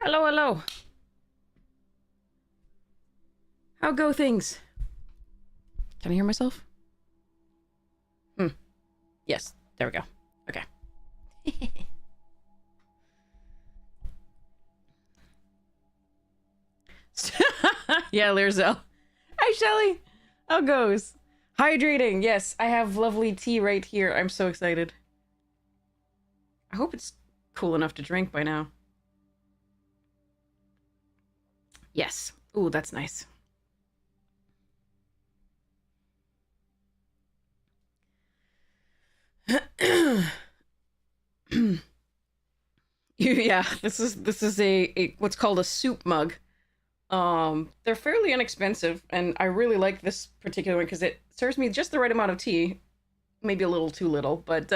Hello, hello. How go things? Can I hear myself? Yes, there we go. Okay. Yeah, Learzel. Hi, Shelly. How goes? Hydrating. Yes, I have lovely tea right here. I'm so excited. I hope it's cool enough to drink by now. Yes. Ooh, that's nice. Yeah, this is a what's called a soup mug. They're fairly inexpensive, and I really like this particular one because it serves me just the right amount of tea, maybe a little too little, but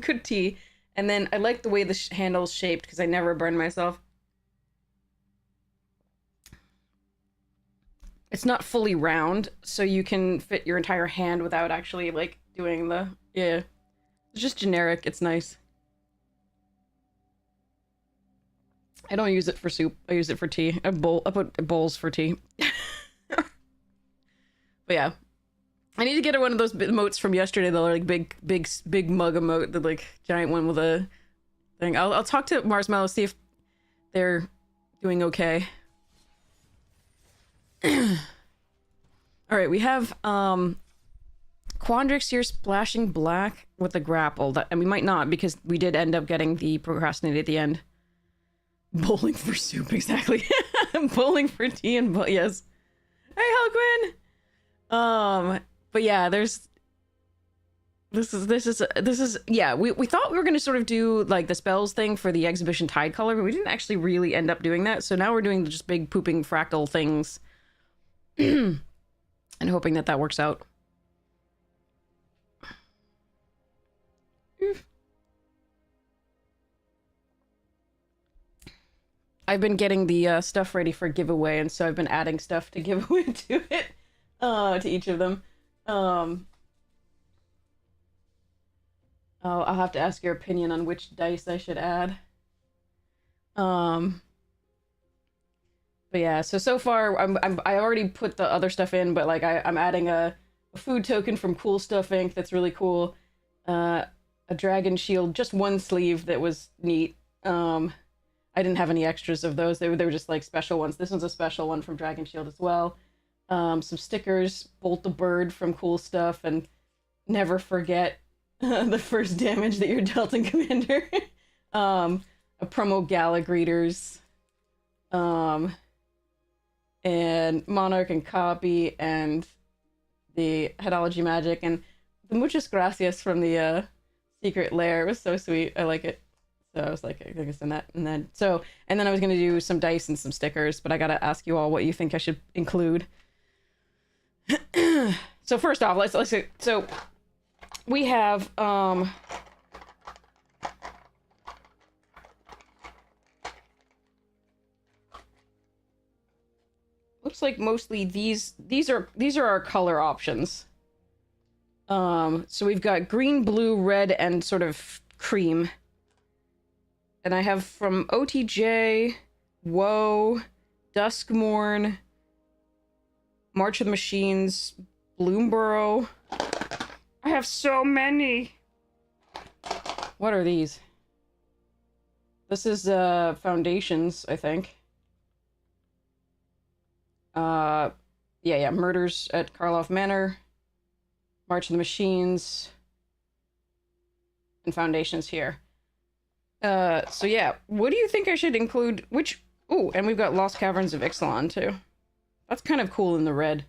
good tea. And then I like the way the handle's shaped because I never burn myself. It's not fully round, so you can fit your entire hand without actually like doing the yeah. It's just generic. It's nice. I don't use it for soup. I use it for tea. I put bowls for tea. But yeah, I need to get her one of those emotes from yesterday. The like big mug emote, the like giant one with a thing. I'll talk to Marshmallow, see if they're doing okay. All right, we have Quandrix here splashing black with the grapple. And we might not because we did end up getting the procrastinate at the end. Bowling for soup, exactly. Bowling for tea and yes. Hey, Helquin. But yeah, there's this is yeah, we thought we were gonna sort of do like the spells thing for the exhibition tide color, but we didn't actually really end up doing that. So now we're doing just big pooping fractal things. And hoping that that works out. I've been getting the stuff ready for giveaway, and so I've been adding stuff to give away to it, to each of them. I'll have to ask your opinion on which dice I should add. But yeah, so far I already put the other stuff in, but like I'm adding a food token from Cool Stuff Inc. That's really cool. A dragon shield, just one sleeve that was neat. I didn't have any extras of those. They were just like special ones. This one's a special one from Dragon Shield as well. Some stickers, Bolt the Bird from Cool Stuff, and never forget the first damage that you're dealt in Commander. A promo Gala Greeters. And Monarch and Copy, and the Headology Magic, and the Muchas Gracias from the Secret Lair. It was so sweet. I like it. So I was like, I think it's in that. And then I was gonna do some dice and some stickers, but I gotta ask you all what you think I should include. So first off, let's see. So we have looks like mostly these are our color options. So we've got green, blue, red, and sort of cream. And I have from OTJ, Woe, Duskmorn, March of the Machines, Bloomborough. I have so many. What are these? This is Foundations, I think. Yeah, Murders at Karloff Manor, March of the Machines, and Foundations here. So yeah, what do you think I should include? Which? Ooh, and we've got Lost Caverns of Ixalan too. That's kind of cool in the red.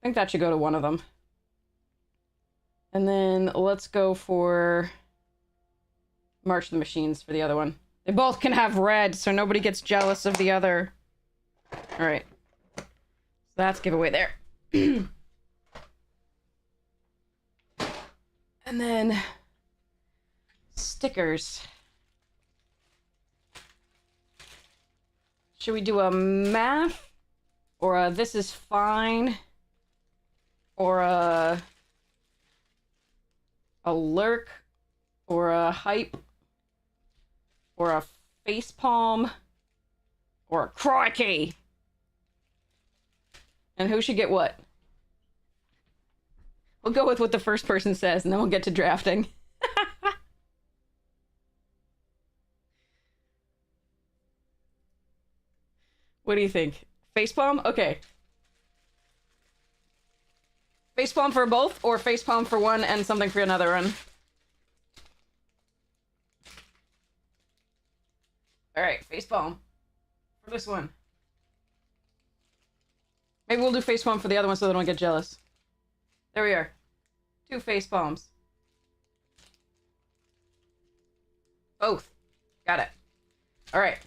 I think that should go to one of them. And then let's go for March of the Machines for the other one. They both can have red, so nobody gets jealous of the other. All right. So that's giveaway there. And then stickers. Should we do a math? Or a this is fine? Or a lurk? Or a hype? Or a face palm? Or crikey. And who should get what? We'll go with what the first person says, and then we'll get to drafting. What do you think? Facepalm? Okay. Facepalm for both, or facepalm for one and something for another one? Alright, facepalm. For this one. Maybe we'll do facepalm for the other one so they don't get jealous. There we are. 2 facepalms. Both. Got it. Alright.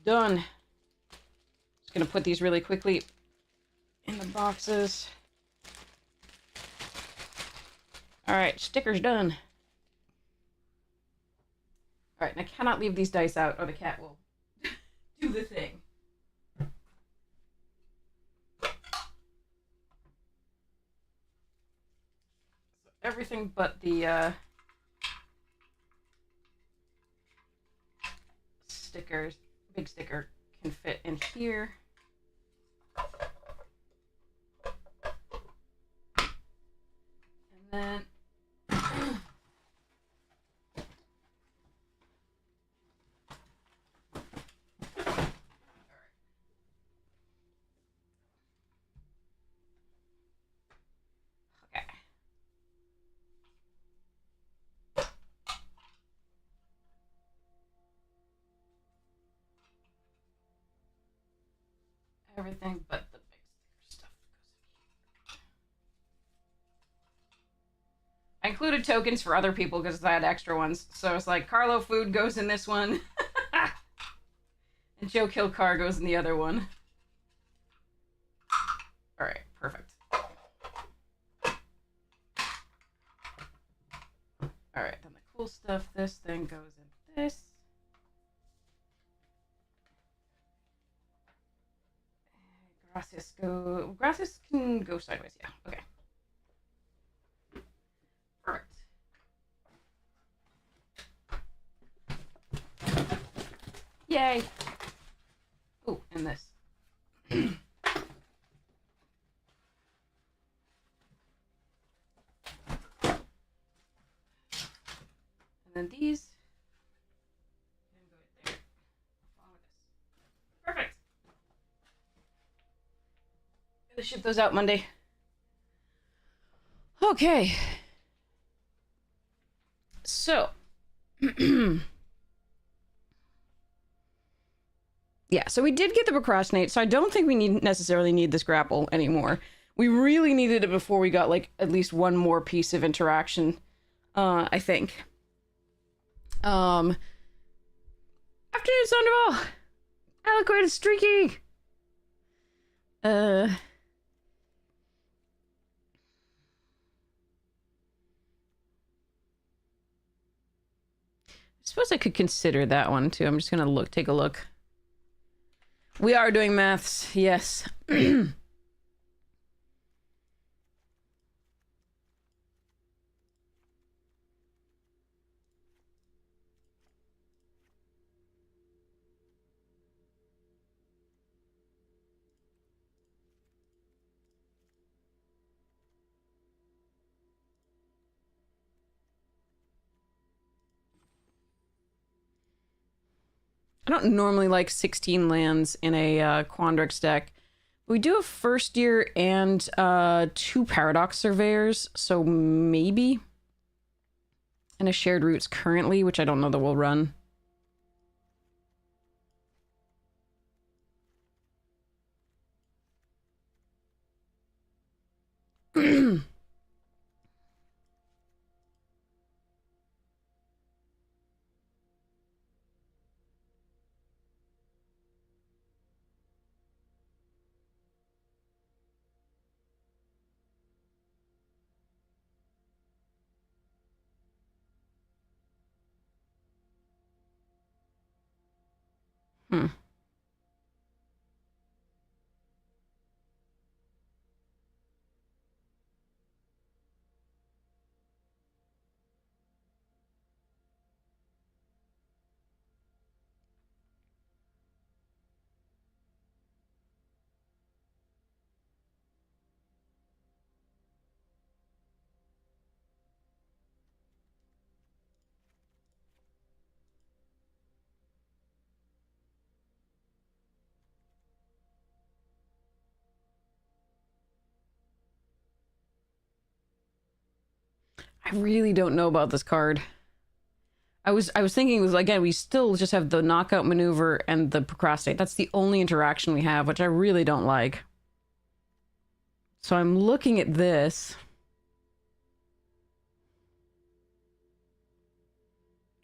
Done. Just gonna put these really quickly in the boxes. Alright, stickers done. Alright, and I cannot leave these dice out or the cat will do the thing. So everything but the stickers, big sticker, can fit in here. And then everything but the big sticker stuff that goes in here. I included tokens for other people because I had extra ones. So it's like Carlo food goes in this one. And Joe Kill Car goes in the other one. Alright, perfect. Alright, then the cool stuff, this thing goes in this. Gracias can go sideways, yeah. Okay. Perfect. Yay! Ooh, and this. And then these. And go right there. Along with this. Perfect. Gonna ship those out Monday. Okay. So. Yeah, so we did get the procrastinate, so I don't think we necessarily need this grapple anymore. We really needed it before we got, like, at least one more piece of interaction, I think. Afternoon, Sandoval! Aliquid is streaky! I suppose I could consider that one, too. I'm just gonna take a look. We are doing maths, yes. I don't normally like 16 lands in a Quandrix deck. We do have first year and 2 Paradox Surveyors, so maybe. And a Shared Roots currently, which I don't know that we'll run. Hmm. I really don't know about this card. I was thinking, was again, we still just have the knockout maneuver and the procrastinate. That's the only interaction we have, which I really don't like. So I'm looking at this.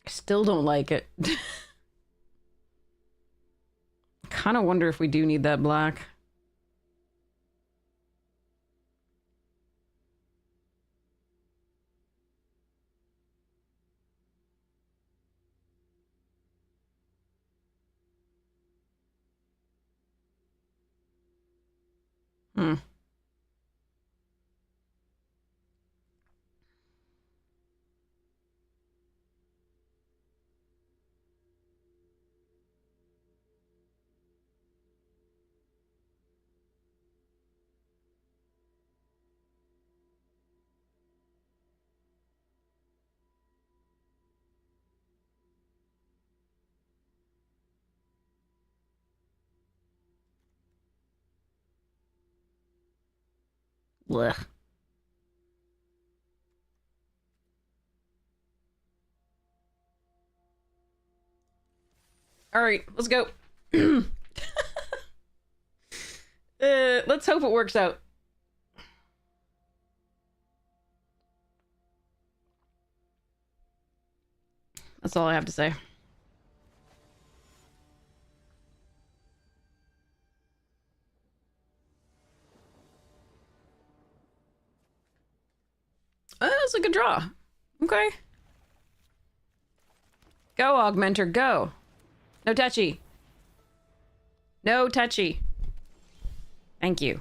I still don't like it. Kind of wonder if we do need that black. Hmm. Blech. All right, let's go. Let's hope it works out. That's all I have to say. That's a good draw. Okay. Go, Augmenter, go. No touchy. No touchy. Thank you.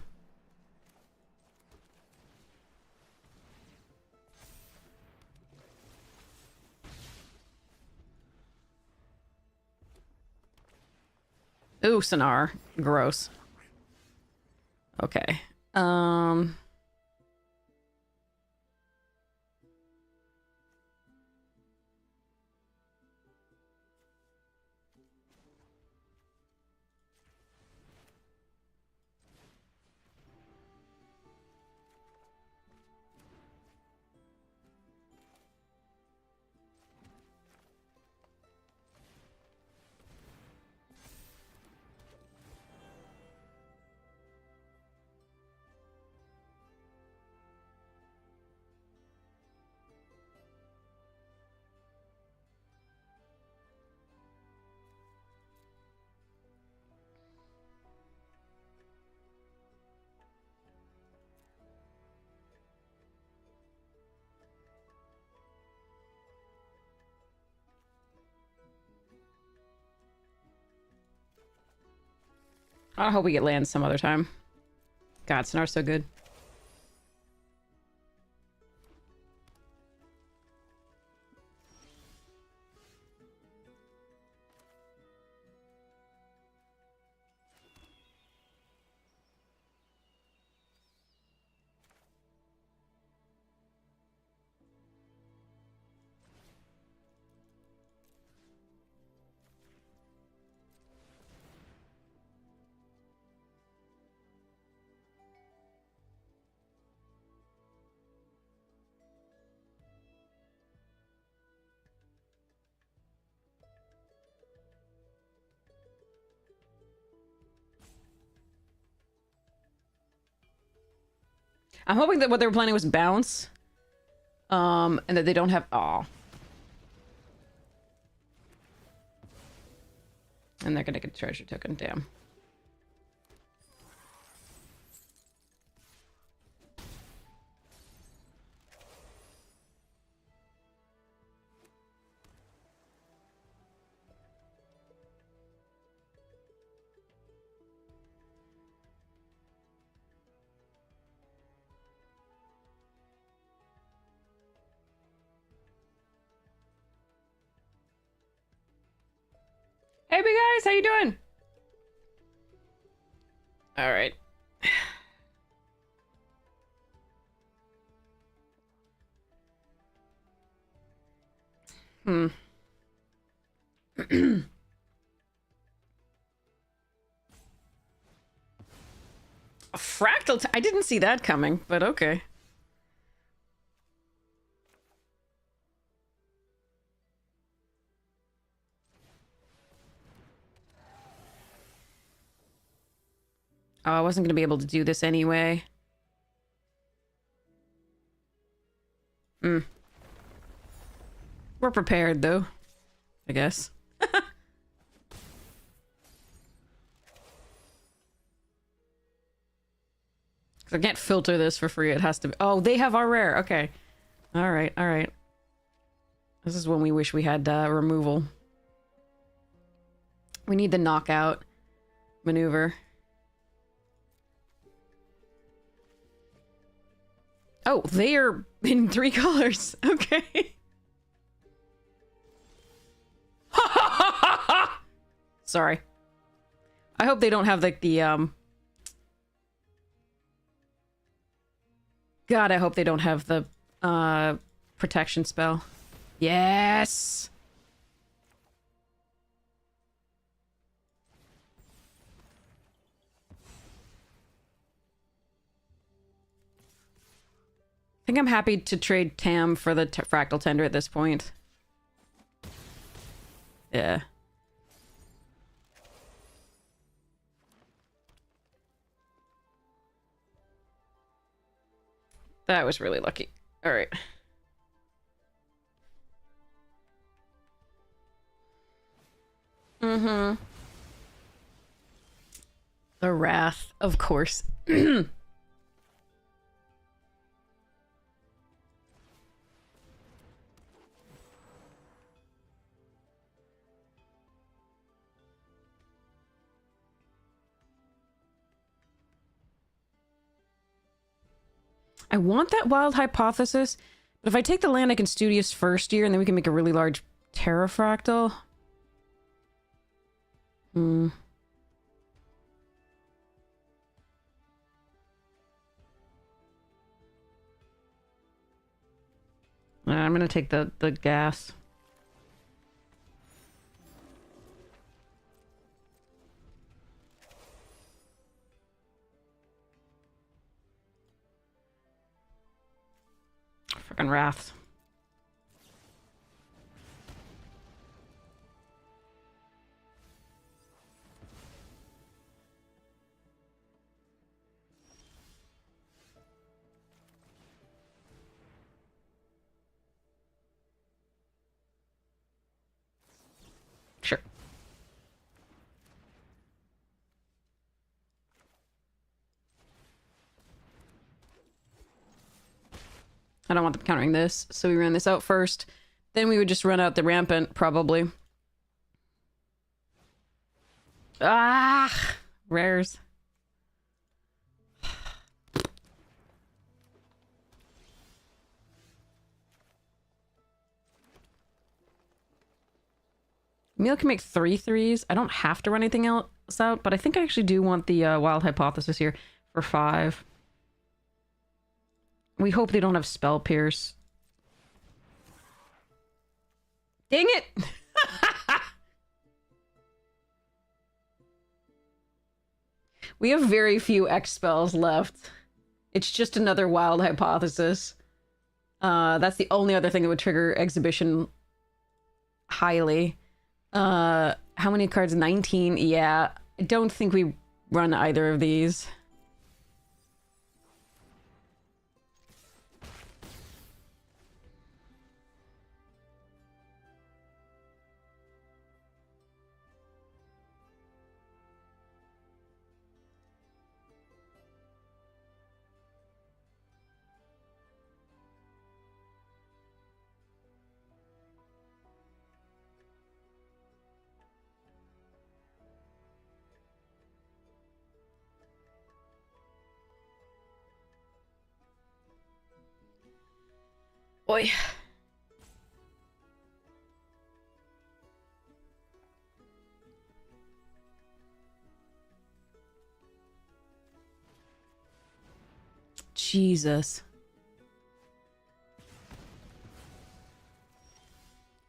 Ooh, Sonar. Gross. Okay. I hope we get land some other time. God, Sonar's so good. I'm hoping that what they were planning was bounce. And that they don't have... Aw. And they're gonna get a treasure token, damn. Hey, big guys, how you doing? All right. Hmm. A fractal... I didn't see that coming, but okay. Oh, I wasn't going to be able to do this anyway. Hmm. We're prepared, though. I guess. I can't filter this for free. It has to be... Oh, they have our rare. Okay. Alright, alright. This is when we wish we had removal. We need the knockout maneuver. Oh, they are in 3 colors. Okay. Sorry. I hope they don't have like the God, I hope they don't have the protection spell. Yes. I think I'm happy to trade Tam for the Fractal Tender at this point. Yeah. That was really lucky. All right. Mm-hmm. The Wrath, of course. I want that Wild Hypothesis, but if I take the land, I can Studious first year, and then we can make a really large Terrafractal. Hmm. I'm gonna take the gas. Frickin' Wrath. Sure. I don't want them countering this, so we ran this out first. Then we would just run out the Rampant, probably. Ah! Rares. Emil can make 3 threes. I don't have to run anything else out, but I think I actually do want the Wild Hypothesis here for 5. We hope they don't have Spell Pierce. Dang it! We have very few X spells left. It's just another Wild Hypothesis. That's the only other thing that would trigger Exhibition highly. How many cards? 19? Yeah. I don't think we run either of these. Boy. Jesus.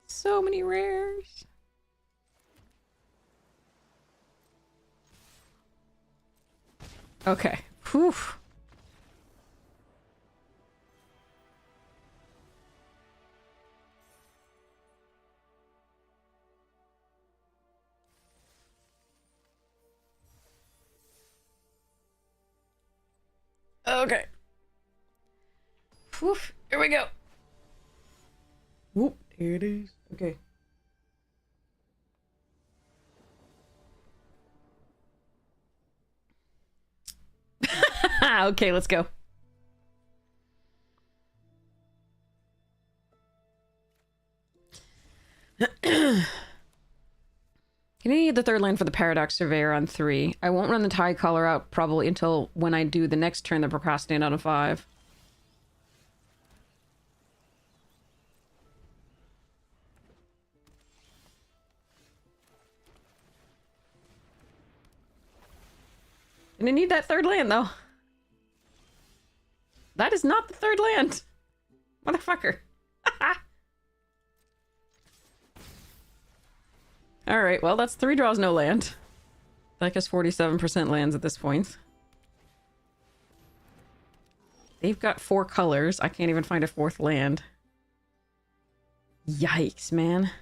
So many rares. Okay. Whew. Okay. Whew, here we go. Whoop, here it is. Okay. Okay, let's go. You need the third land for the Paradox Surveyor on 3. I won't run the tie color out probably until when I do the next turn the Procrastinate out of 5. And I need that third land, though. That is not the third land. Motherfucker. Alright, well, that's 3 draws, no land. That gets 47% lands at this point. They've got 4 colors. I can't even find a 4th land. Yikes, man.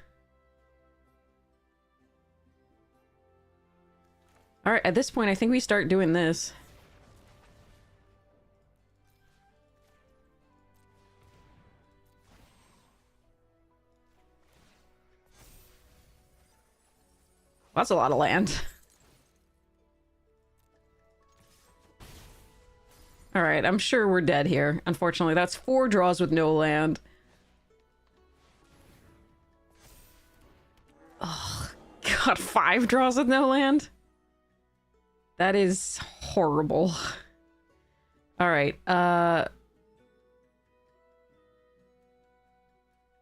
Alright, at this point, I think we start doing this. That's a lot of land. Alright, I'm sure we're dead here. Unfortunately, that's 4 draws with no land. Oh, God, 5 draws with no land? That is horrible. Alright,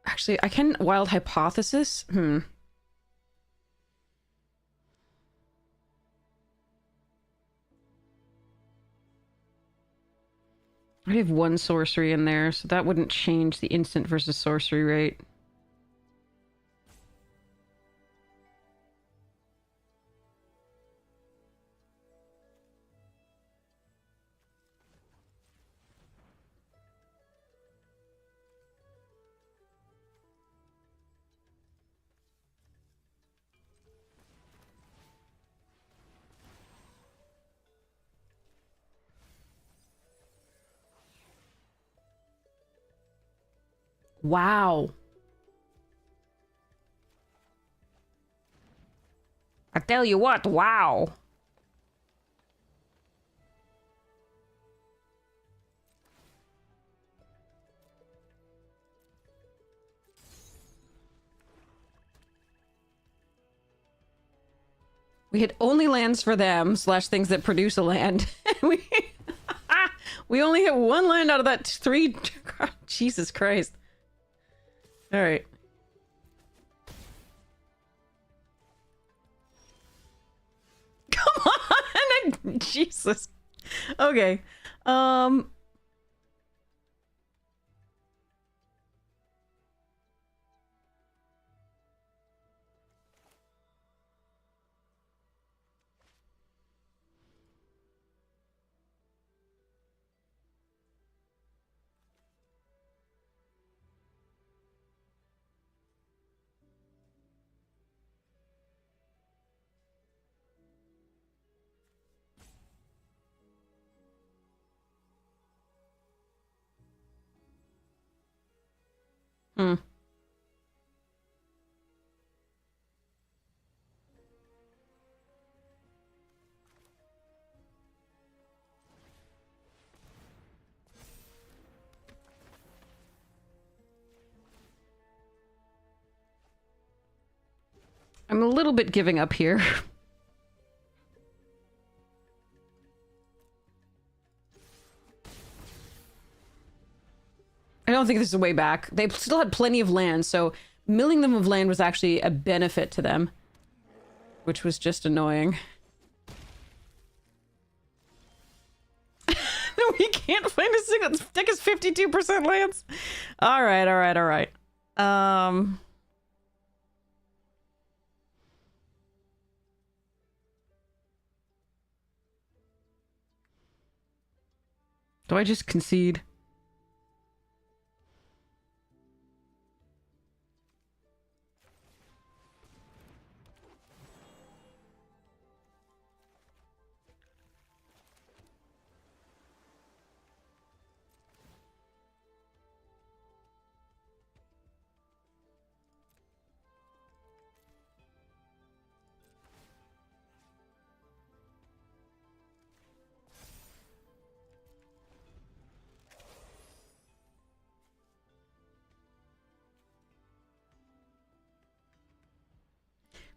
actually, I can Wild Hypothesis? I have 1 sorcery in there, so that wouldn't change the instant versus sorcery rate. Wow. I tell you what, wow. We hit only lands for them, slash things that produce a land. we only hit 1 land out of that 3. Jesus Christ. Alright. Come on! Jesus. Okay. Hmm. I'm a little bit giving up here. I don't think this is a way back. They still had plenty of land, so milling them of land was actually a benefit to them. Which was just annoying. We can't find a single... Deck is 52% lands. Alright, alright, alright. Do I just concede?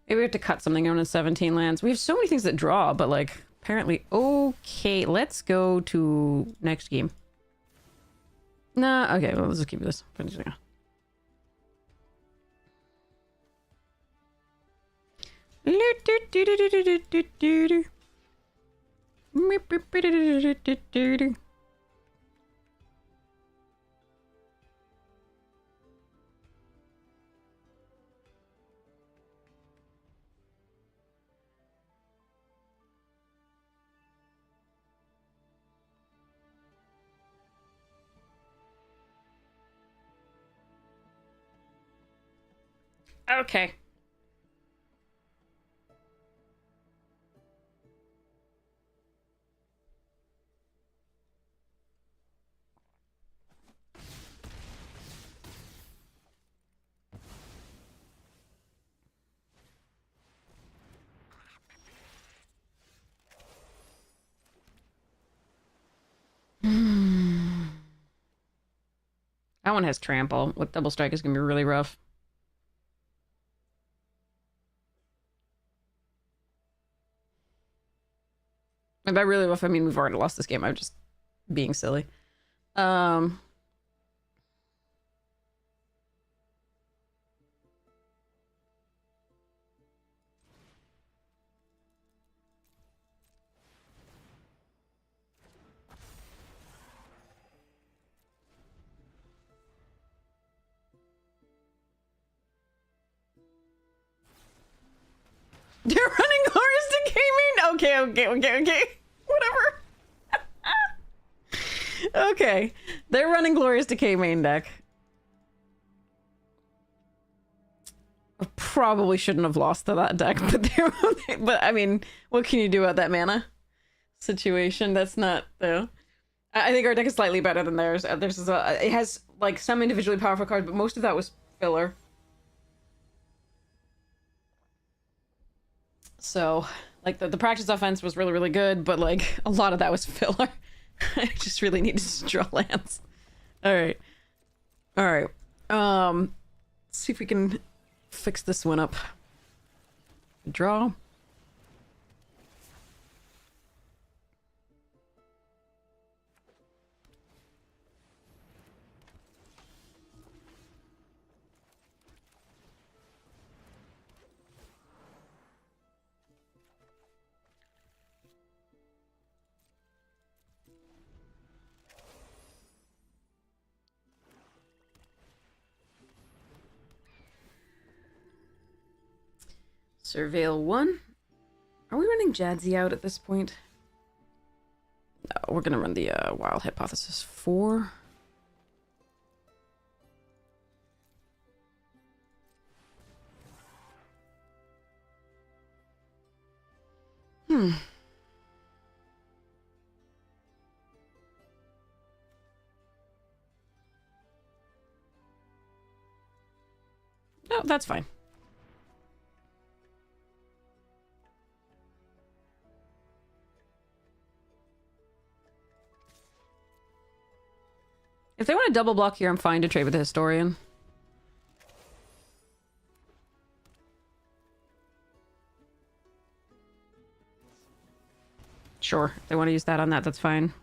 Maybe we have to cut something on in 17 lands. We have so many things that draw, but like, apparently... Okay, let's go to next game. Nah, okay, well, let's just keep this. Okay. That one has trample. With double strike is gonna be really rough. And by really rough, I mean we've already lost this game. I'm just being silly. They're running Glorious Decay main? Okay. Whatever. Okay. They're running Glorious Decay main deck. I probably shouldn't have lost to that deck, but I mean, what can you do about that mana situation? That's not, though. I think our deck is slightly better than theirs. Theirs is it has like some individually powerful cards, but most of that was filler. So, like, the practice offense was really, really good, but, like, a lot of that was filler. I just really needed to draw lands. Alright. Alright. Let's see if we can fix this one up. Draw. Surveil 1. Are we running Jadzi out at this point? No, we're gonna run the Wild Hypothesis 4. No, that's fine. If they want to double block here, I'm fine to trade with the Historian. Sure, if they want to use that on that, that's fine.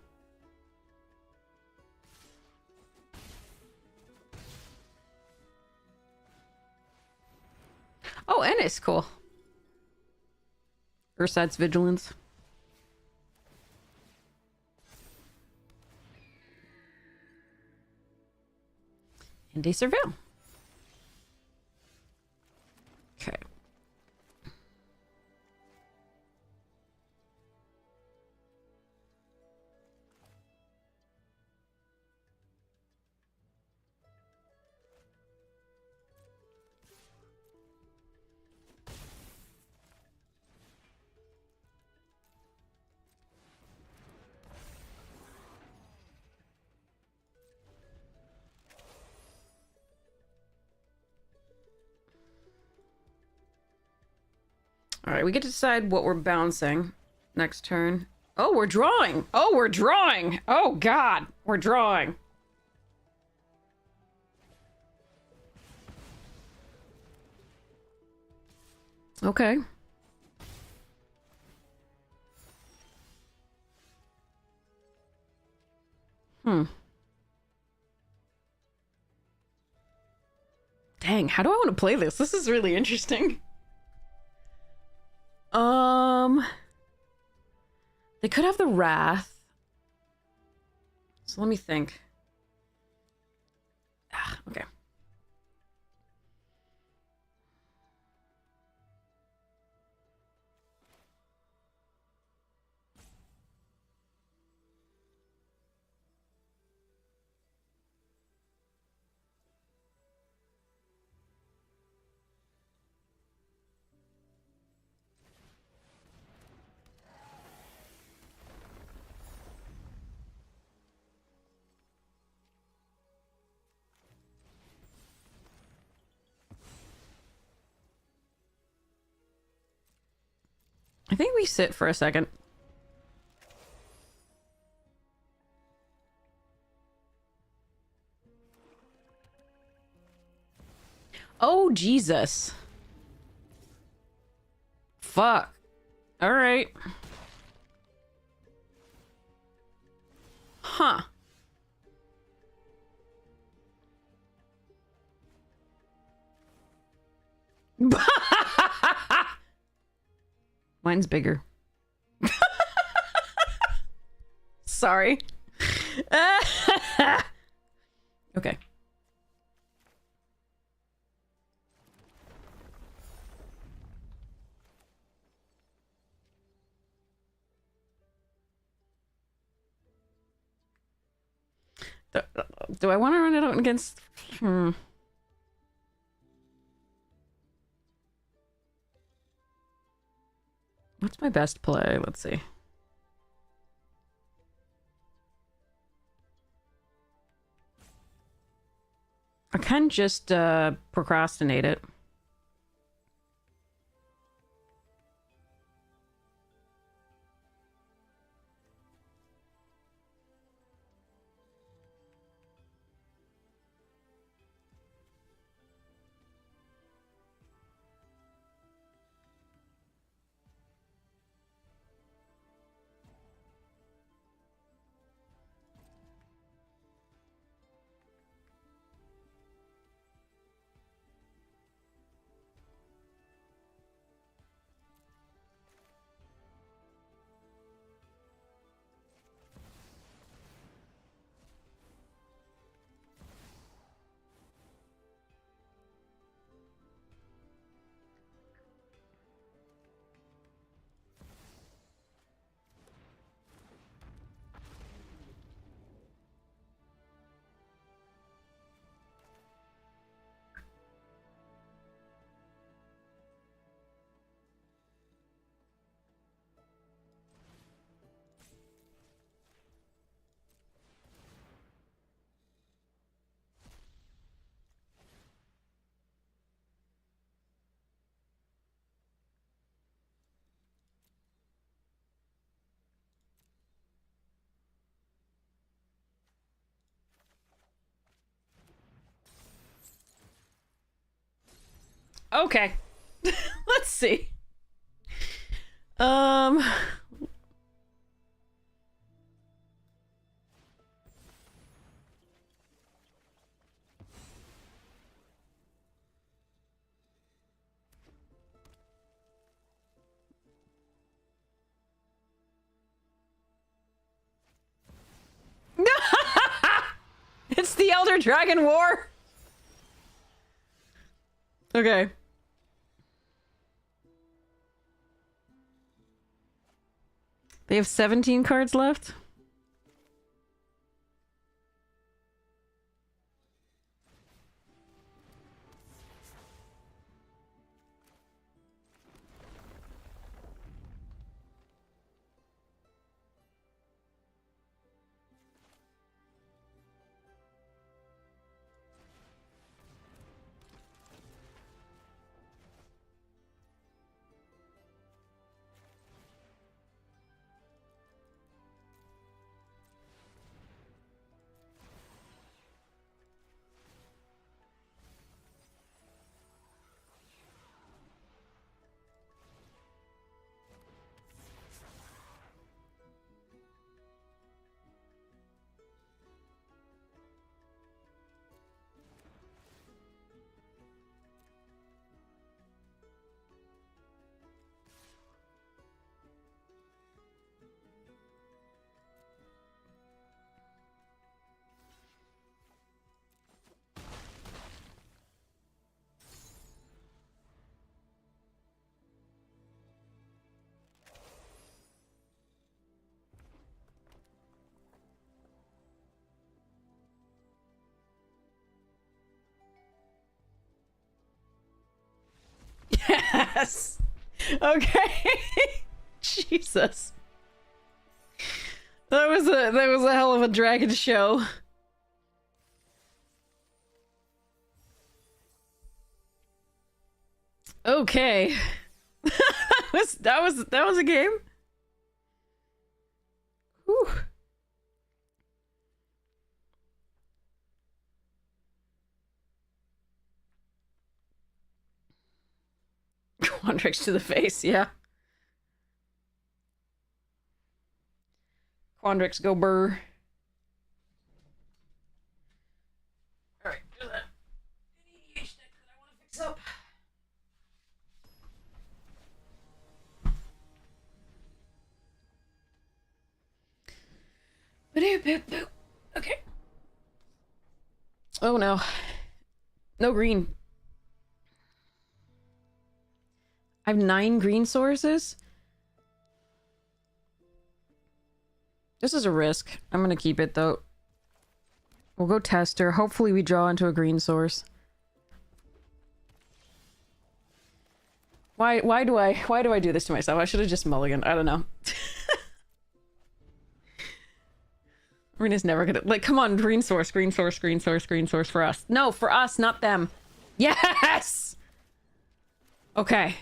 Oh, Ennis, cool. Ursad's Vigilance. And a Surveil. Okay. Alright, we get to decide what we're bouncing next turn. Oh, we're drawing! Oh, we're drawing! Oh, God! We're drawing. Okay. Hmm. Dang, how do I want to play this? This is really interesting. They could have the Wrath. So let me think. Okay. I think we sit for a second. Oh, Jesus. Fuck. All right. Huh. Mine's bigger. Sorry. Okay. Do I want to run it out against... What's my best play? Let's see. I can just procrastinate it. Okay. Let's see. It's the Elder Dragon War. Okay. They have 17 cards left. Yes. Okay. Jesus. That was a hell of a dragon show. Okay. that was a game. Whew. Quandrix to the face, yeah. Quandrix go burr. Alright, there's that ADH deck that I want to fix up. Okay. Oh no. No green. I have 9 green sources? This is a risk. I'm gonna keep it though. We'll go tester. Hopefully we draw into a green source. Why do I do this to myself? I should have just mulliganed. I don't know. Rena's never gonna like come on, green source, green source, green source, green source for us. No, for us, not them. Yes! Okay.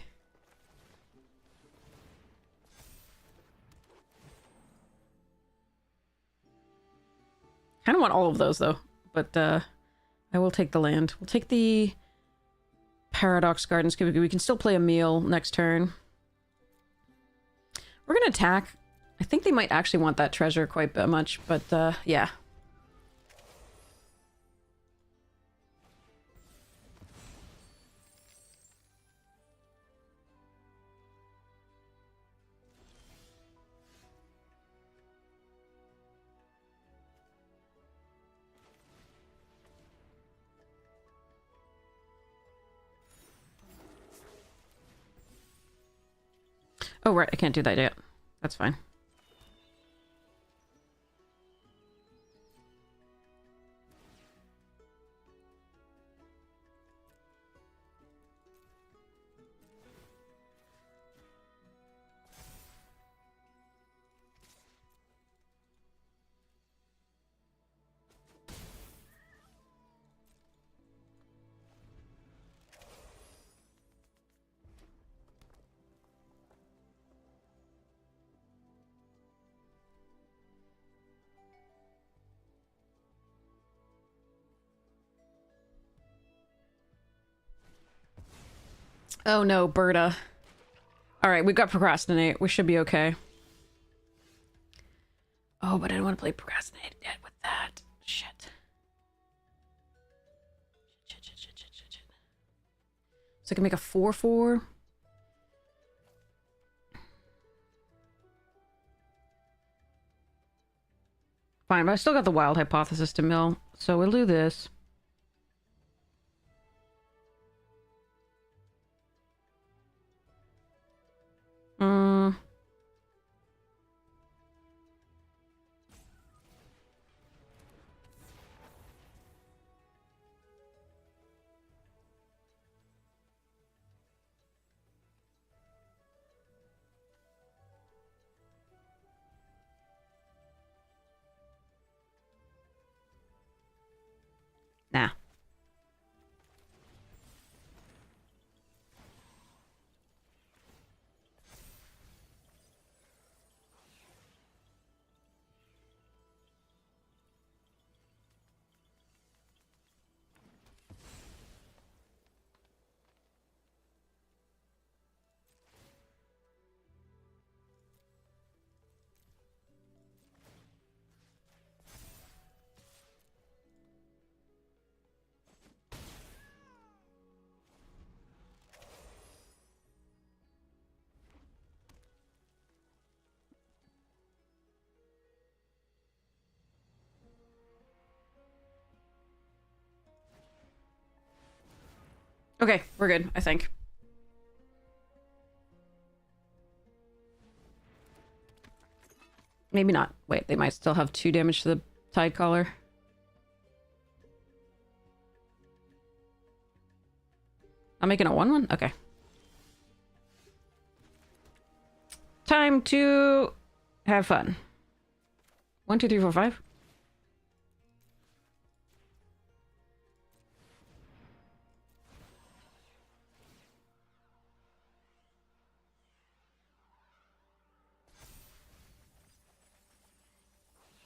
Kind of want all of those though, but I will take the land. We'll take the Paradox Gardens. We can still play a meal next turn. We're gonna attack. I think they might actually want that treasure quite much, but yeah. Oh, right, I can't do that yet. That's fine. Oh no, Berta. Alright, we got Procrastinate. We should be okay. Oh, but I don't want to play Procrastinate yet with that. Shit. Shit. So I can make a 4/4. Fine, but I still got the Wild Hypothesis to mill. So we'll do this. Nah. Okay, we're good, I think. Maybe not. Wait, they might still have 2 damage to the Tide Collar. I'm making a 1/1? Okay. Time to have fun. 1, 2, 3, 4, 5.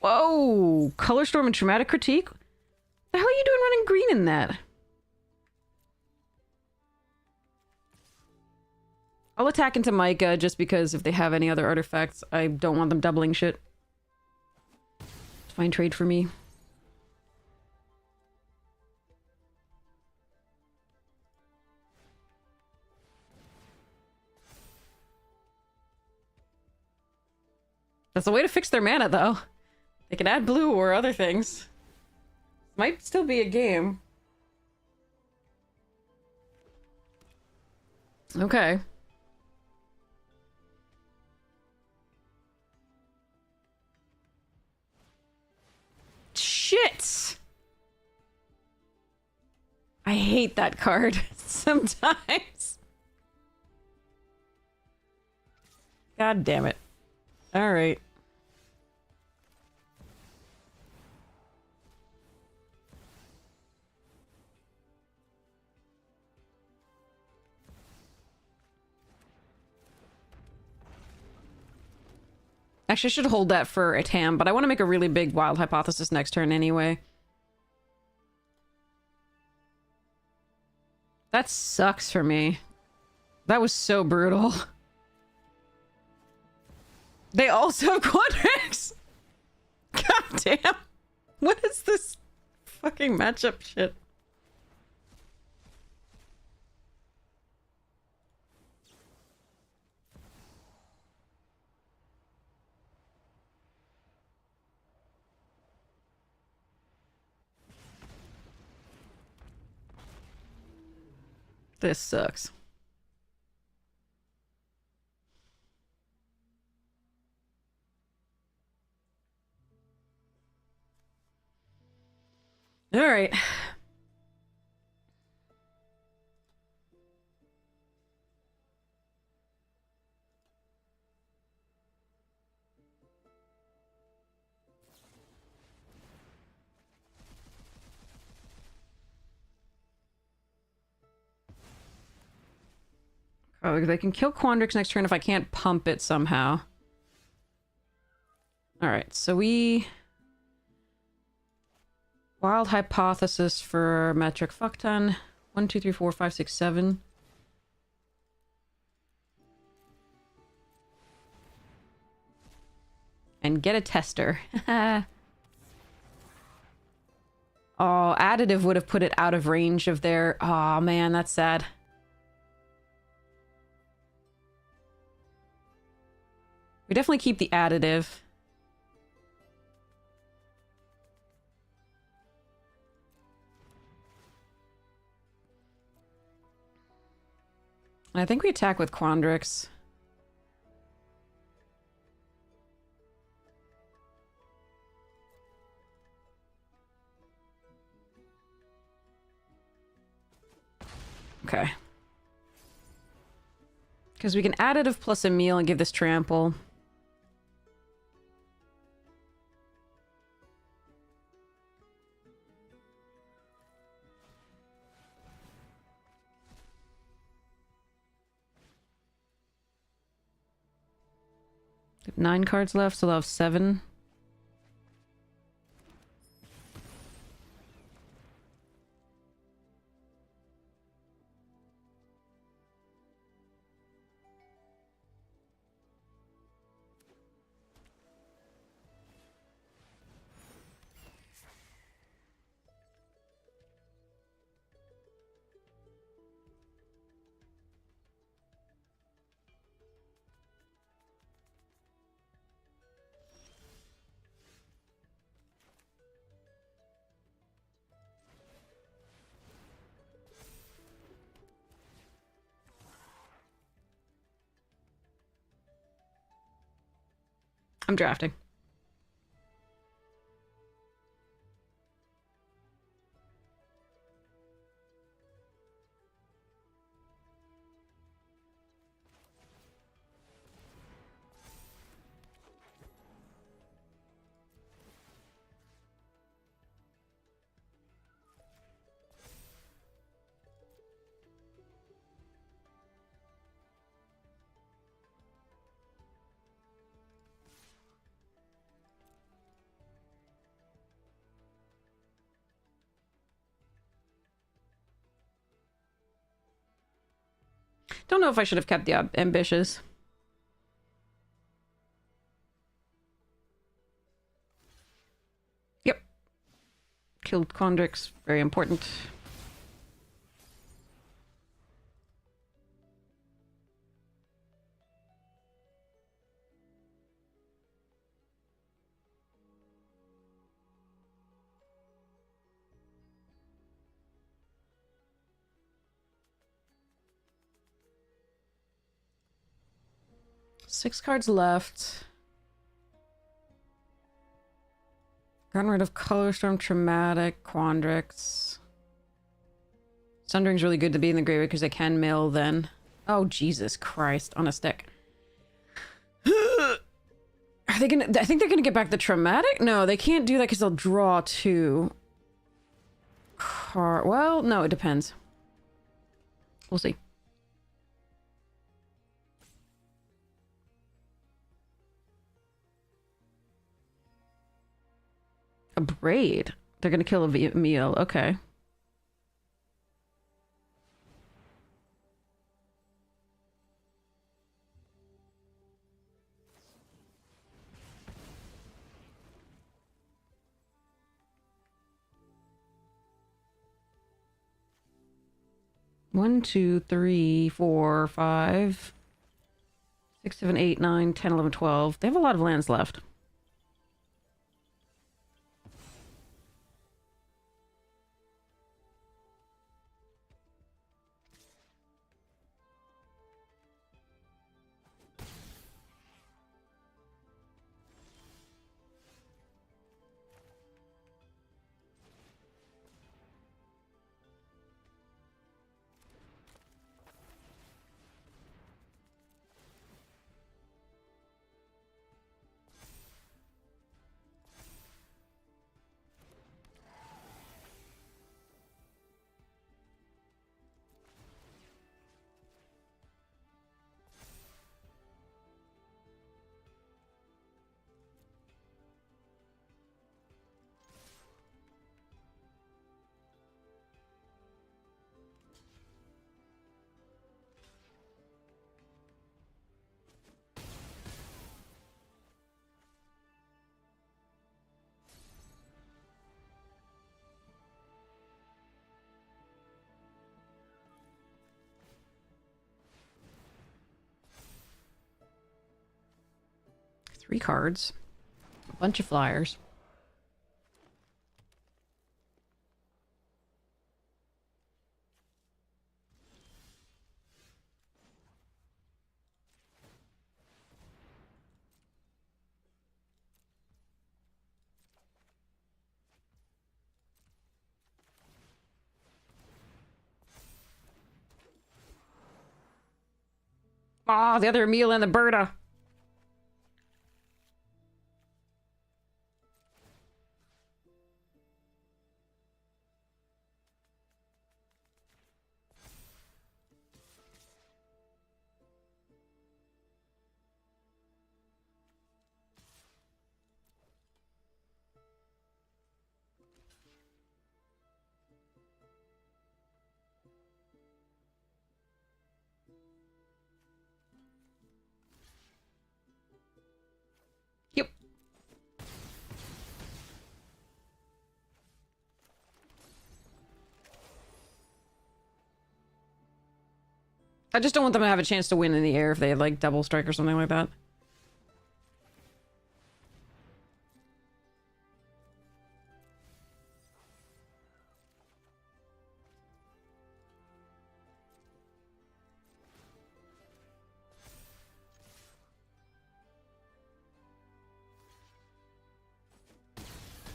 Whoa! Color Storm and Traumatic Critique? What the hell are you doing running green in that? I'll attack into Micah just because if they have any other artifacts, I don't want them doubling shit. It's fine trade for me. That's a way to fix their mana, though. They can add blue or other things. Might still be a game. Okay. Shit! I hate that card sometimes. God damn it. Alright. Actually, I should hold that for a TAM, but I want to make a really big Wild Hypothesis next turn anyway. That sucks for me. That was so brutal. They also have Quadrix! God damn. What is this fucking matchup shit? This sucks. All right. Oh, they can kill Quandrix next turn if I can't pump it somehow. Alright, so we... Wild Hypothesis for Metric Fuckton. 1, 2, 3, 4, 5, 6, 7. And get a tester. Oh, additive would have put it out of range of their... Oh man, that's sad. We definitely keep the additive. I think we attack with Quandrix. Okay. Because we can additive plus a meal and give this trample. We have 9 cards left, so they'll have 7. I'm drafting. Don't know if I should have kept the ambitious. Yep. Killed Condrix. Very important. Six cards left. Gotten rid of Colorstorm, Traumatic, Quandrix. Sundering's really good to be in the graveyard because they can mill then. Oh, Jesus Christ. On a stick. Are they gonna... I think they're gonna get back the Traumatic? No, they can't do that because they'll draw two. Well, no, it depends. We'll see. A Braid? They're gonna kill a meal. Okay. One, two, three, four, 5, 6, 7, 8, 9, 10, 11, 12. They have a lot of lands left. Three cards. A bunch of flyers. Ah, the other Emil and the Berta. Yep. I just don't want them to have a chance to win in the air if they had, like, double strike or something like that.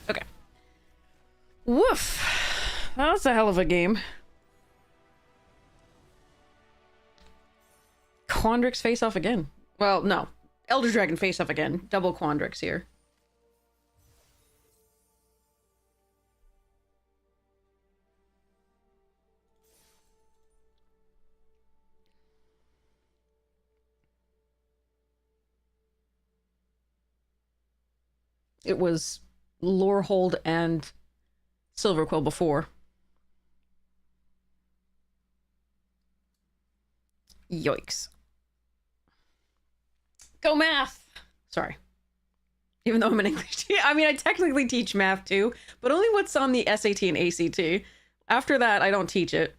Okay. Woof. That was a hell of a game. Quandrix face off again. Well, no. Elder Dragon face off again. Double Quandrix here. It was Lorehold and Silverquill before. Yikes. Go math! Sorry. Even though I'm an English teacher. I mean, I technically teach math too, but only what's on the SAT and ACT. After that, I don't teach it.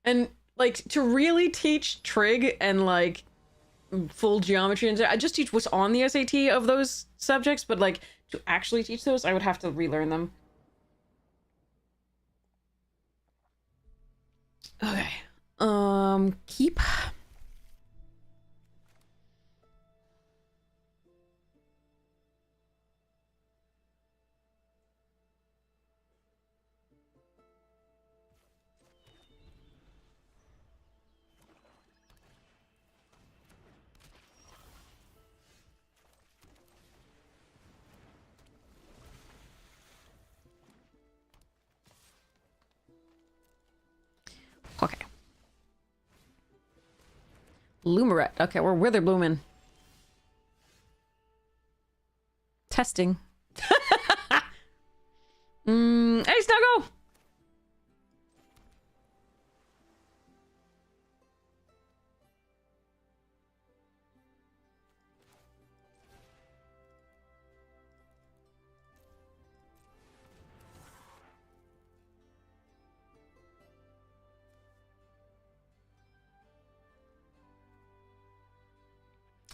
And, like, to really teach trig and, like, full geometry, and I just teach what's on the SAT of those subjects, but, like, to actually teach those, I would have to relearn them. Okay. Keep. Okay. Lumaret. Okay, we're wither blooming. Testing. Hey, Snuggle!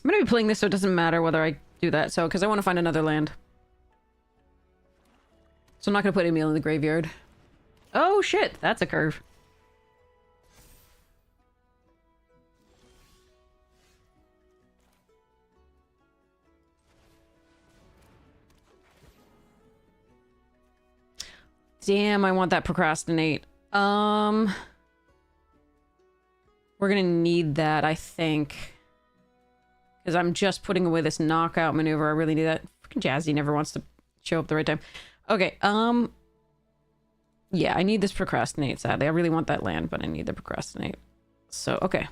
I'm gonna be playing this so it doesn't matter whether I do that, so, because I want to find another land. So I'm not gonna put Emil in the graveyard. Oh shit, that's a curve. Damn, I want that procrastinate. We're gonna need that, I think. Because I'm just putting away this knockout maneuver. I really need that. Freaking Jazzy never wants to show up the right time. Okay, yeah, I need this procrastinate, sadly. I really want that land, but I need the procrastinate. So, okay.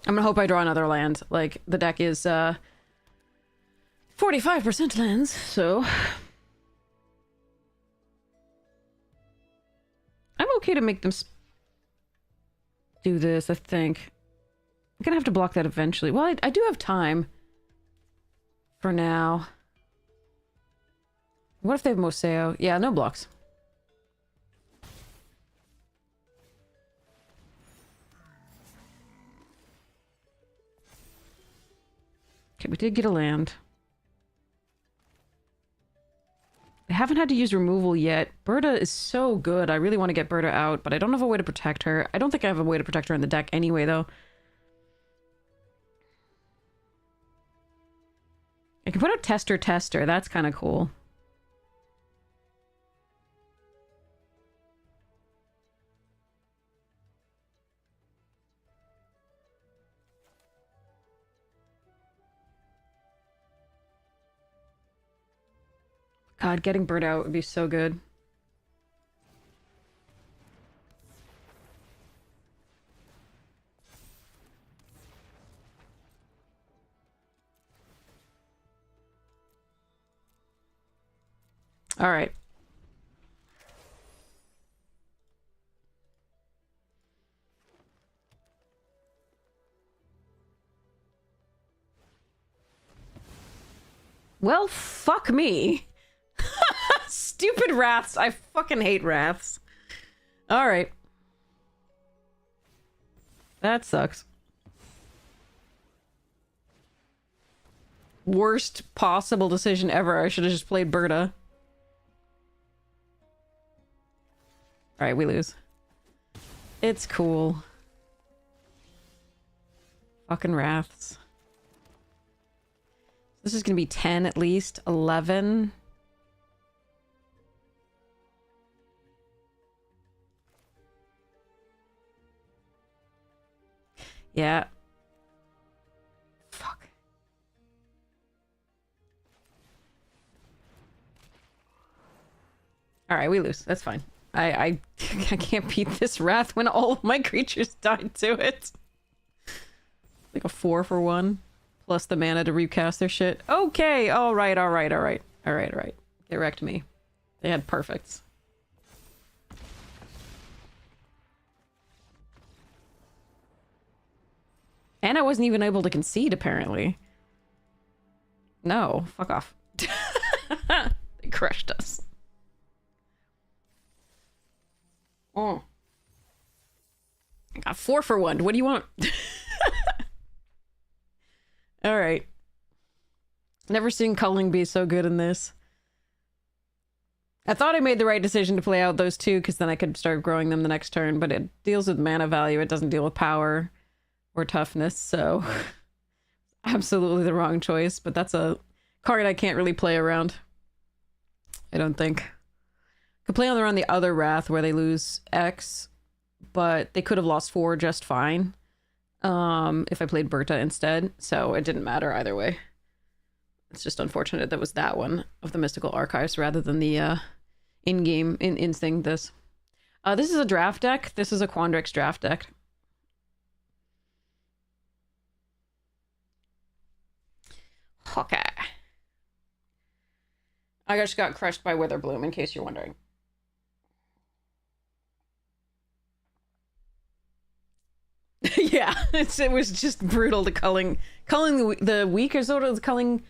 I'm gonna hope I draw another land. Like, the deck is, 45% lands, so... I'm okay to make them do this, I think. I'm gonna have to block that eventually. Well, I do have time. For now. What if they have Moseo? Yeah, no blocks. Okay, we did get a land. I haven't had to use removal yet. Berta is so good. I really want to get Berta out, but I don't have a way to protect her. I don't think I have a way to protect her in the deck anyway, though. I can put out Tester Tester. That's kind of cool. God, getting Bird out would be so good. All right. Well, fuck me. Stupid wraths. I fucking hate wraths. All right. That sucks. Worst possible decision ever. I should have just played Berta. Alright, we lose. It's cool. Fucking wraths. This is gonna be 10 at least. 11. Yeah. Fuck. Alright, we lose. That's fine. I can't beat this wrath when all of my creatures died to it. Like a 4 for 1. Plus the mana to recast their shit. Okay, alright. They wrecked me. They had perfects. And I wasn't even able to concede, apparently. No, fuck off. They crushed us. Oh. I got 4 for 1. What do you want? Alright. Never seen culling be so good in this. I thought I made the right decision to play out those 2, because then I could start growing them the next turn, but it deals with mana value. It doesn't deal with power or toughness, so... absolutely the wrong choice, but that's a card I can't really play around. I don't think. Could play around the other Wrath where they lose X, but they could have lost 4 just fine if I played Berta instead, so it didn't matter either way. It's just unfortunate that was that one of the Mystical Archives rather than the in-game, in-thing this. This is a draft deck. This is a Quandrix draft deck. Okay. I just got crushed by Witherbloom, in case you're wondering. Yeah, it was just brutal to culling the weak, or sort of culling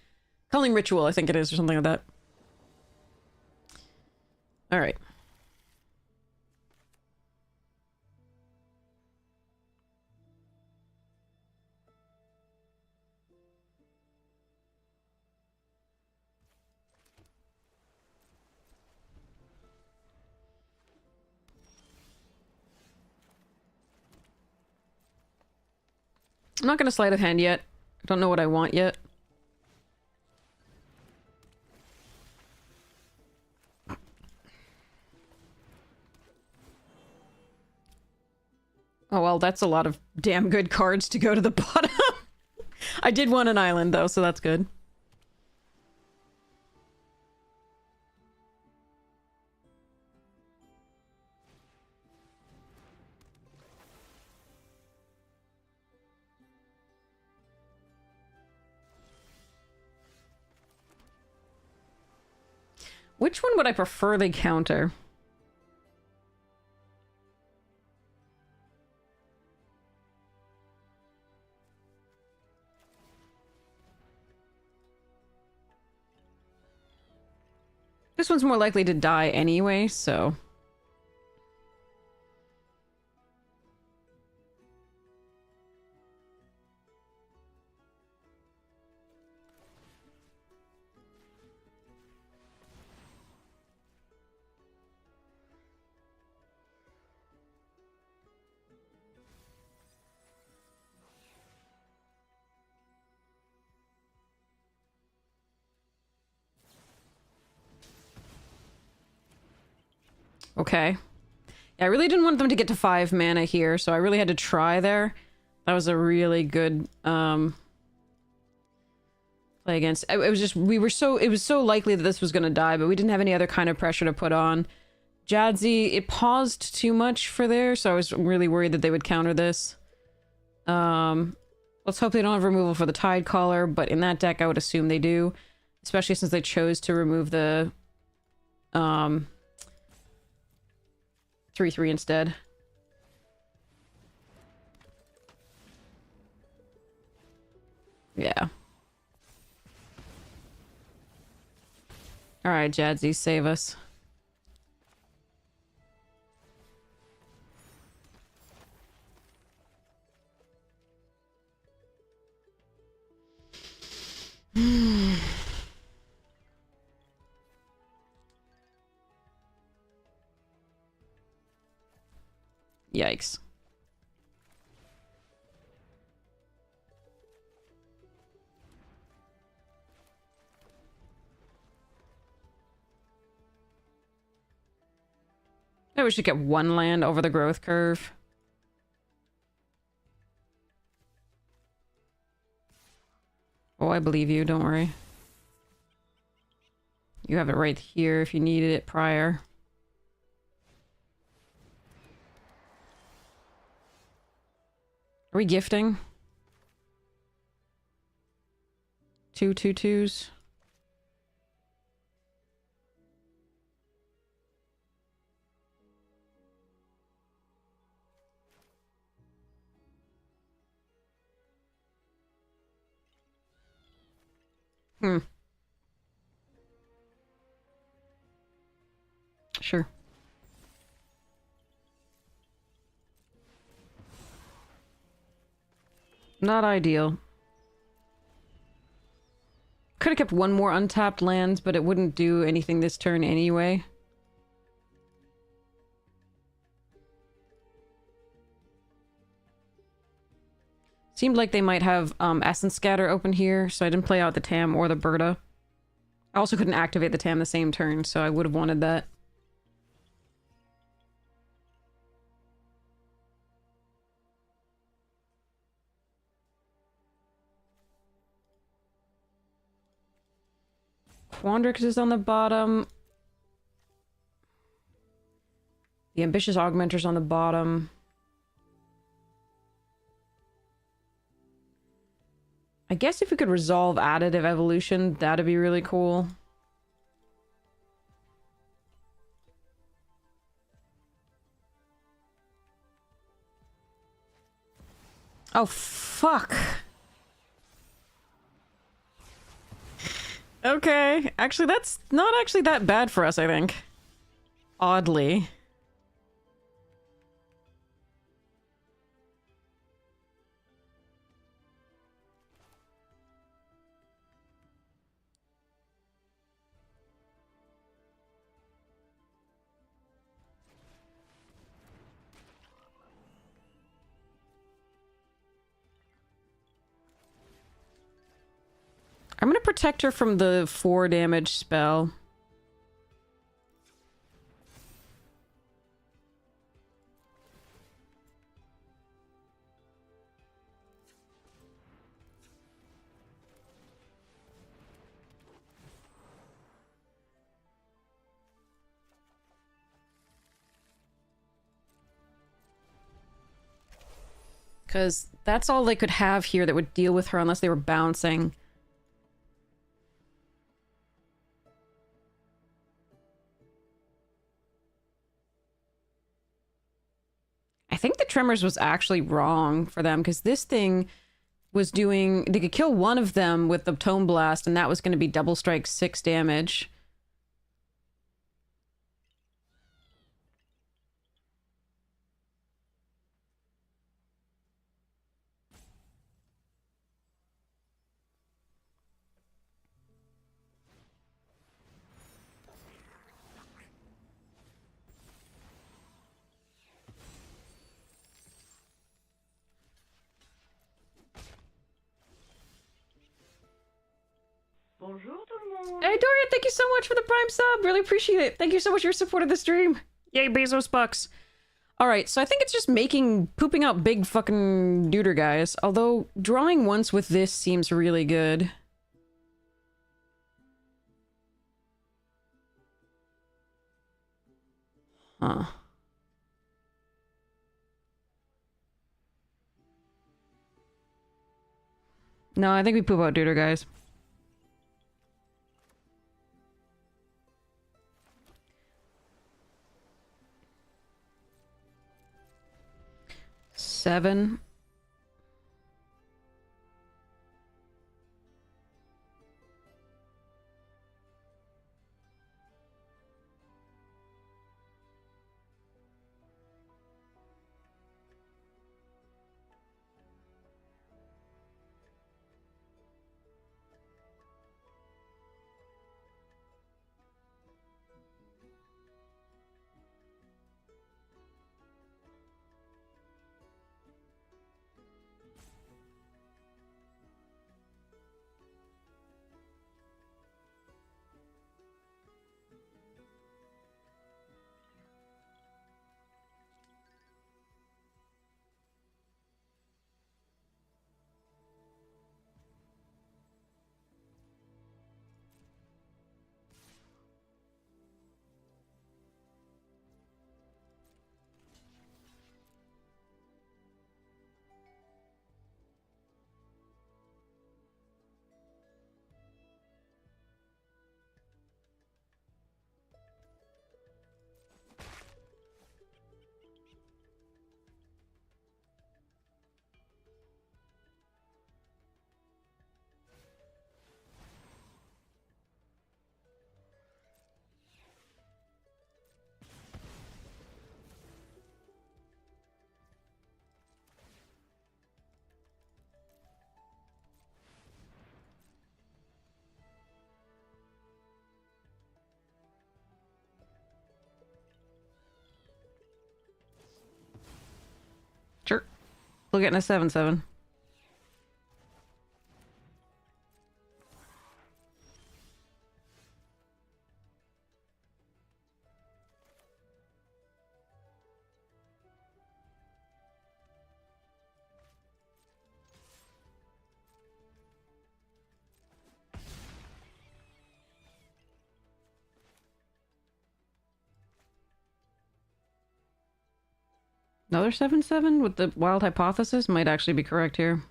ritual, I think it is, or something like that. All right. I'm not gonna sleight of hand yet. I don't know what I want yet. Oh well, that's a lot of damn good cards to go to the bottom. I did want an island though, so that's good. Which one would I prefer they counter? This one's more likely to die anyway, so... Okay. Yeah, I really didn't want them to get to 5 mana here, so I really had to try there. That was a really good, play against. It was just, it was so likely that this was gonna die, but we didn't have any other kind of pressure to put on. Jadzi, it paused too much for there, so I was really worried that they would counter this. Let's hope they don't have removal for the Tidecaller, but in that deck I would assume they do. Especially since they chose to remove the, 3/3 instead. Yeah. Alright, Jadzi, save us. Yikes. Maybe we should get 1 land over the growth curve. Oh, I believe you, don't worry. You have it right here if you needed it prior. Are we gifting? 2 2/2s? Hmm. Sure. Not ideal. Could have kept one more untapped land, but it wouldn't do anything this turn anyway. Seemed like they might have Essence Scatter open here, so I didn't play out the Tam or the Berta. I also couldn't activate the Tam the same turn, so I would have wanted that. Quandrix is on the bottom. The Ambitious Augmenter's on the bottom. I guess if we could resolve Additive Evolution, that'd be really cool. Oh, fuck. Okay. Actually, that's not actually that bad for us, I think. Oddly. I'm gonna protect her from the 4 damage spell. Because that's all they could have here that would deal with her unless they were bouncing. I think the Tremors was actually wrong for them, because this thing was doing... They could kill one of them with the Tome Blast, and that was going to be double strike 6 damage. Bonjour tout le monde. Hey Dorian, thank you so much for the Prime sub. Really appreciate it. Thank you so much for your support of the stream. Yay, Bezos bucks. Alright, so I think it's just pooping out big fucking duder guys. Although, drawing once with this seems really good. Huh. No, I think we poop out duder guys. Seven. Still getting a 7/7. Another 7/7 with the wild hypothesis might actually be correct here.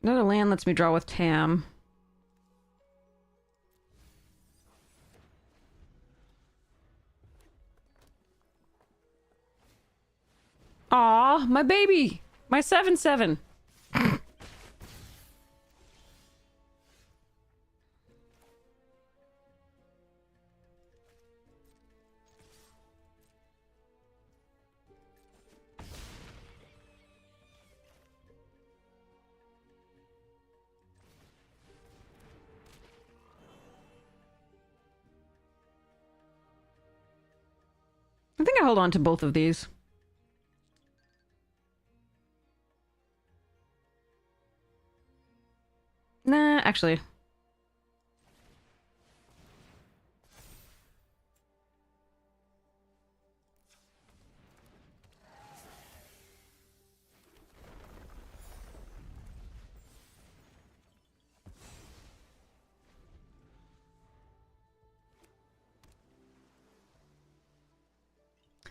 Another land lets me draw with Tam. Aw, my baby! My 7/7! I think I hold on to both of these. Nah, actually.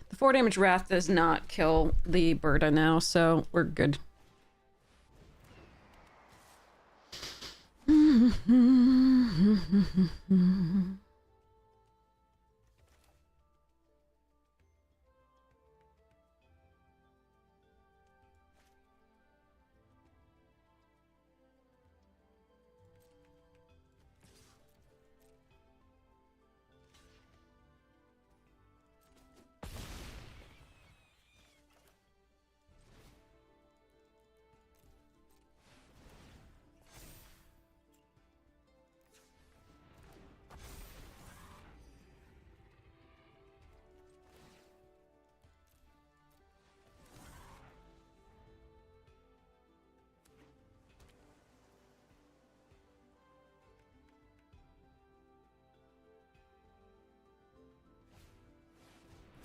The 4 damage Wrath does not kill the Berta now, so we're good.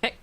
Hey.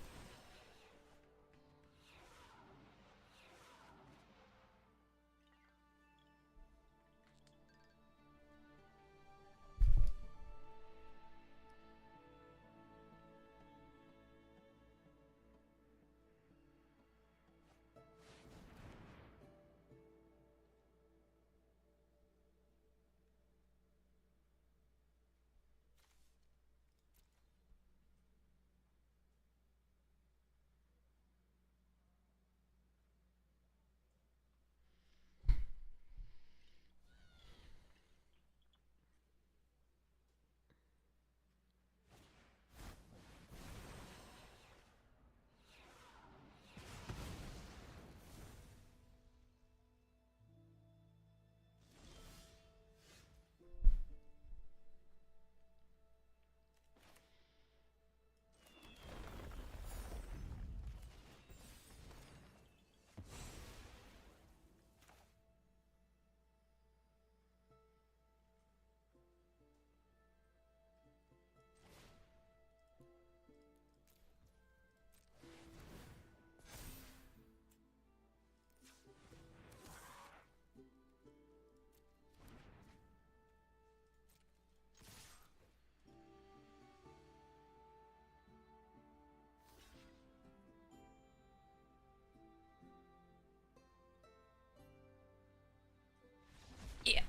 Yeah.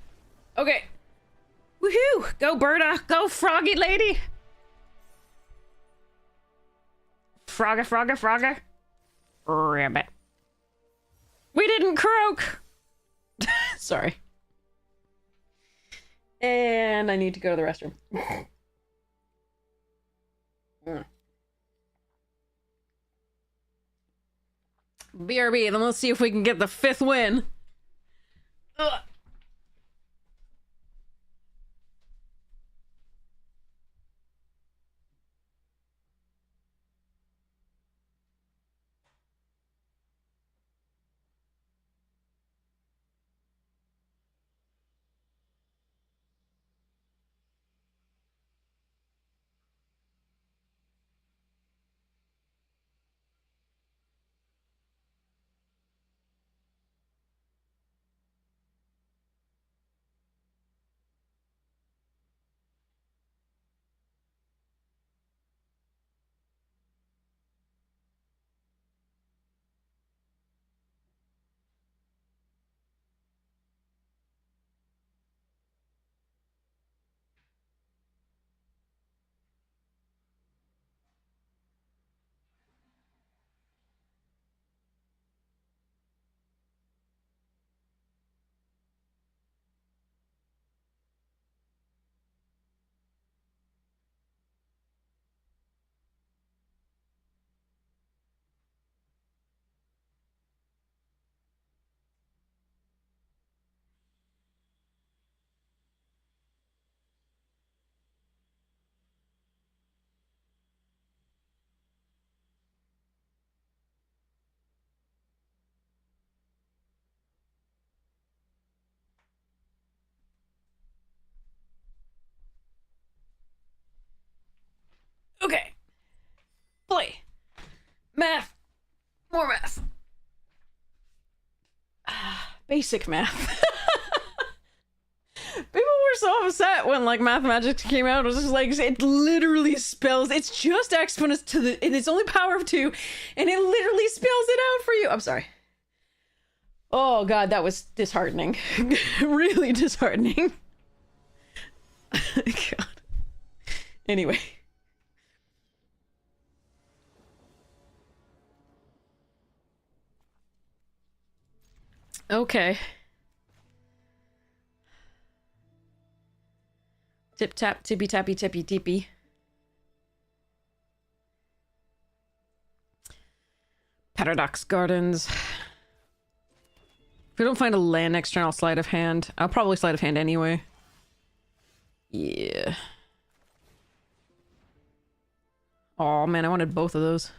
Okay. Woohoo! Go, Berta! Go, froggy lady! Frogger, frogger, frogger. Rabbit. We didn't croak! Sorry. And I need to go to the restroom. BRB, then let's see if we can get the 5th win. Ugh. Okay. Play. Math. More math. Basic math. People were so upset when like Mathematics came out. It was just like, it literally spells, it's just exponents to the, and it's only power of 2, and it literally spells it out for you. I'm sorry. Oh god, that was disheartening. Really disheartening. God. Anyway. Okay. Tip tap, tippy tappy, tippy tippy. Paradox Gardens. If we don't find a land next turn, I'll sleight of hand. I'll probably sleight of hand anyway. Yeah. Oh man, I wanted both of those.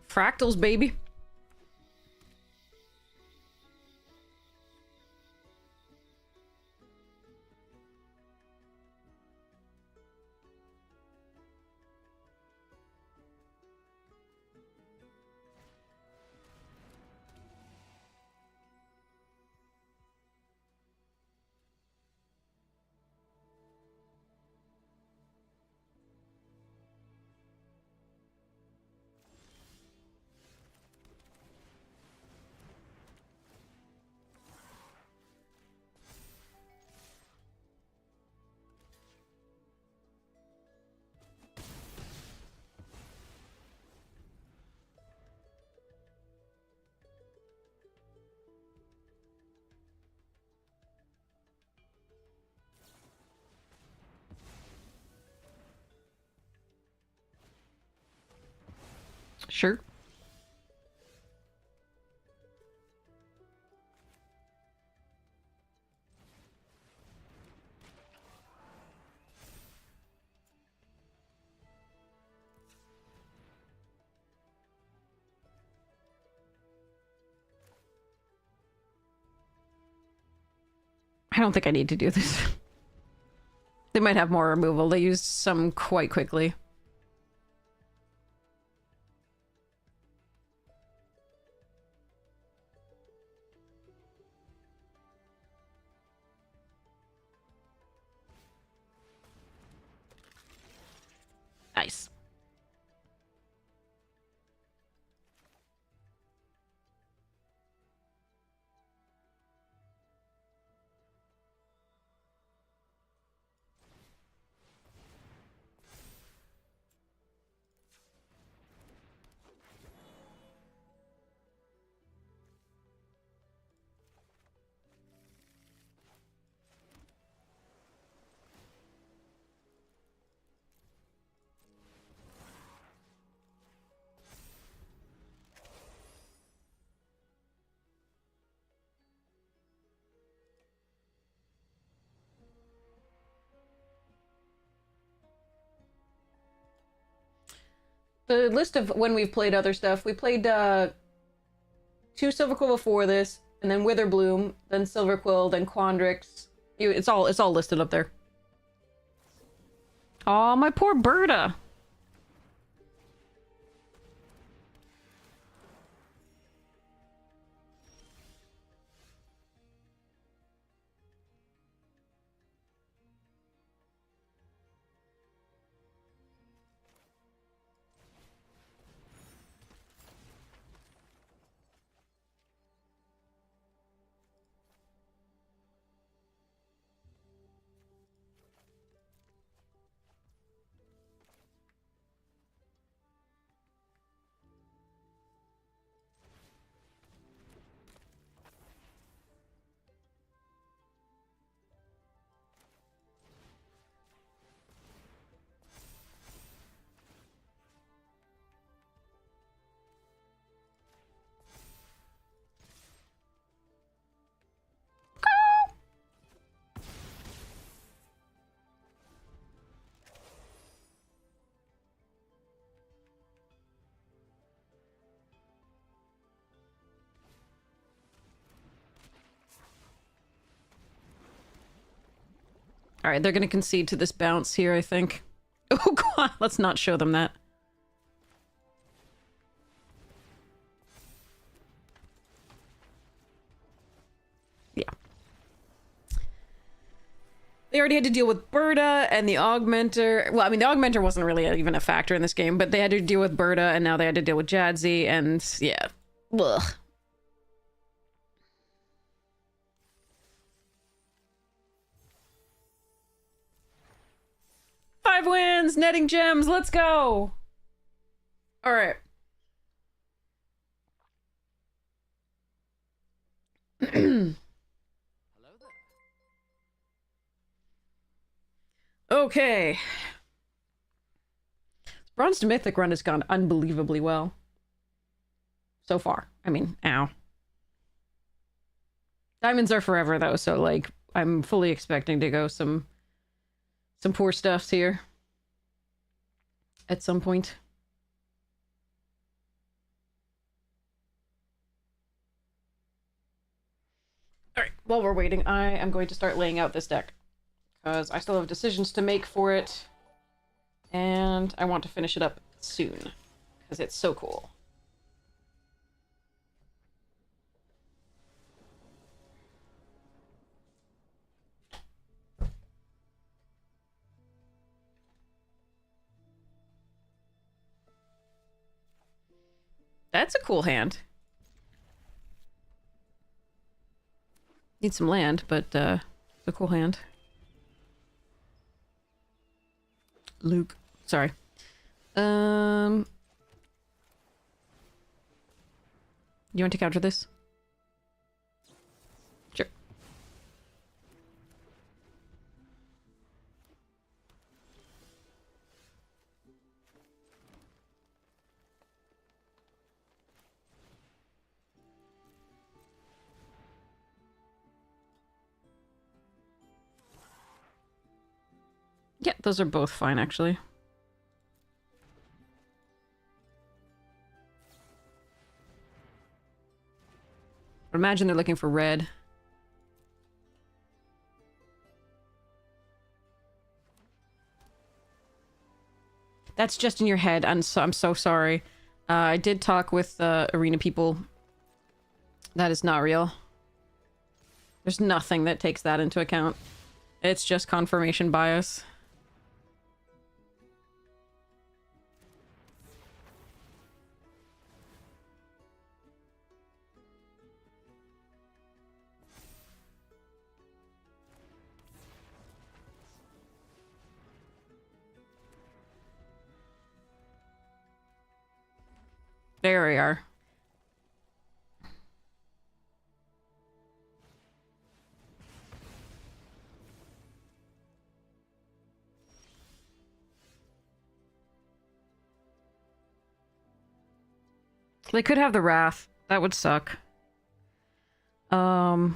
Fractals, baby. Sure. I don't think I need to do this. They might have more removal. They used some quite quickly. Nice. The list of when we've played other stuff, we played 2 Silverquill before this, and then Witherbloom, then Silverquill, then Quandrix. It's all listed up there. Aw, my poor Berta. All right, they're going to concede to this bounce here, I think. Oh, God, let's not show them that. Yeah. They already had to deal with Berta and the Augmenter. Well, I mean, the Augmenter wasn't really even a factor in this game, but they had to deal with Berta, and now they had to deal with Jadzi, and yeah. Ugh. Five wins, netting gems, let's go! Alright. Okay. Bronze to Mythic run has gone unbelievably well. So far. I mean, ow. Diamonds are forever, though, so, like, I'm fully expecting to go some poor stuffs here. At some point. Alright, while we're waiting, I am going to start laying out this deck. Because I still have decisions to make for it. And I want to finish it up soon. Because it's so cool. That's a cool hand. Need some land, but it's a cool hand. Luke. Sorry. You want to counter this? Sure. Yeah, those are both fine, actually. But imagine they're looking for red. That's just in your head. I'm so sorry. I did talk with arena people. That is not real. There's nothing that takes that into account. It's just confirmation bias. There we are. They could have the Wrath. That would suck. Hmm.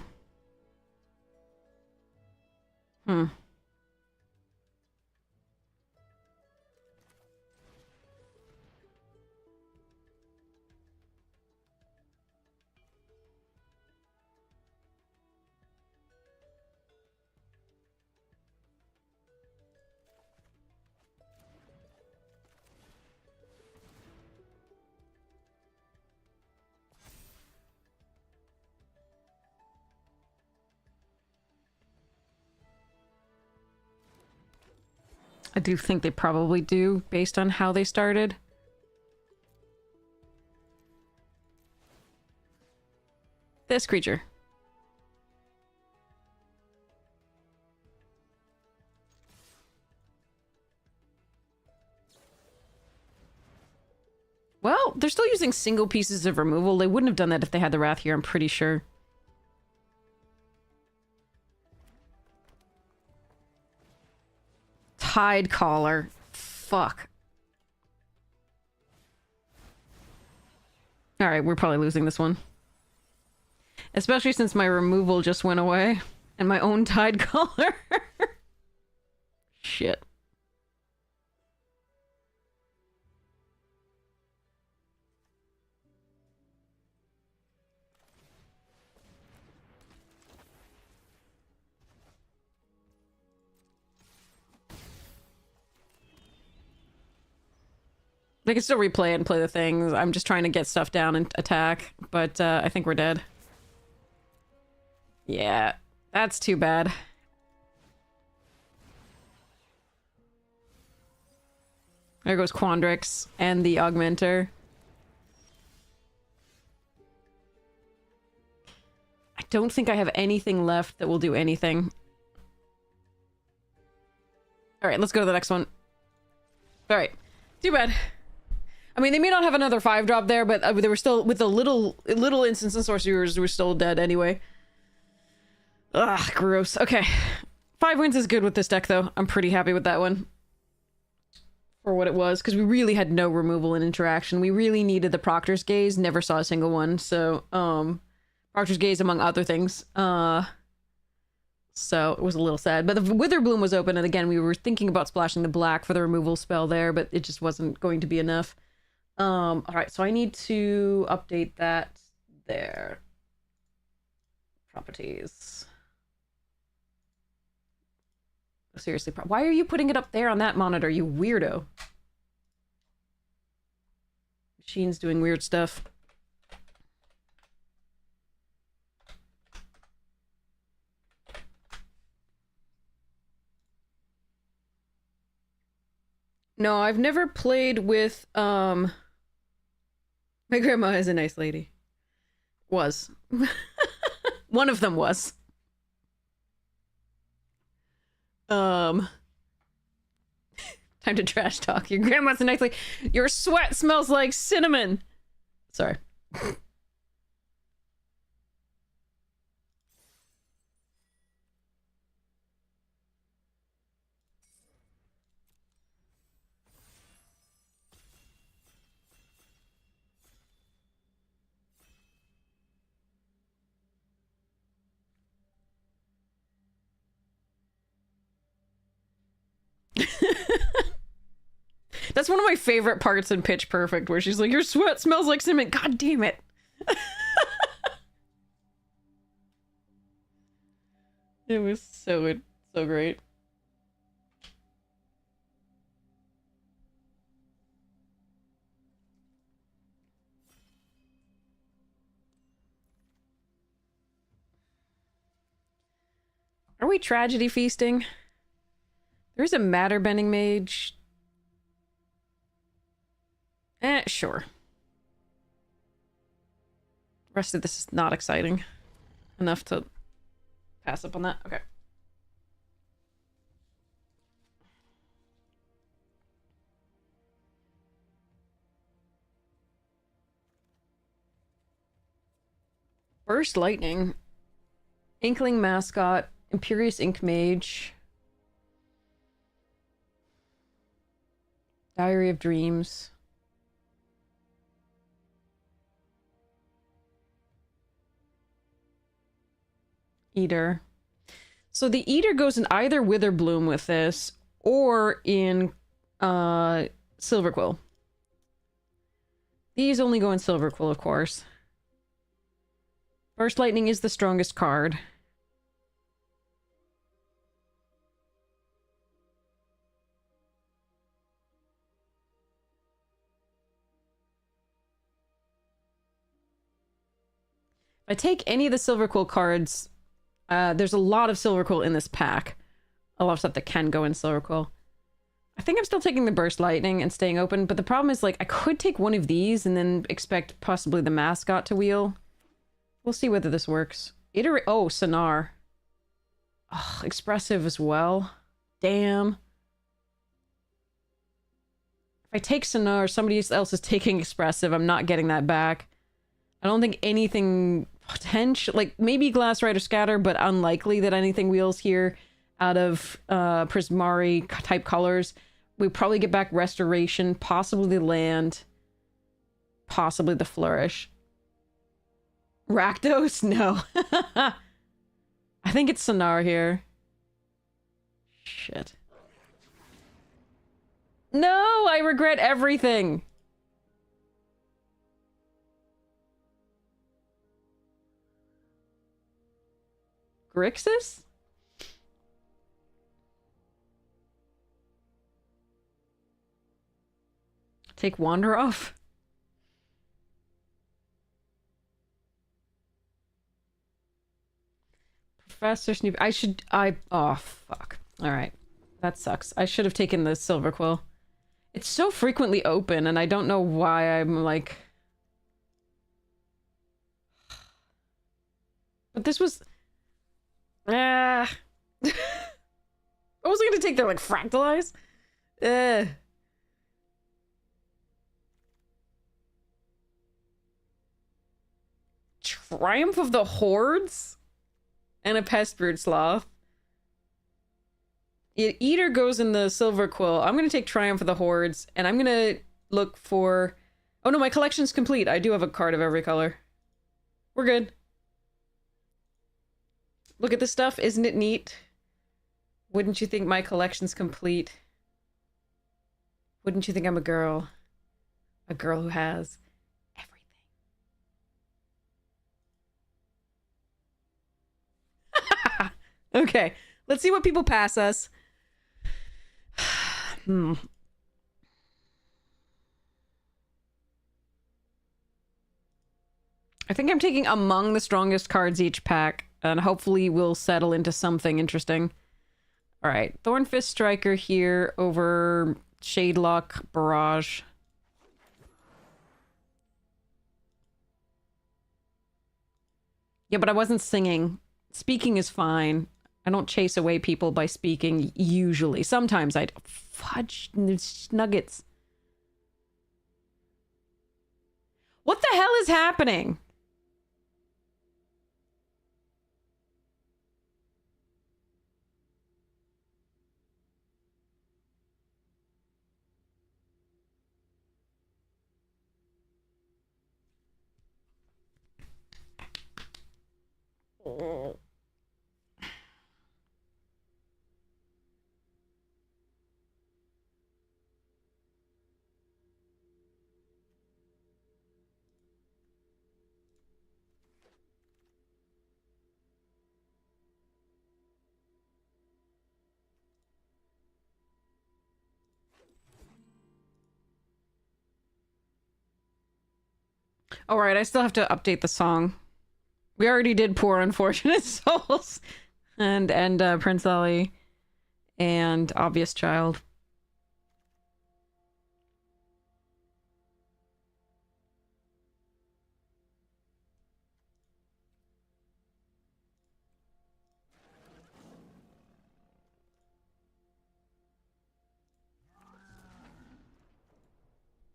I do think they probably do, based on how they started. This creature. Well, they're still using single pieces of removal. They wouldn't have done that if they had the Wrath here, I'm pretty sure. Tide Collar. Fuck. Alright, we're probably losing this one. Especially since my removal just went away. And my own Tide Collar. Shit. They can still replay it and play the things. I'm just trying to get stuff down and attack. But I think we're dead. Yeah, that's too bad. There goes Quandrix and the Augmenter. I don't think I have anything left that will do anything. Alright, let's go to the next one. Alright, too bad. I mean, they may not have another 5-drop there, but they were still, with the little instance and sorcerers, were still dead anyway. Ugh, gross. Okay. 5 wins is good with this deck, though. I'm pretty happy with that one. For what it was, because we really had no removal and interaction. We really needed the Proctor's Gaze, never saw a single one, so, Proctor's Gaze among other things. So it was a little sad. But the Witherbloom was open, and again, we were thinking about splashing the black for the removal spell there, but it just wasn't going to be enough. Alright, so I need to update that there. Properties. Seriously, why are you putting it up there on that monitor, you weirdo? Machine's doing weird stuff. No, I've never played with, my grandma is a nice lady. Was. One of them was. Time to trash talk. Your grandma's a nice lady. Your sweat smells like cinnamon. Sorry. That's one of my favorite parts in Pitch Perfect, where she's like, your sweat smells like cinnamon. God damn it. It was so great. Are we tragedy feasting? There's a matter bending mage. Sure. The rest of this is not exciting enough to pass up on that. Okay. Burst Lightning. Inkling Mascot. Imperious Ink Mage. Diary of Dreams. Eater. So the Eater goes in either Witherbloom with this or in Silverquill. These only go in Silverquill, of course. Burst Lightning is the strongest card. If I take any of the Silverquill cards, there's a lot of Silverquill in this pack. A lot of stuff that can go in Silverquill. I think I'm still taking the Burst Lightning and staying open, but the problem is, like, I could take one of these and then expect possibly the Mascot to wheel. We'll see whether this works. Oh, Sonar. Ugh, expressive as well. Damn. If I take Sonar, somebody else is taking expressive. I'm not getting that back. I don't think anything potential, like maybe Glass Rider Scatter, but unlikely that anything wheels here out of Prismari type colors. We probably get back Restoration, possibly the Land, possibly the Flourish. Rakdos? No. I think it's Sonar here. Shit. No, I regret everything. Grixis? Take Wander off? Professor Snoop. Oh, fuck. Alright. That sucks. I should have taken the Silverquill. It's so frequently open, and I don't know why I'm like... But this was... I wasn't gonna take their, like, Fractalize. Triumph of the Hordes? And a Pestbrood Sloth. Eater goes in the Silverquill. I'm gonna take Triumph of the Hordes, and I'm gonna look for... Oh no, my collection's complete. I do have a card of every color. We're good. Look at this stuff. Isn't it neat? Wouldn't you think my collection's complete? Wouldn't you think I'm a girl? A girl who has everything. Okay, let's see what people pass us. I think I'm taking among the strongest cards each pack, and hopefully we'll settle into something interesting. Alright, Thornfist Striker here over Shadelock Barrage. Yeah, but I wasn't singing. Speaking is fine. I don't chase away people by speaking, usually. Sometimes I... Fudge nuggets. What the hell is happening? Alright, I still have to update the song. We already did Poor Unfortunate Souls. and Prince Ali and Obvious Child.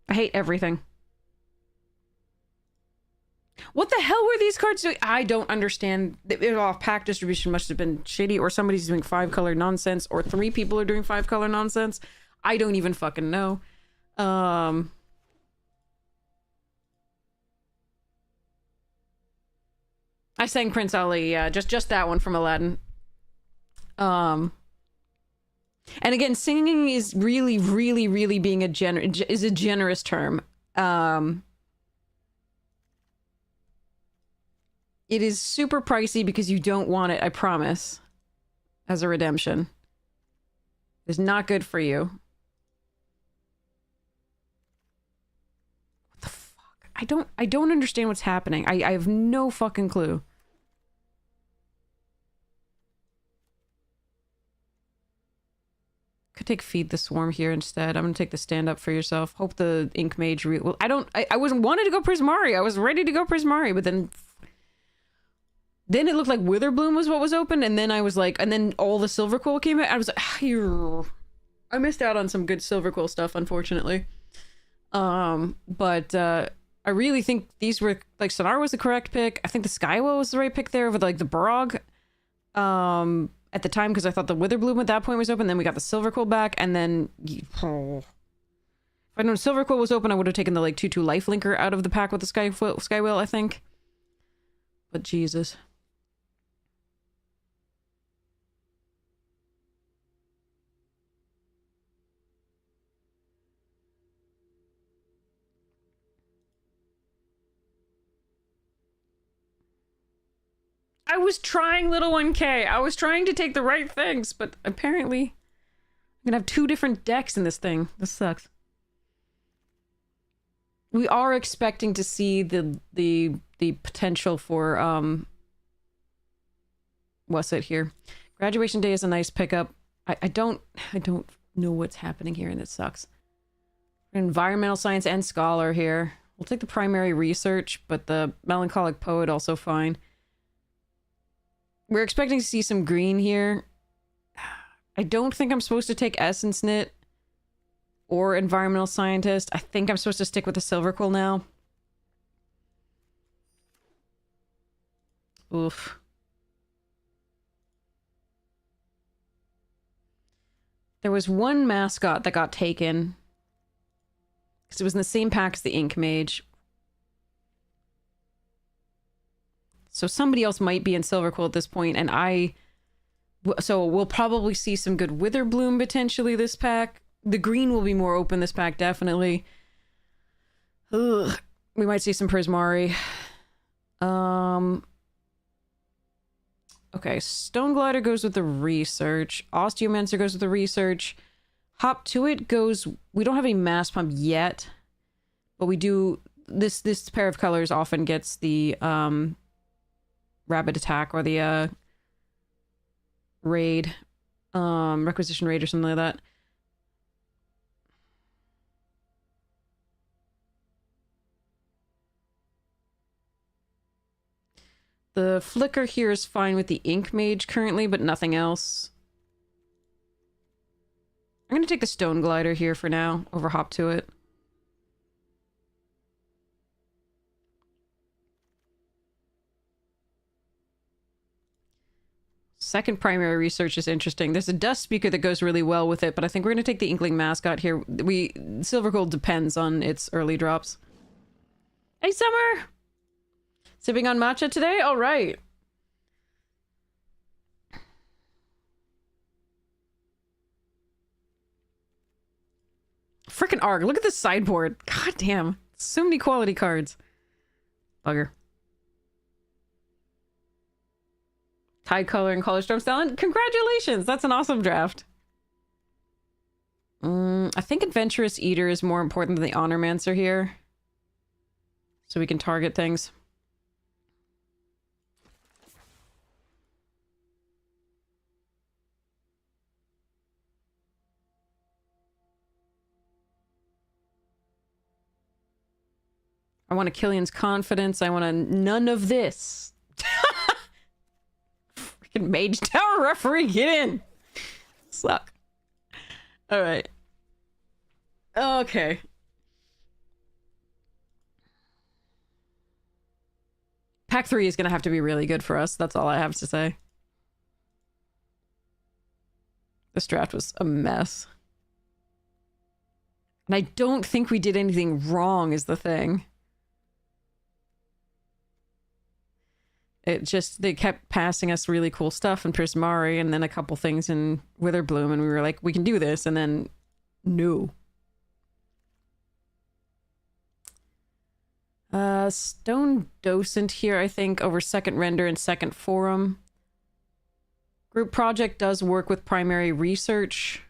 I hate everything. What the hell were these cards doing? I don't understand. Pack distribution must have been shitty, or somebody's doing 5-color nonsense, or 3 people are doing 5-color nonsense. I don't even fucking know. I sang Prince Ali, yeah, just that one from Aladdin. And again, singing is really, really, really being a generous term. It is super pricey because you don't want it, I promise, as a redemption. It's not good for you. What the fuck? I don't understand what's happening. I have no fucking clue. Could take Feed the Swarm here instead. I'm gonna take the Stand Up for Yourself. Hope the Ink Mage well, I wasn't wanted to go Prismari. I was ready to go Prismari, but then it looked like Witherbloom was what was open, and then I was like, and then all the Silver Quill came out. I was like, I missed out on some good Silver Quill stuff, unfortunately. But I really think these were, like, Sonar was the correct pick. I think the Skywell was the right pick there over, like, the Barog. At the time, because I thought the Witherbloom at that point was open, then we got the Silver Quill back, and then... If I'd known Silver Quill was open, I would have taken the, like, 2/2 Lifelinker out of the pack with the Skywell, I think. But Jesus. I was trying, little 1K. I was trying to take the right things, but apparently I'm gonna have 2 different decks in this thing. This sucks. We are expecting to see the potential for what's it here? Graduation Day is a nice pickup. I don't know what's happening here, and it sucks. Environmental Science and Scholar here. We'll take the Primary Research, but the Melancholic Poet also fine. We're expecting to see some green here. I don't think I'm supposed to take Essence Knit or Environmental Scientist. I think I'm supposed to stick with the Silver Quill now. Oof. There was one mascot that got taken because it was in the same pack as the Ink Mage. So somebody else might be in Silver Quill at this point, and so we'll probably see some good Witherbloom potentially this pack. The green will be more open this pack, definitely. Ugh. We might see some Prismari. Okay, Stone Glider goes with the Research. Osteomancer goes with the Research. Hop to It goes... We don't have any Mass Pump yet, but we do... This pair of colors often gets the... Rapid Attack or the raid, Requisition Raid or something like that. The Flicker here is fine with the Ink Mage currently, but nothing else. I'm gonna take the Stone Glider here for now, over Hop to It. Second Primary Research is interesting. There's a Dust Speaker that goes really well with it, but I think we're going to take the Inkling Mascot here. Silver Gold depends on its early drops. Hey, Summer! Sipping on matcha today? All right. Frickin' Arg, look at this sideboard. God damn. So many quality cards. Bugger. Tide Color and Color Storm Stallion. Congratulations! That's an awesome draft. I think Adventurous Eater is more important than the Honormancer here. So we can target things. I want a Killian's confidence. I want a none of this. Freaking Mage Tower referee, get in. Suck. All right. Okay. Pack 3 is going to have to be really good for us. That's all I have to say. This draft was a mess. And I don't think we did anything wrong is the thing. It just, they kept passing us really cool stuff in Prismari and then a couple things in Witherbloom and we were like, we can do this, and then no. Stone Docent here, I think, over second render and second forum. Group project does work with primary research,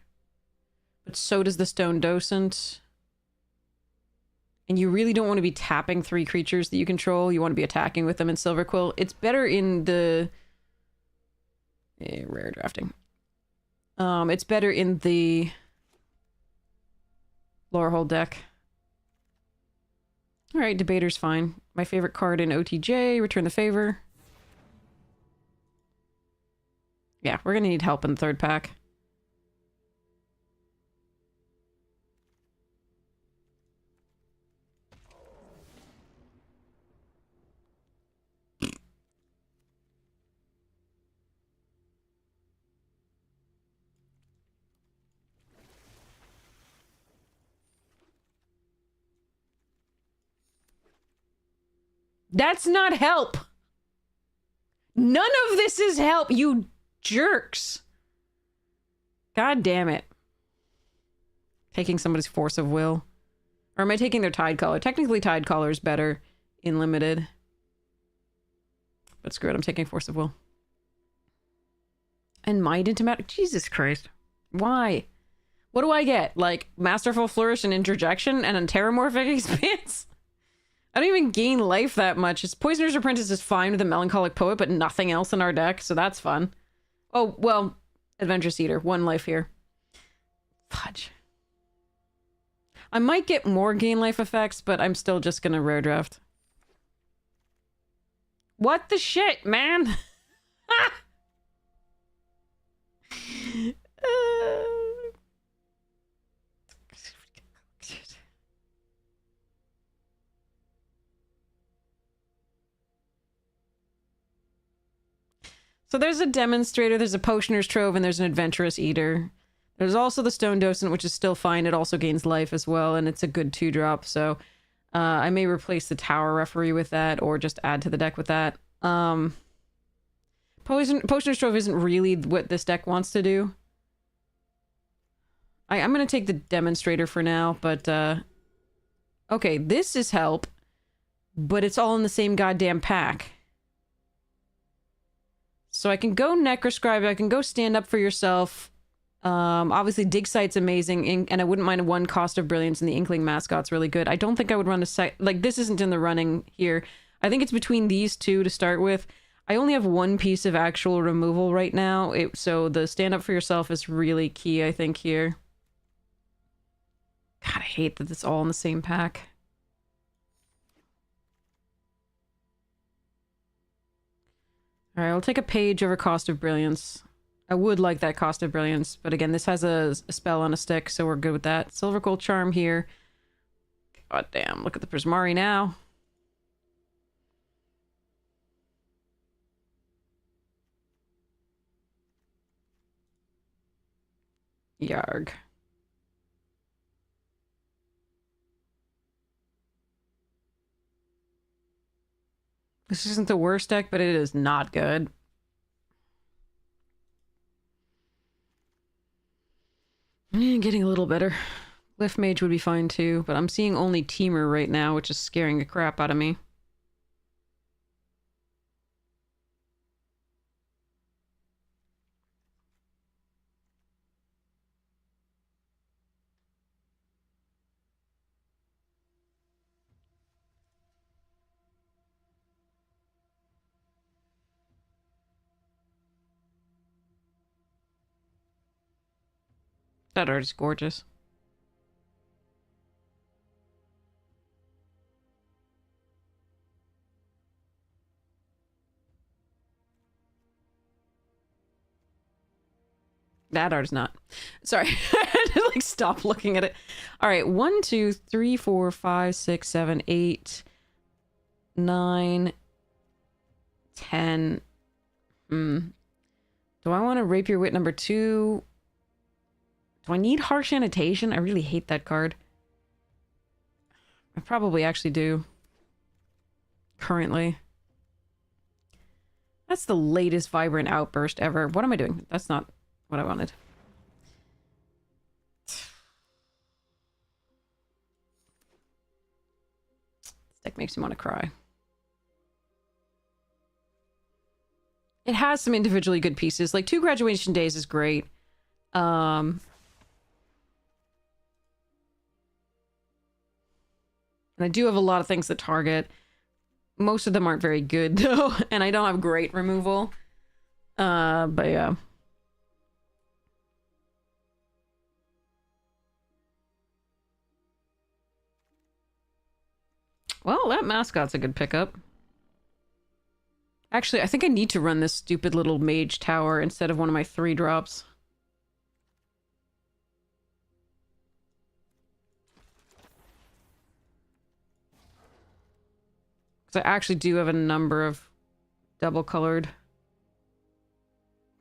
but so does the Stone Docent. And you really don't want to be tapping 3 creatures that you control. You want to be attacking with them in Silverquill. It's better in the... rare drafting. It's better in the... Lorehold deck. Alright, Debater's fine. My favorite card in OTJ, Return the Favor. Yeah, we're gonna need help in the third pack. That's not help! None of this is help, you jerks! God damn it. Taking somebody's Force of Will. Or am I taking their Tidecaller? Technically Tidecaller is better in Limited. But screw it, I'm taking Force of Will. And Mind into Matter? Jesus Christ. Why? What do I get? Like, Masterful Flourish and Interjection and a Terramorphic Expanse? I don't even gain life that much. It's Poisoner's Apprentice is fine with a Melancholic Poet, but nothing else in our deck, so that's fun. Oh, well, Adventurous Eater. 1 life here. Fudge. I might get more gain life effects, but I'm still just gonna rare draft. What the shit, man? So there's a Demonstrator, there's a Potioner's Trove, and there's an Adventurous Eater. There's also the Stone Docent, which is still fine. It also gains life as well, and it's a good 2-drop, so I may replace the Tower Referee with that, or just add to the deck with that. Potioner's Trove isn't really what this deck wants to do. I'm going to take the Demonstrator for now, but... okay, this is help, but it's all in the same goddamn pack. So I can go Necroscribe, I can go Stand Up for Yourself. Obviously Dig Site's amazing, and I wouldn't mind a 1 Cost of Brilliance, and the Inkling Mascot's really good. I don't think I would run a site... like, this isn't in the running here. I think it's between these two to start with. I only have 1 piece of actual removal right now, so the Stand Up for Yourself is really key, I think, here. God, I hate that it's all in the same pack. Alright, I'll take a Page over Cost of Brilliance. I would like that Cost of Brilliance, but again, this has a spell on a stick, so we're good with that. Silverquill Charm here. God damn, look at the Prismari now. Yarg. This isn't the worst deck, but it is not good. Getting a little better. Lift Mage would be fine too, but I'm seeing only Teamer right now, which is scaring the crap out of me. That art is gorgeous. That art is not. Sorry. I had to like stop looking at it. All right. 1, 2, 3, 4, 5, 6, 7, 8, 9, 10. Do I want to Rapier Wit number 2? Do I need Harsh Annotation? I really hate that card. I probably actually do. Currently. That's the latest Vibrant Outburst ever. What am I doing? That's not what I wanted. This deck makes me want to cry. It has some individually good pieces. Like 2 Graduation Days is great. And I do have a lot of things that target. Most of them aren't very good, though. And I don't have great removal. But yeah. Well, that mascot's a good pickup. Actually, I think I need to run this stupid little mage tower instead of one of my 3 drops. I actually do have a number of double colored.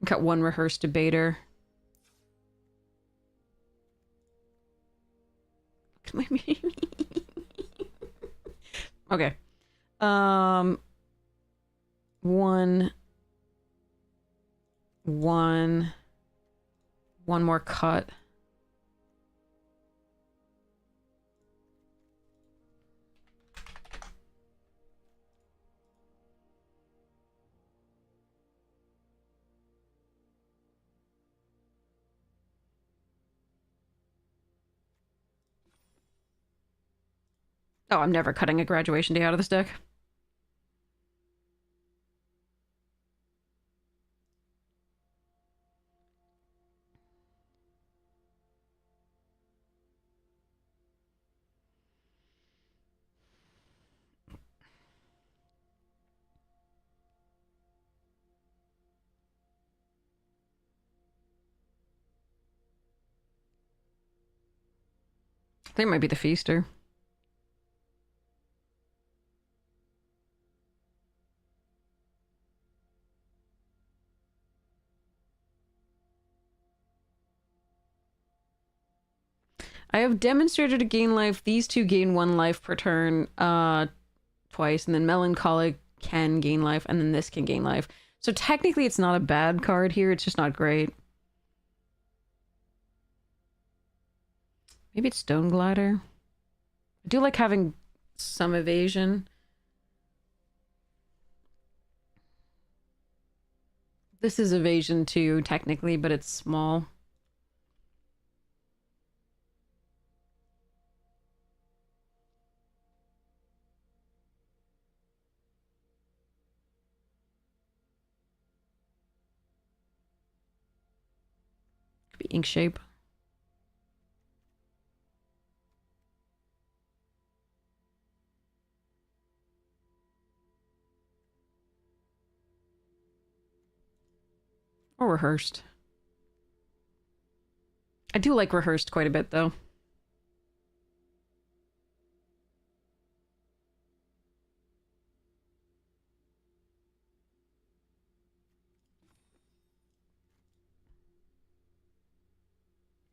Got 1 rehearsed debater. Okay. One more cut. Oh, I'm never cutting a Graduation Day out of this deck. I think it might be the Feaster. I have demonstrated to gain life. These 2 gain 1 life per turn twice, and then Melancholic can gain life, and then this can gain life. So technically it's not a bad card here, it's just not great. Maybe it's Stone Glider. I do like having some evasion. This is evasion too, technically, but it's small. Could be Ink Shape. Or Rehearsed. I do like Rehearsed quite a bit, though.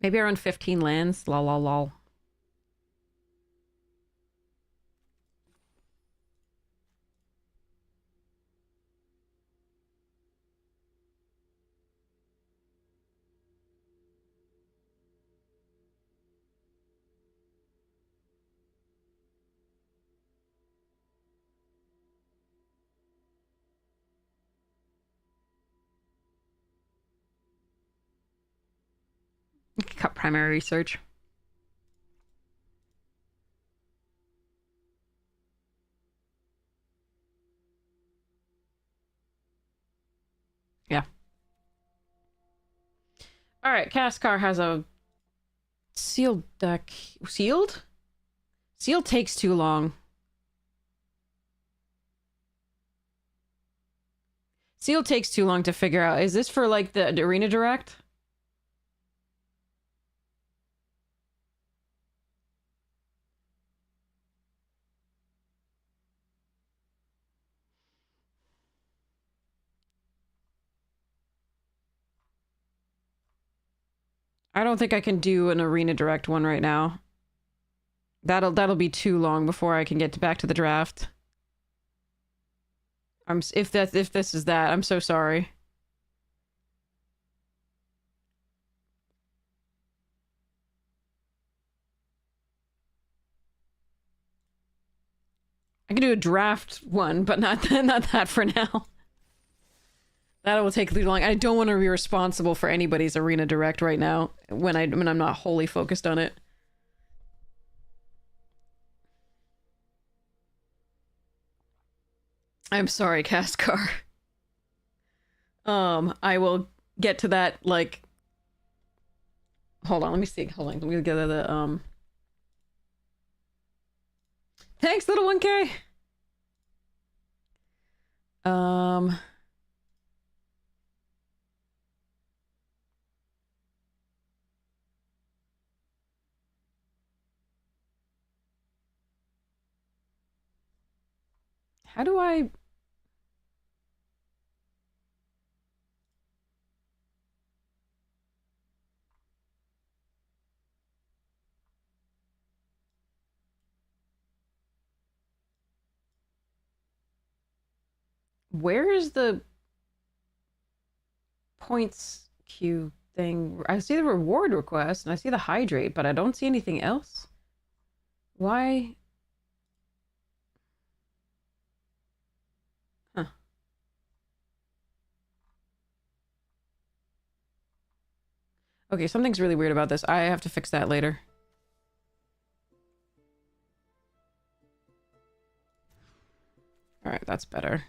Maybe around 15 lands. Lol, lol, lol. Cut Primary Research. Yeah. Alright, Kaskar has a sealed deck. Sealed? Sealed takes too long. Sealed takes too long to figure out. Is this for, like, the Arena Direct? I don't think I can do an Arena Direct one right now. That'll be too long before I can get back to the draft. If this is that, I'm so sorry. I can do a draft one, but not that for now. That will take too long. I don't want to be responsible for anybody's Arena Direct right now when I'm not wholly focused on it. I'm sorry, Cascar. I will get to that, like... Hold on, let me see. Hold on, let me get the, Thanks, little 1K! How do I... Where is the points queue thing? I see the reward request and I see the hydrate, but I don't see anything else. Why? Huh. Okay, something's really weird about this. I have to fix that later. Alright, that's better.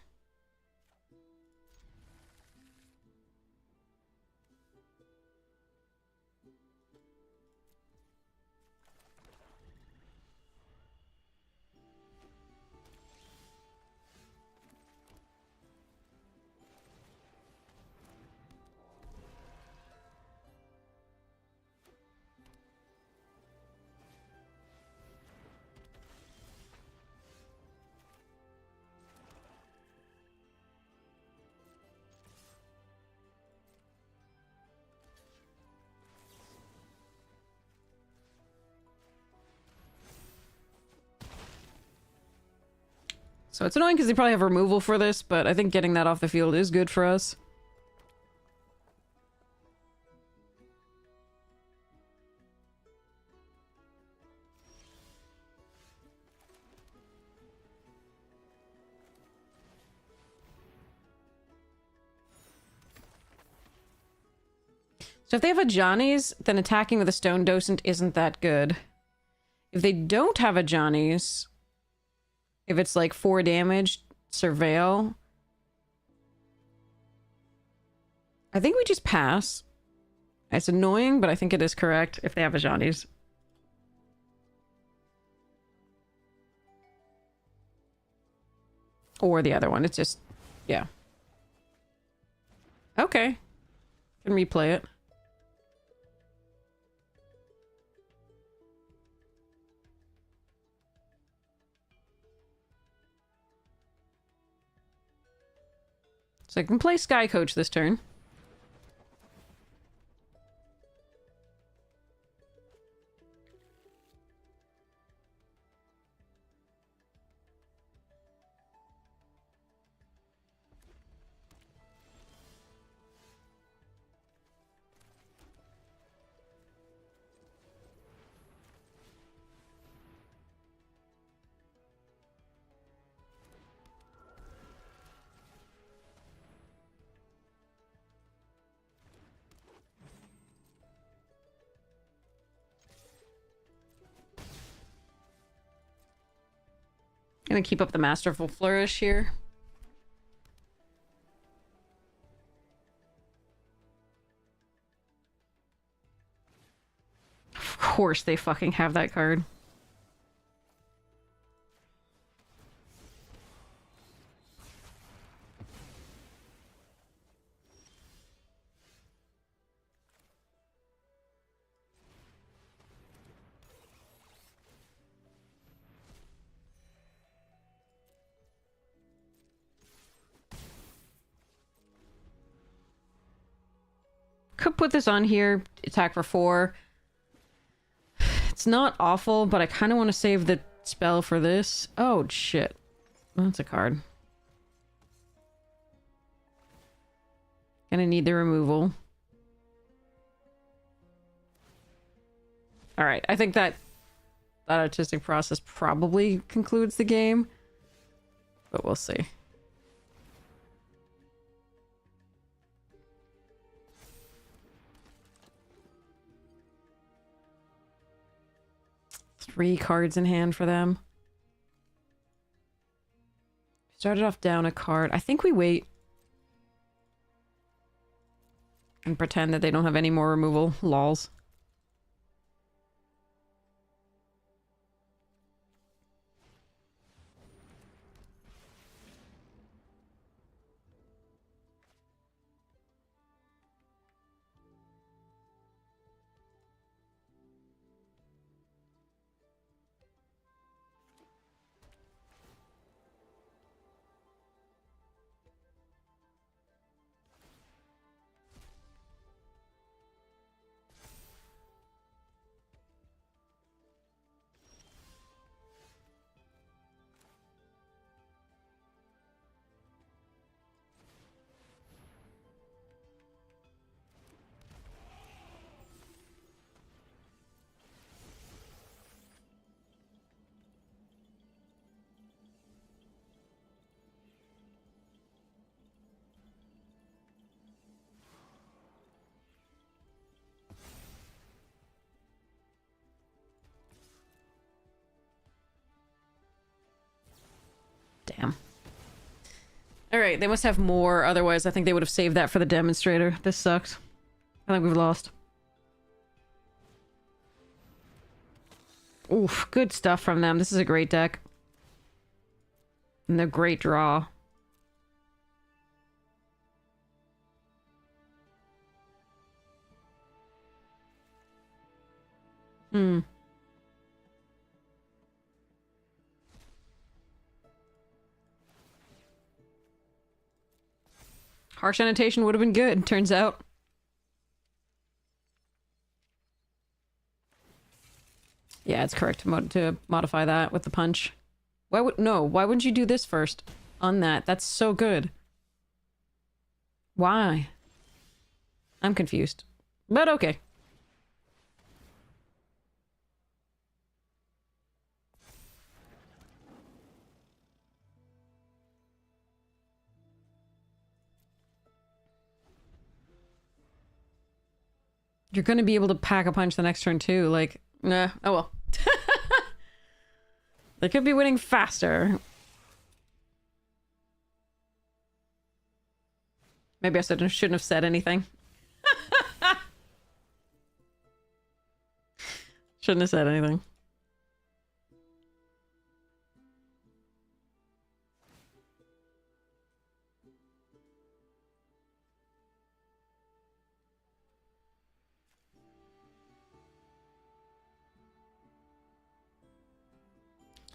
So it's annoying because they probably have removal for this, but I think getting that off the field is good for us. So if they have a Johnny's, then attacking with a Stone Docent isn't that good. If they don't have a Johnny's, if it's like 4 damage, Surveil, I think we just pass. It's annoying, but I think it is correct if they have a Johnny's. Or the other one. It's just, yeah. Okay. Can replay it. So I can play Sky Coach this turn. Gonna keep up the Masterful Flourish here. Of course they fucking have that card. could put this on here, attack for 4. It's not awful, but I kind of want to save the spell for this. Oh, shit. That's a card. Gonna need the removal. Alright, I think that artistic process probably concludes the game. But we'll see. Three cards in hand for them. Started off down a card. I think we wait. And pretend that they don't have any more removal. Lols. Damn. Alright, they must have more, otherwise I think they would have saved that for the demonstrator. This sucks. I think we've lost. Oof, good stuff from them. This is a great deck. And a great draw. Hmm. Harsh annotation would have been good, turns out. Yeah, it's correct to modify that with the punch. Why wouldn't you do this first? On that. That's so good. Why? I'm confused. But okay. You're gonna be able to pack a punch the next turn too, like, nah, oh well. They could be winning faster. Maybe I shouldn't have said anything. Shouldn't have said anything.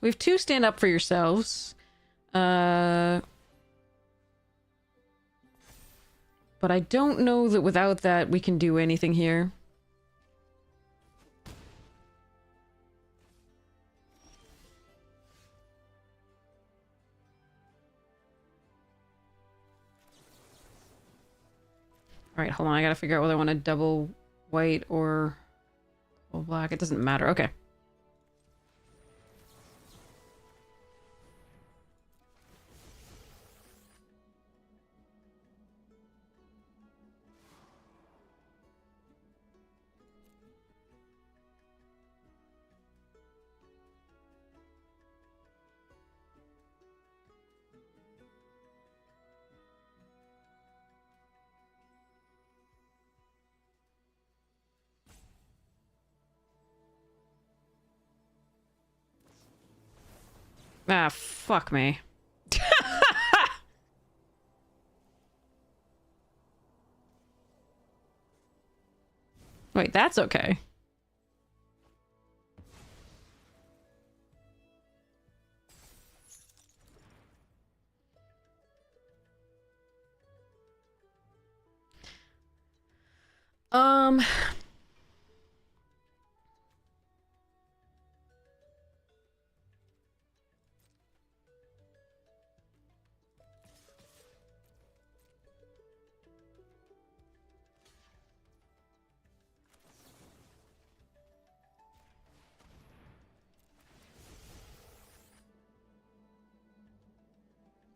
We have 2 stand up for yourselves. But I don't know that without that we can do anything here. Alright, hold on. I gotta figure out whether I want to double white or double black. It doesn't matter. Okay. Ah, fuck me. Wait, that's okay.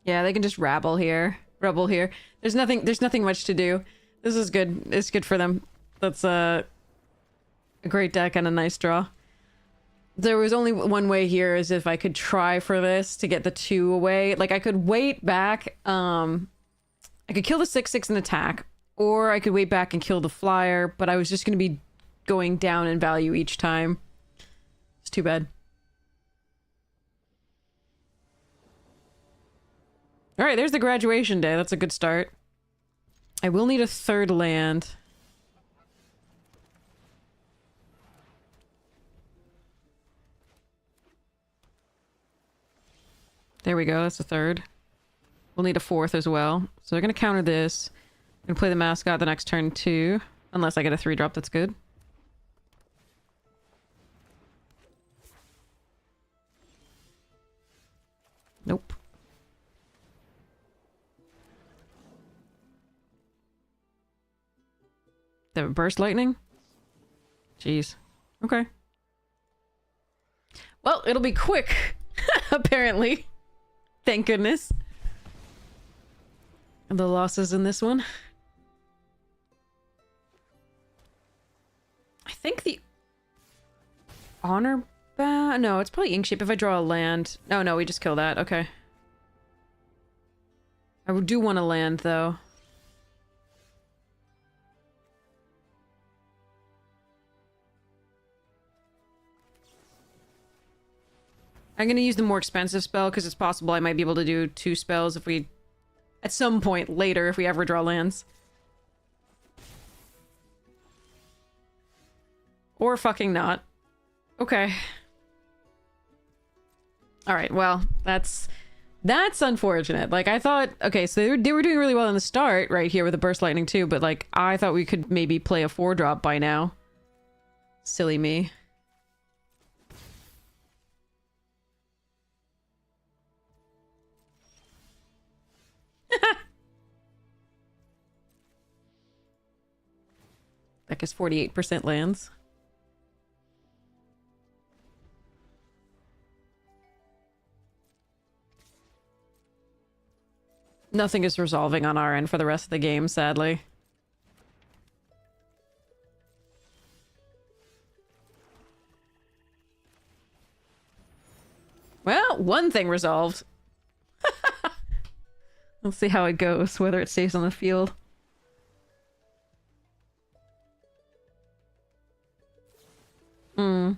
Yeah, they can just rabble here. Rebel here. There's nothing much to do. This is good. It's good for them. That's a great deck and a nice draw. There was only one way here, is if I could try for this to get the 2 away. Like, I could wait back, I could kill the 6/6 and attack, or I could wait back and kill the flyer, but I was just gonna be going down in value each time. It's too bad. Alright, there's the graduation day. That's a good start. I will need a 3rd land. There we go, that's a 3rd. We'll need a 4th as well. So they're gonna counter this. I'm gonna play the mascot the next turn too. Unless I get a 3-drop, that's good. Nope. They have a burst lightning? Jeez. Okay. Well, it'll be quick, apparently. Thank goodness. And the losses in this one. I think the honor no, it's probably Inkshape if I draw a land. Oh no, we just kill that. Okay. I do want a land though. I'm gonna use the more expensive spell because it's possible I might be able to do 2 spells if we... at some point later, if we ever draw lands. Or fucking not. Okay. Alright, well, that's unfortunate. Like, I thought... okay, so they were doing really well in the start, right here with the Burst Lightning too, but, like, I thought we could maybe play a 4-drop by now. Silly me. Deck is 48% lands. Nothing is resolving on our end for the rest of the game, sadly. Well, one thing resolved. Let's see how it goes, whether it stays on the field. Hmm.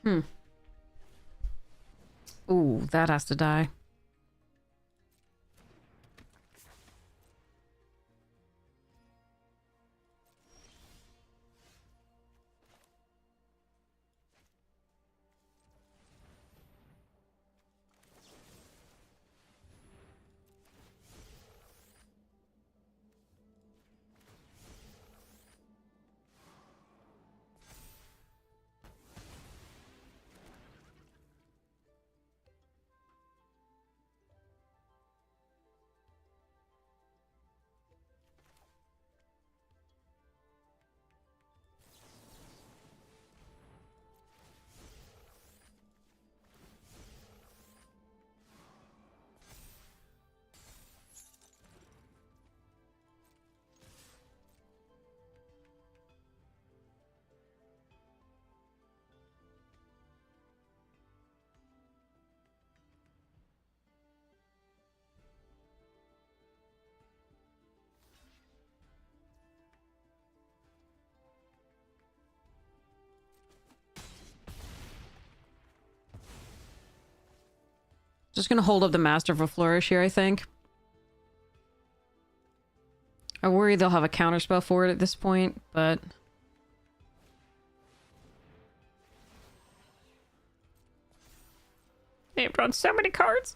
Hmm. Ooh, that has to die. Just gonna hold up the Master of a Flourish here, I think. I worry they'll have a counterspell for it at this point, but... They've drawn so many cards!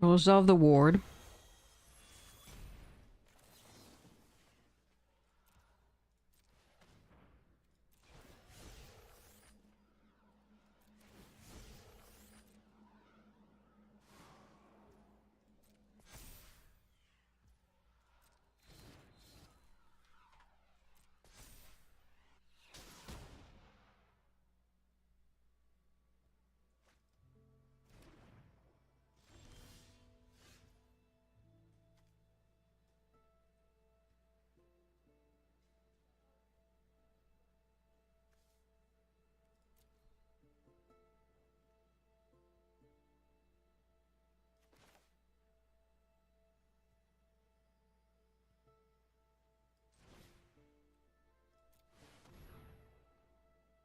We'll resolve the ward.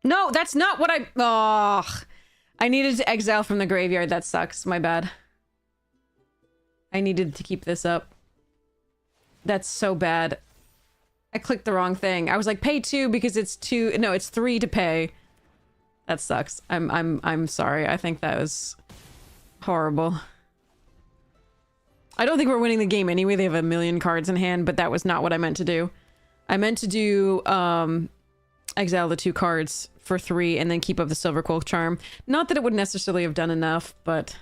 No, that's not what I... Ugh. I needed to exile from the graveyard. That sucks. My bad. I needed to keep this up. That's so bad. I clicked the wrong thing. I was like, pay 2 because it's 2... No, it's 3 to pay. That sucks. I'm sorry. I think that was horrible. I don't think we're winning the game anyway. They have a million cards in hand, but that was not what I meant to do. I meant to do, exile the 2 cards for 3 and then keep up the Silver Quill Charm. Not that it would necessarily have done enough, but...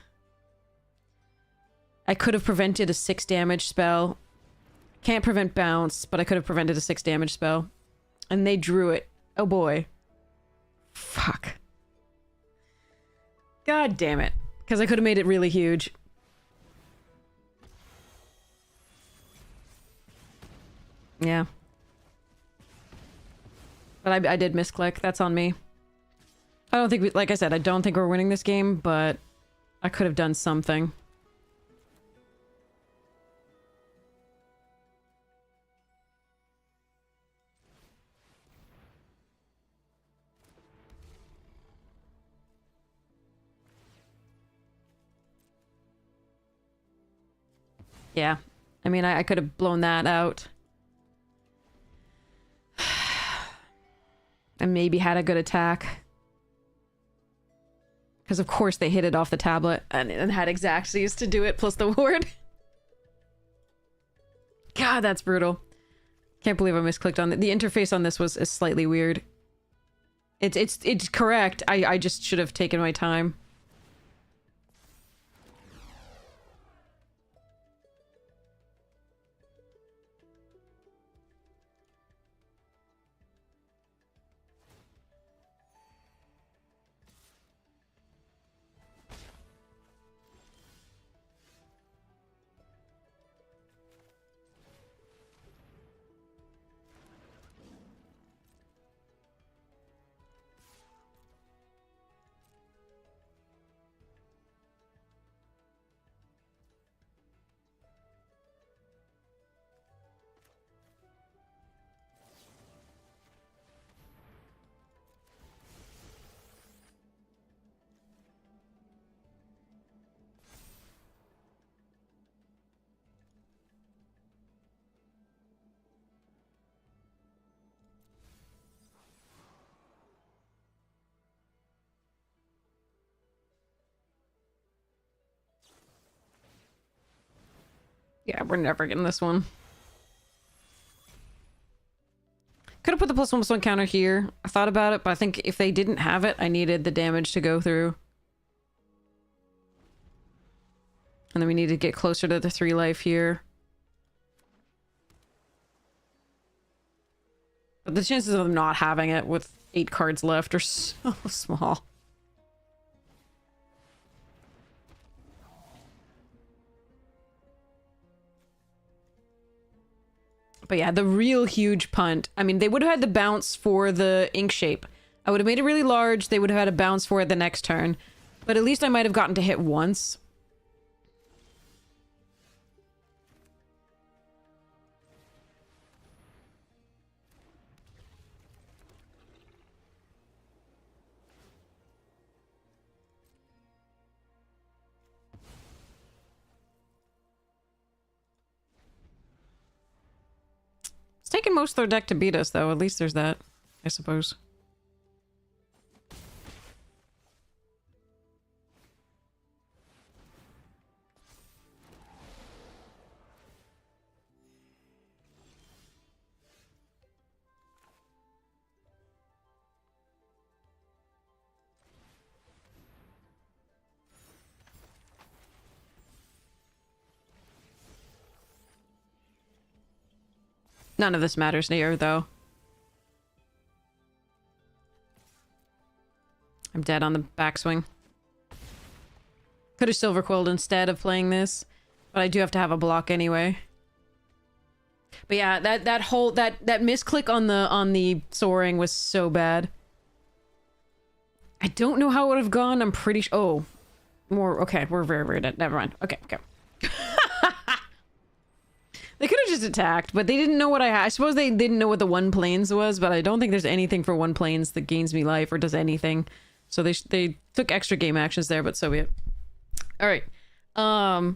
I could have prevented a 6 damage spell. Can't prevent bounce, but I could have prevented a 6 damage spell. And they drew it. Oh boy. Fuck. God damn it. Because I could have made it really huge. Yeah. But I did misclick. That's on me. I don't think we, like I said, I don't think we're winning this game, but I could have done something. Yeah. I mean, I could have blown that out. And maybe had a good attack. Because of course they hit it off the tablet and had Exacxies to do it, plus the ward. God, that's brutal. Can't believe I misclicked on it. The interface on this was slightly weird. It's correct. I just should have taken my time. Yeah, we're never getting this one. Could have put the +1/+1 counter here. I thought about it, but I think if they didn't have it, I needed the damage to go through. And then we need to get closer to the 3 life here. But the chances of them not having it with 8 cards left are so small. But yeah, the real huge punt. I mean, they would have had the bounce for the ink shape. I would have made it really large. They would have had a bounce for it the next turn. But at least I might have gotten to hit once. It's taking most of their deck to beat us, though. At least there's that, I suppose. None of this matters here, though. I'm dead on the backswing. Could have Silver Quilled instead of playing this, but I do have to have a block anyway. But yeah, that whole that misclick on the soaring was so bad. I don't know how it would have gone. I'm pretty sure. Oh, more. Okay, we're very, very dead. Never mind. Okay, okay. They could have just attacked, but they didn't know what I had. I suppose they didn't know what the 1 planes was, but I don't think there's anything for 1 planes that gains me life or does anything. So they took extra game actions there, but so be it. All right. Hey,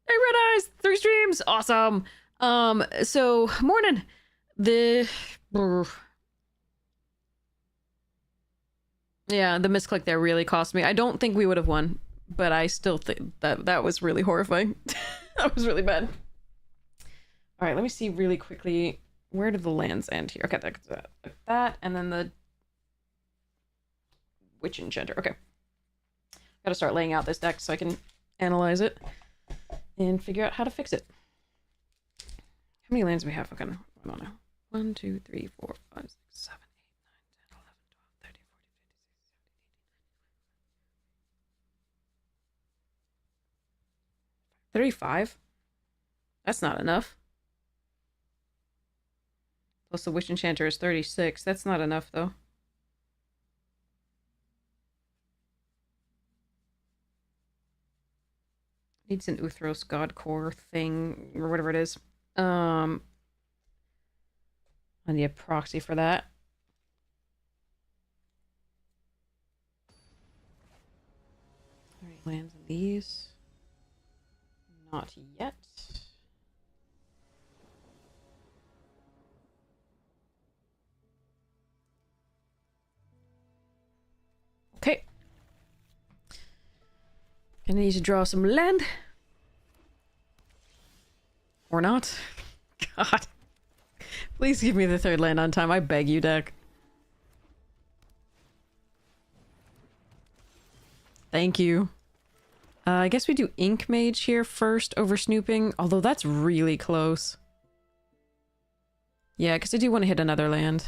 Red Eyes, 3 streams, awesome. So morning. Yeah, the misclick there really cost me. I don't think we would have won, but I still think that was really horrifying. That was really bad. All right, let me see really quickly. Where did the lands end here? Okay, that, and then the Witch Enchanter. Okay. Gotta start laying out this deck so I can analyze it and figure out how to fix it. How many lands do we have? Okay, I don't know. 1, 2, 3, 4, 5, 6, 7, 8, 9, 10, 11, 12, 13, 14, 15, 16, 35? That's not enough. Plus the Witch Enchanter is 36. That's not enough, though. Needs an Uthros God Core thing, or whatever it is. I need a proxy for that. Alright, lands in these. Not yet. Okay. Gonna need to draw some land. Or not. God. Please give me the 3rd land on time. I beg you, deck. Thank you. I guess we do Ink Mage here first over Snooping, although that's really close. Yeah, because I do want to hit another land.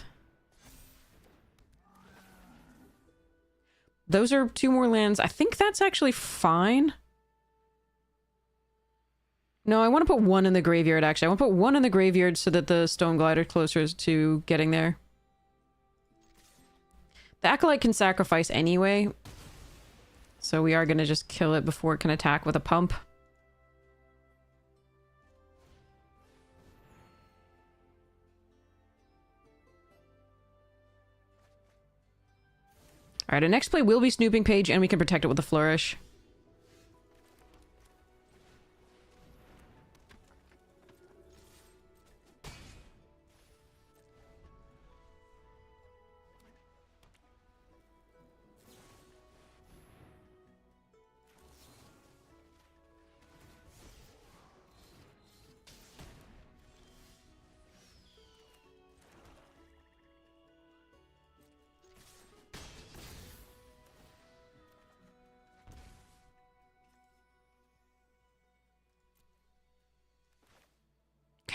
Those are 2 more lands. I think that's actually fine. No, I want to put 1 in the graveyard, actually. I want to put 1 in the graveyard so that the Stone Glider closer to getting there. The Acolyte can sacrifice anyway. So we are going to just kill it before it can attack with a pump. Alright, our next play will be Snooping Page, and we can protect it with a Flourish.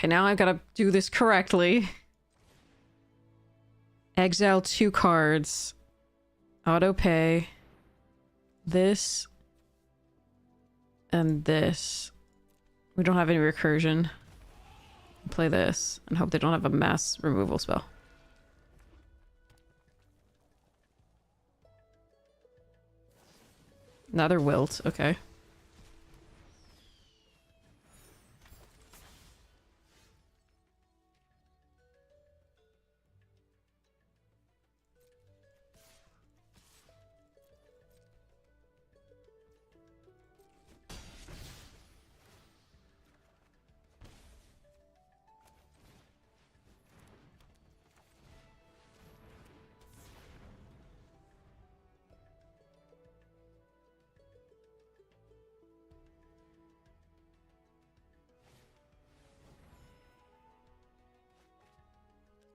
Okay, now I've got to do this correctly. Exile 2 cards. Auto pay. This. And this. We don't have any recursion. Play this and hope they don't have a mass removal spell. Another wilt, okay.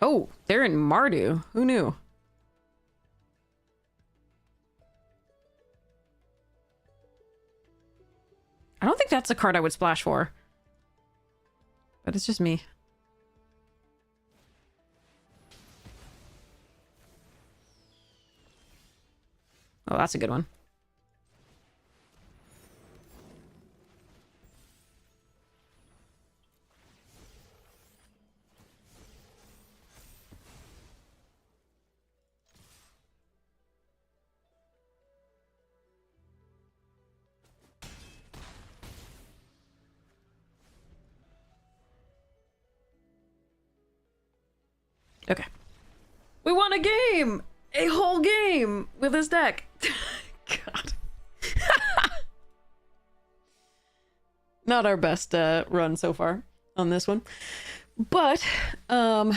Oh, they're in Mardu. Who knew? I don't think that's a card I would splash for. But it's just me. Oh, that's a good one. Okay. We won a game! A whole game with this deck! God. Not our best run so far on this one. But, I'll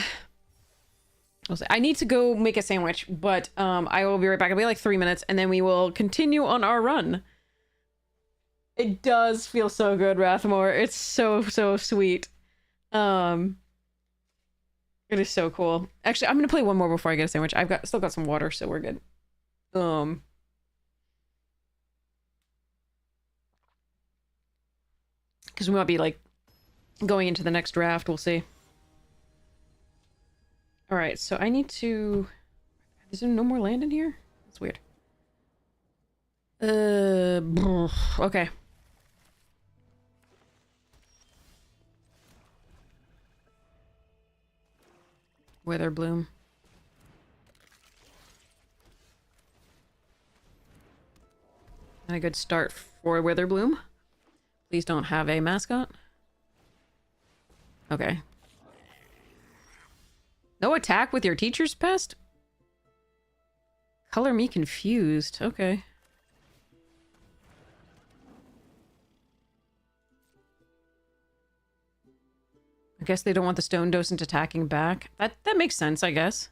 say, I need to go make a sandwich, but I will be right back. It'll be like 3 minutes, and then we will continue on our run. It does feel so good, Rathmore. It's so, so sweet. It is so cool. Actually, I'm gonna play one more before I get a sandwich. Still got some water, so we're good. Because we might be like going into the next draft. We'll see. All right, so I need to. Is there no more land in here? That's weird. Okay. Witherbloom. And a good start for Witherbloom. Please don't have a mascot. Okay. No attack with your teacher's pest? Color me confused. Okay. I guess they don't want the stone docent attacking back. That makes sense, I guess.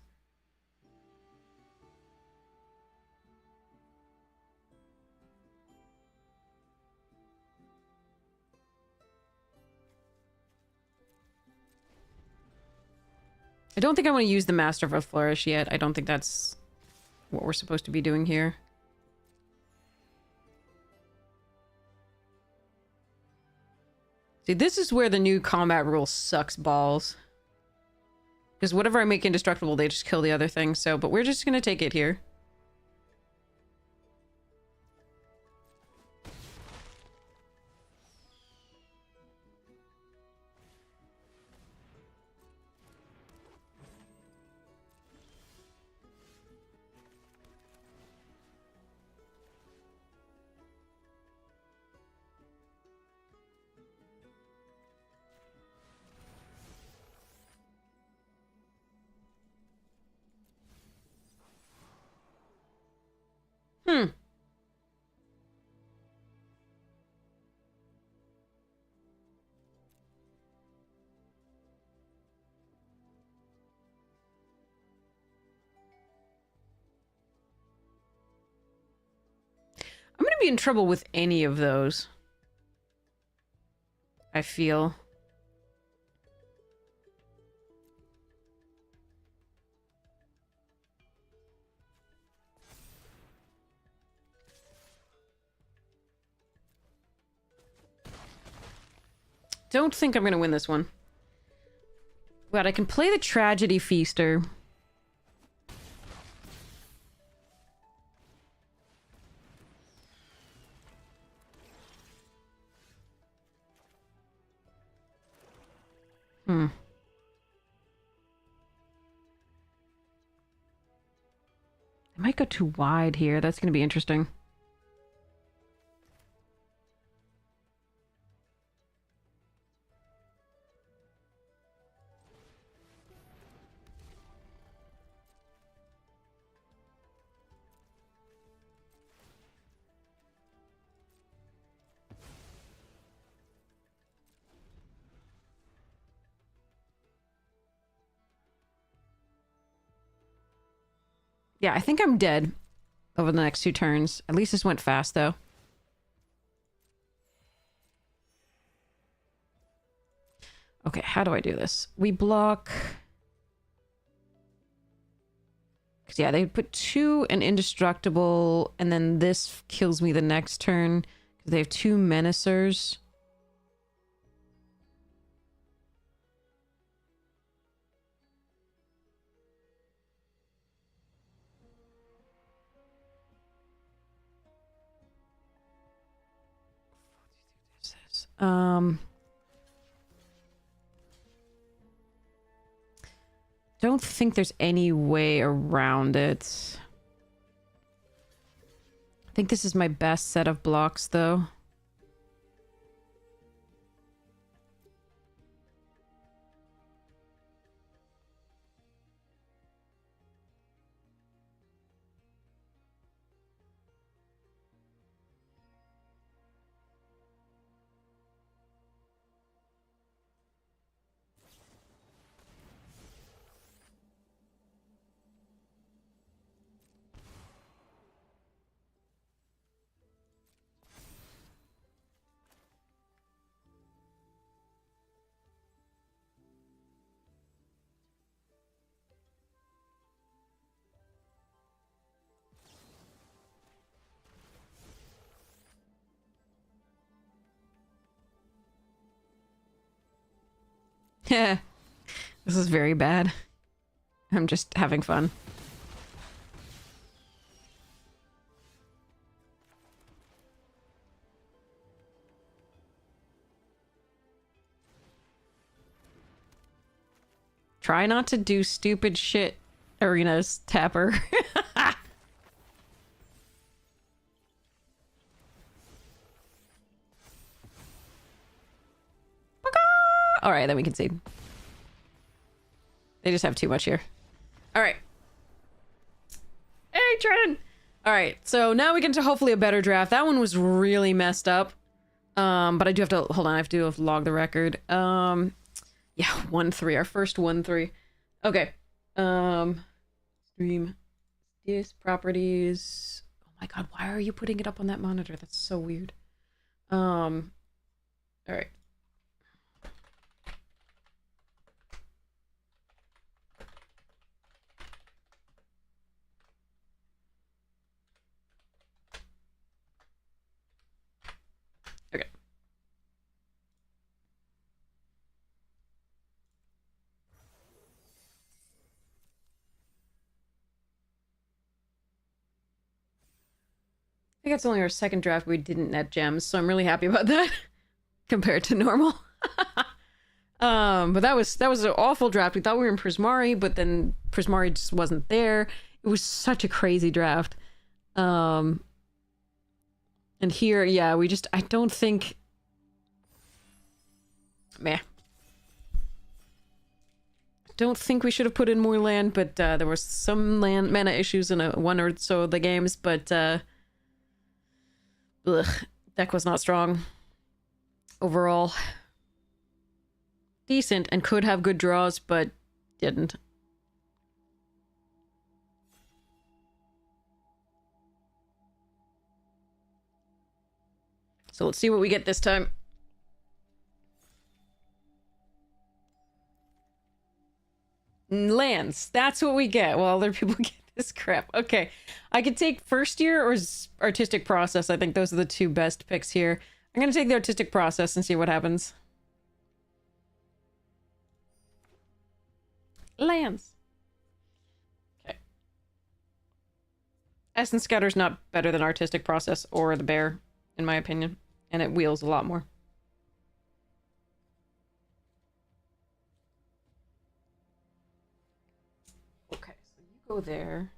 I don't think I want to use the Master of a Flourish yet. I don't think that's what we're supposed to be doing here. See, this is where the new combat rule sucks balls. Because whatever I make indestructible, they just kill the other thing. So, but we're just gonna take it here. I'm gonna be in trouble with any of those. I feel. Don't think I'm gonna win this one. But I can play the Tragedy Feaster. I might go too wide here. That's going to be interesting. Yeah, I think I'm dead over the next 2 turns. At least this went fast, though. Okay, how do I do this? We block... Because, yeah, they put 2 and Indestructible, and then this kills me the next turn. Because they have 2 Menacers. Don't think there's any way around it. I think this is my best set of blocks, though. Yeah, this is very bad. I'm just having fun. Try not to do stupid shit, Arenas Tapper. All right, then we can see. They just have too much here. All right. Hey, Trenton! All right, so now we get to hopefully a better draft. That one was really messed up. But I do have to... Hold on, I have to log the record. Yeah, 1-3. Our first 1-3. Okay. Stream. Yes, properties. Oh my god, why are you putting it up on that monitor? That's so weird. All right. Okay. I think it's only our second draft we didn't net gems, so I'm really happy about that compared to normal. But that was an awful draft. We thought we were in Prismari, but then Prismari just wasn't there. It was such a crazy draft. And here, yeah, I don't think... Meh. Don't think we should have put in more land, but there was some land mana issues in one or so of the games, but deck was not strong overall. Decent and could have good draws, but didn't. So let's see what we get this time. Lands. That's what we get. Well, other people get this crap. Okay. I could take First Year or Artistic Process. I think those are the 2 best picks here. I'm going to take the Artistic Process and see what happens. Lands. Okay. Essence Scatter's not better than Artistic Process or the Bear, in my opinion. And it wheels a lot more. Okay, so you go there.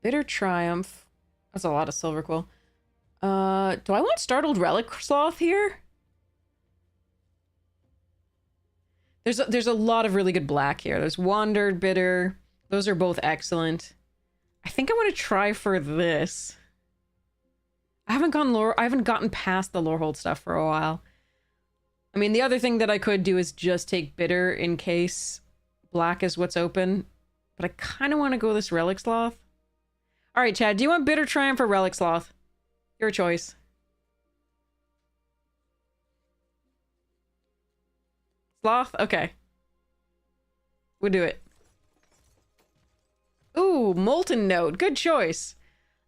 Bitter Triumph. That's a lot of Silver Quill. Do I want Startled Relic Sloth here? There's a lot of really good black here. There's Wandered, Bitter. Those are both excellent. I think I want to try for this. I haven't gotten past the Lorehold stuff for a while. I mean, the other thing that I could do is just take Bitter in case black is what's open. But I kind of want to go this Relic Sloth. All right, Chad, do you want Bitter Triumph or Relic Sloth? Your choice. Sloth? Okay. We'll do it. Ooh, Molten Note. Good choice.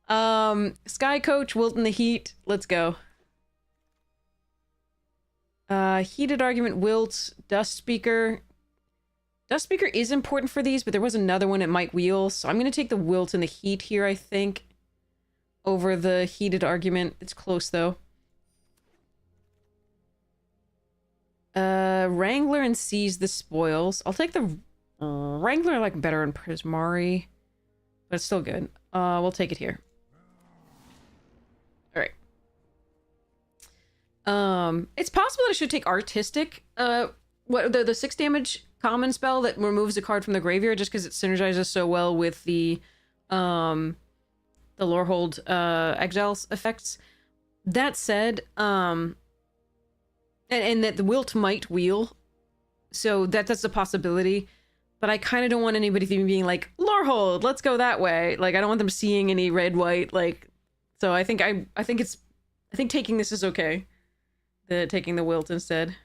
Sky Coach, Wilt in the Heat. Let's go. Heated Argument, Wilt, Dust Speaker. Dust Speaker is important for these, but there was another one it might wheel, so I'm going to take the Wilt and the Heat here, I think, over the Heated Argument. It's close, though. Wrangler and Seize the Spoils. I'll take the Wrangler I like better in Prismari, but it's still good. We'll take it here. Alright. It's possible that I should take Artistic, what the 6 damage common spell that removes a card from the graveyard just because it synergizes so well with the Lorehold Exiles effects. That said, and that the Wilt might wheel, so that's a possibility. But I kind of don't want anybody being like, Lorehold, let's go that way. Like, I don't want them seeing any red white. Like, so I think taking this is okay. Taking the Wilt instead.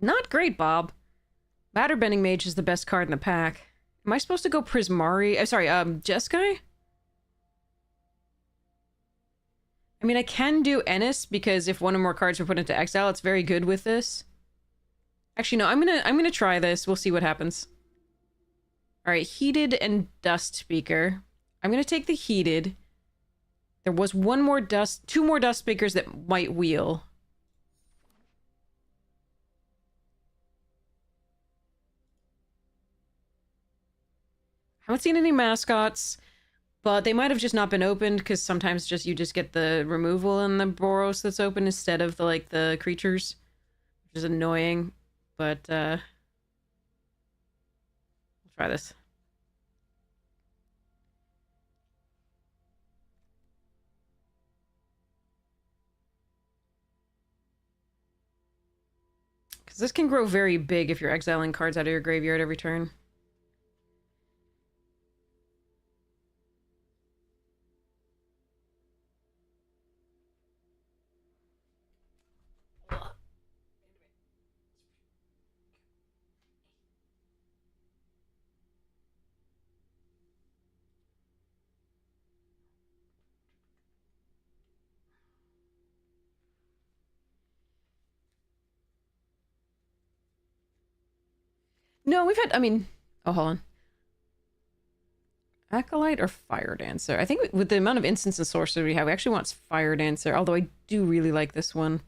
Not great, Bob. Matterbending Mage is the best card in the pack. Am I supposed to go Prismari? Sorry, Jeskai? I mean, I can do Ennis because if one or more cards were put into exile, it's very good with this. Actually, no, I'm gonna try this. We'll see what happens. All right, Heated and Dust Speaker. I'm gonna take the Heated. There was two more Dust Speakers that might wheel. Haven't seen any mascots, but they might have just not been opened because sometimes you just get the removal in the Boros that's open instead of the creatures, which is annoying. But we'll try this. Because this can grow very big if you're exiling cards out of your graveyard every turn. No, we've had, I mean, oh, hold on. Acolyte or Fire Dancer? I think with the amount of instants and sorcery we have, we actually want Fire Dancer, although I do really like this one.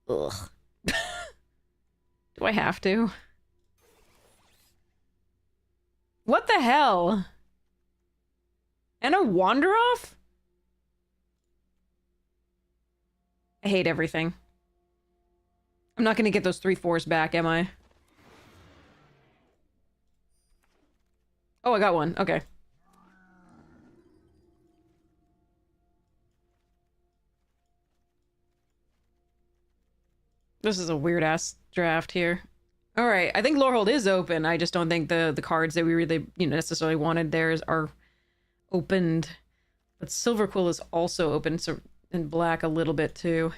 Ugh. Do I have to? What the hell? And a Wander-Off? I hate everything. I'm not gonna get those 3/4s back, am I? Oh, I got one. Okay. This is a weird-ass draft here. All right, I think Lorehold is open. I just don't think the cards that we really, necessarily wanted there are opened. But Silverquill is also open, so in black a little bit too.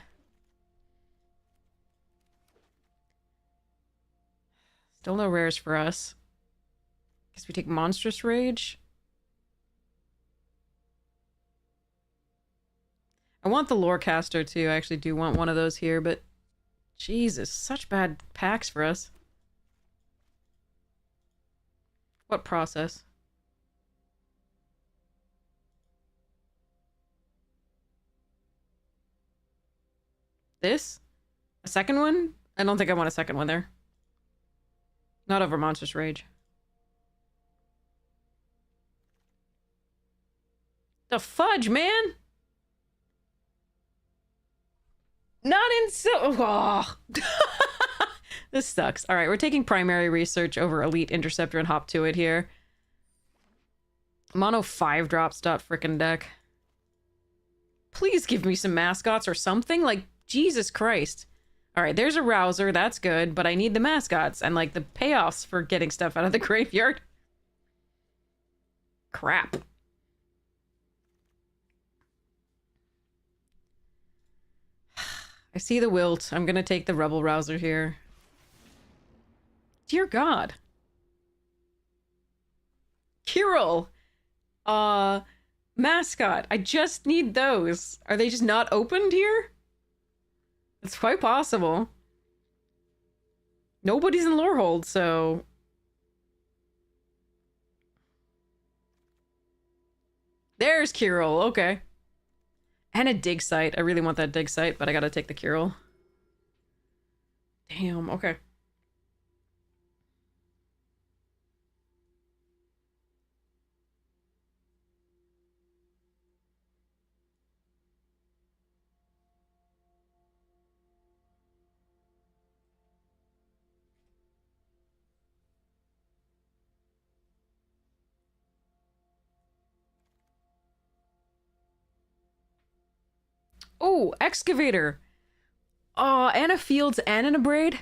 Still no rares for us. Guess we take Monstrous Rage. I want the Lorecaster too. I actually do want one of those here, but Jesus, such bad packs for us. What process? This? A second one? I don't think I want a second one there. Not over Monstrous Rage. The fudge, man! Not in so. Oh. This sucks. All right, we're taking primary research over Elite Interceptor and hop to it here. Mono 5 drops dot frickin' deck. Please give me some mascots or something. Like, Jesus Christ. All right, there's a Rouser. That's good, but I need the mascots and, like, the payoffs for getting stuff out of the graveyard. Crap. I see the Wilt. I'm gonna take the Rebel Rouser here. Dear God. Kirill! Mascot. I just need those. Are they just not opened here? It's quite possible. Nobody's in Lorehold, so... There's Kirill, okay. And a dig site. I really want that dig site, but I gotta take the Kirill. Damn, okay. Oh, Excavator. And a Fields and an Abrade.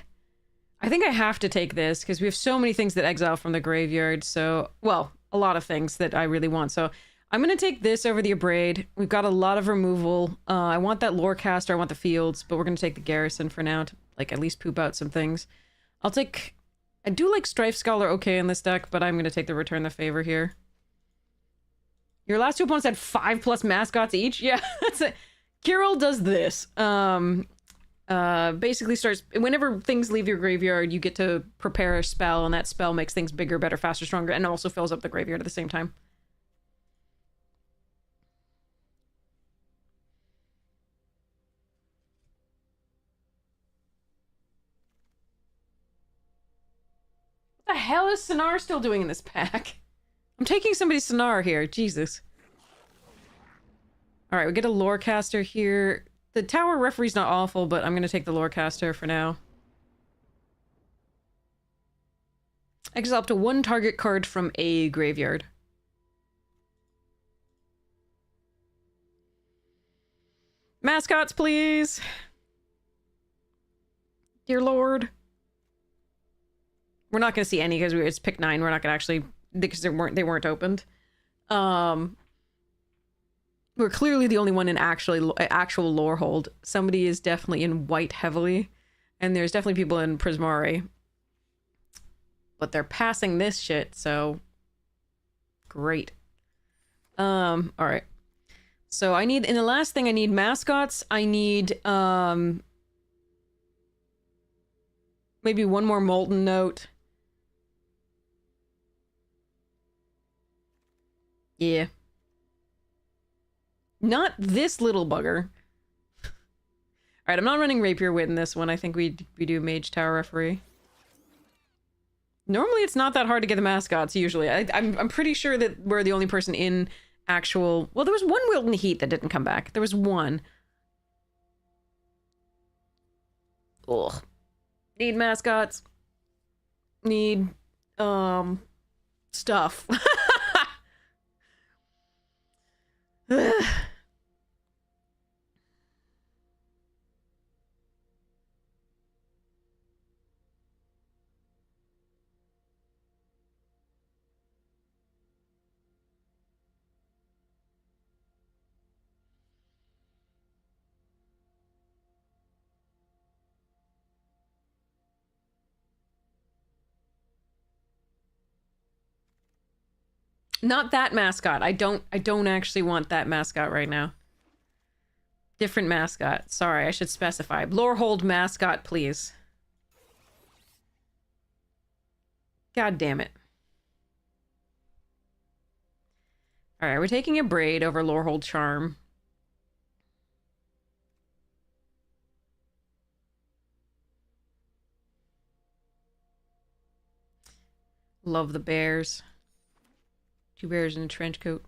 I think I have to take this because we have so many things that exile from the graveyard. So, well, a lot of things that I really want. So I'm going to take this over the Abrade. We've got a lot of removal. I want that Lorecaster. I want the Fields, but we're going to take the Garrison for now to, like, at least poop out some things. I'll take... I do like Strife Scholar okay in this deck, but I'm going to take the Return the Favor here. Your last two opponents had 5+ mascots each? Yeah, that's it. Kirill does this. Basically starts... Whenever things leave your graveyard, you get to prepare a spell, and that spell makes things bigger, better, faster, stronger, and also fills up the graveyard at the same time. What the hell is Sonar still doing in this pack? I'm taking somebody's Sonar here. Jesus. Alright, we get a Lorecaster here. The Tower Referee's not awful, but I'm going to take the Lorecaster for now. Exile up to one target card from a graveyard. Mascots, please! Dear Lord. We're not going to see any because it's pick 9. We're not going to actually... Because they weren't opened. We're clearly the only one in actual Lorehold. Somebody is definitely in white heavily. And there's definitely people in Prismari. But they're passing this shit, so... Great. Alright. So I need... In the last thing, I need mascots. I need, maybe one more Molten Note. Yeah. Not this little bugger. Alright, I'm not running Rapier Wit in this one. I think we do Mage Tower Referee. Normally it's not that hard to get the mascots, usually. I'm pretty sure that we're the only person in actual... Well, there was one Wilton Heat that didn't come back. There was one. Ugh. Need mascots. Need, stuff. Not that mascot. I don't actually want that mascot right now. Different mascot. Sorry, I should specify. Lorehold mascot, please. God damn it. Alright, we're taking a braid over Lorehold Charm. Love the bears. 2 bears in a trench coat.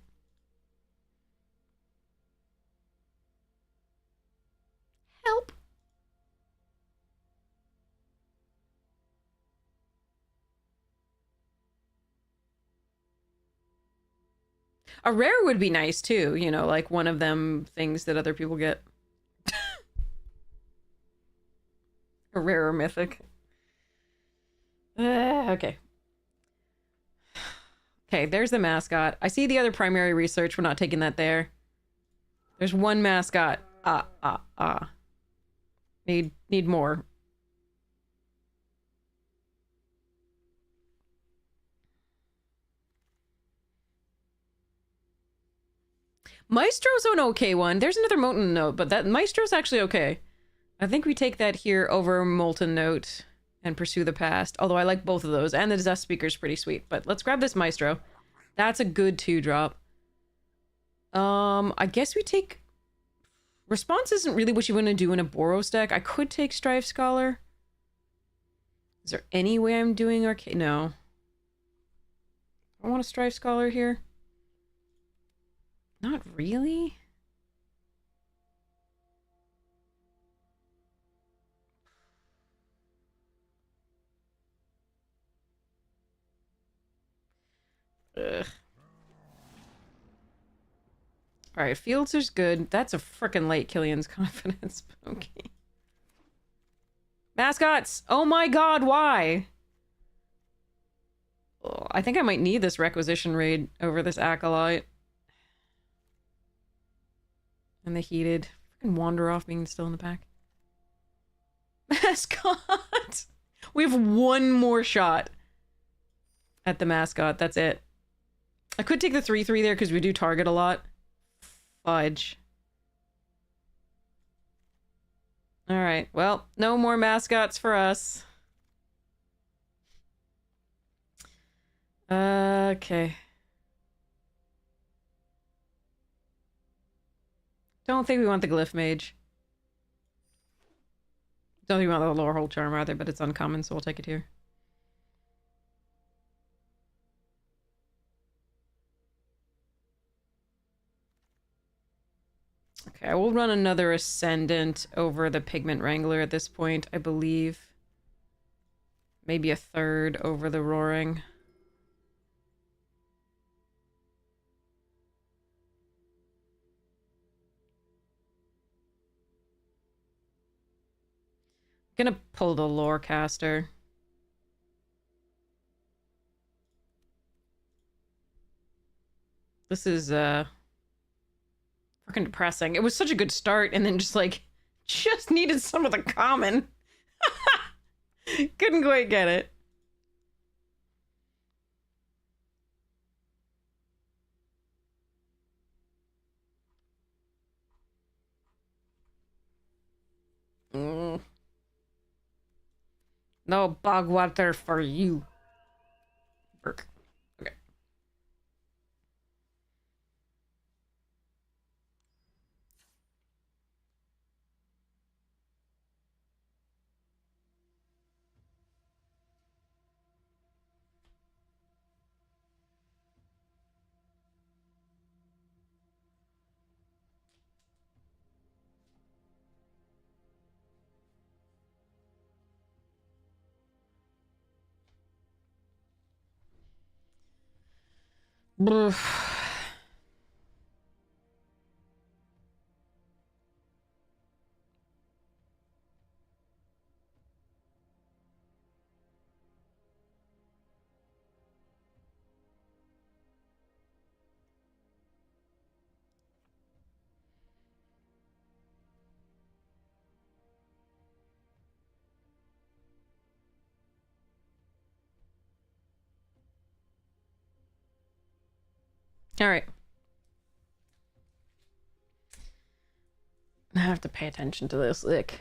Help! A rare would be nice too, you know, like one of them things that other people get. A rare or mythic. Okay. Okay, there's the mascot. I see the other primary research. We're not taking that there. There's one mascot. Need more. Maestro's an okay one. There's another Molten Note, but that Maestro's actually okay. I think we take that here over Molten Note and Pursue the Past. Although I like both of those. And the Zest Speaker's pretty sweet. But let's grab this Maestro. That's a good 2-drop. I guess we take... Response isn't really what you want to do in a Boros deck. I could take Strife Scholar. Is there any way I'm doing Arcade? No. I want a Strife Scholar here. Not really. Ugh. Alright, Fields is good. That's a frickin' late Killian's Confidence. Okay. Mascots! Oh my god, why? Oh, I think I might need this Requisition Raid over this Acolyte. And the Heated. Frickin' Wander Off being still in the pack. Mascot! We have one more shot at the mascot. That's it. I could take the 3/3 there because we do target a lot. Fudge. Alright, well, no more mascots for us. Okay. Don't think we want the Glyph Mage. Don't think we want the Lorehold Charm either, but it's uncommon, so we'll take it here. Okay, I will run another Ascendant over the Pigment Wrangler at this point, I believe. Maybe a 3rd over the Roaring. Gonna pull the Lorecaster. This is, fucking depressing. It was such a good start, and then just, like, just needed some of the common. Couldn't quite get it. No bog water for you. Burk. Okay. Alright. I have to pay attention to this, lick.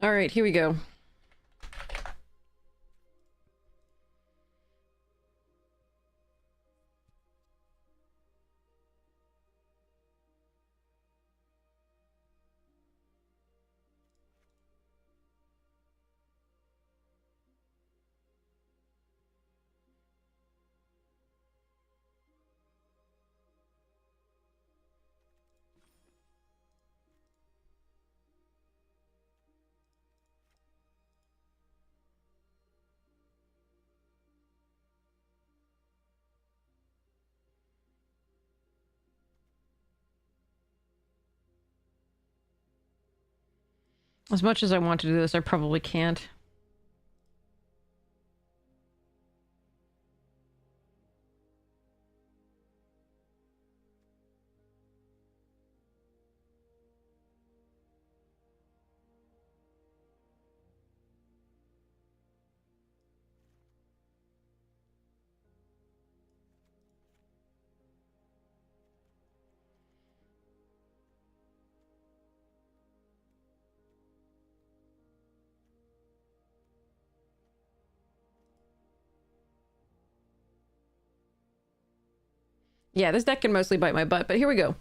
Alright, here we go. As much as I want to do this, I probably can't. Yeah, this deck can mostly bite my butt, but here we go.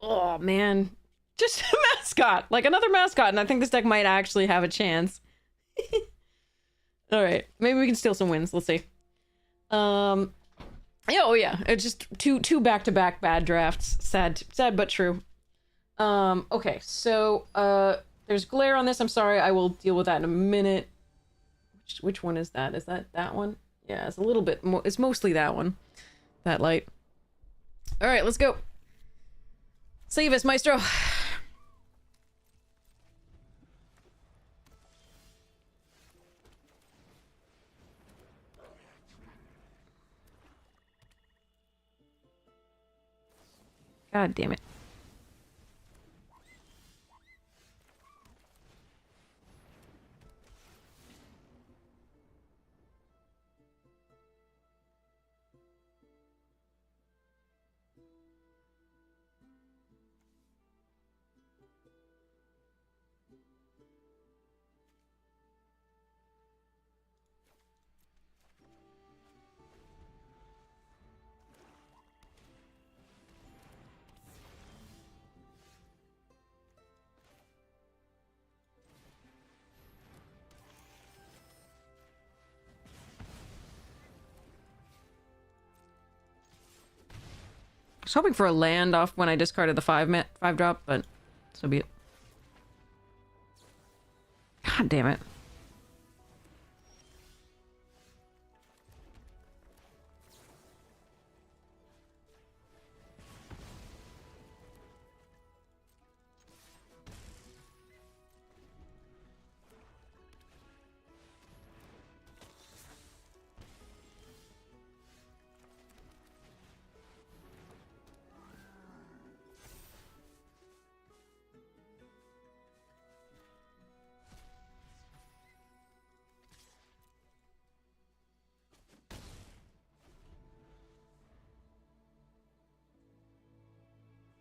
Oh, man. Just a mascot. Like, another mascot, and I think this deck might actually have a chance. Alright, maybe we can steal some wins. Let's see. Yeah, oh yeah, it's just two back-to-back bad drafts. Sad but true. Okay, so, there's glare on this. I'm sorry, I will deal with that in a minute. Which one is that? Is that one? Yeah, it's a little bit more. It's mostly that one. That light. Alright, let's go. Save us, Maestro. God damn it. I was hoping for a land off when I discarded the 5 drop, but so be it. God damn it.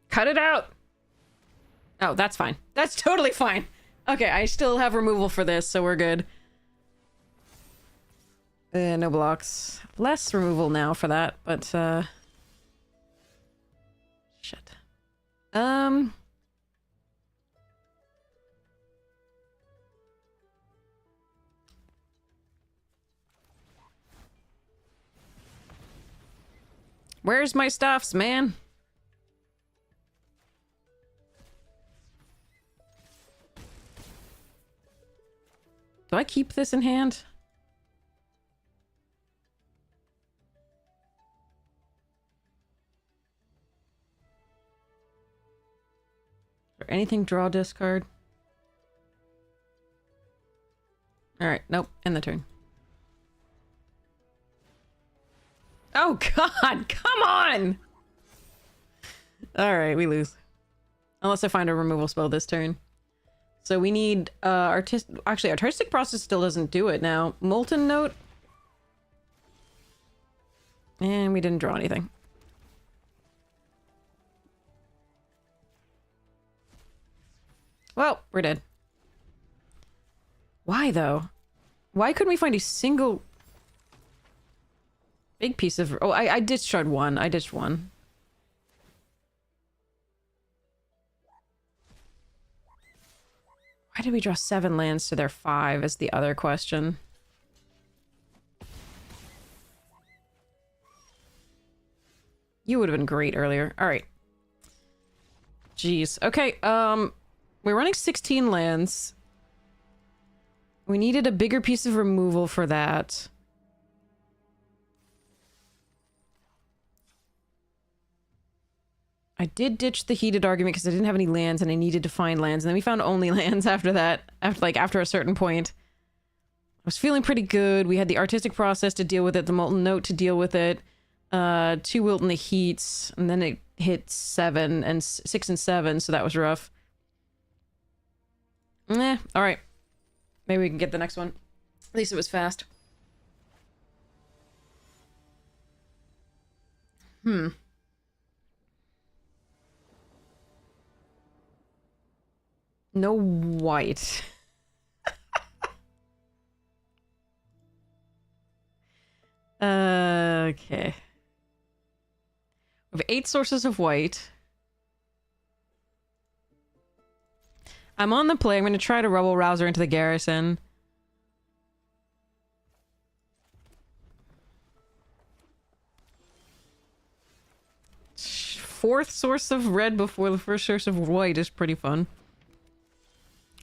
Cut it out! Oh, that's fine. That's totally fine. Okay, I still have removal for this, so we're good. No blocks. Less removal now for that, but, shit. Where's my stuffs, man? Do I keep this in hand? Or anything draw discard? Alright, nope, end the turn. Oh god, come on! Alright, we lose. Unless I find a removal spell this turn. So we need actually artistic process still doesn't do it now. Molten note. And we didn't draw anything. Well, we're dead. Why though? Why couldn't we find a single big piece of... Oh, I ditched one. I ditched one. Why did we draw 7 lands to their 5 is the other question. You would have been great earlier. Alright. Jeez. Okay, we're running 16 lands. We needed a bigger piece of removal for that. I did ditch the heated argument because I didn't have any lands and I needed to find lands. And then we found only lands after that. After a certain point. I was feeling pretty good. We had the artistic process to deal with it. The molten note to deal with it. 2 wilt in the heats. And then it hit 7 and 6 and 7. So that was rough. Alright. Maybe we can get the next one. At least it was fast. No white. Okay. We have 8 sources of white. I'm on the play. I'm going to try to Rebel Rouser into the garrison. Fourth source of red before the first source of white is pretty fun.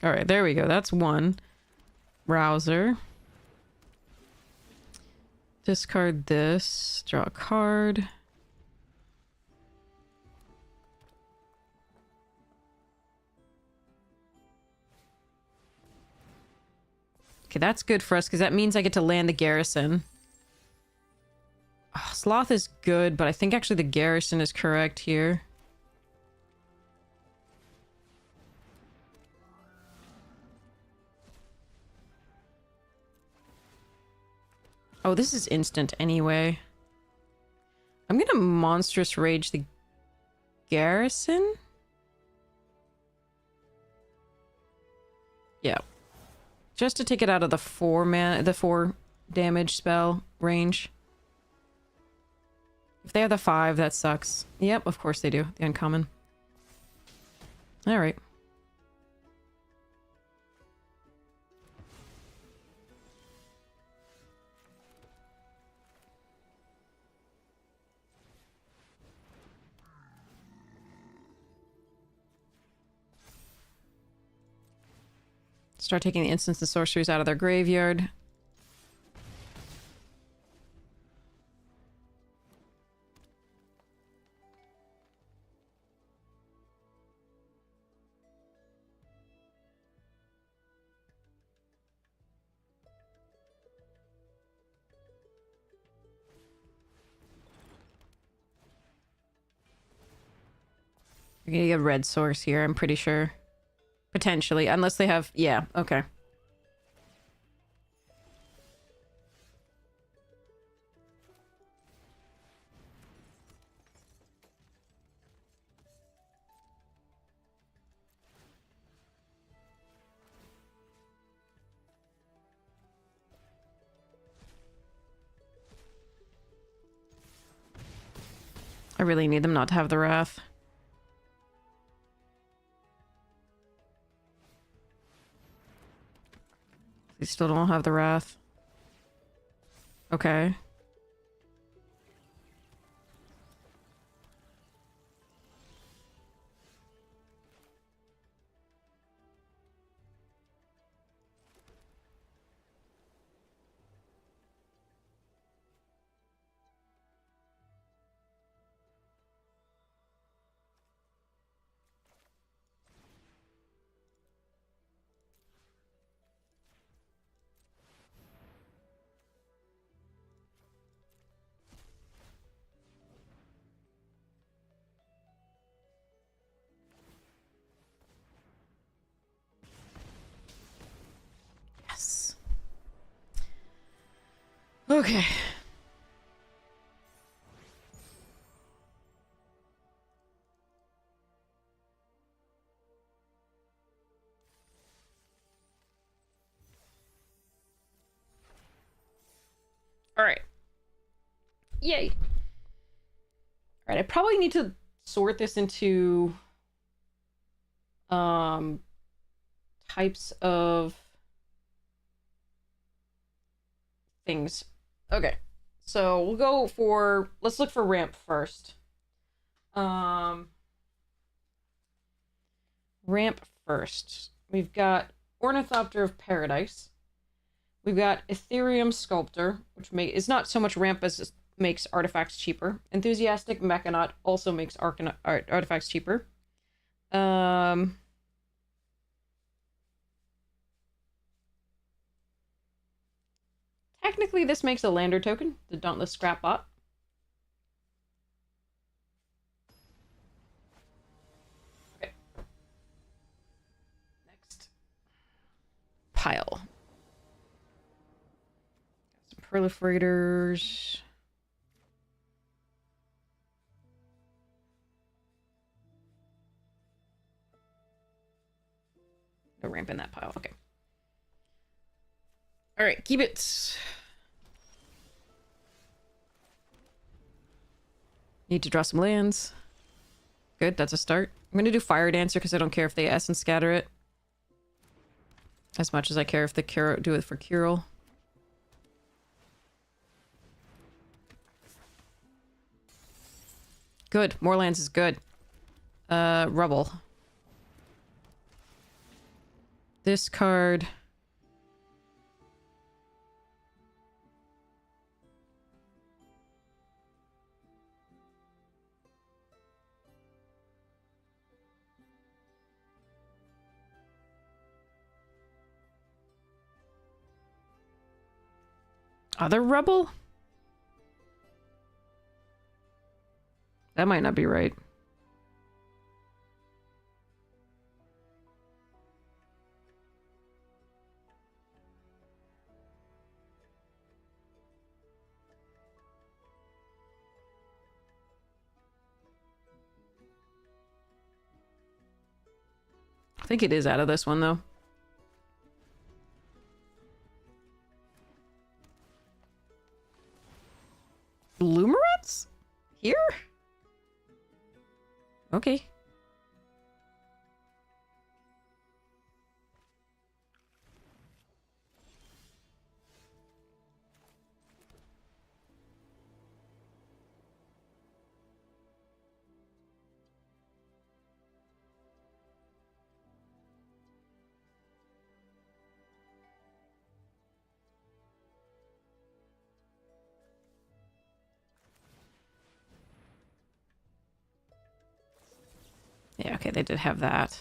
Alright, there we go. That's 1. Rouser. Discard this. Draw a card. Okay, that's good for us because that means I get to land the garrison. Oh, Sloth is good, but I think actually the garrison is correct here. Oh, this is instant anyway. I'm gonna Monstrous Rage the garrison? Yeah. Just to take it out of the 4 damage spell range. If they have the 5, that sucks. Yep, of course they do. The uncommon. Alright. Start taking the instants and sorceries out of their graveyard. You're gonna get a red source here, I'm pretty sure. Potentially, unless they have... Yeah, okay. I really need them not to have the wrath. They still don't have the wrath. Okay. Okay. All right. Yay. All right, I probably need to sort this into types of things. Okay. So we'll go for, let's look for ramp first. Ramp first. We've got Ornithopter of Paradise. We've got Ethereum Sculptor, which is not so much ramp as it makes artifacts cheaper. Enthusiastic Mechanaut also makes artifacts cheaper. Technically, this makes a lander token, the Dauntless Scrapbot. Okay. Next. Pile. Some proliferators. No ramp in that pile. Okay. All right, keep it. Need to draw some lands. Good, that's a start. I'm gonna do Fire Dancer because I don't care if they S and scatter it. As much as I care if they do it for Curel. Good, more lands is good. Rubble. This card. Other rubble? That might not be right. I think it is out of this one, though. Bloomerets? Here? Okay. Yeah, okay, they did have that.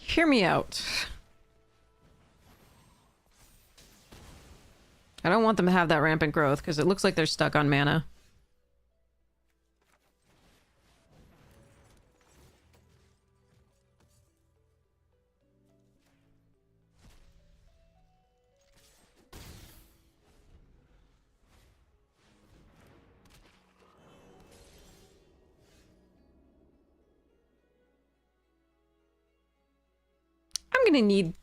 Hear me out. I don't want them to have that rampant growth, because it looks like they're stuck on mana. I'm gonna need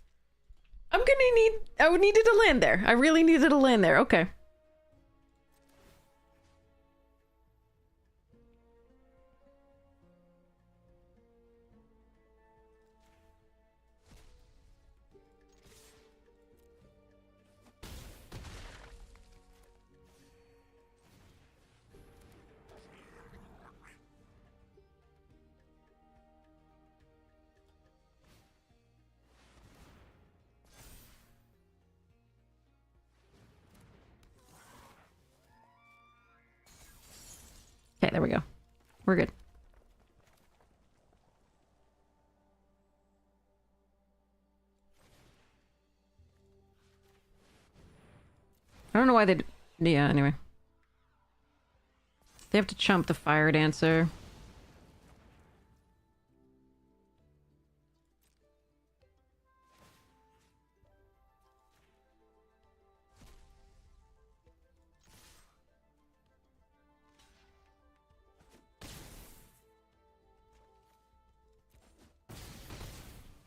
I'm gonna need... I would needed to land there. I really needed to land there. Okay. Okay, there we go. We're good. I don't know why they... Yeah, anyway. They have to chump the fire dancer.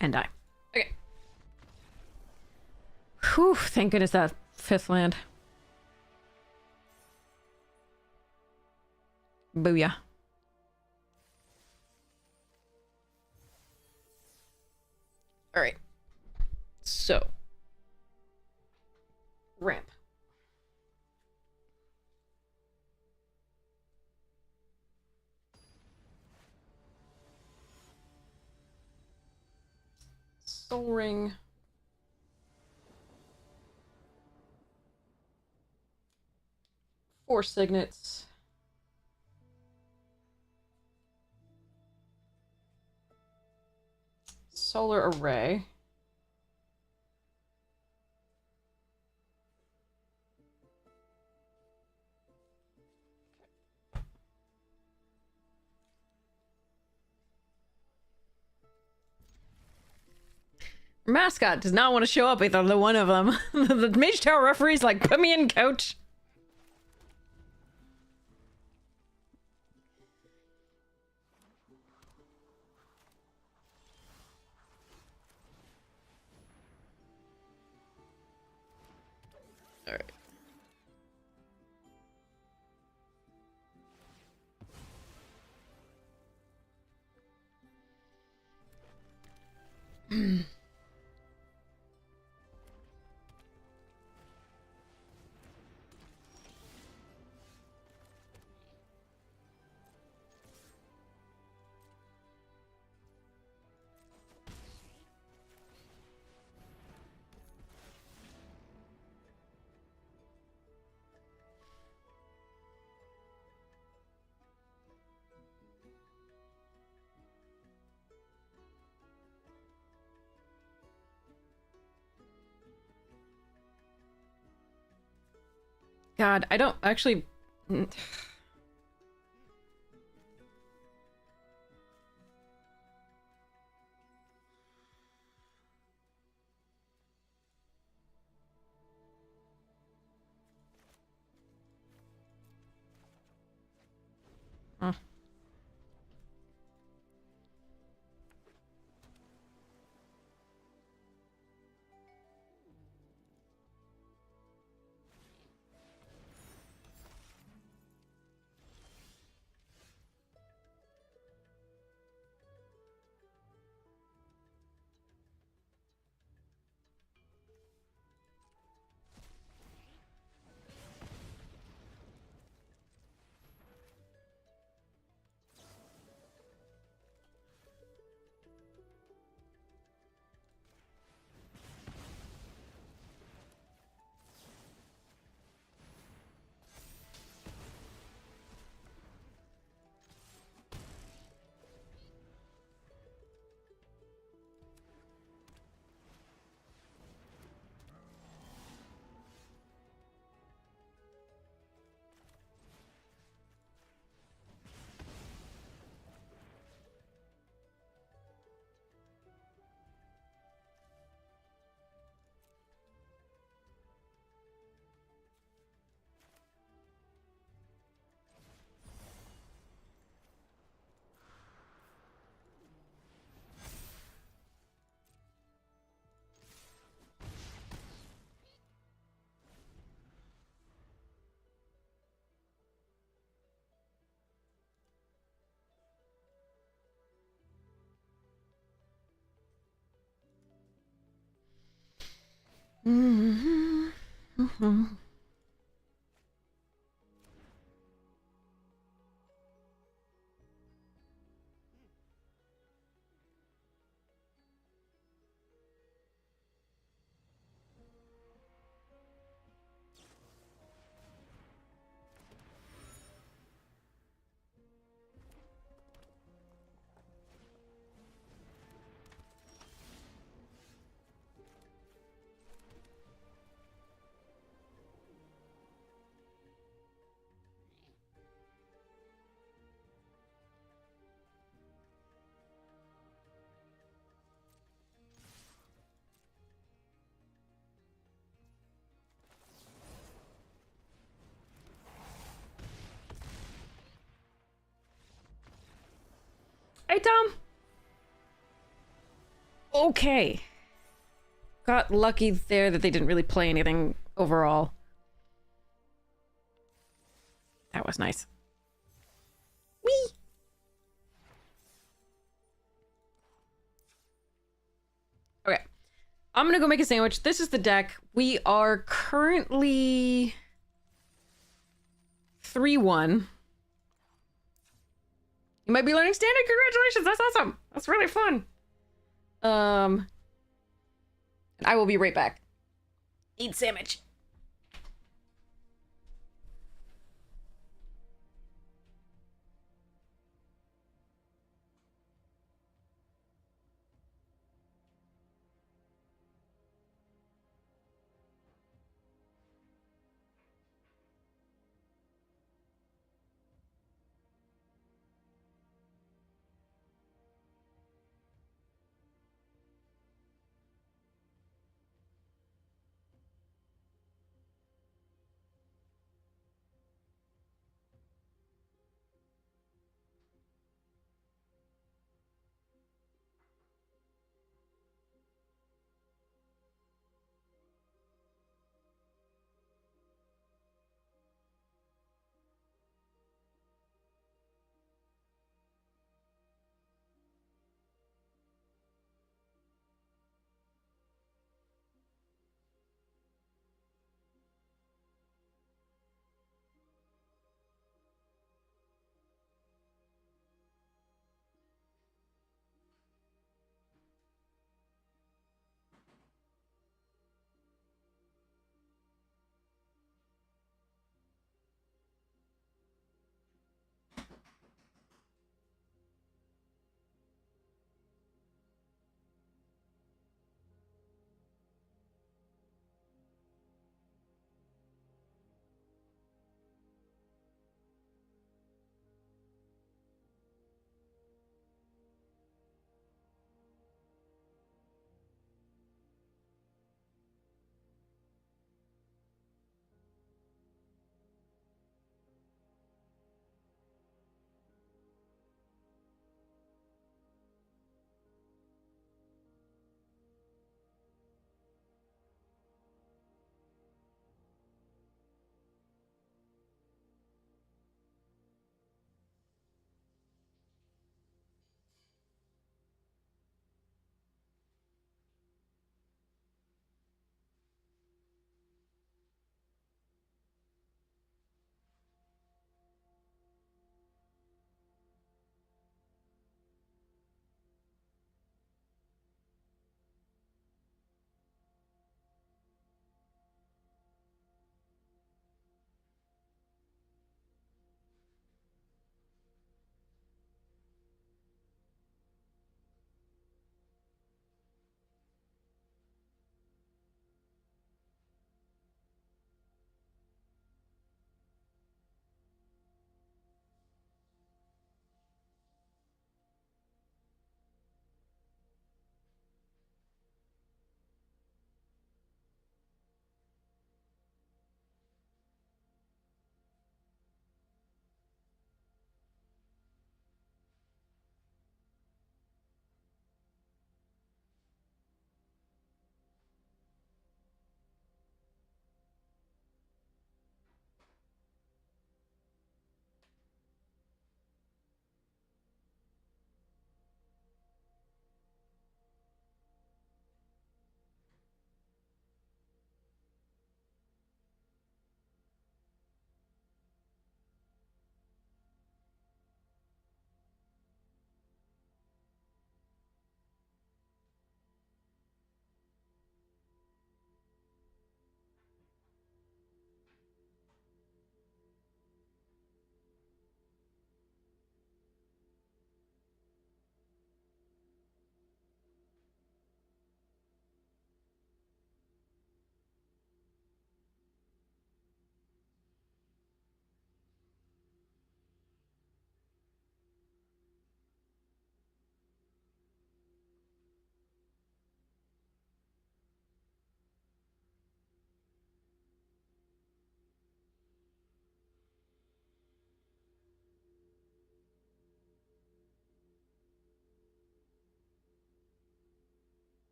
And die. Okay. Whew, thank goodness that 5th land. Booyah. Alright. So. Ramp. Soul Ring. Four signets. Solar array. Mascot does not want to show up either the one of them. The Mage Tower referee's like, put me in, coach. Alright. God, I don't actually... Huh. Mhm. Mhm. Hey, Tom. Okay. Got lucky there that they didn't really play anything overall. That was nice. Whee! Okay. I'm gonna go make a sandwich. This is the deck. We are currently 3-1. You might be learning standard. Congratulations. That's awesome. That's really fun. And I will be right back. Eat sandwich.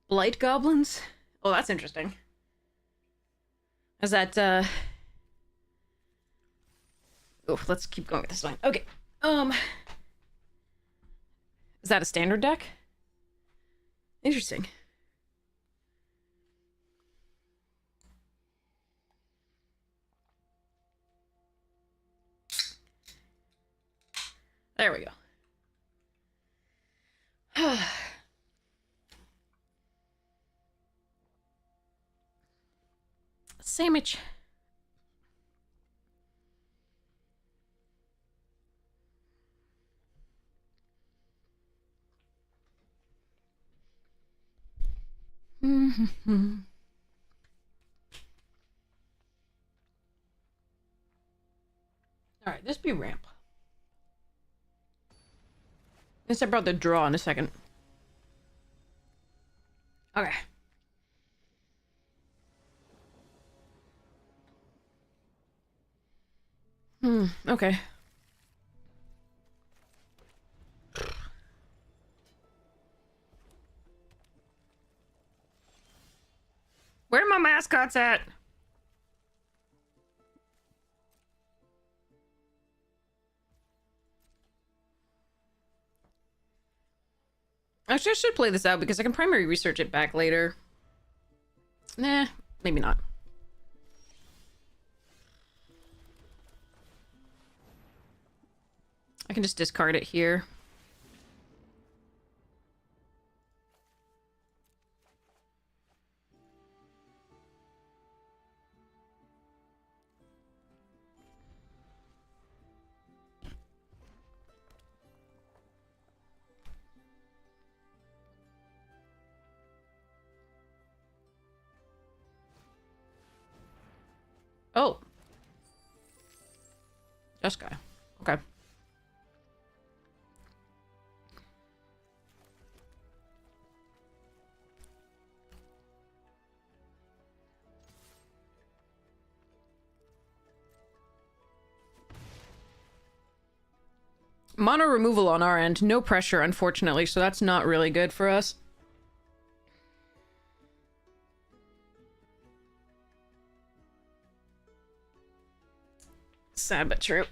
Blight goblins? Oh, that's interesting. Is that, Oh, let's keep going with this line. Okay. Is that a standard deck? Interesting. There we go. Sandwich. All right, this be ramp. Guess I brought the draw in a second. Okay. Okay. Where are my mascots at? Actually, I should play this out because I can primary research it back later. Nah, maybe not. I can just discard it here. Oh. This guy. Okay. Mono removal on our end. No pressure, unfortunately, so that's not really good for us. Sad but true.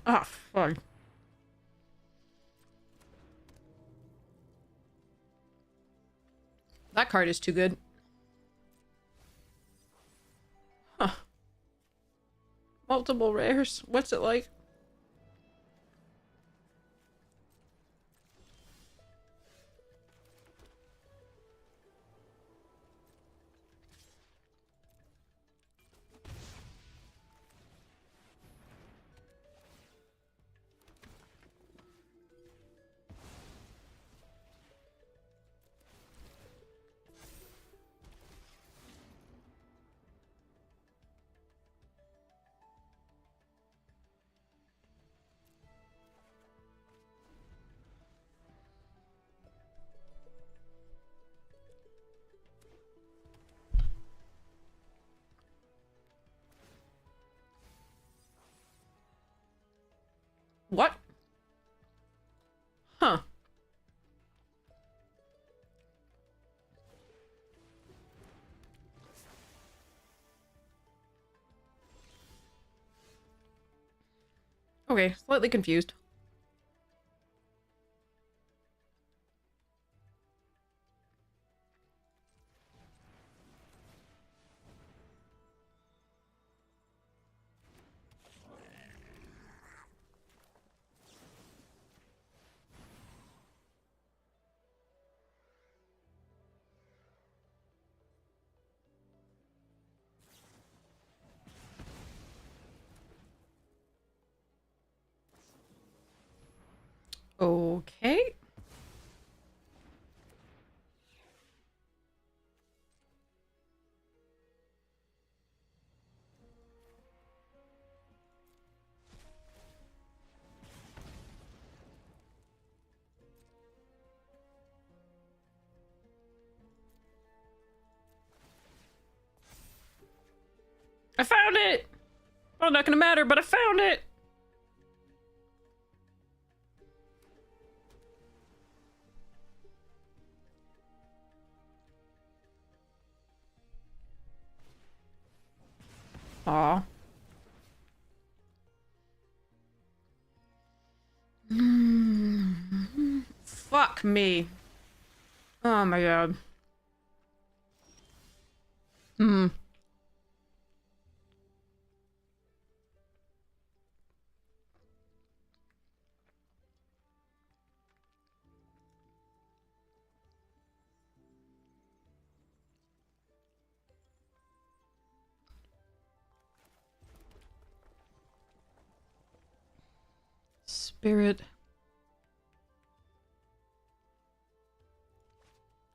Ah, fuck. That card is too good. Huh. Multiple rares. What's it like? What? Huh. Okay, slightly confused. I found it! Oh, not gonna matter, but I found it! Aw. Fuck me. Oh my god. Hmm. Spirit.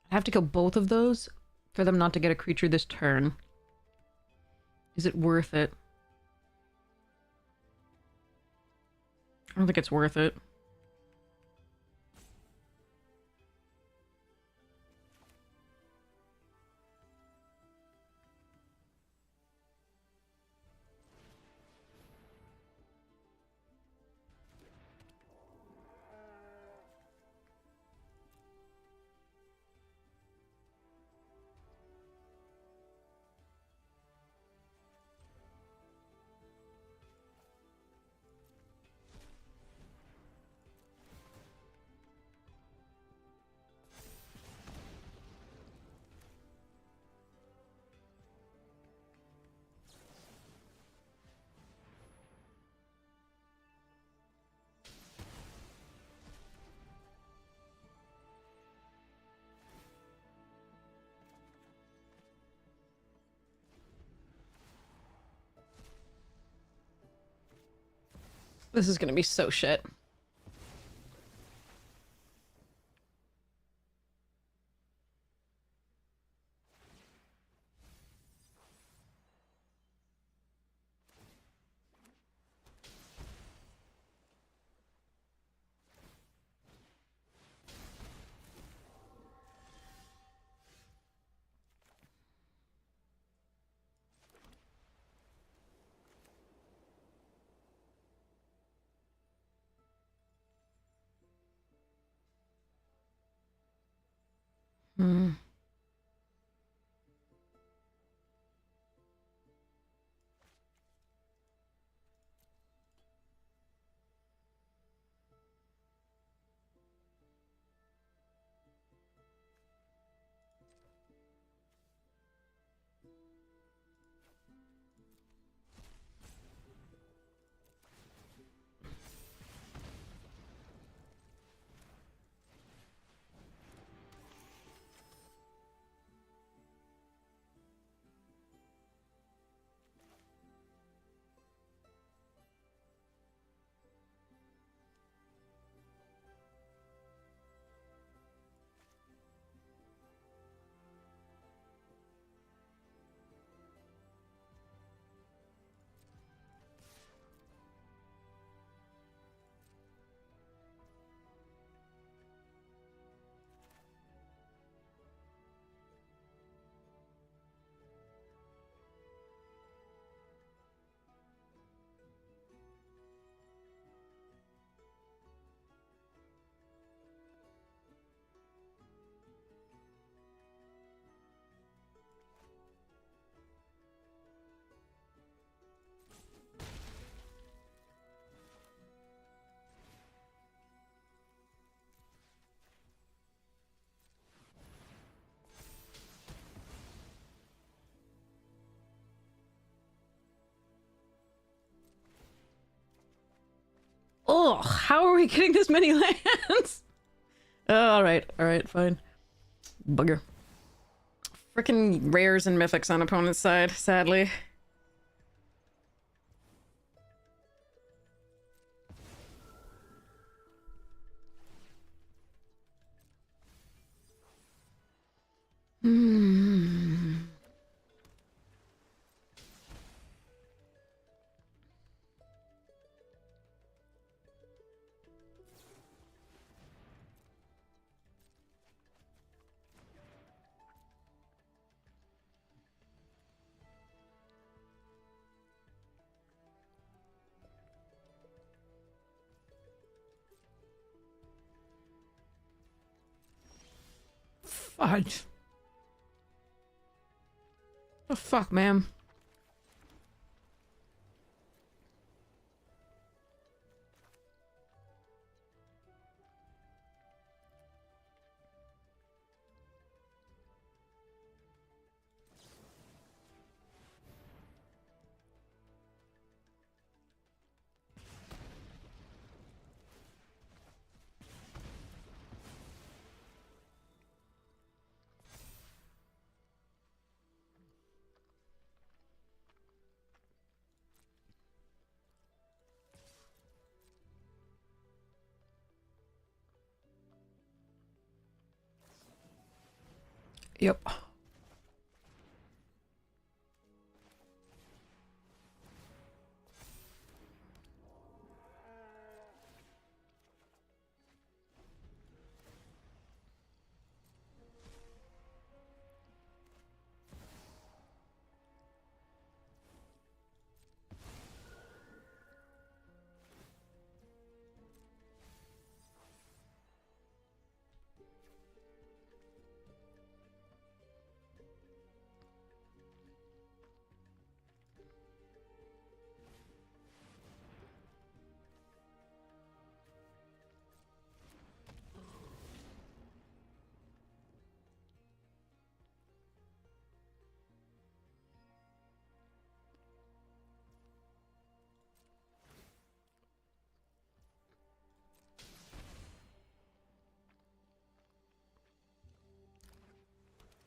I have to kill both of those for them not to get a creature this turn. Is it worth it? I don't think it's worth it. This is gonna be so shit. Hmm. Oh, how are we getting this many lands? All right, fine. Bugger. Frickin' rares and mythics on opponent's side, sadly. Hmm. Fudge. The fuck, man? Yep.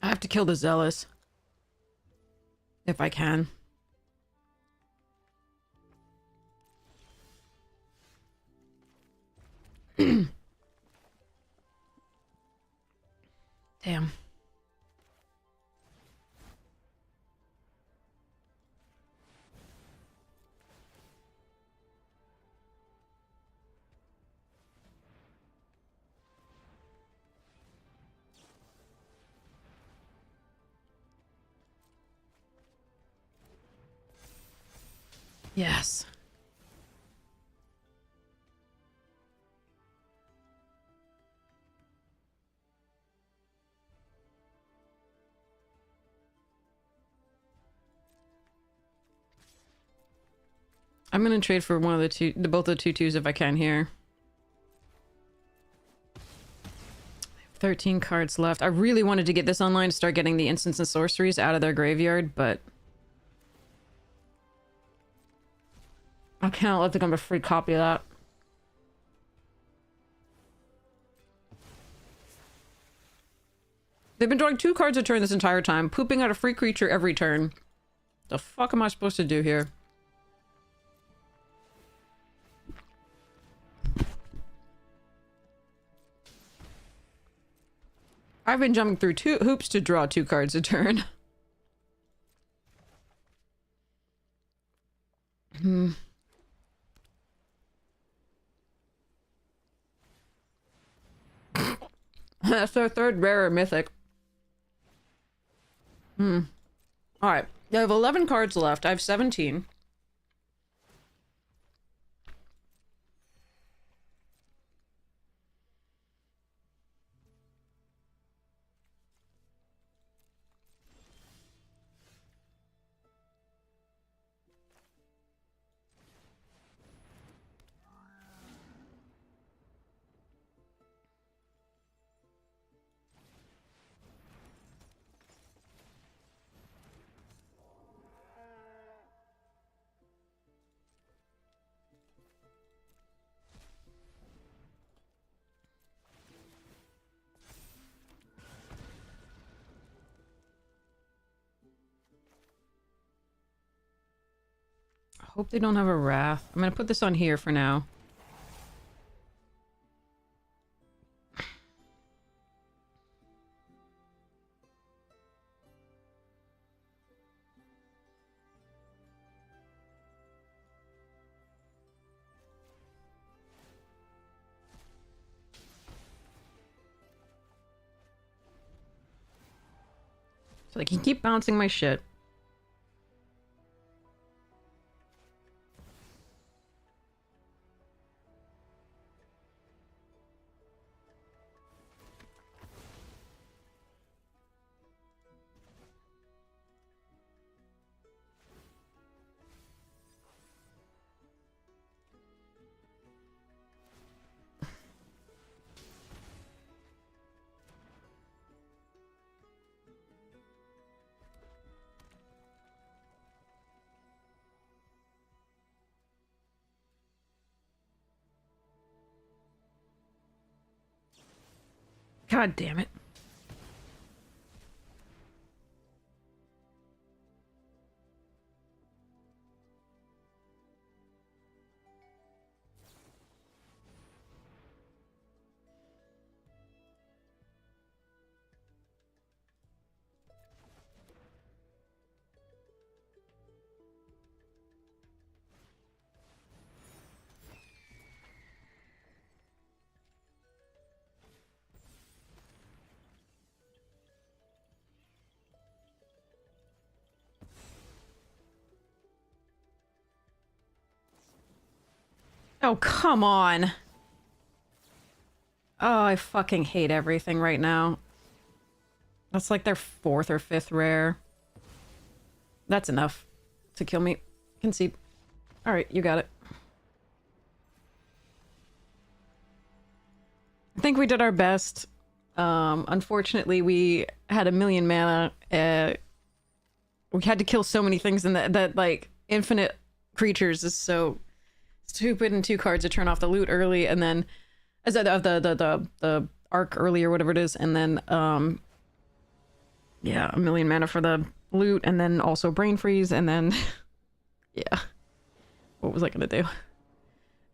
I have to kill the Zealous. If I can. Damn. Yes. I'm gonna trade for one of the two, both the 2/2s if I can here. 13 cards left. I really wanted to get this online to start getting the instants and sorceries out of their graveyard, but I can't let them a free copy of that. They've been drawing 2 cards a turn this entire time, pooping out a free creature every turn. The fuck am I supposed to do here? I've been jumping through 2 hoops to draw 2 cards a turn. That's their 3rd rare or mythic. Alright. I have 11 cards left. I have 17. I hope they don't have a wrath. I'm gonna put this on here for now. So they can keep bouncing my shit. God damn it. Oh, come on. Oh, I fucking hate everything right now. That's like their 4th or 5th rare. That's enough to kill me. Concede. Alright, you got it. I think we did our best. Unfortunately, we had 1,000,000 mana. We had to kill so many things, and that like, infinite creatures is so stupid, and 2 cards to turn off the loot early, and then as the arc early or whatever it is, and then yeah, 1,000,000 mana for the loot, and then also brain freeze, and then yeah, what was I gonna do?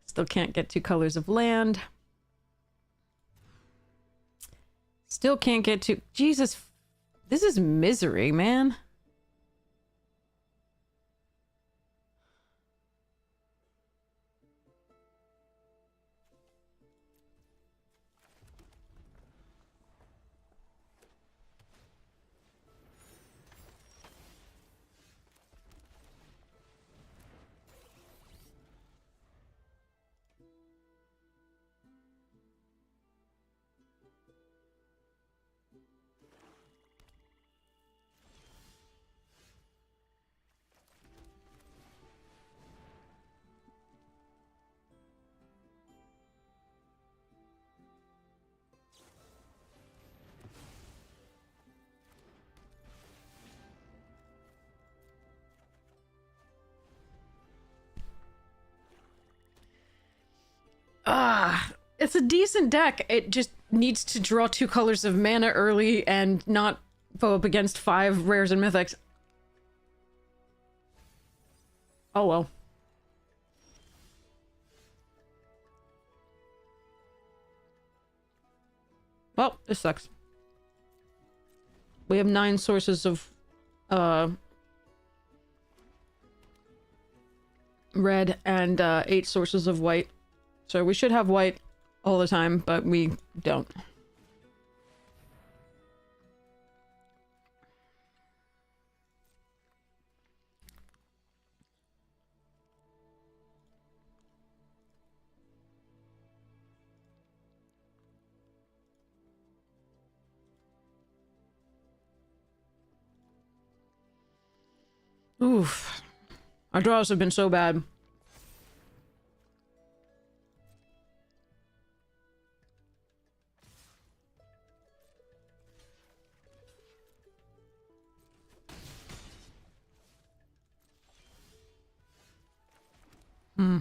Still can't get 2 colors of land. Still can't get 2. Jesus, this is misery, man. It's a decent deck. It just needs to draw 2 colors of mana early and not go up against 5 rares and mythics. Oh well. Well, this sucks. We have 9 sources of red and 8 sources of white. So we should have white all the time, but we don't. Oof. Our draws have been so bad. Hmm.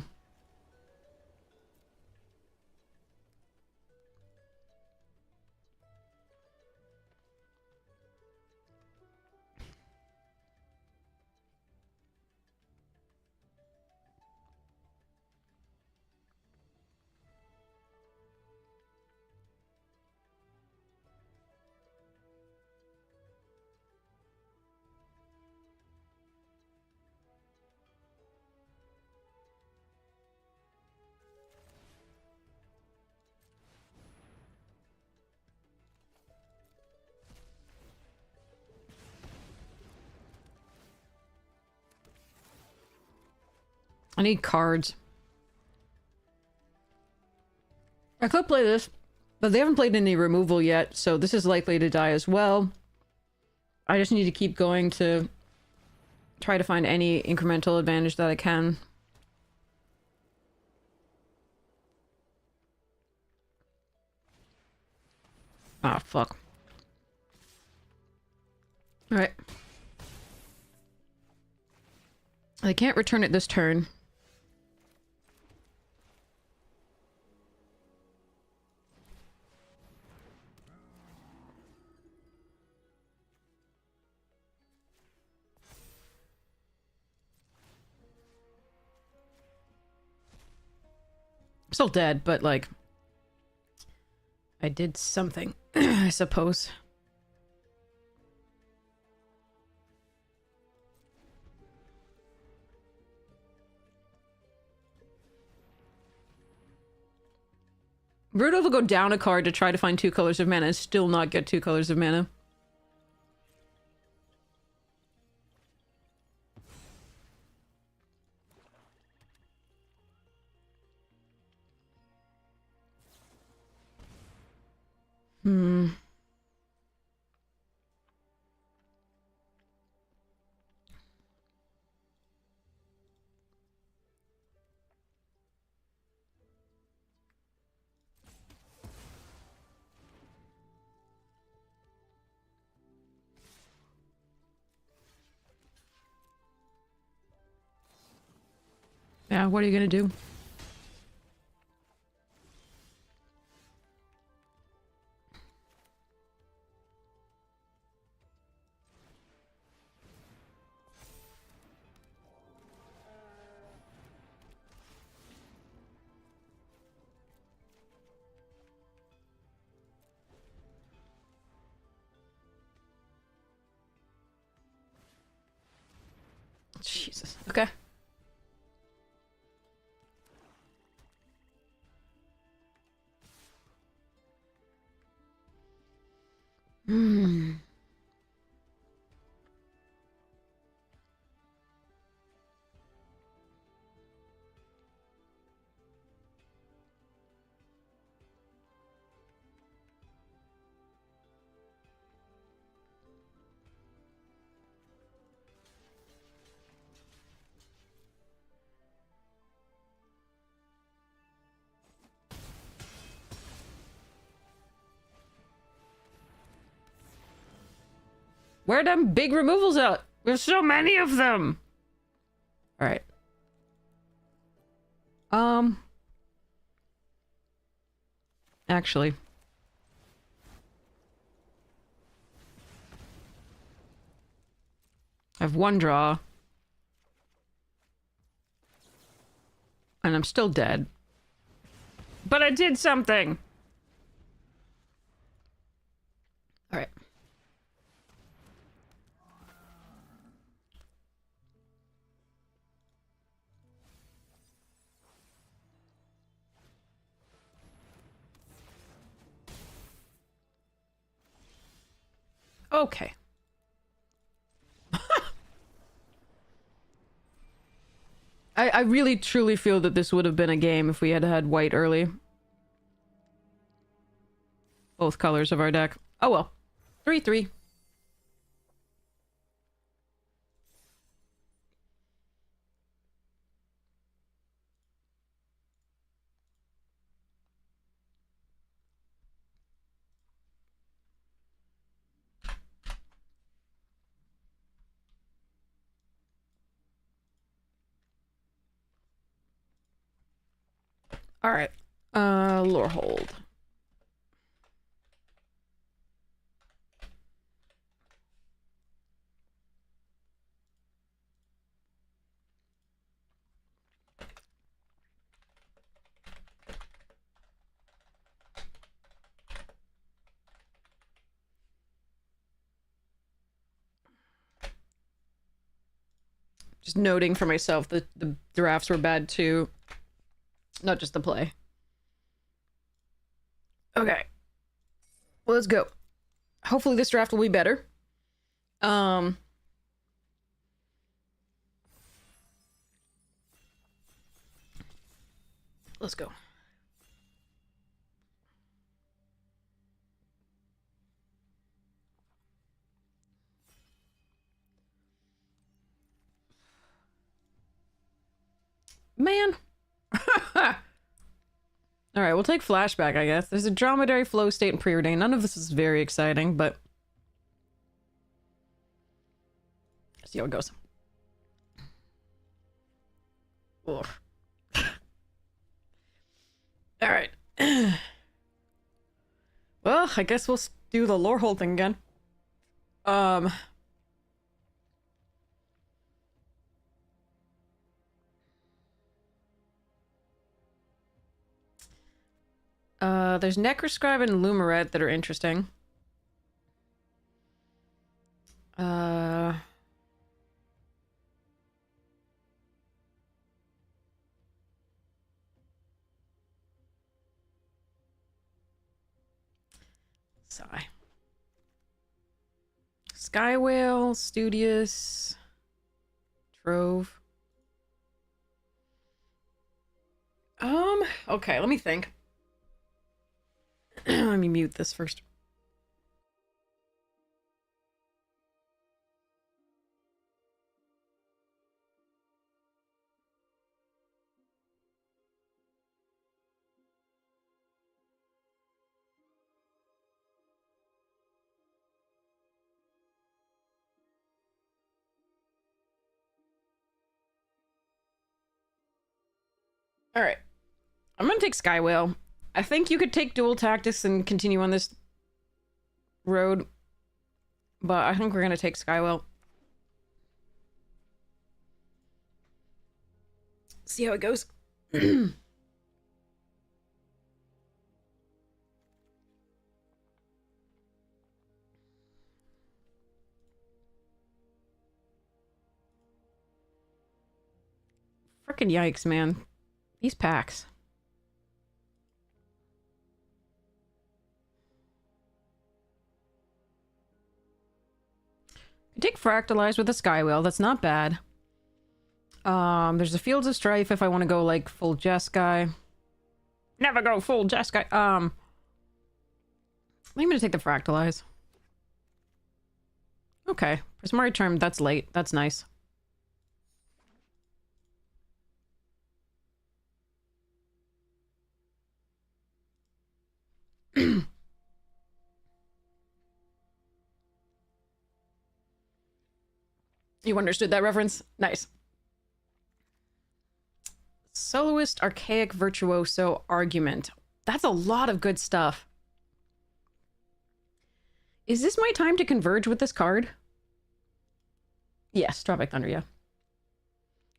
I need cards. I could play this, but they haven't played any removal yet, so this is likely to die as well. I just need to keep going to try to find any incremental advantage that I can. Ah, fuck. Alright. I can't return it this turn. still dead, but, like, I did something, I suppose. Rudolph will go down a card to try to find 2 colors of mana and still not get 2 colors of mana. Hmm. Yeah, what are you gonna do? Jesus. Okay. Hmm. Where are them big removals out? There's so many of them! Alright. Actually. I have 1 draw. And I'm still dead. But I did something! Alright. Okay. I really truly feel that this would have been a game if we had had white early. Both colors of our deck. Oh well. 3-3. Alright. Lore hold. Just noting for myself that the drafts were bad too. Not just the play. Okay. Well, let's go. Hopefully this draft will be better. Let's go. Man. Alright, we'll take flashback, I guess. There's a dromedary, flow state, and preordained. None of this is very exciting, but... see how it goes. Ugh. Alright. Well, I guess we'll do the lore hold thing again. There's Necroscribe and Lumeret that are interesting. Sigh. Skywhale, Studious, Trove. Okay, let me think. Let me mute this first. All right. I'm gonna take Skywhale. I think you could take Dual Tactics and continue on this road, but I think we're gonna take Skywhale. See how it goes. Frickin' yikes, man. These packs. Take Fractalize with a Skywhale. That's not bad. There's the Fields of Strife if I want to go, like, full Jeskai. Never go full Jeskai. I'm gonna take the Fractalize. Okay. Prismari Charm, that's late. That's nice. You understood that reference? Nice. Soloist, Archaic, Virtuoso, Argument. That's a lot of good stuff. Is this my time to converge with this card? Yes, Tropic Thunder, yeah.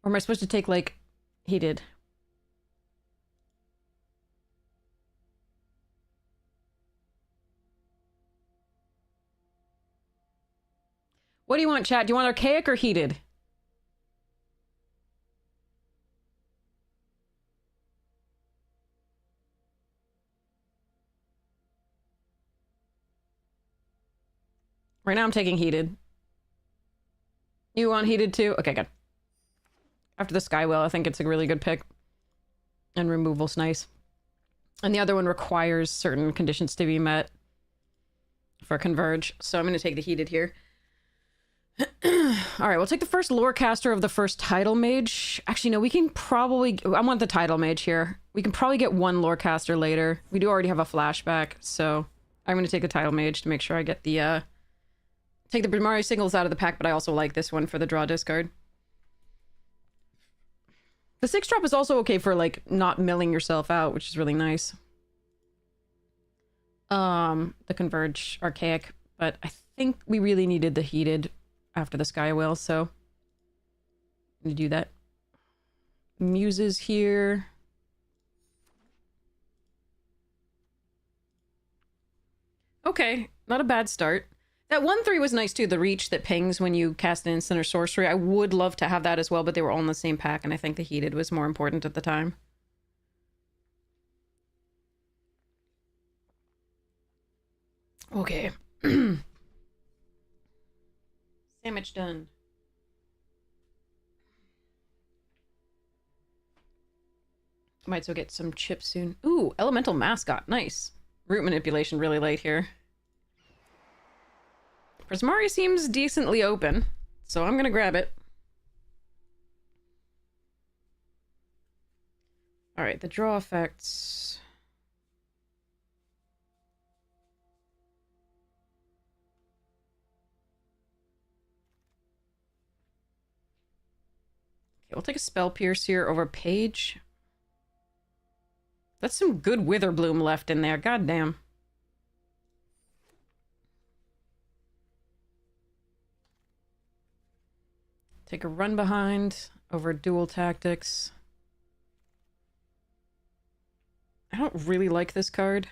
Or am I supposed to take, like, Heated? What do you want, chat? Do you want Archaic or Heated? Right now I'm taking Heated. You want Heated too? Okay, good. After the Skywhale, I think it's a really good pick. And removal's nice. And the other one requires certain conditions to be met for Converge. So I'm going to take the Heated here. All right, we'll take the first Lorecaster of the first Tidal Mage. Actually, no, we can probably... I want the Tidal Mage here. We can probably get one Lorecaster later. We do already have a flashback, so I'm going to take the Tidal Mage to make sure I get the... Take the Brimari singles out of the pack, but I also like this one for the draw discard. The 6-drop is also okay for, like, not milling yourself out, which is really nice. The Converge Archaic, but I think we really needed the Heated after the Skywhale, so I'm gonna do that. Muses here. Okay, not a bad start. That 1/3 was nice too, the reach that pings when you cast an instant or sorcery. I would love to have that as well, but they were all in the same pack, and I think the Heated was more important at the time. Okay. Sandwich done. Might still get some chips soon. Ooh, Elemental Mascot. Nice. Root manipulation really late here. Prismari seems decently open, so I'm gonna grab it. Alright, the draw effects... Okay, we'll take a Spell Pierce here over Page. That's some good Witherbloom left in there, goddamn. Take a Run Behind over Dual Tactics. I don't really like this card.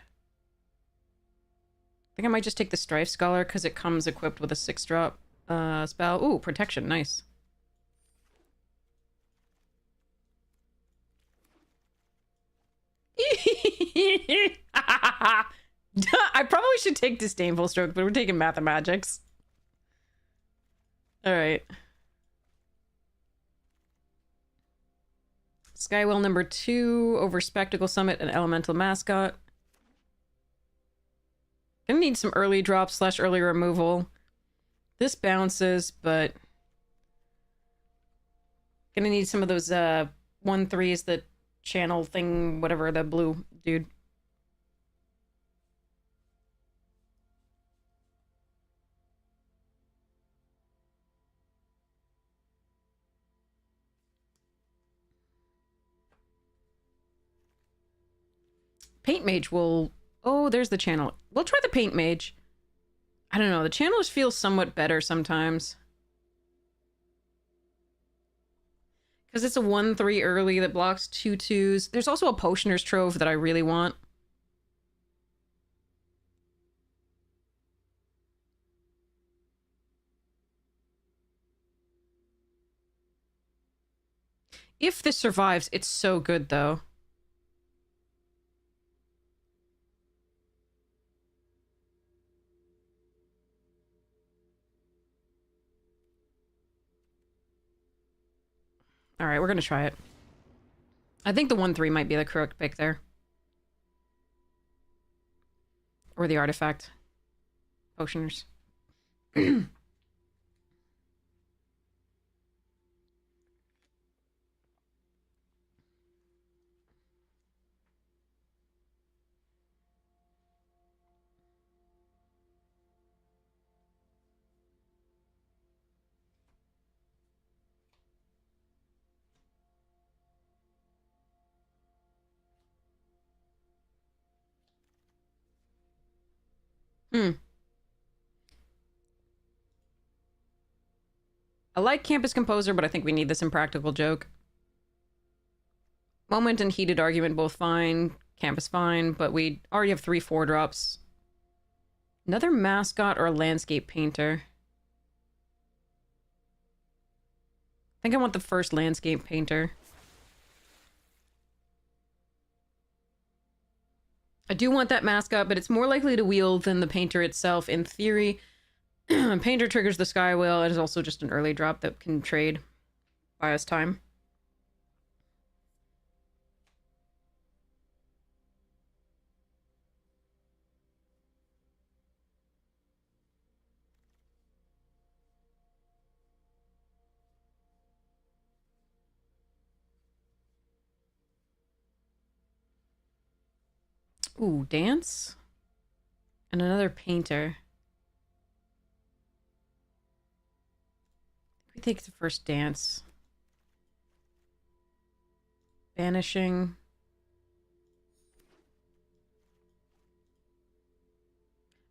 I think I might just take the Strife Scholar because it comes equipped with a 6-drop spell. Ooh, protection, nice. I probably should take Disdainful Stroke, but we're taking Mathemagics. Alright. Skywell number 2 over Spectacle Summit and Elemental Mascot. Gonna need some early drops / early removal. This bounces, but gonna need some of those 1/3s that channel thing, whatever, the blue dude. Paint Mage will... Oh, there's the channel. We'll try the Paint Mage. I don't know. The channelers feel somewhat better sometimes. Because it's a 1/3 early that blocks 2/2s. There's also a Potioner's Trove that I really want. If this survives, it's so good, though. Alright, we're gonna try it. I think the 1/3 might be the correct pick there. Or the artifact. Potioners. I like Campus Composer, but I think we need this Impractical Joke. Moment and Heated Argument both fine. Campus fine, but we already have 3 4-drops. Another Mascot or a Landscape Painter. I think I want the first Landscape Painter. I do want that Mascot, but it's more likely to wield than the Painter itself. In theory, Painter triggers the Sky Whale and is also just an early drop that can trade, buy us time. Ooh, Dance? And another Painter. We take the first Dance. Banishing.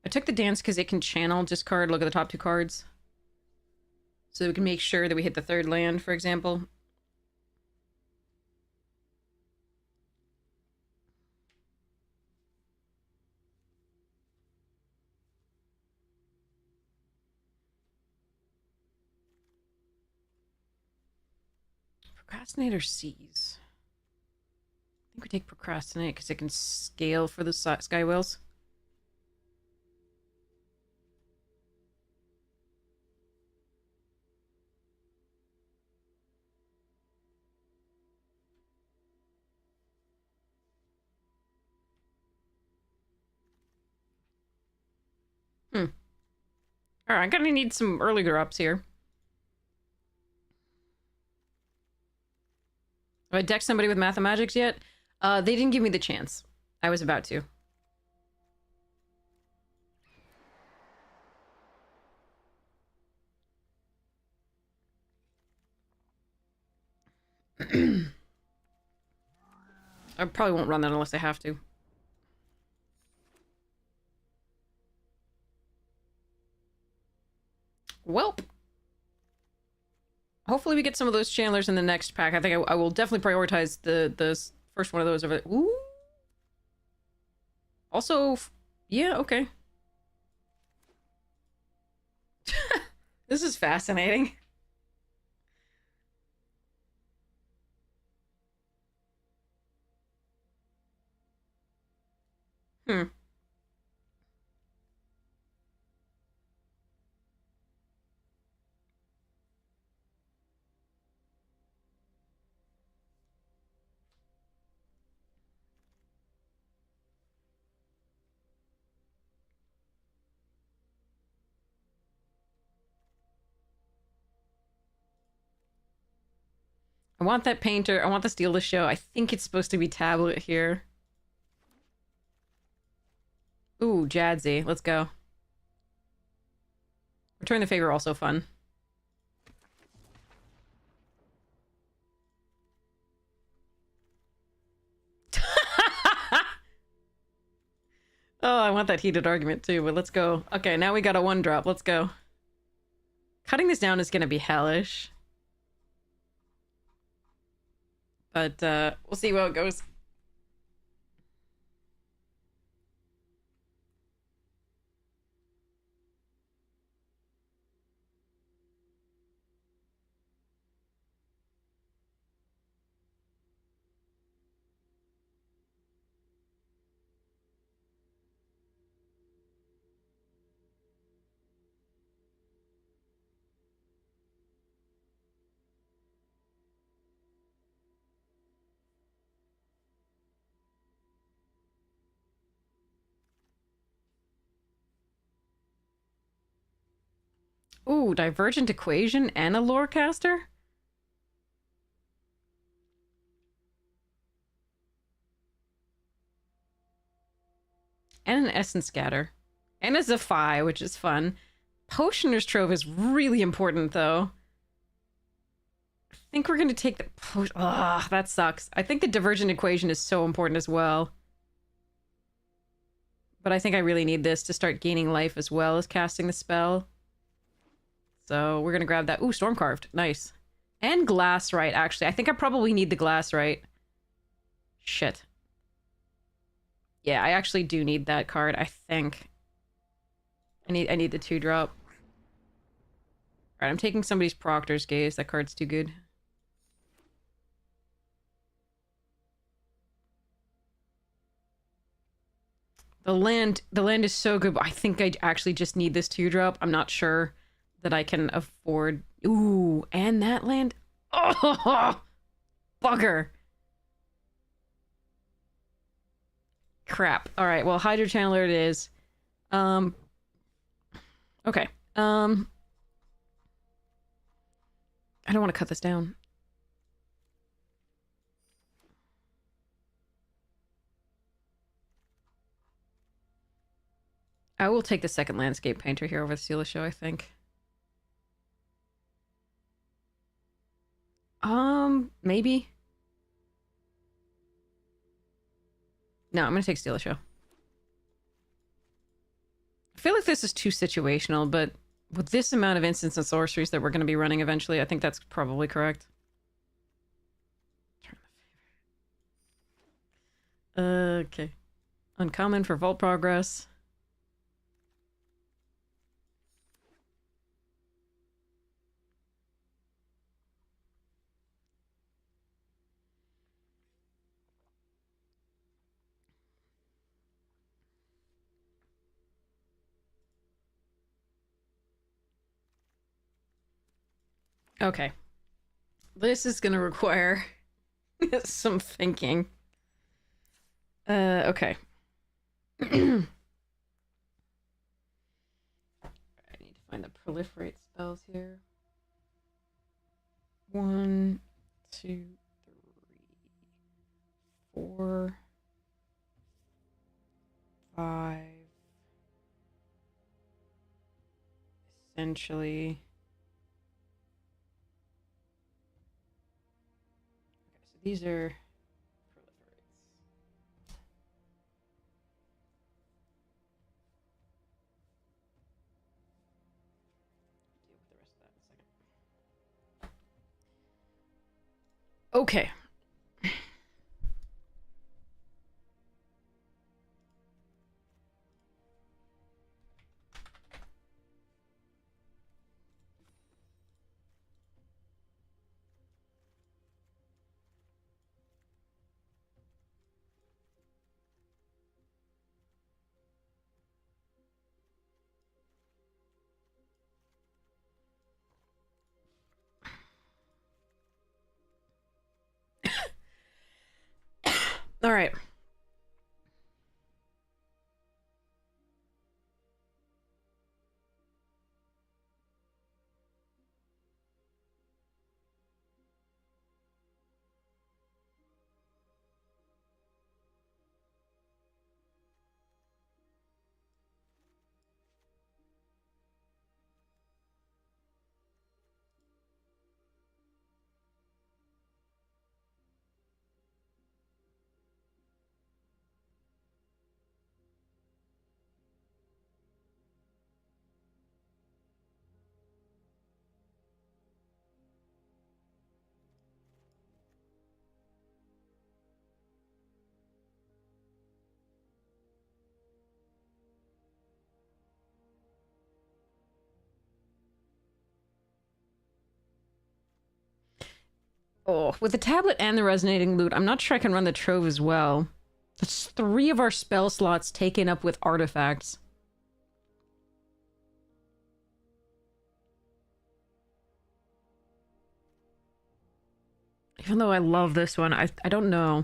I took the Dance because it can channel, discard, look at the top 2 cards. So we can make sure that we hit the 3rd land, for example. Procrastinator Seize. I think we take Procrastinate because it can scale for the Sky Whales. Alright, I'm gonna need some early drops here. Have I decked somebody with Mathemagics yet? They didn't give me the chance. I was about to. I probably won't run that unless I have to. Welp. Hopefully we get some of those channelers in the next pack. I think I will definitely prioritize the first one of those over there. Ooh. Also, yeah, okay. This is fascinating. Hmm. I want that painter. I want the steal the show. I think it's supposed to be tablet here. Ooh, Jadzy. Let's go. Return the favor, also fun. Oh, I want that heated argument too, but let's go. Okay, now we got a 1-drop. Let's go. Cutting this down is gonna be hellish. But we'll see how it goes. Ooh, divergent equation and a lorecaster? And an essence scatter. And a Zephi, which is fun. Potioner's Trove is really important, though. I think we're gonna take the... Ugh, that sucks. I think the divergent equation is so important as well. But I think I really need this to start gaining life as well as casting the spell. So we're gonna grab that. Ooh, Storm Carved. Nice. And Glass Right, actually. I think I probably need the Glass Right. Shit. Yeah, I actually do need that card, I think. I need the 2-drop. Alright, I'm taking somebody's Proctor's Gaze. That card's too good. The land is so good, but I think I actually just need this 2-drop. I'm not sure that I can afford... Ooh, and that land... Oh, bugger. Crap. Alright, well, Hydro Channeler it is. Okay. I don't want to cut this down. I will take the second landscape painter here over the Seal of Show, I think. Maybe. No, I'm gonna take Steal a Show. I feel like this is too situational, but with this amount of instants and sorceries that we're gonna be running eventually, I think that's probably correct. Okay. Uncommon for Vault Progress. Okay. This is gonna require some thinking. Okay. I need to find the proliferate spells here. 1, 2, 3, 4, 5. Essentially. Okay, so these are proliferates. Deal with the rest of that in a second. Okay. All right. Oh, with the tablet and the resonating loot, I'm not sure I can run the trove as well. That's 3 of our spell slots taken up with artifacts. Even though I love this one, I don't know.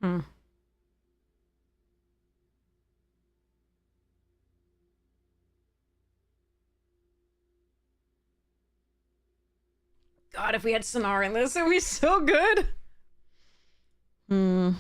Hmm. God, if we had Sonar in this, it would be so good. Hmm.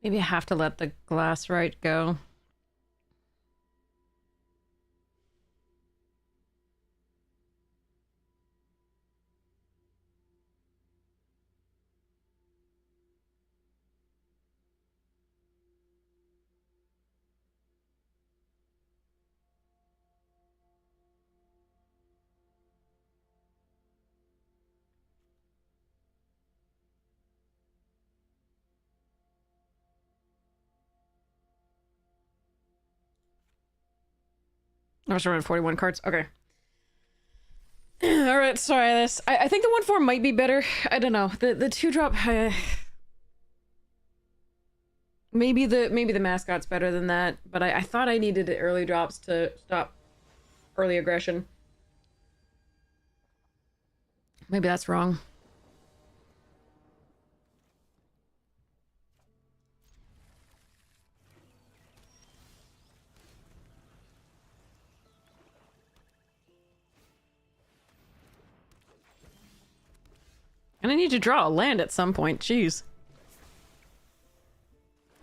Maybe I have to let the glass right go. I was running 41 cards. Okay. All right, sorry this. I think the 1/4 might be better. I don't know. The 2-drop maybe the mascot's better than that, but I thought I needed the early drops to stop early aggression. Maybe that's wrong. And I need to draw a land at some point. Jeez.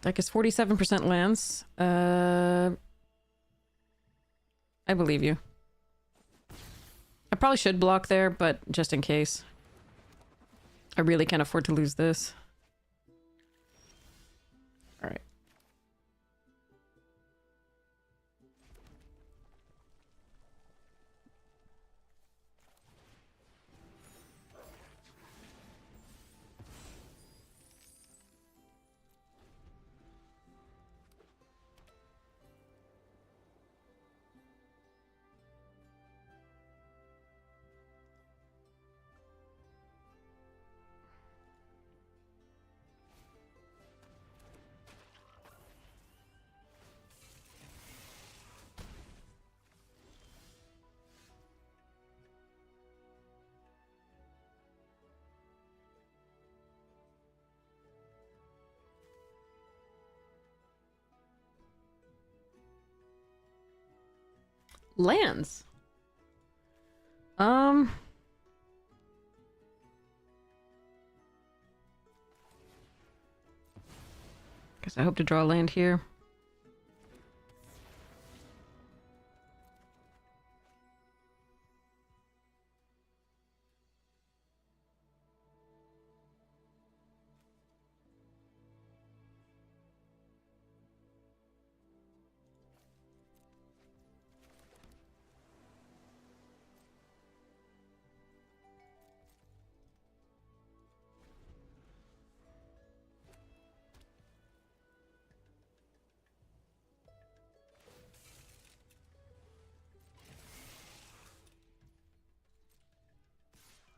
Deck is 47% lands. I believe you. I probably should block there, but just in case. I really can't afford to lose this. Alright. Lands. Guess I hope to draw a land here.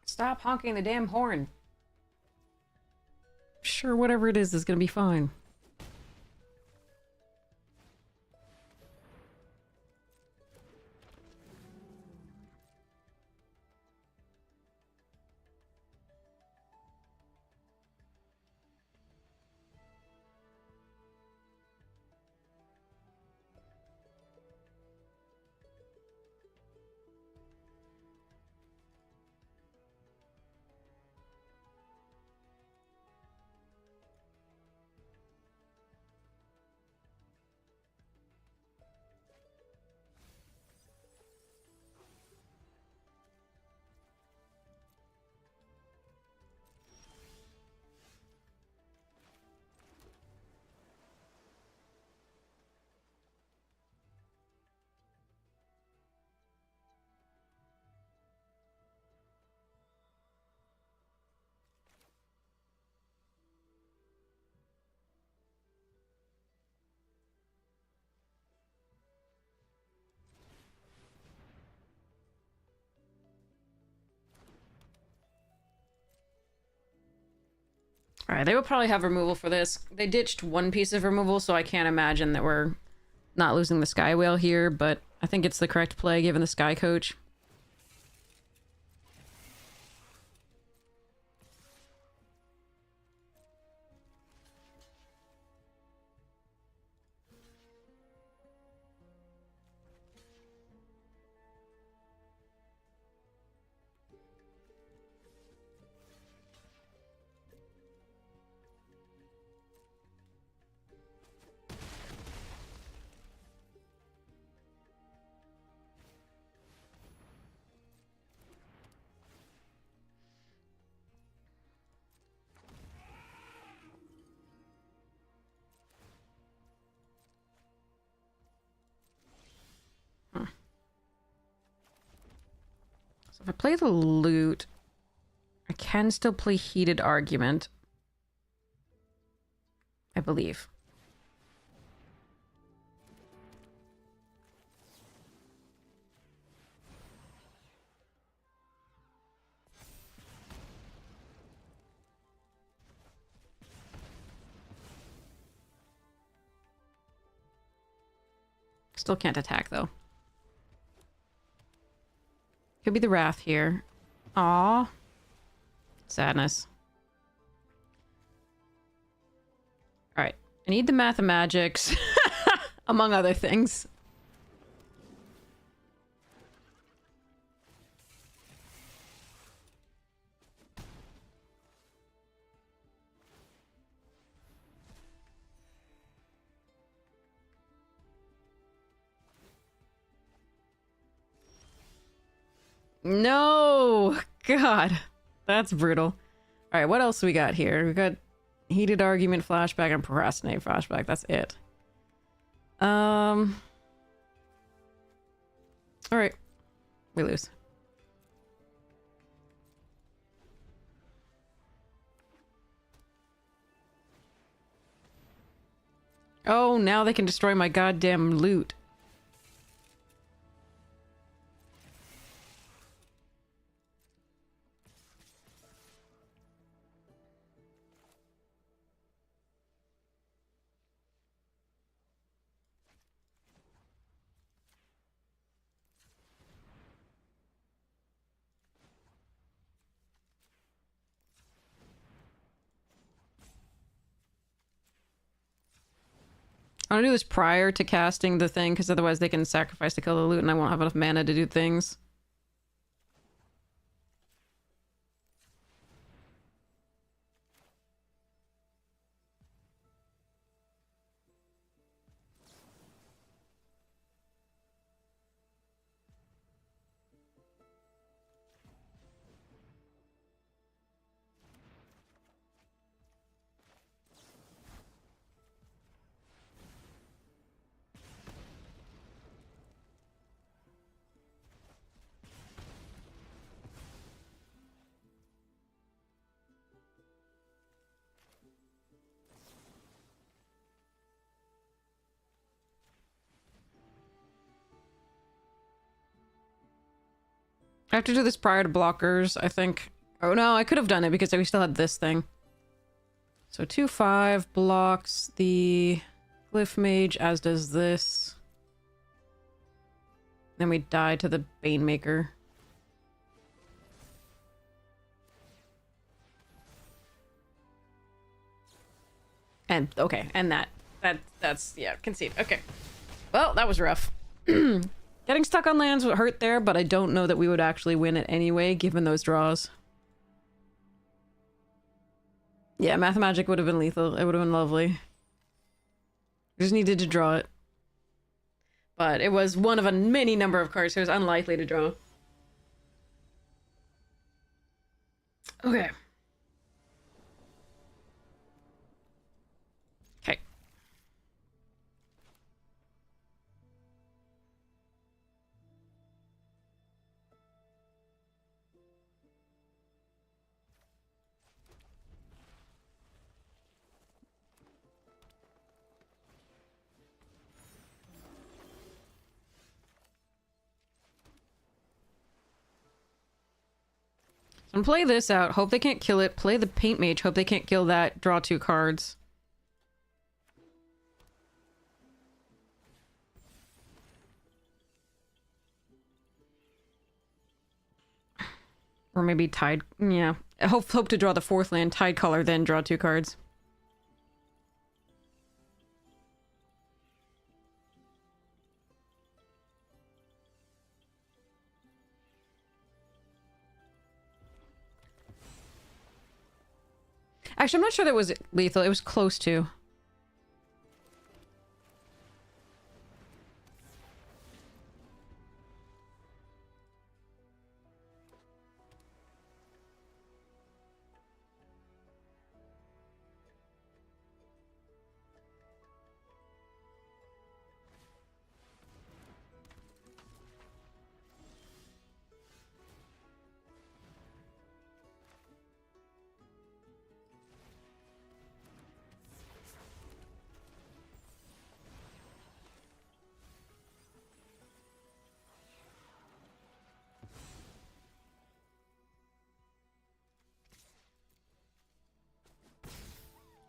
Stop honking the damn horn. Sure, whatever it is gonna be fine. Alright, they will probably have removal for this. They ditched one piece of removal, so I can't imagine that we're not losing the Sky Whale here, but I think it's the correct play given the Sky Coach. So if I play the loot, I can still play heated argument. I believe. Still can't attack, though. Could be the Wrath here. Aw. Sadness. Alright. I need the Mathemagics. Among other things. No! God. That's brutal. Alright, what else we got here? We got heated argument flashback and procrastinate flashback. That's it. Alright. We lose. Oh, now they can destroy my goddamn loot. I want to do this prior to casting the thing, because otherwise they can sacrifice to kill the loot and I won't have enough mana to do things. I have to do this prior to blockers, I think. Oh no, I could have done it because we still had this thing. So 2/5 blocks the Glyph Mage, as does this. Then we die to the Banemaker. And, okay, and that's, yeah, concede. Okay. Well, that was rough. Getting stuck on lands would hurt there, but I don't know that we would actually win it anyway, given those draws. Yeah, Mathemagic would have been lethal. It would have been lovely. Just needed to draw it. But it was one of a many number of cards, so it was unlikely to draw. Okay. Okay. So I'm gonna play this out, hope they can't kill it. Play the Paint Mage, hope they can't kill that. Draw 2 cards. Or maybe Tide... yeah. Hope to draw the 4th land, Tide Color, then draw 2 cards. Actually, I'm not sure that was lethal. It was close to.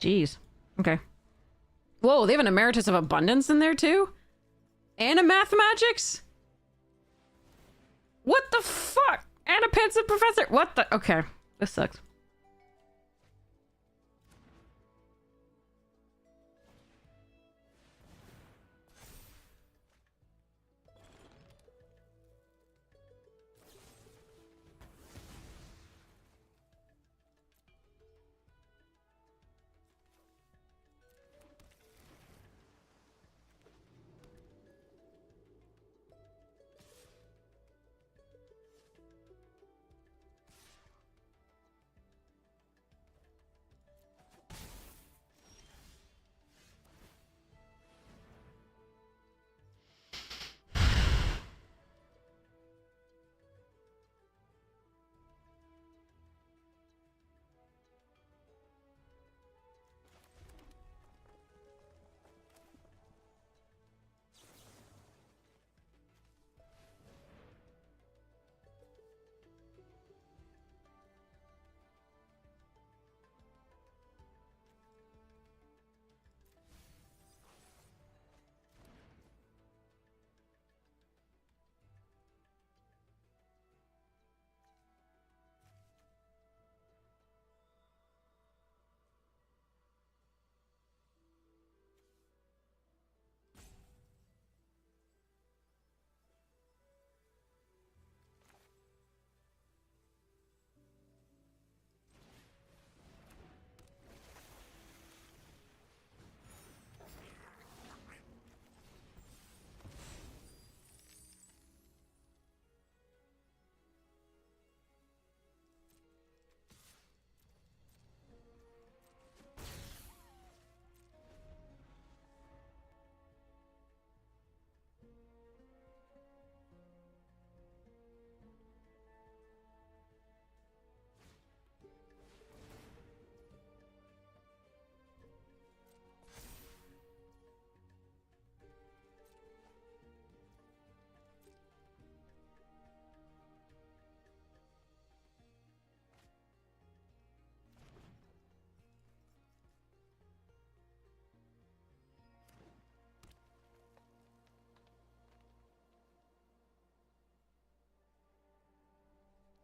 Jeez. Okay. Whoa, they have an Emeritus of Abundance in there too? And a Math Magics? What the fuck? And a Pensive Professor? What the? Okay. This sucks.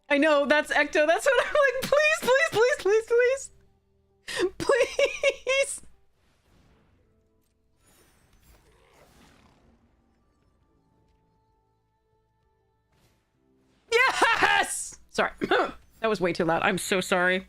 I know, that's Ecto. That's what I'm like. Please, please, please, please, please. Please. Yes! Sorry. That was way too loud. I'm so sorry.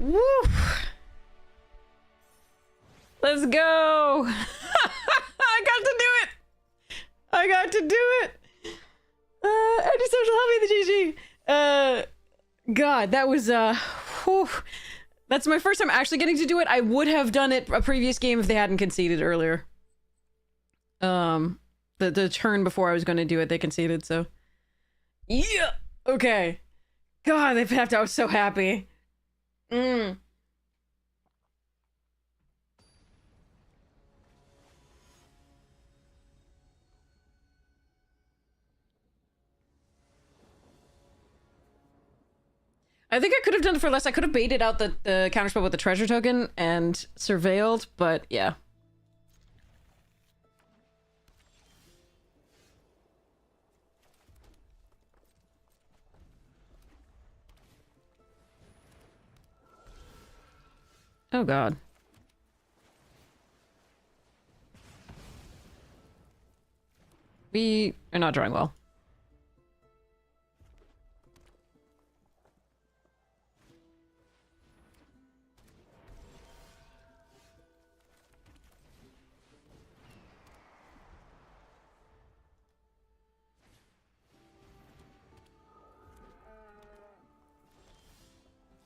Woo! Let's go! I got to do it! I got to do it! Antisocial, help me the GG! God, that was, whew. That's my first time actually getting to do it. I would have done it a previous game if they hadn't conceded earlier. The turn before I was going to do it, they conceded, so. Yeah! Okay. God, they papped. I was so happy. I think I could have done it for less. I could have baited out the counterspell with the treasure token and surveilled, but yeah. Oh god. We are not drawing well.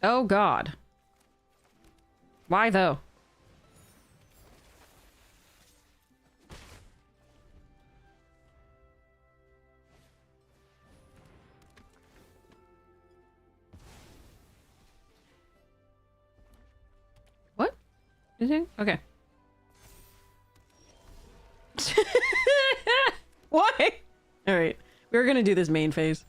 Oh god. Why though? What? Okay. Why? Alright. We're gonna do this main phase.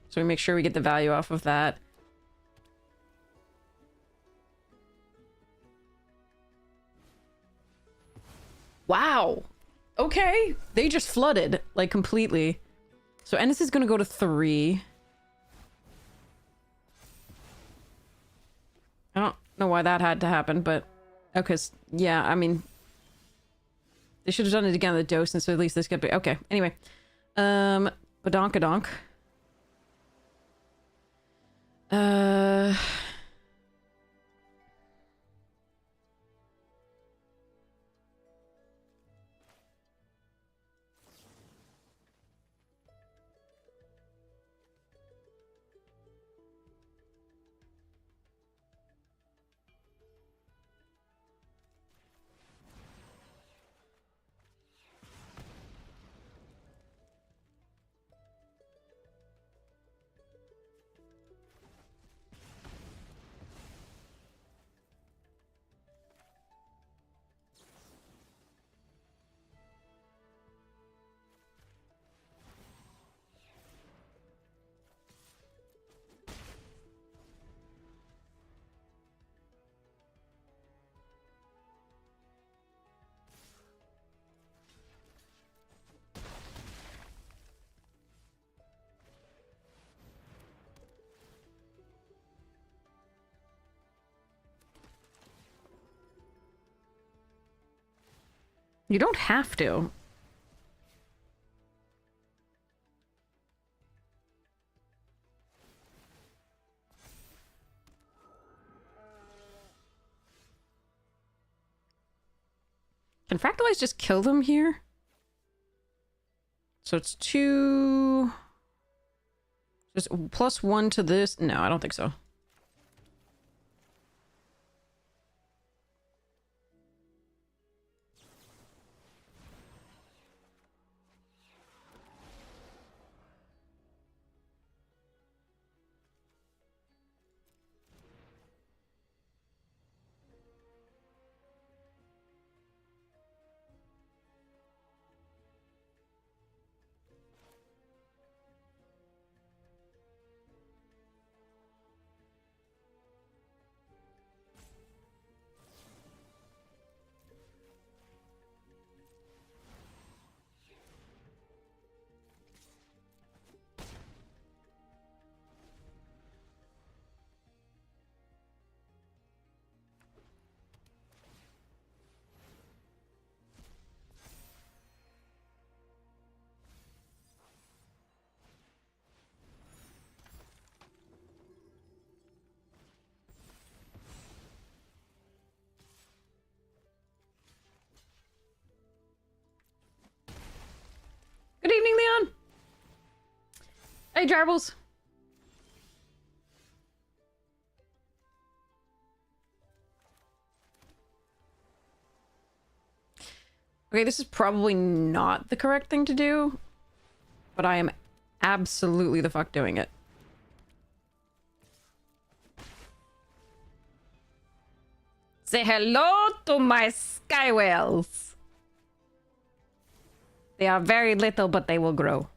So we make sure we get the value off of that. Wow. Okay. They just flooded, like, completely. So Ennis is gonna go to 3. I don't know why that had to happen, but... Okay, yeah, I mean... They should have done it again at the dose, and so at least this could be... Okay, anyway. Badonkadonk. You don't have to. Can Fractalize just kill them here? So it's 2... Just +1 to this? No, I don't think so. Good evening, Leon! Hey, Jarbles! Okay, this is probably not the correct thing to do, but I am absolutely the fuck doing it. Say hello to my sky whales! They are very little, but they will grow.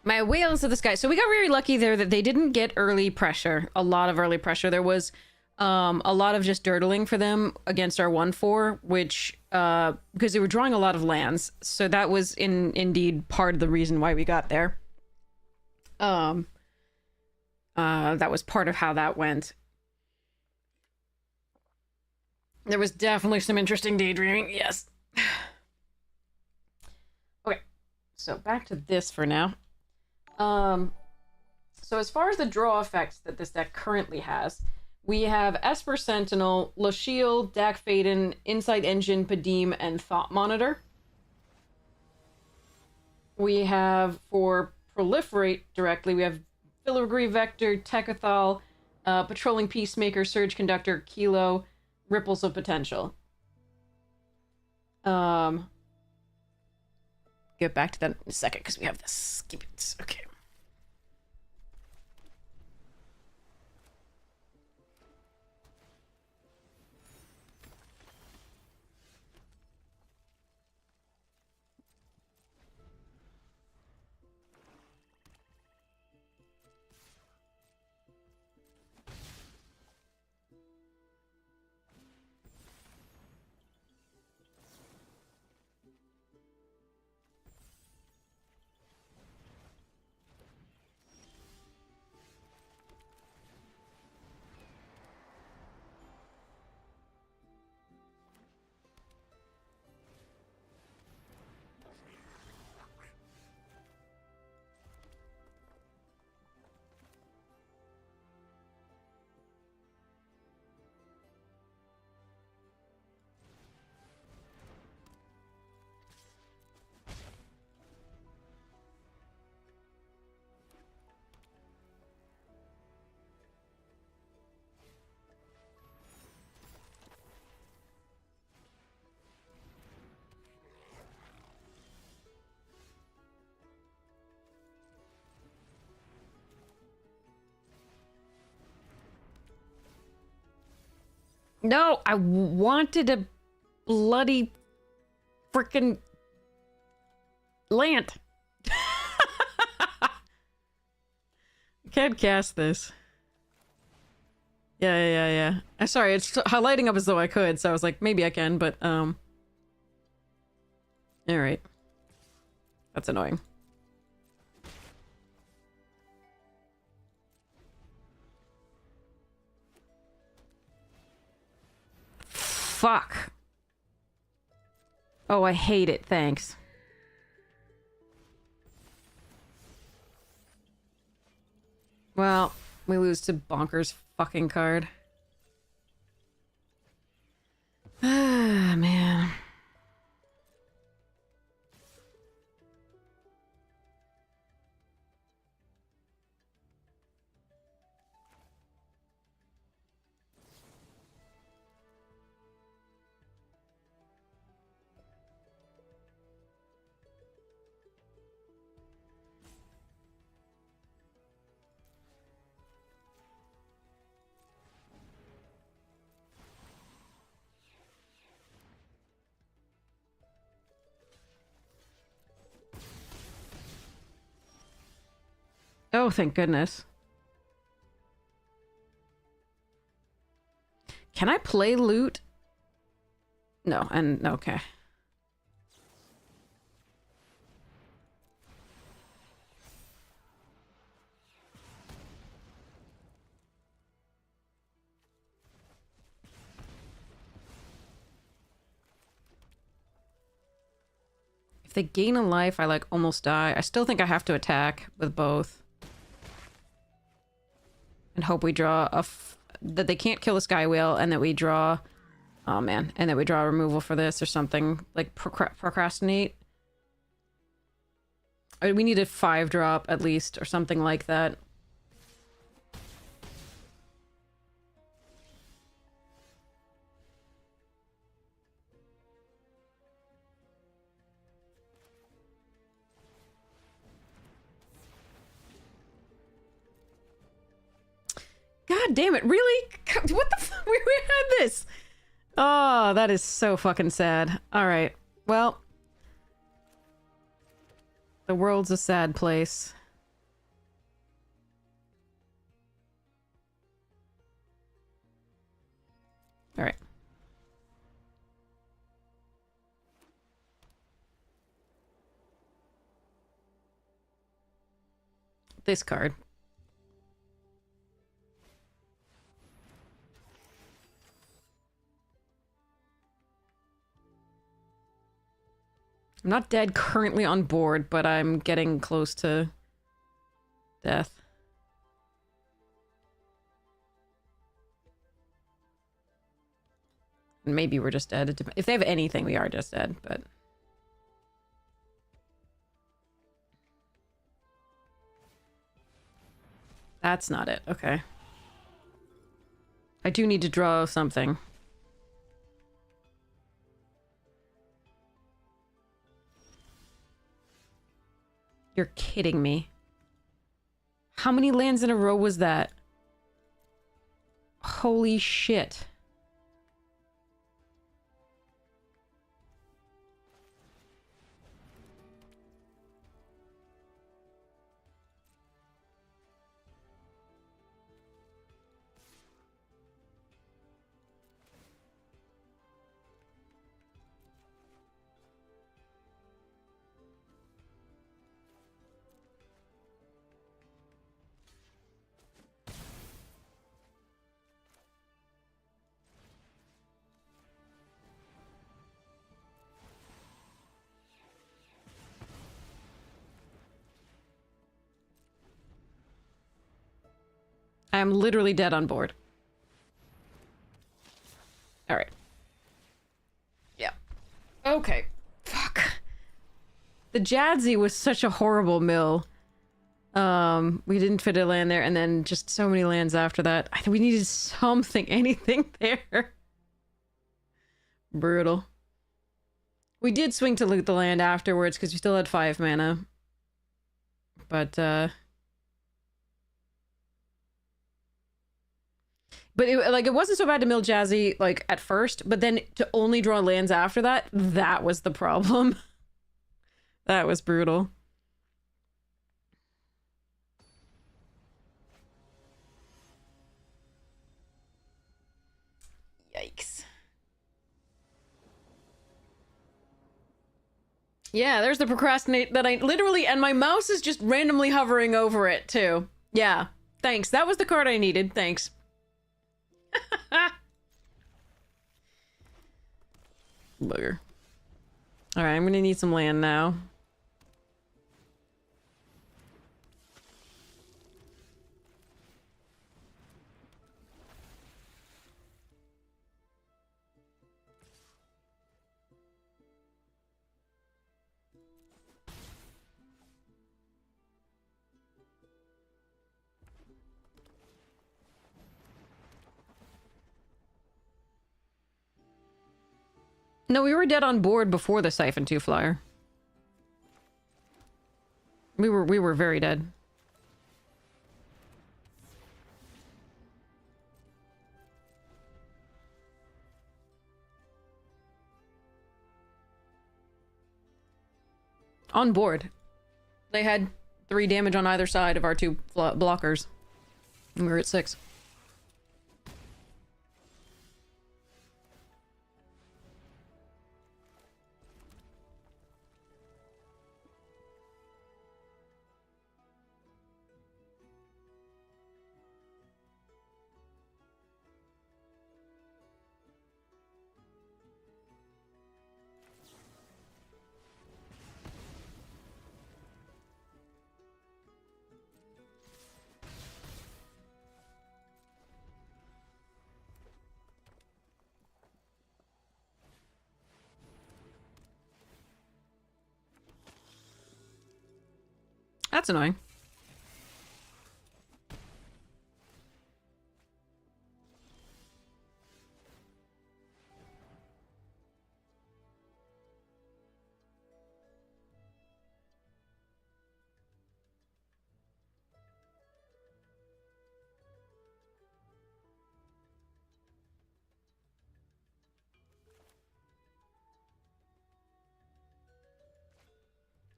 My Whales of the Sky. So we got very lucky there that they didn't get early pressure. A lot of early pressure. There was a lot of just dirtling for them against our 1-4, which because they were drawing a lot of lands. So that was indeed part of the reason why we got there. That was part of how that went. There was definitely some interesting daydreaming, yes. Okay, so back to this for now. So as far as the draw effects that this deck currently has, we have Esper Sentinel, Lashiel, Dak Faden, Insight Engine, Padim, and Thought Monitor. We have, for Proliferate directly, we have Filigree Vector, Techathal, Patrolling Peacemaker, Surge Conductor, Kilo, Ripples of Potential. Get back to that in a second because we have this. Keep it. Okay. No, I wanted a bloody freaking land. I can't cast this. Yeah. I'm sorry, it's highlighting up as though I could, so I was like, maybe I can, but, alright. That's annoying. Fuck. Oh, I hate it. Thanks. Well, we lose to Bonkers fucking card. Ah, man. Oh, thank goodness. Can I play loot? No, and okay. If they gain a life, I like almost die. I still think I have to attack with both. And hope we draw that they can't kill the Sky Whale, and that we draw... Oh man, and that we draw removal for this or something. Like procrastinate. I mean, we need a 5-drop at least, or something like that. God damn it, really? What the fuck? We had this! Oh, that is so fucking sad. Alright, well... The world's a sad place. Alright. This card. I'm not dead currently on board, but I'm getting close to death. Maybe we're just dead. If they have anything, we are just dead, but... That's not it. Okay. I do need to draw something. You're kidding me. How many lands in a row was that? Holy shit. I am literally dead on board. Alright. Yeah. Okay. Fuck. The Jadzi was such a horrible mill. We didn't fit a land there, and then just so many lands after that. I think we needed something, anything there. Brutal. We did swing to loot the land afterwards, because we still had 5 mana. But, But it wasn't so bad to mill Jazzy, like, at first, but then to only draw lands after that, that was the problem. That was brutal. Yikes. Yeah, there's the procrastinate that I literally, and my mouse is just randomly hovering over it, too. Yeah, thanks. That was the card I needed. Thanks. Bugger. Alright, I'm gonna need some land now. No, we were dead on board before the Siphon 2 flyer. We were very dead. On board. They had 3 damage on either side of our 2 blockers. And we were at 6. That's annoying.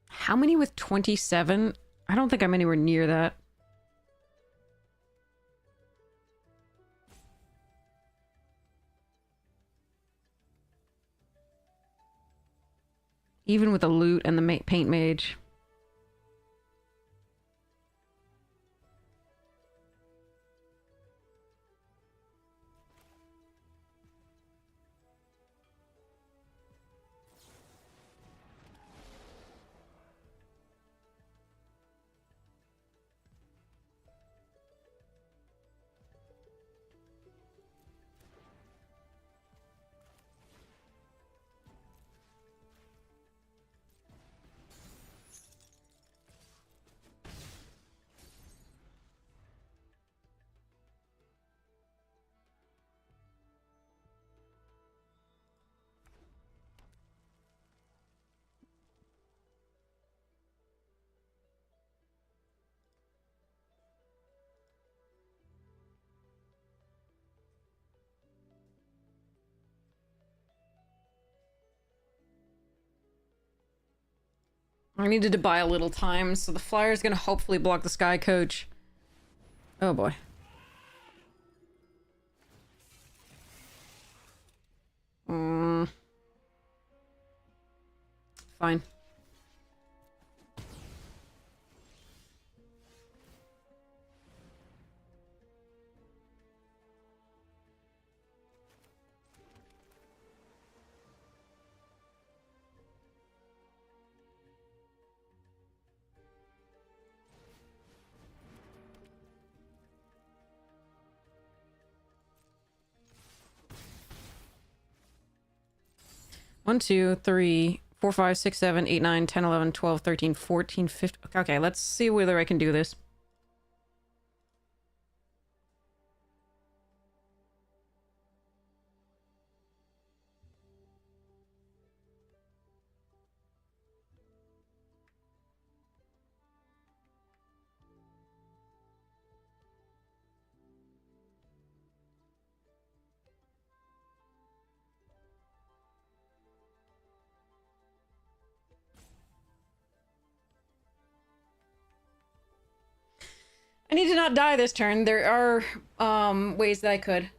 How many with 27? I don't think I'm anywhere near that. Even with the loot and the paint mage. I needed to buy a little time, so the flyer's gonna hopefully block the sky coach. Oh boy. Fine. One, 2, 3, 4, 5, 6, 7, 8, 9, 10, 11, 12, 13, 14, 15. Okay, let's see whether I can do this. I need to not die this turn. There are ways that I could.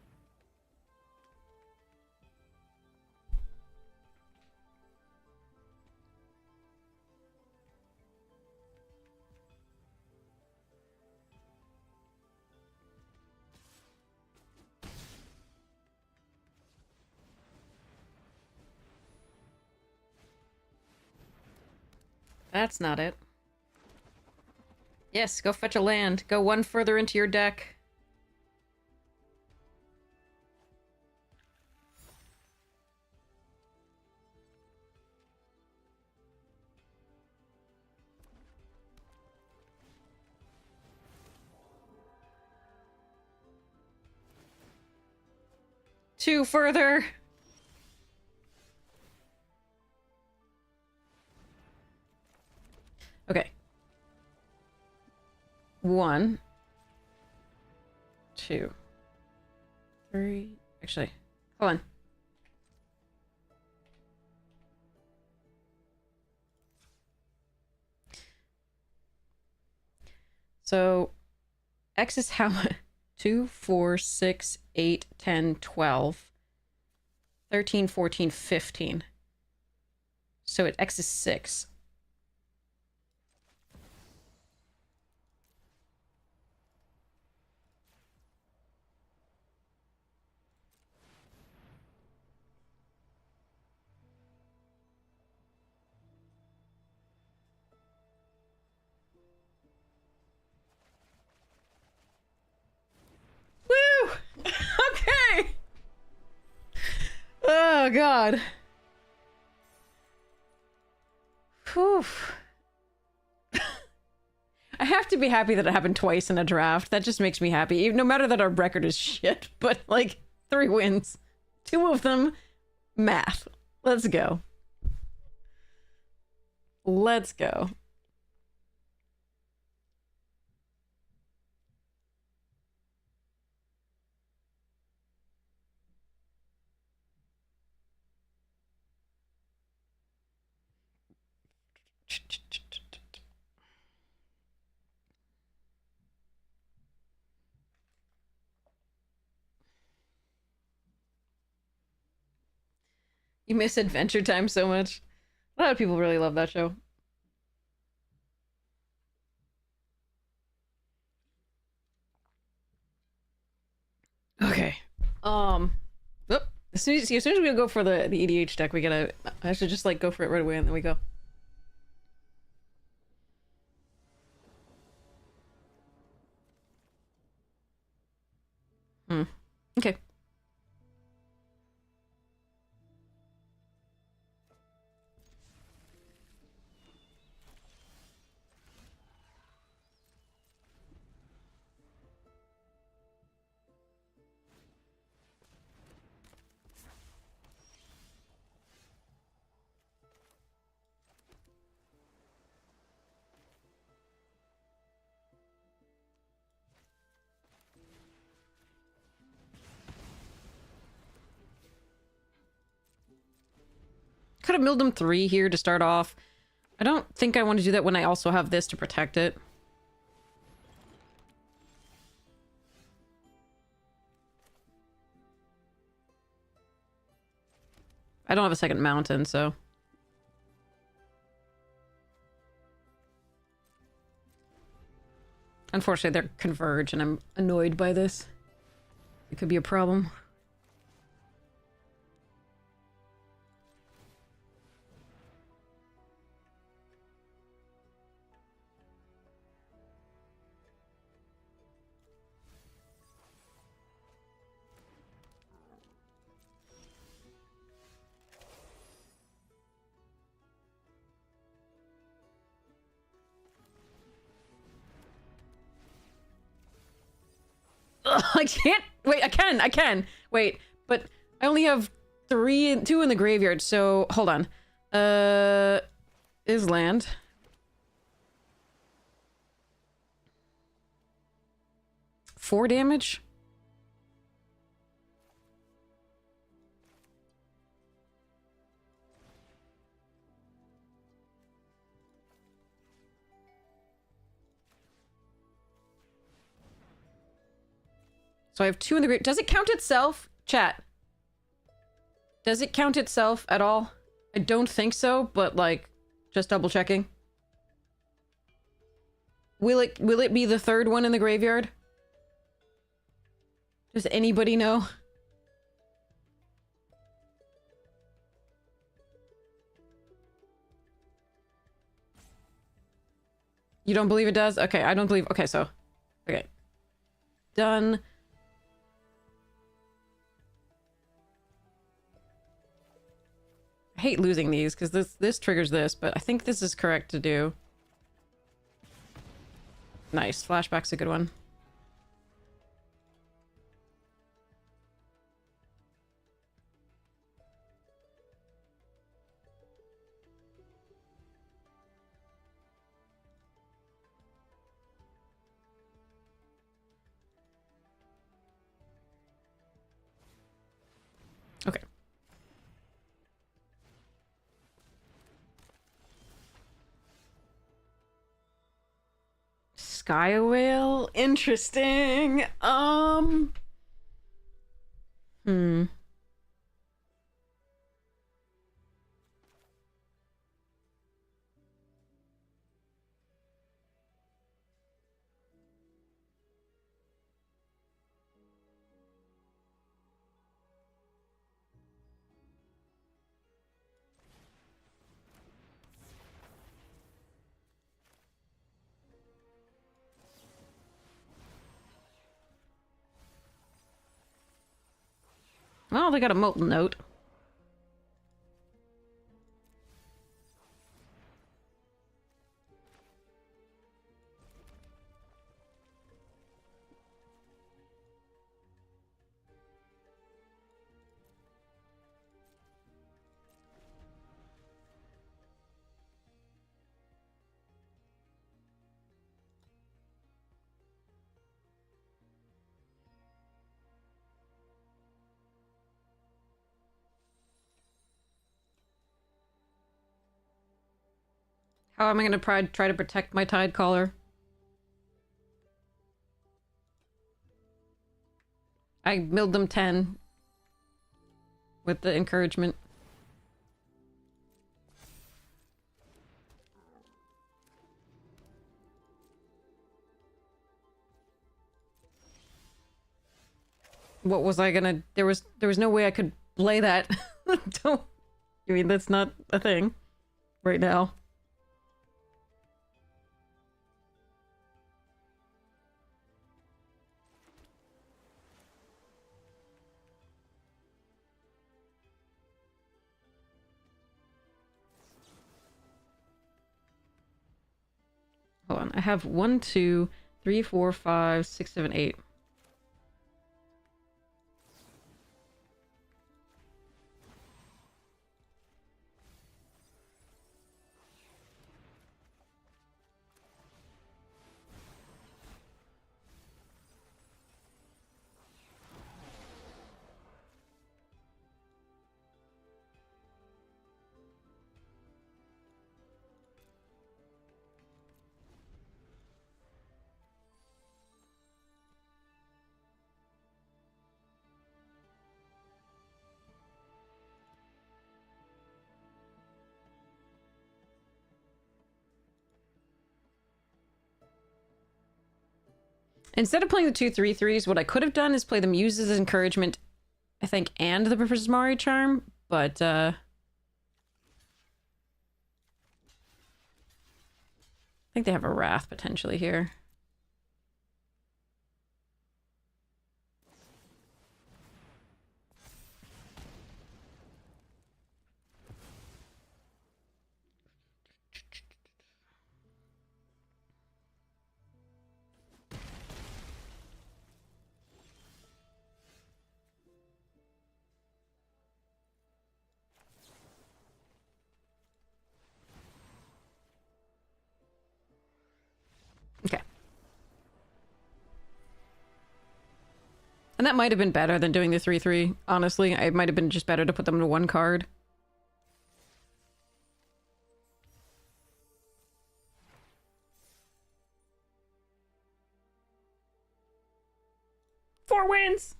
That's not it. Yes, go fetch a land. Go one further into your deck. Two further. Okay. 1, 2, 3. Actually, hold on. So, X is how much? 2, 4, 6, 8, 10, 12, 13, 14, 15. So X is 6. Woo! Okay! Oh, God. Whew. I have to be happy that it happened twice in a draft. That just makes me happy. No matter that our record is shit, but like 3 wins. 2 of them, math. Let's go. Let's go. You miss Adventure Time so much. A lot of people really love that show. Okay. Oop. As soon as we go for the EDH deck, we gotta. I should just like go for it right away, and then we go. Hmm. Okay. Could have milled him 3 here to start off. I don't think I want to do that when I also have this to protect it. I don't have a second mountain, so... Unfortunately, they're converge, and I'm annoyed by this. It could be a problem. Ugh, I can't. Wait, I can. Wait, but I only have 2 in the graveyard, so hold on. Is land. Four damage? So I have 2 in the graveyard. Does it count itself? Chat. Does it count itself at all? I don't think so, but like, just double checking. Will it be the 3rd one in the graveyard? Does anybody know? You don't believe it does? Okay, I don't believe... Okay, so... Okay. Done. I hate losing these, because this triggers this, but I think this is correct to do. Nice. Flashback's a good one. Okay. Sky Whale? Interesting. Hmm. Well, they got a molten note. How am I gonna try to protect my Tide Caller? I milled them 10 with the encouragement. what was I gonna... There was no way I could play that. Don't... I mean, that's not a thing right now. Hold on, I have 1, 2, 3, 4, 5, 6, 7, 8. Instead of playing the 2 3/3s, what I could have done is play the Muses' Encouragement, I think, and the Prismari Charm, but, I think they have a Wrath potentially here. Okay. And that might have been better than doing the 3/3, honestly. It might have been just better to put them into one card. Four wins!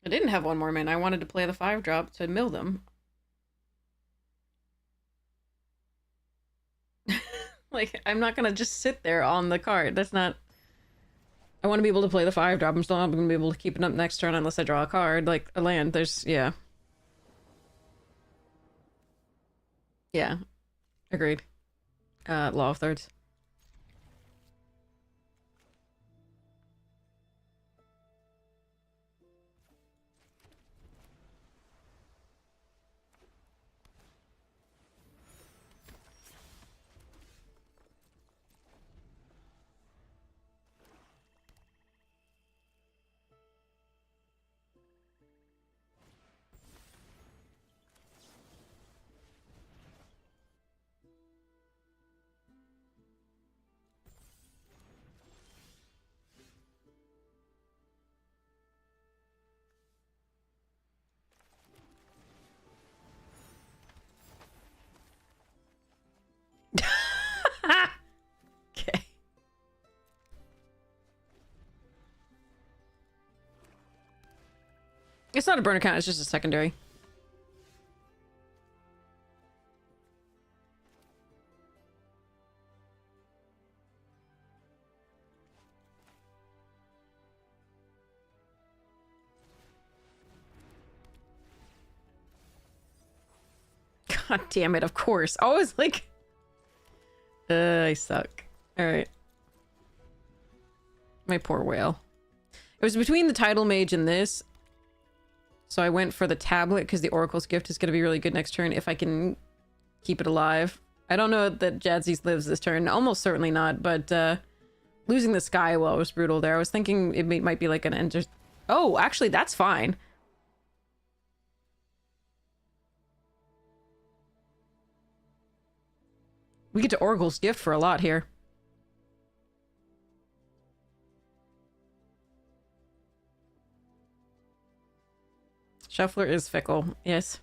I didn't have one more mana. I wanted to play the 5-drop to mill them. Like, I'm not gonna just sit there on the card. That's not... I want to be able to play the 5-drop. I'm still not gonna be able to keep it up next turn unless I draw a card. Like, a land. There's... yeah. Yeah. Agreed. Law of Thirds. Okay. It's not a burn account, it's just a secondary. God damn it, of course. Always like... I suck. Alright. My poor whale. It was between the Tidal Mage and this. So I went for the tablet because the Oracle's Gift is going to be really good next turn if I can keep it alive. I don't know that Jadzis lives this turn. Almost certainly not, but losing the Sky Well was brutal there. I was thinking it might be like an enter... Oh, actually, that's fine. We get to Oracle's Gift for a lot here. Shuffler is fickle, yes.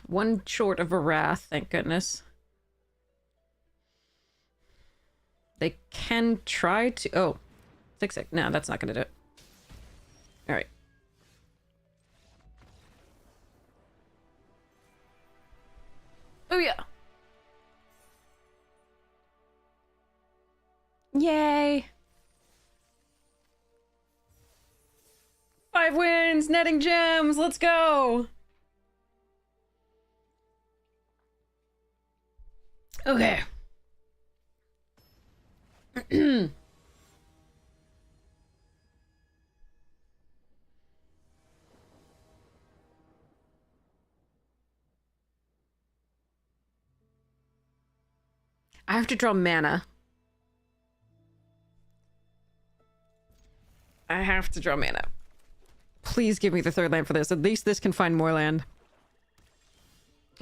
One short of a wrath, thank goodness. They can try to... Oh. 6-6. No, that's not gonna do it. Alright. Oh, yeah. Yay! 5 wins! Netting gems! Let's go! Okay. I have to draw mana. I have to draw mana. Please give me the 3rd land for this. At least this can find more land.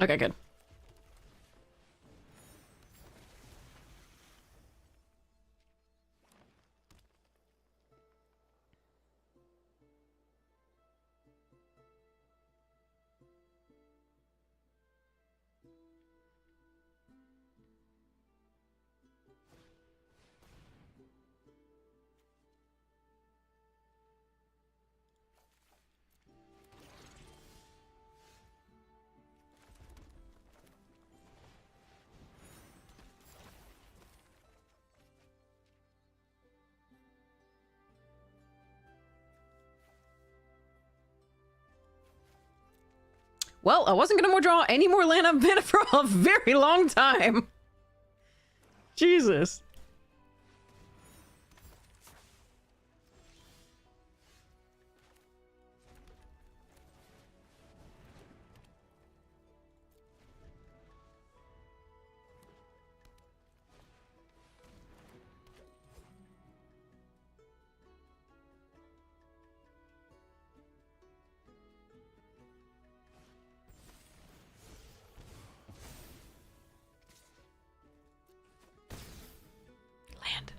Okay, good. Well, I wasn't gonna draw any more land of mana for a very long time. Jesus. Land.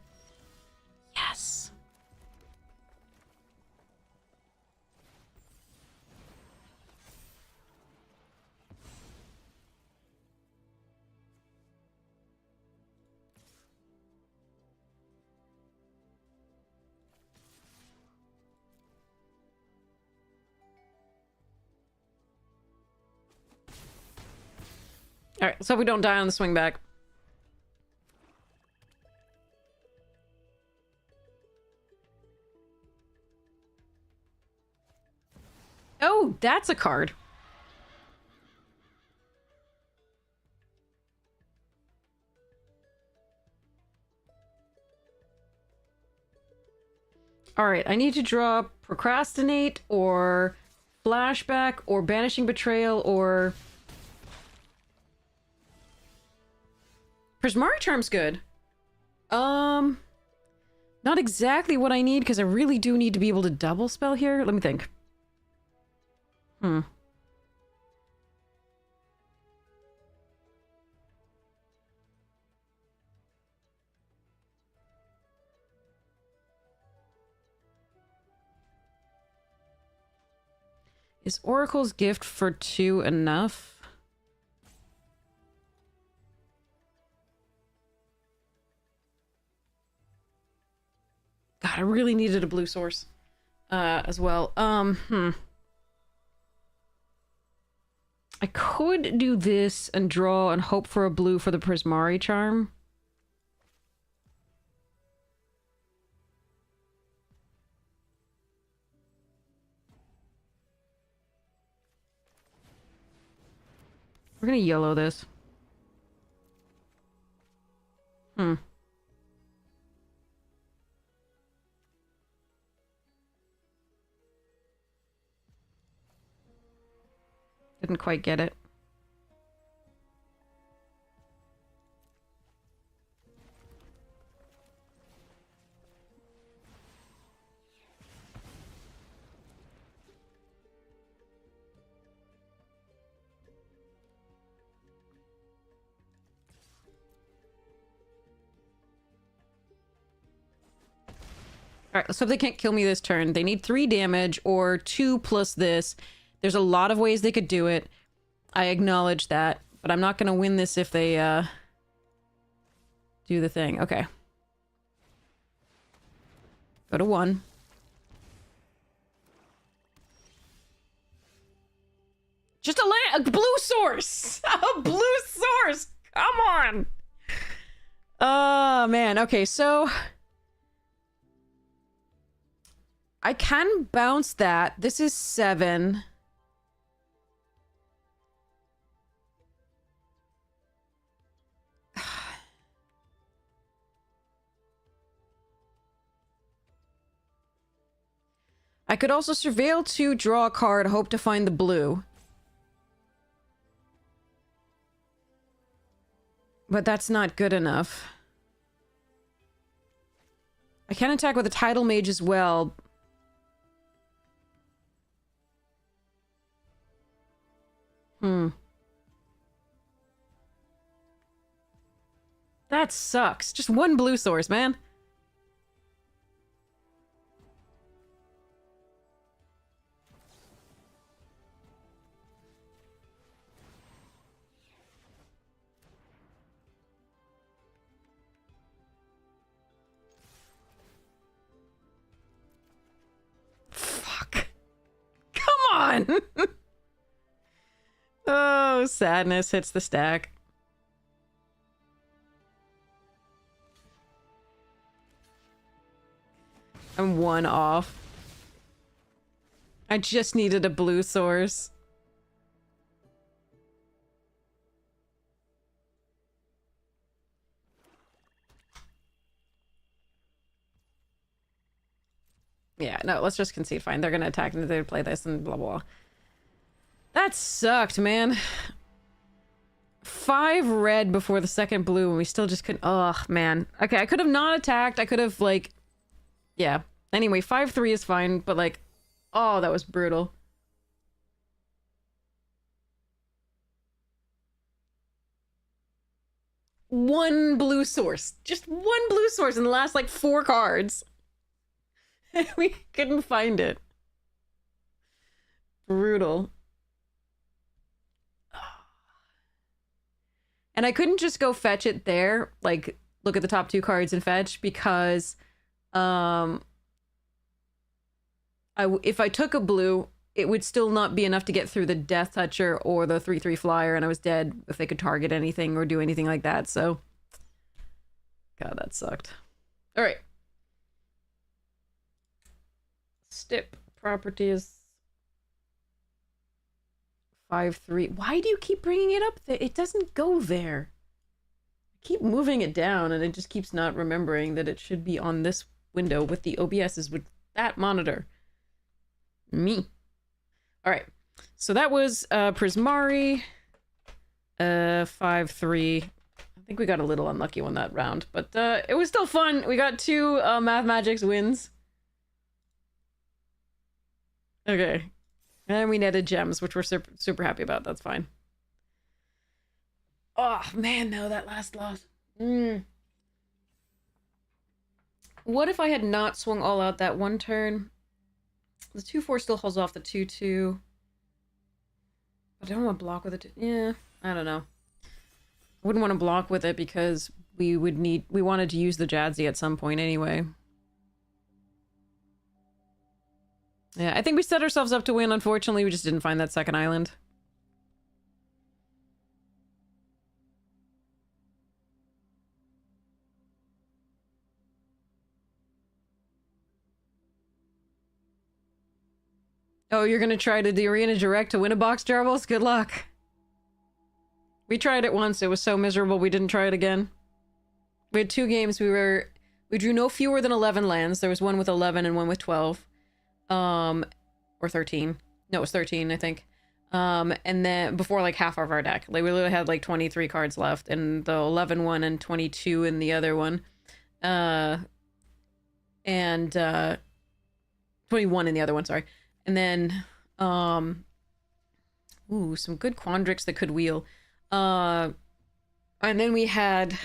Yes. All right, so we don't die on the swing back. Oh, that's a card. All right, I need to draw Procrastinate or Flashback or Banishing Betrayal or... Prismari Charm's good. Not exactly what I need because I really do need to be able to double spell here. Let me think. Is Oracle's Gift for 2 enough? God, I really needed a blue source as well. I could do this and draw and hope for a blue for the Prismari Charm. We're gonna yellow this. Didn't quite get it. Alright, so if they can't kill me this turn, they need 3 damage or 2 plus this. There's a lot of ways they could do it. I acknowledge that, but I'm not gonna win this if they, do the thing. Okay. Go to 1. Just a blue source! A blue source! Come on! Oh, man. Okay, so... I can bounce that. This is 7. I could also surveil to draw a card, hope to find the blue. But that's not good enough. I can attack with a Tidal Mage as well. That sucks. Just 1 blue source, man. Fuck. Come on! Oh, sadness hits the stack. I'm 1 off. I just needed a blue source. Yeah, no, let's just concede. Fine, they're gonna attack and they play this and blah blah. That sucked, man. 5 red before the second blue and we still just couldn't. Oh, man. Okay, I could have not attacked. I could have, like... Yeah. Anyway, 5-3 is fine, but, like... Oh, that was brutal. One blue source. Just 1 blue source in the last, like, 4 cards. We couldn't find it. Brutal. And I couldn't just go fetch it there, like, look at the top 2 cards and fetch, because, if I took a blue, it would still not be enough to get through the Death Toucher or the 3/3 flyer, and I was dead if they could target anything or do anything like that, so... God, that sucked. Alright. Stip properties. 5-3. Why do you keep bringing it up there? It doesn't go there. I keep moving it down and it just keeps not remembering that it should be on this window with the OBS's with that monitor. Me. Alright. So that was Prismari. 5-3. I think we got a little unlucky on that round, but it was still fun. We got 2 Math Magics wins. Okay. And we netted gems, which we're super happy about. That's fine. Oh, man, no, that last loss. What if I had not swung all out that one turn? The 2-4 still holds off the 2-2. But I don't want to block with it. Yeah, I don't know. I wouldn't want to block with it because we wanted to use the Jadzi at some point anyway. Yeah, I think we set ourselves up to win. Unfortunately, we just didn't find that second island. Oh, you're gonna try to the Arena Direct to win a box, Jarbles? Good luck. We tried it once. It was so miserable we didn't try it again. We had 2 games. We drew no fewer than 11 lands. There was one with 11 and one with 12. Or 13. No, it was 13, I think. And then before like half of our deck. Like we literally had like 23 cards left, and the 11 one and 22 in the other one. And 21 in the other one, sorry. And then ooh, some good Quandrix that could wheel. And then we had...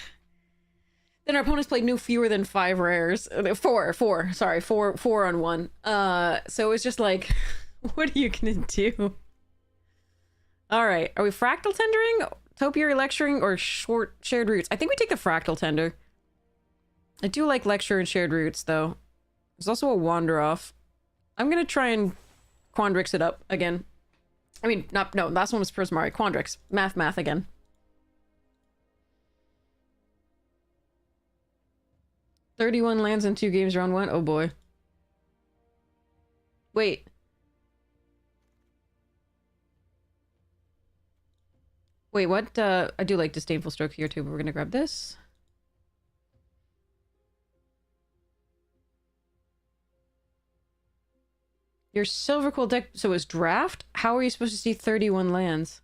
Then our opponents played no fewer than 5 rares. 4 on 1. So it was just like, what are you gonna do? All right. Are we fractal tendering, topiary lecturing, or short shared roots? I think we take the fractal tender. I do like lecture and shared roots, though. There's also a wander off. I'm gonna try and Quandrix it up again. I mean, no, last one was Prismari. Quandrix. Math again. $31 lands in 2 games round 1. Oh boy. Wait. Wait, what? I do like Disdainful Stroke here too, but we're gonna grab this. Your Silver Quill deck, so it's draft? How are you supposed to see 31 lands?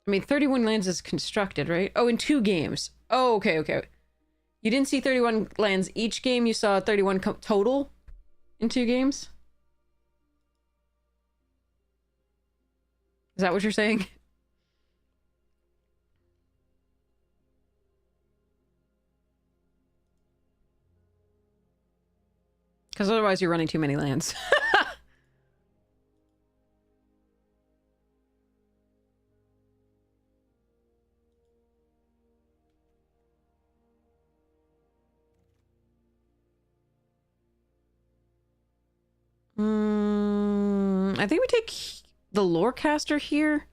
I mean, 31 lands is constructed, right? Oh, in 2 games. Oh, okay. You didn't see 31 lands each game, you saw 31 total in 2 games? Is that what you're saying? Because otherwise you're running too many lands. I think we take the Lorecaster here.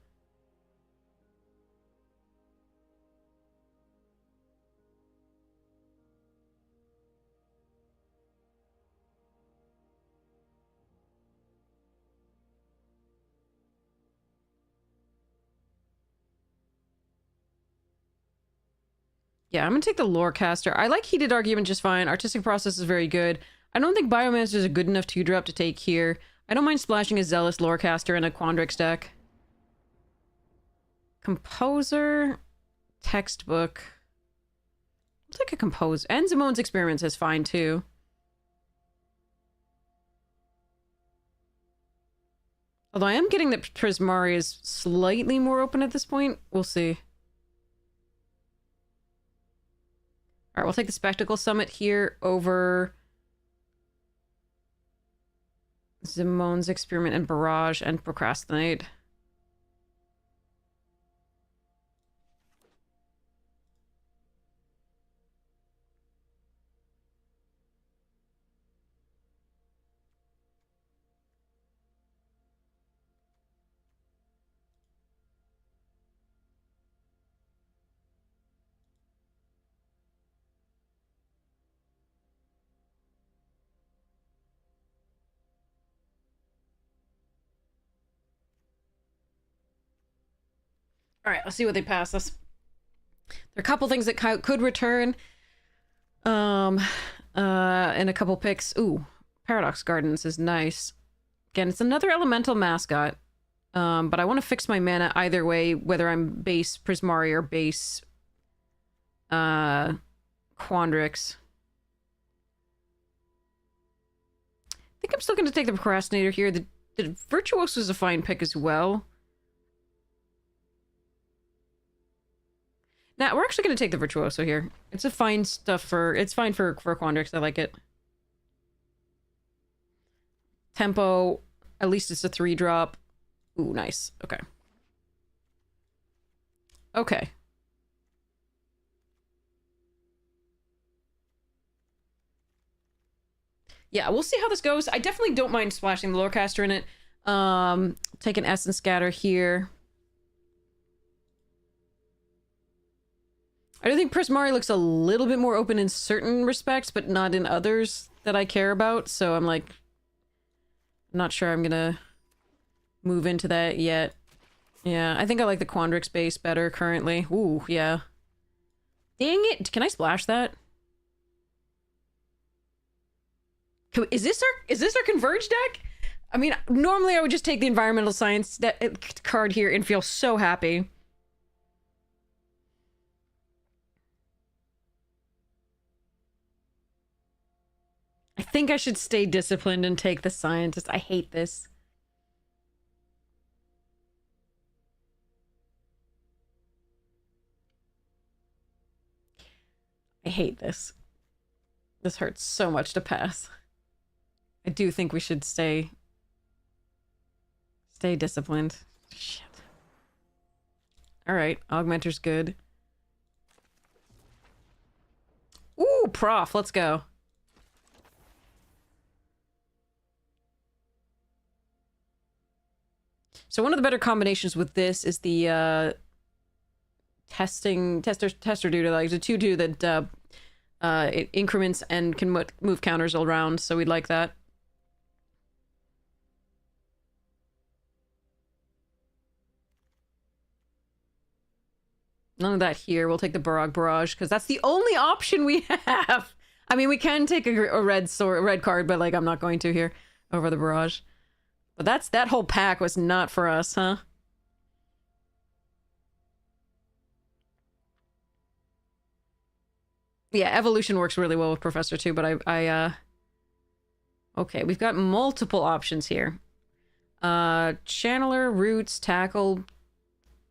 Yeah, I'm gonna take the Lorecaster. I like Heated Argument just fine. Artistic Process is very good. I don't think Biomancer is a good enough 2-drop to take here. I don't mind splashing a Zealous Lorecaster in a Quandrix deck. Composer, Textbook. I'll take a Composer. And Zimone's Experiments is fine too. Although I am getting that Prismari is slightly more open at this point. We'll see. Alright, we'll take the Spectacle Summit here over Zimone's Experiment and Barrage and Procrastinate. All right, let's see what they pass us. There are a couple things that could return. And a couple picks. Ooh, Paradox Gardens is nice. Again, it's another elemental mascot. But I want to fix my mana either way, whether I'm base Prismari or base Quandrix. I think I'm still going to take the Procrastinator here. The Virtuoso is a fine pick as well. Nah, we're actually going to take the Virtuoso here. It's a fine stuff for... It's fine for Quandrix. I like it. Tempo. At least it's a 3-drop. Ooh, nice. Okay. Okay. Yeah, we'll see how this goes. I definitely don't mind splashing the Lorecaster in it. Take an Essence Scatter here. I do think Prismari looks a little bit more open in certain respects, but not in others that I care about. So I'm like, I'm not sure I'm gonna move into that yet. Yeah, I think I like the Quandrix base better currently. Ooh, yeah. Dang it! Can I splash that? Is this our Converge deck? I mean, normally I would just take the Environmental Science card here and feel so happy. I think I should stay disciplined and take the scientist. I hate this. I hate this. This hurts so much to pass. I do think we should stay disciplined. Shit. Alright, Augmenter's good. Ooh, prof, let's go. So one of the better combinations with this is the tester dude, like the 2-2 that it increments and can move counters all around, so we'd like that. None of that here. We'll take the Barrage, because that's the only option we have. I mean, we can take a red card, but like I'm not going to here over the Barrage. But that whole pack was not for us, huh? Yeah, Evolution works really well with Professor too, but okay, we've got multiple options here. Channeler, Roots, Tackle,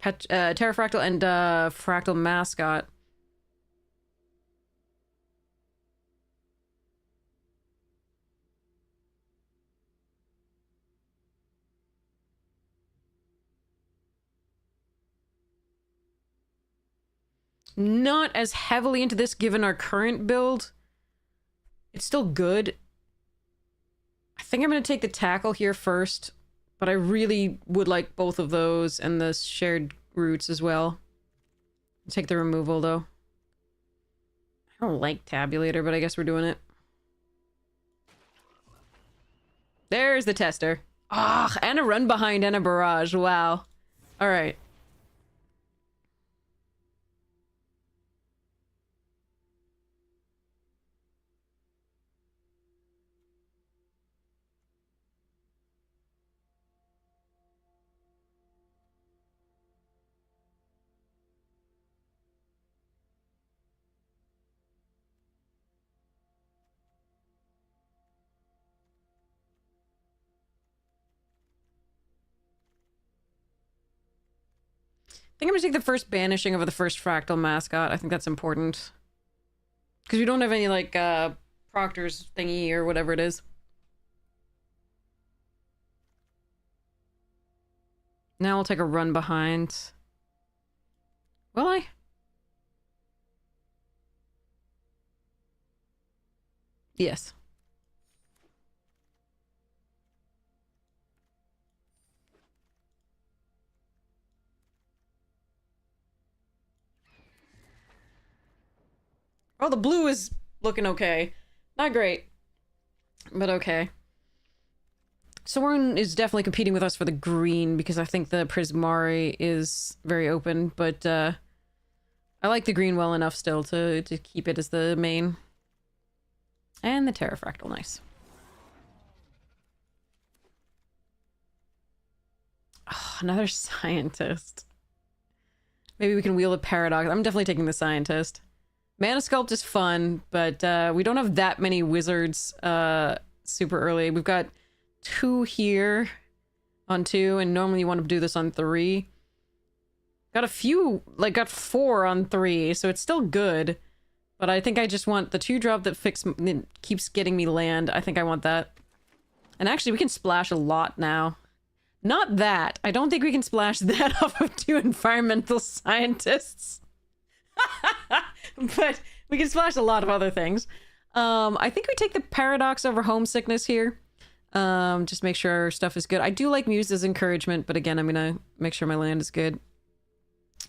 Terrafractal, and Fractal Mascot. Not as heavily into this given our current build. It's still good. I think I'm going to take the Tackle here first, but I really would like both of those and the shared Roots as well. I'll take the removal though. I don't like Tabulator, but I guess we're doing it. There's the tester. Ah, and a run behind and a barrage. Wow. All right. I think I'm gonna take the first banishing over the first fractal mascot. I think that's important. Because we don't have any, like, Proctor's thingy or whatever it is. Now we'll take a run behind. Will I? Yes. Oh, the blue is looking okay. Not great, but okay. Soren is definitely competing with us for the green because I think the Prismari is very open, but I like the green well enough still to keep it as the main. And the Terrafractal, nice. Oh, another scientist. Maybe we can wheel a Paradox. I'm definitely taking the scientist. Mana Sculpt is fun, but we don't have that many wizards super early. We've got 2 here on 2, and normally you want to do this on 3. Got a few, like got 4 on 3, so it's still good. But I think I just want the 2-drop that keeps getting me land. I think I want that. And actually, we can splash a lot now. Not that. I don't think we can splash that off of 2 environmental scientists. But we can splash a lot of other things. I think we take the Paradox over Homesickness here. Just make sure our stuff is good. I do like Muse's Encouragement, but again, I'm gonna make sure my land is good.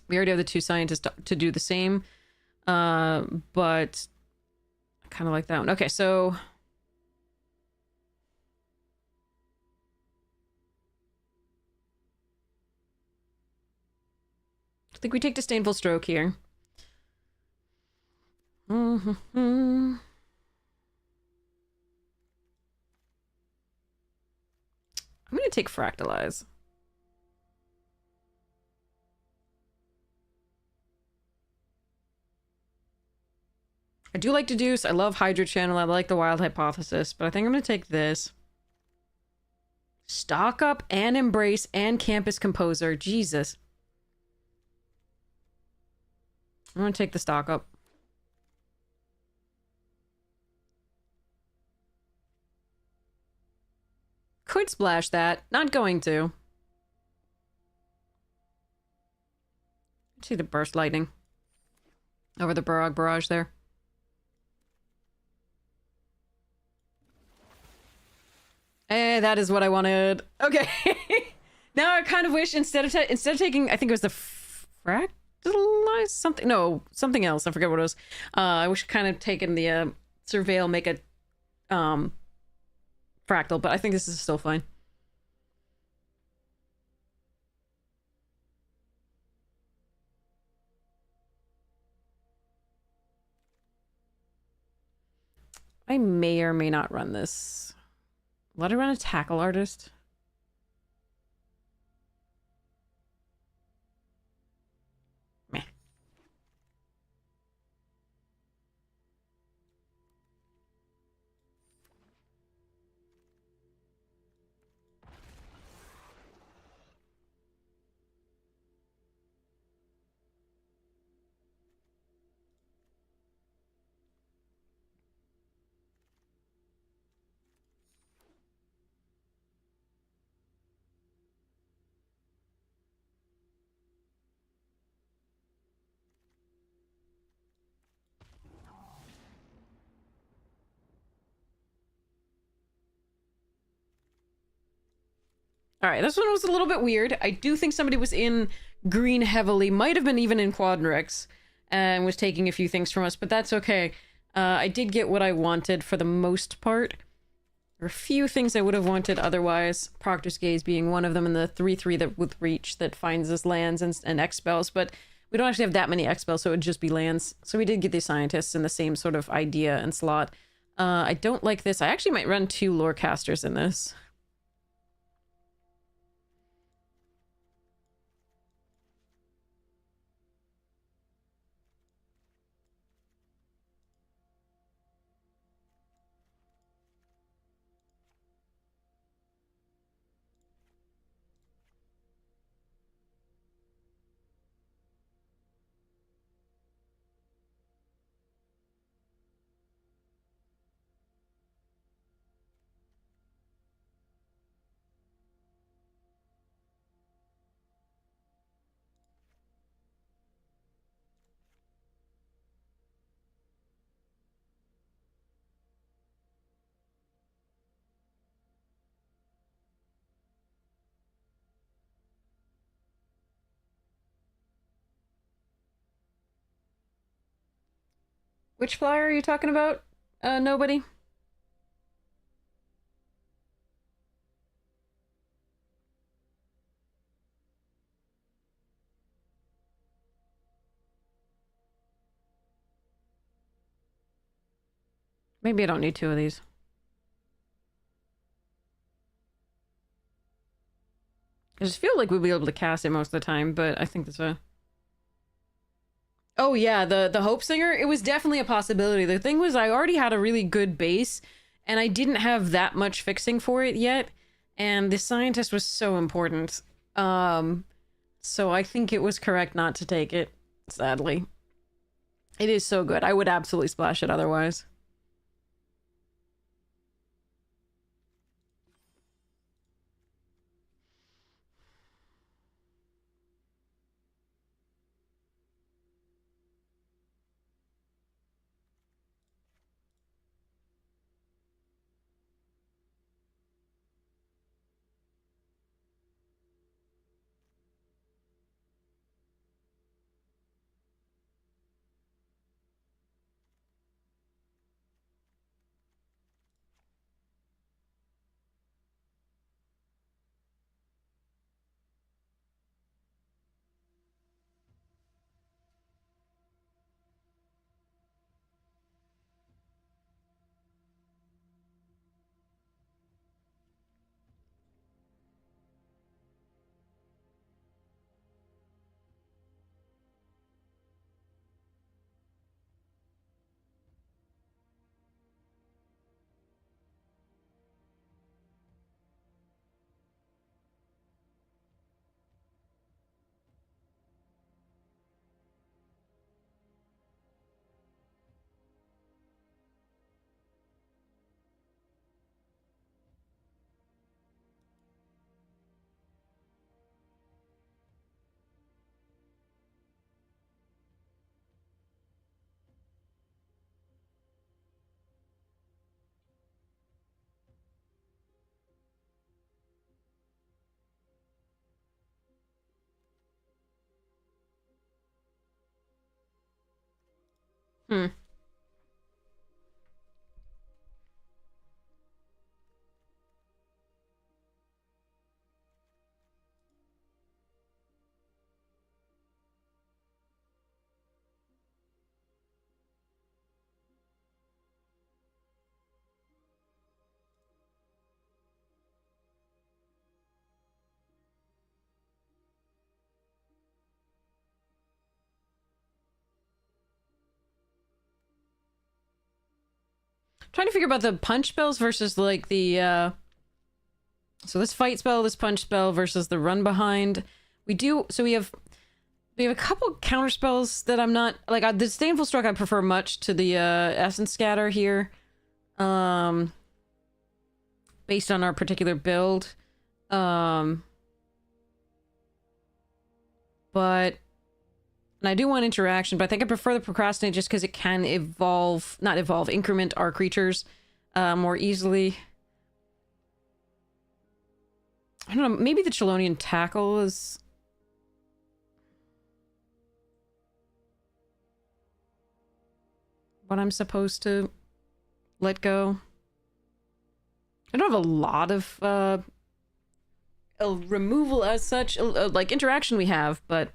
We already have the 2 scientists to do the same. But I kind of like that one. Okay, so... I think we take Disdainful Stroke here. I'm gonna take Fractalize. I do like Deduce. I love Hydra Channel. I like the Wild Hypothesis. But I think I'm going to take this. Stock Up and Embrace and Campus Composer. Jesus. I'm going to take the Stock Up. Could splash that. Not going to. See the Burst Lightning. Over the Barrage Barrage there. That is what I wanted. Okay. Now I kind of wish instead of taking, I think it was the fractalize something. No, something else. I forget what it was. I wish I kind of taken the surveil, make a fractal, but I think this is still fine. I may or may not run this. Let it run a Tackle Artist. Meh. All right, this one was a little bit weird. I do think somebody was in green heavily, might have been even in Quadrex, and was taking a few things from us, but that's okay. I did get what I wanted for the most part. There are a few things I would have wanted otherwise, Proctor's Gaze being one of them, and the 3/3 that with Reach that finds us lands and X spells, but we don't actually have that many X spells, so it would just be lands. So we did get these Scientists in the same sort of idea and slot. I don't like this. I actually might run 2 Lorecasters in this. Which flyer are you talking about? Nobody? Maybe I don't need 2 of these. I just feel like we'll be able to cast it most of the time, but I think that's a... Oh yeah, the Hope Singer, it was definitely a possibility. The thing was I already had a really good base, and I didn't have that much fixing for it yet, and the Scientist was so important. So I think it was correct not to take it, sadly. It is so good. I would absolutely splash it otherwise. Hmm. Trying to figure about the punch spells versus like the so this fight spell, this punch spell versus the run behind. We have a couple counter spells that I'm not like the disdainful stroke I prefer much to the essence scatter here. Based on our particular build. But and I do want interaction, but I think I prefer the procrastinate just because it can increment our creatures more easily. I don't know, maybe the Chelonian Tackle is... what I'm supposed to let go. I don't have a lot of removal as such, like interaction we have, but...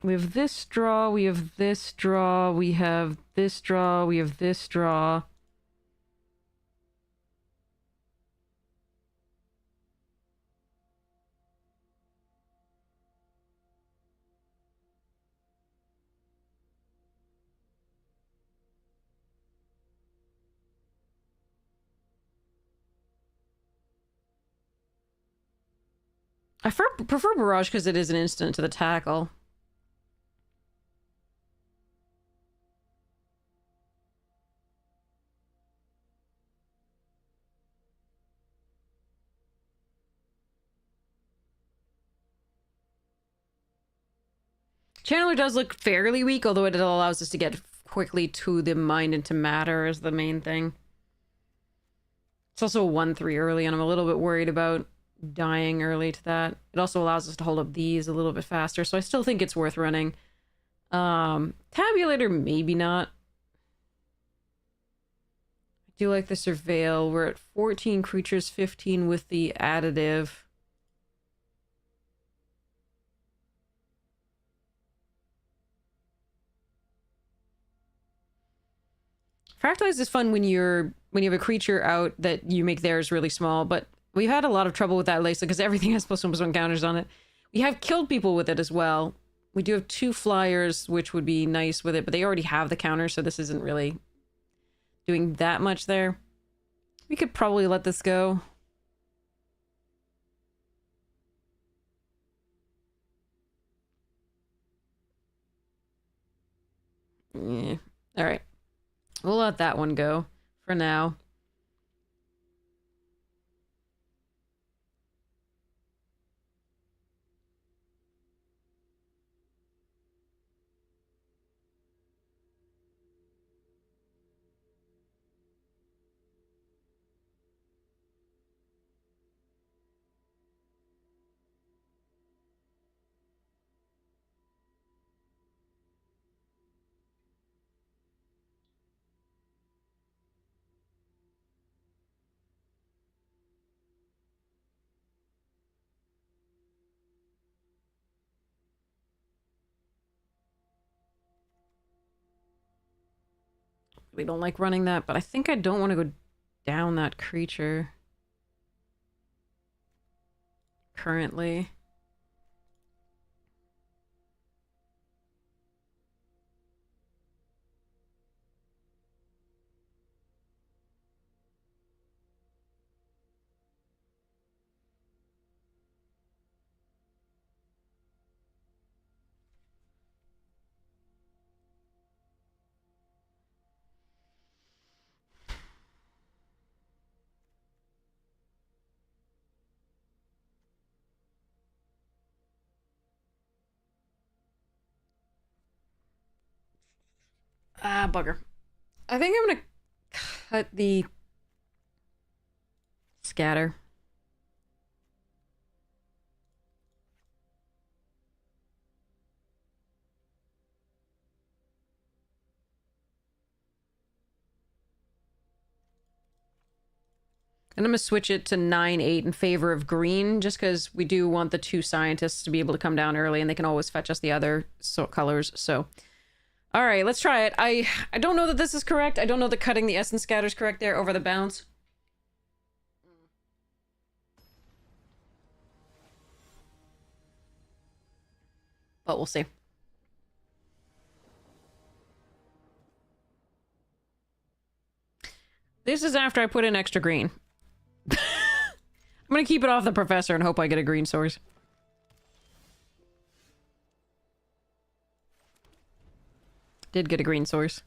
We have this draw, we have this draw, we have this draw, we have this draw. I prefer Barrage because it is an instant to the tackle. Channeler does look fairly weak, although it allows us to get quickly to the mind and to matter is the main thing. It's also a 1-3 early, and I'm a little bit worried about dying early to that. It also allows us to hold up these a little bit faster, so I still think it's worth running. Tabulator, maybe not. I do like the Surveil. We're at 14 creatures, 15 with the additive. Fractalize is fun when you have a creature out that you make theirs really small, but we've had a lot of trouble with that lately because everything has +1/+1 counters on it. We have killed people with it as well. We do have 2 flyers, which would be nice with it, but they already have the counter, so this isn't really doing that much there. We could probably let this go. Yeah. Alright. We'll let that one go for now. We don't like running that, but I think I don't want to go down that creature currently. Ah, bugger. I think I'm gonna cut the scatter. And I'm going to switch it to 9-8 in favor of green, just because we do want the 2 scientists to be able to come down early, and they can always fetch us the other colors, so... All right, let's try it. I don't know that this is correct. I don't know that cutting the essence scatter is correct there over the bounce. But we'll see. This is after I put in extra green. I'm gonna keep it off the professor and hope I get a green source. Did get a green source.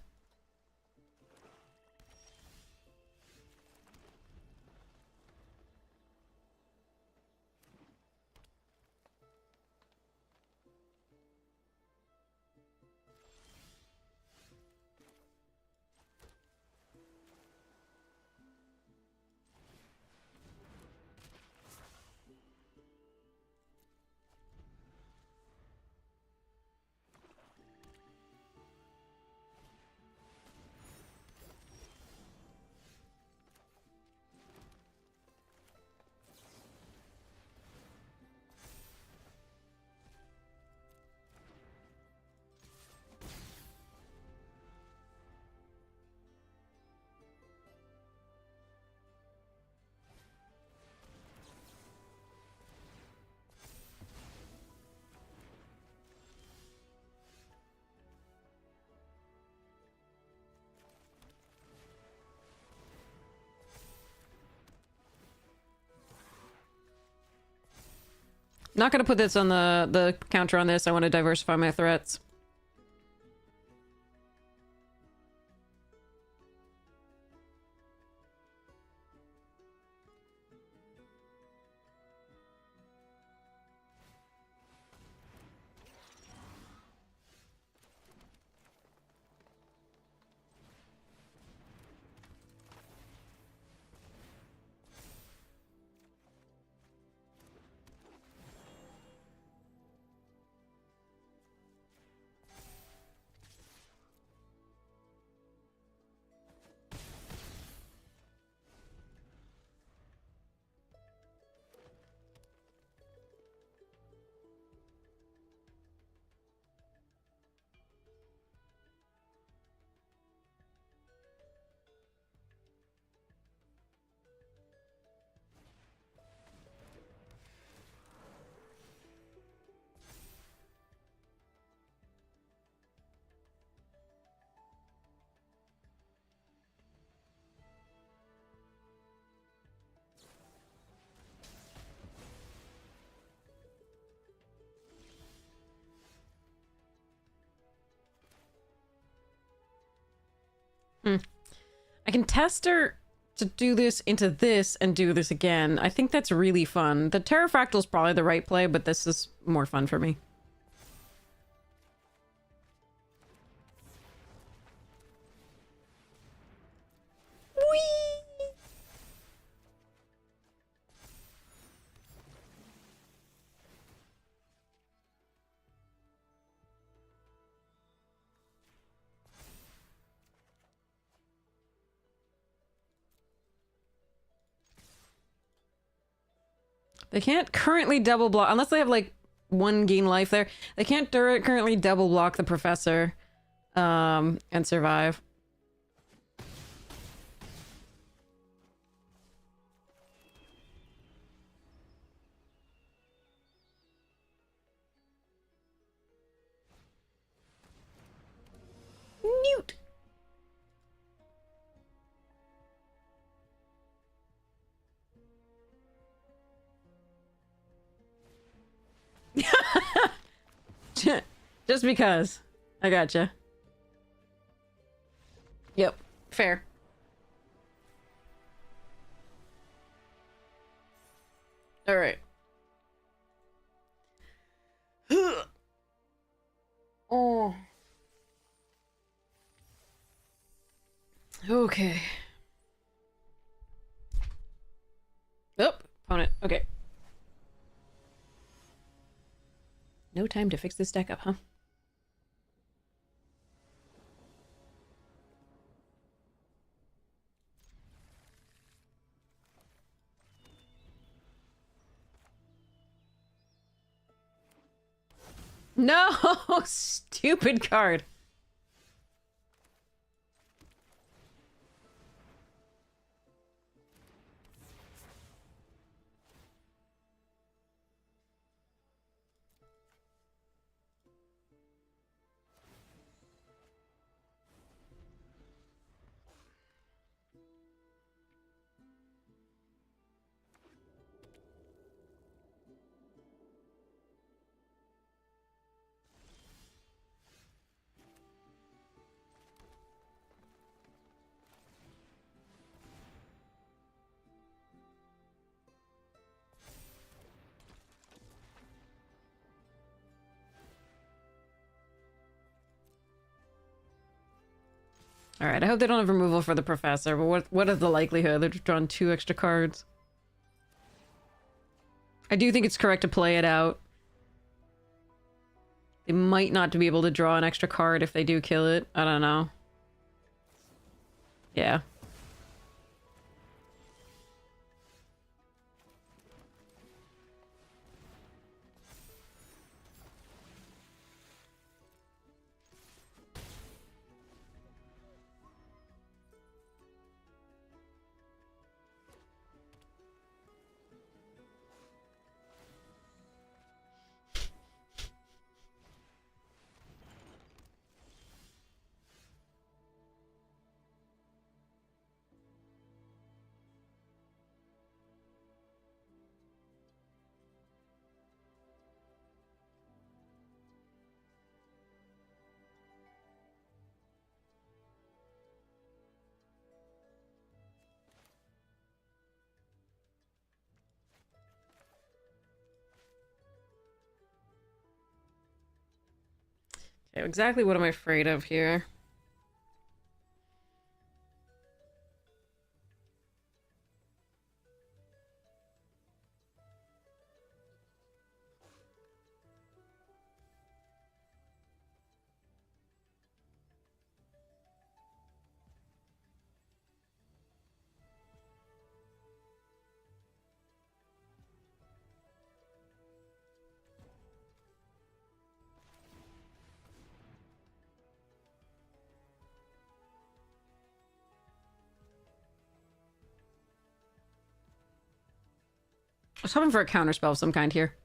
Not gonna put this on the counter on this. I want to diversify my threats. I can test her to do this into this and do this again. I think that's really fun. The Pterrafractal is probably the right play, but this is more fun for me. Whee! They can't currently double block, unless they have like 1 gain life there. They can't currently double block the professor and survive. Newt! Just because. I gotcha. Yep. Fair. Alright. Oh. Okay. Oh, opponent. Okay. No time to fix this deck up, huh? No! Stupid card. Alright, I hope they don't have removal for the professor, but what is the likelihood? They've drawn 2 extra cards. I do think it's correct to play it out. They might not be able to draw an extra card if they do kill it. I don't know. Yeah. Okay, exactly what am I afraid of here? I was hoping for a counterspell of some kind here.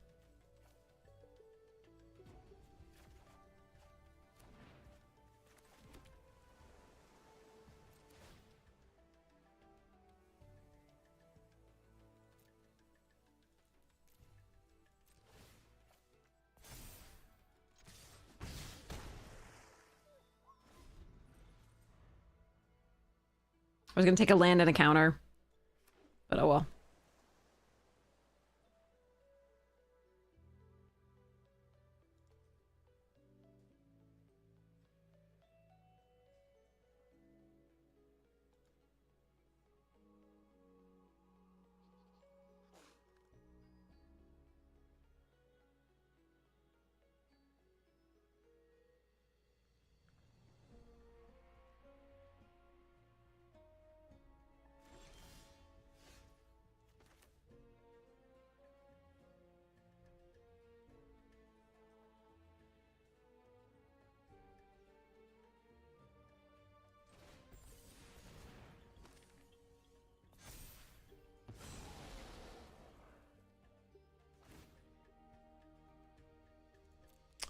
I was gonna take a land and a counter. But oh well.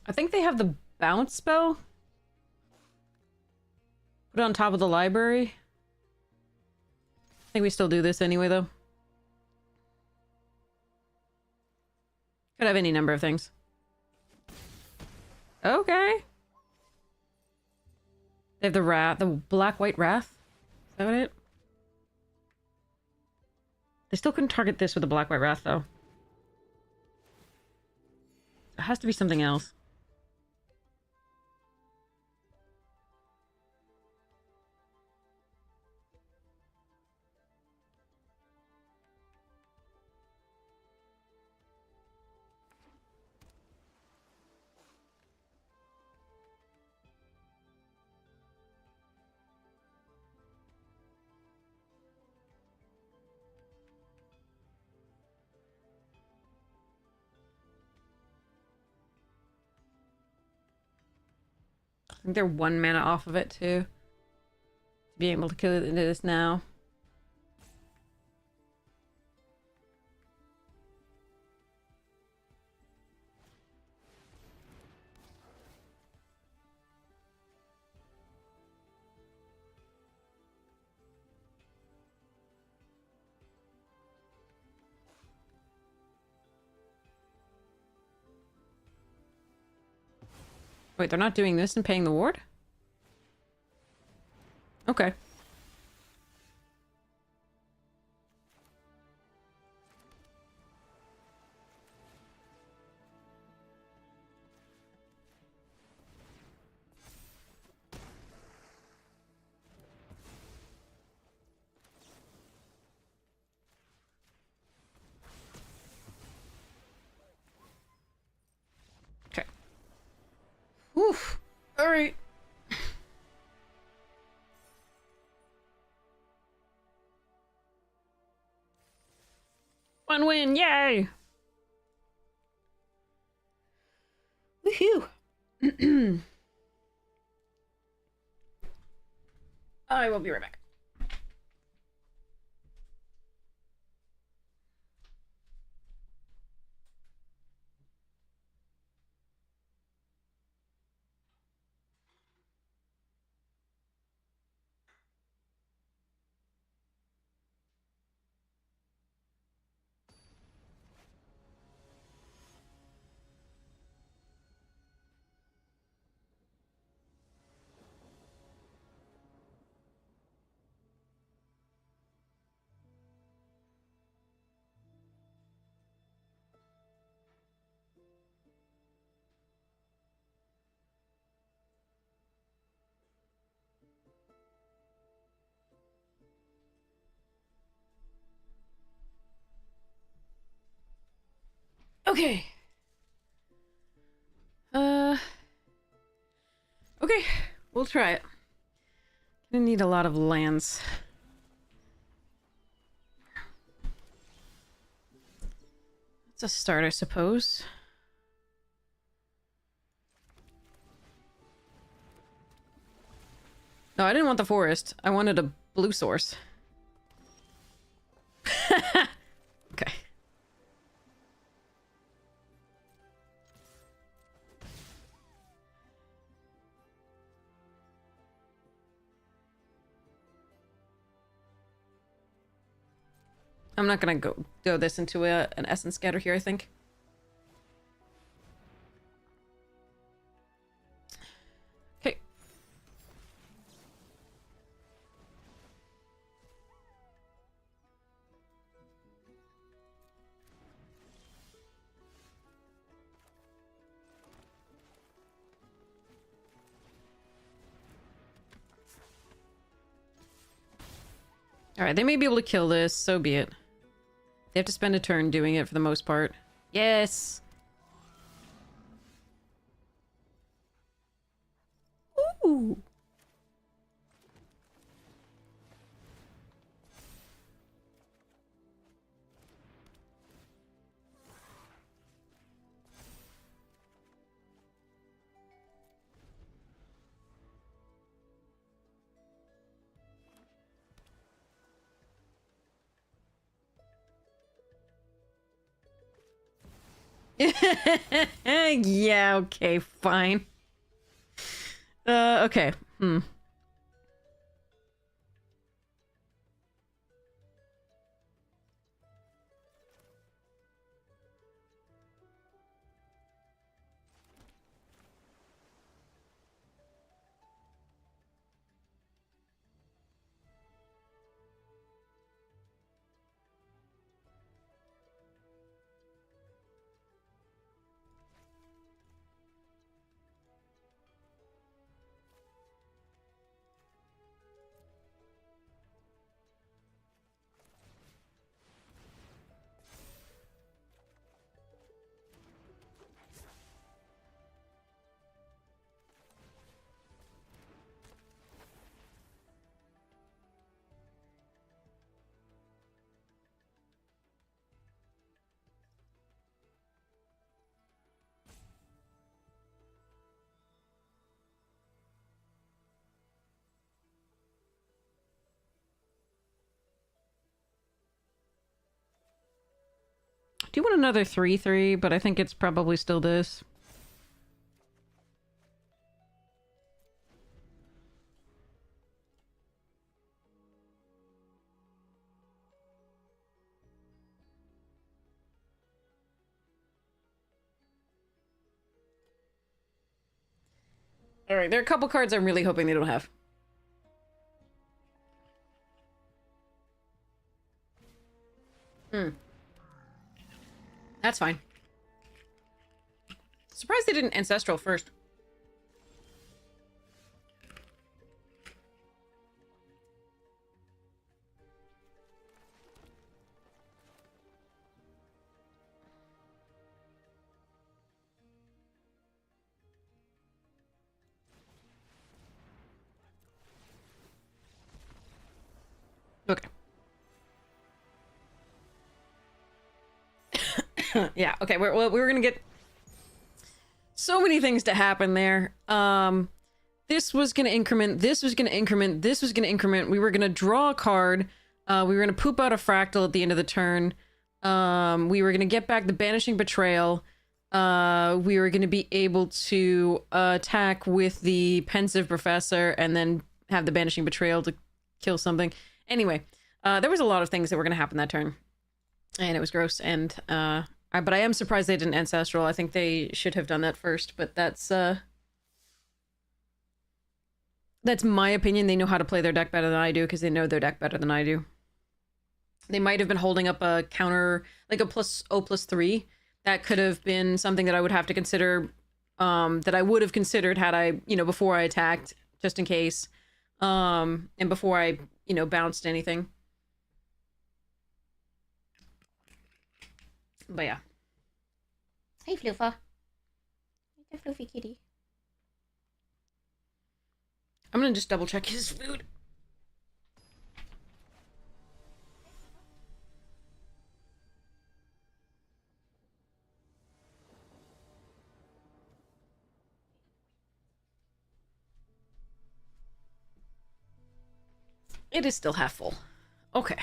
I think they have the bounce spell. Put it on top of the library. I think we still do this anyway, though. Could have any number of things. Okay. They have the wrath, the black-white wrath. Is that what it? They still couldn't target this with the black-white wrath, though. It has to be something else. I think they're 1 mana off of it too. To be able to kill it into this now. Wait, they're not doing this and paying the ward? Okay. Okay. Oof. All right. One win, yay! Woohoo! I will be right back. Okay. Okay, we'll try it. Gonna need a lot of lands. That's a start, I suppose. No, I didn't want the forest. I wanted a blue source. Okay. I'm not gonna go this into an essence scatter here, I think. Okay. Alright, they may be able to kill this, so be it. They have to spend a turn doing it for the most part. Yes! Ooh! Yeah, okay, fine. Okay. do want another 3/3, but I think it's probably still this. Alright, there are a couple cards I'm really hoping they don't have. That's fine. Surprised they didn't Ancestral first. Okay. Yeah, okay, we're gonna get so many things to happen there. This was gonna increment, this was gonna increment, this was gonna increment. We were gonna draw a card. We were gonna poop out a fractal at the end of the turn. We were gonna get back the Banishing Betrayal. We were gonna be able to attack with the Pensive Professor and then have the Banishing Betrayal to kill something. Anyway, there was a lot of things that were gonna happen that turn. And it was gross, and but I am surprised they didn't Ancestral. I think they should have done that first, but that's my opinion. They know how to play their deck better than I do, because they know their deck better than I do. They might have been holding up a counter, like a +0/+3. That could have been something that I would have to consider, that I would have considered had I, before I attacked, just in case, and before I, bounced anything. But yeah. Hey, Floofa. Hey, Floofy kitty. I'm gonna just double check his food. It is still half full. Okay.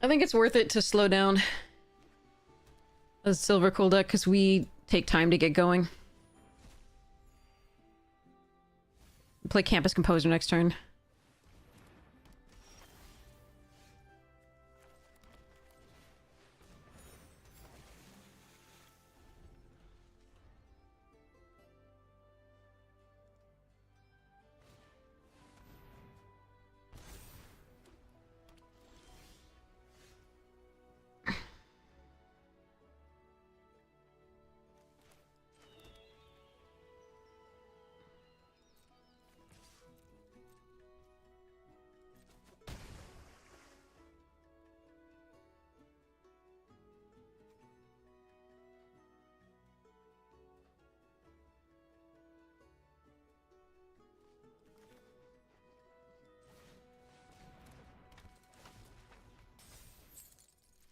I think it's worth it to slow down a Silver Cool deck, because we take time to get going. Play Campus Composer next turn.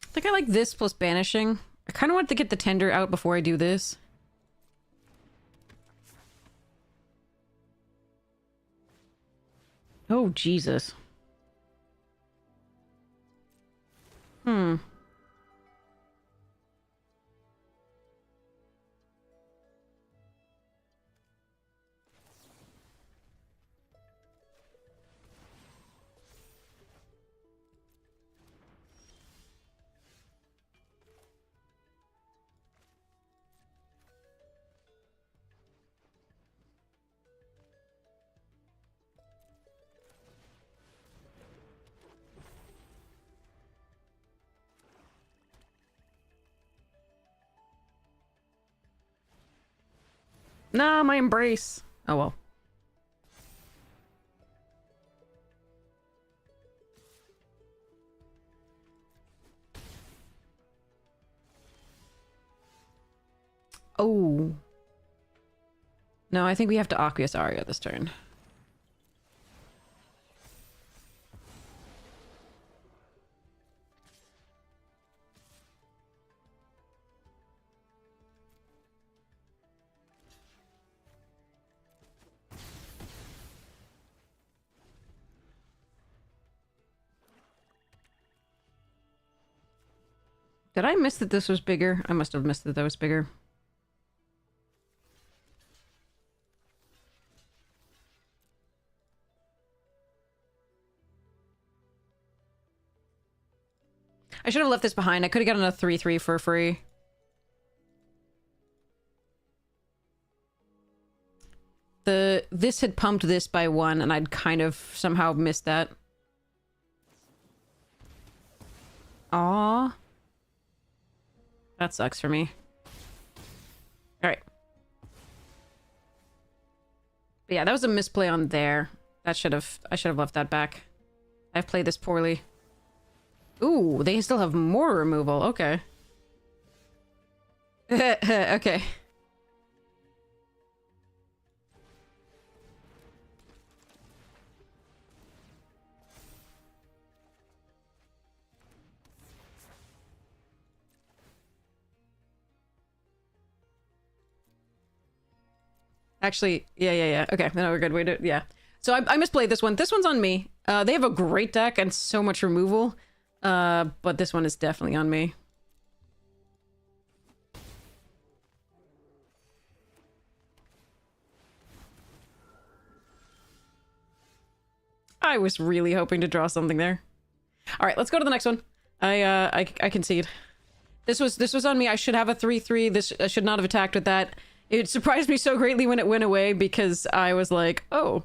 I think I like this plus Banishing. I kind of want to get the Tender out before I do this. Oh, Jesus. Hmm. Nah, my Embrace. Oh well. Oh. No, I think we have to Aqueous Aria this turn. Did I miss that this was bigger? I must have missed that was bigger. I should have left this behind. I could have gotten a 3/3 for free. This had pumped this by 1, and I'd kind of somehow missed that. Aww. That sucks for me. Alright. But yeah, that was a misplay on there. I should have left that back. I've played this poorly. Ooh, they still have more removal. Okay. Okay. Actually, yeah. Okay, no, we're good. Yeah. So I misplayed this one. This one's on me. They have a great deck and so much removal. But this one is definitely on me. I was really hoping to draw something there. All right, let's go to the next one. I concede. This was on me. I should have a 3/3. I should not have attacked with that. It surprised me so greatly when it went away because I was like, oh.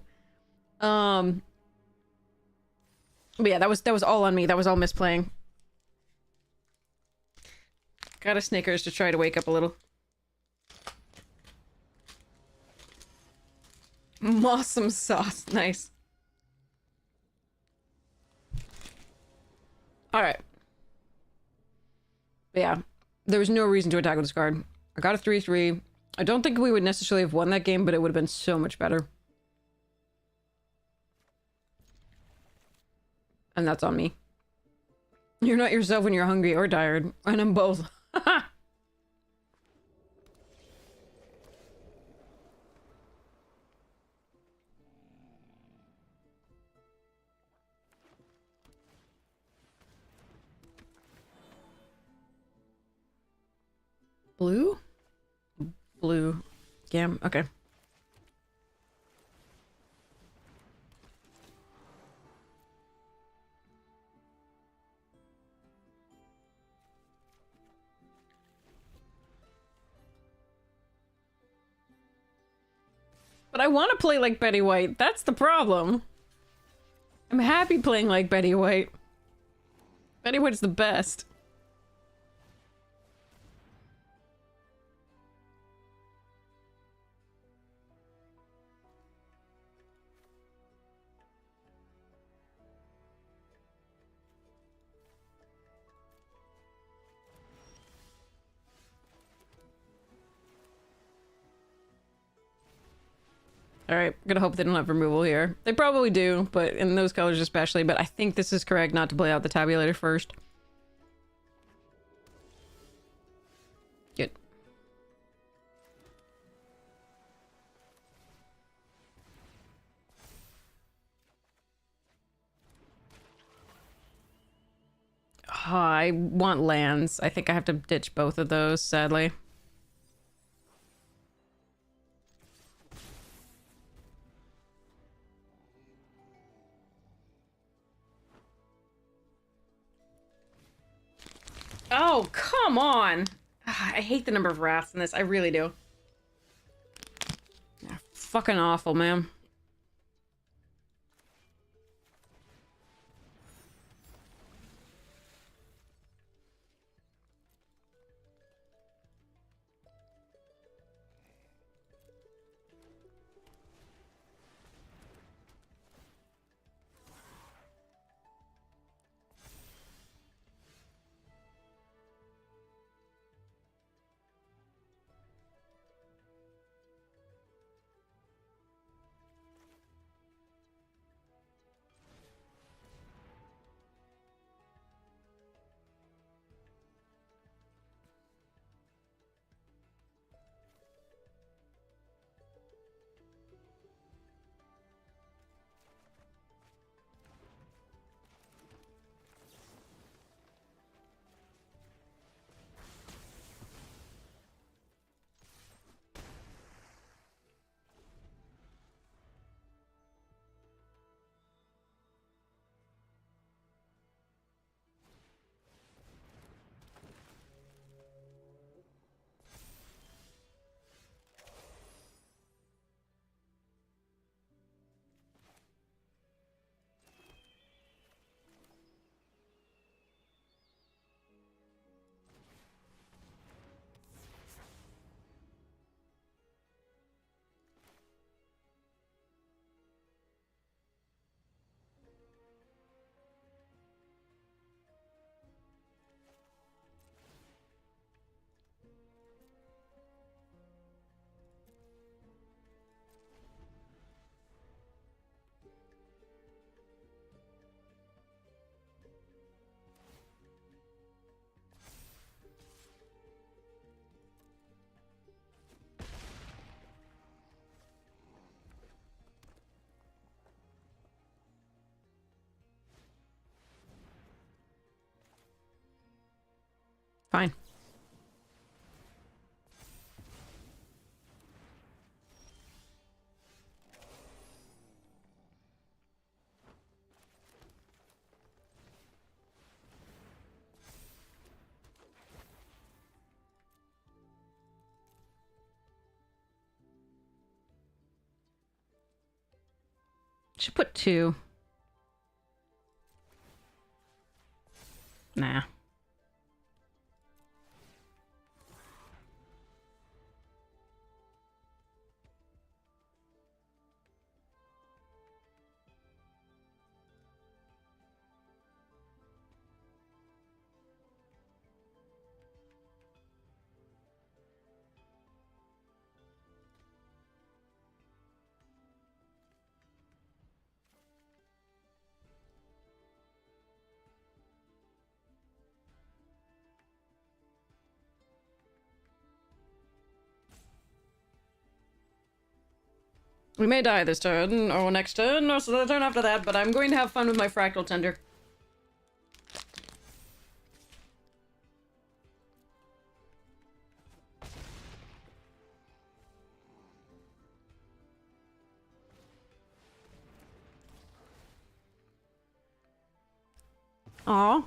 But yeah, that was all on me. That was all misplaying. Got a Snickers to try to wake up a little. Awesome sauce. Nice. Alright. But yeah, there was no reason to attack with this card. I got a 3/3. I don't think we would necessarily have won that game, but it would have been so much better. And that's on me. You're not yourself when you're hungry or tired. And I'm both. Blue? Blue. Gam. Okay. But I want to play like Betty White. That's the problem. I'm happy playing like Betty White. Betty White's the best. Alright, gonna hope they don't have removal here. They probably do, but in those colors especially, but I think this is correct not to play out the tabulator first. Good. Oh, I want lands. I think I have to ditch both of those, sadly. Oh, come on! I hate the number of wraths in this. I really do. Yeah, fucking awful, man. Fine. Should put 2. Nah. We may die this turn, or next turn, or the turn after that, but I'm going to have fun with my fractal tender. Aw.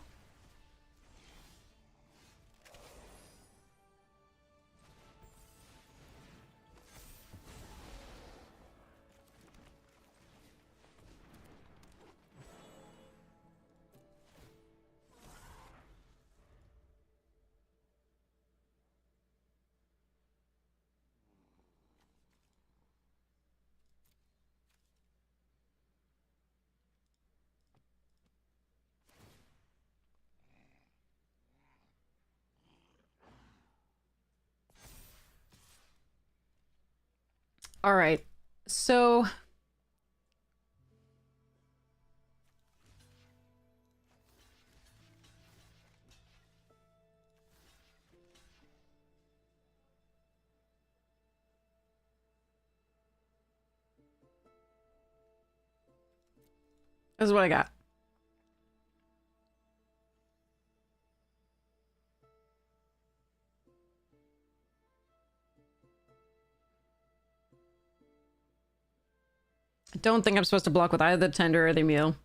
All right. So this is what I got. I don't think I'm supposed to block with either the tender or the meal.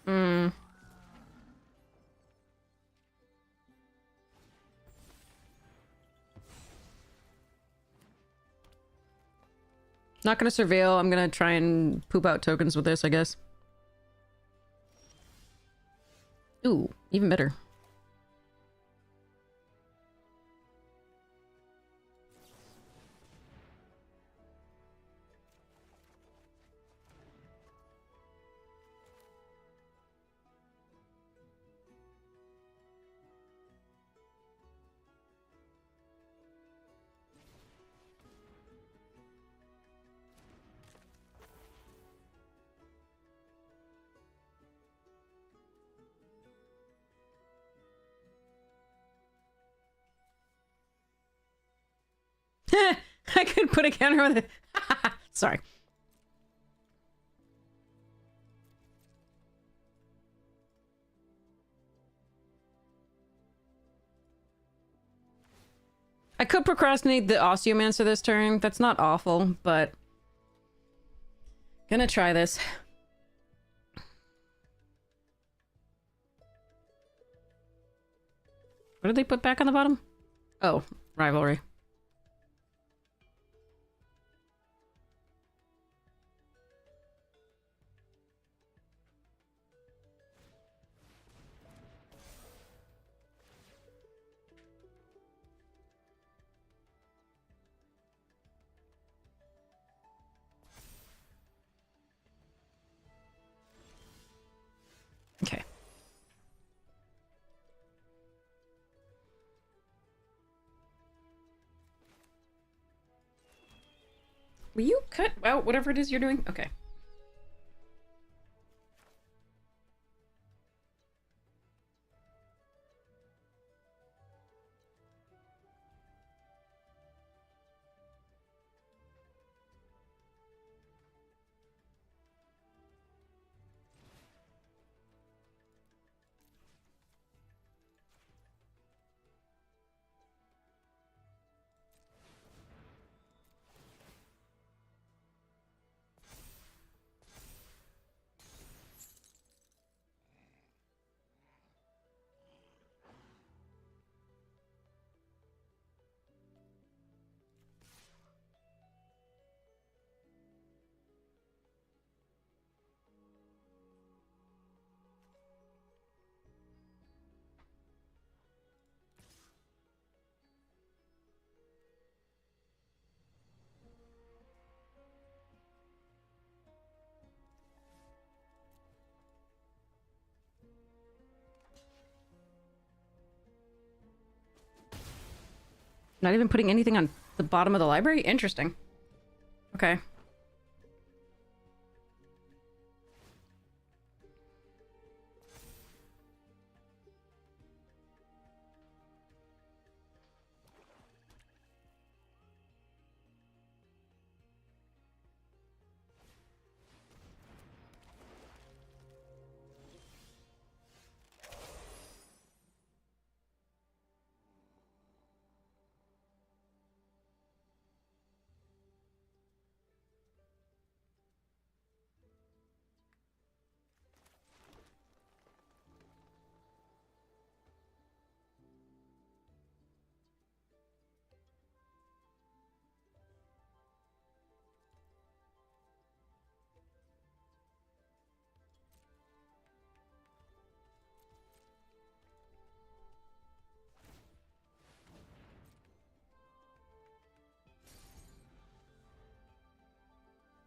Hmm. Not gonna surveil. I'm gonna try and poop out tokens with this, I guess. Ooh, even better. I could put a counter on it. Sorry. I could procrastinate the Osteomancer this turn. That's not awful, but... Gonna try this. What did they put back on the bottom? Oh, rivalry. Okay. Will you cut out whatever it is you're doing? Okay. Not even putting anything on the bottom of the library? Interesting. Okay.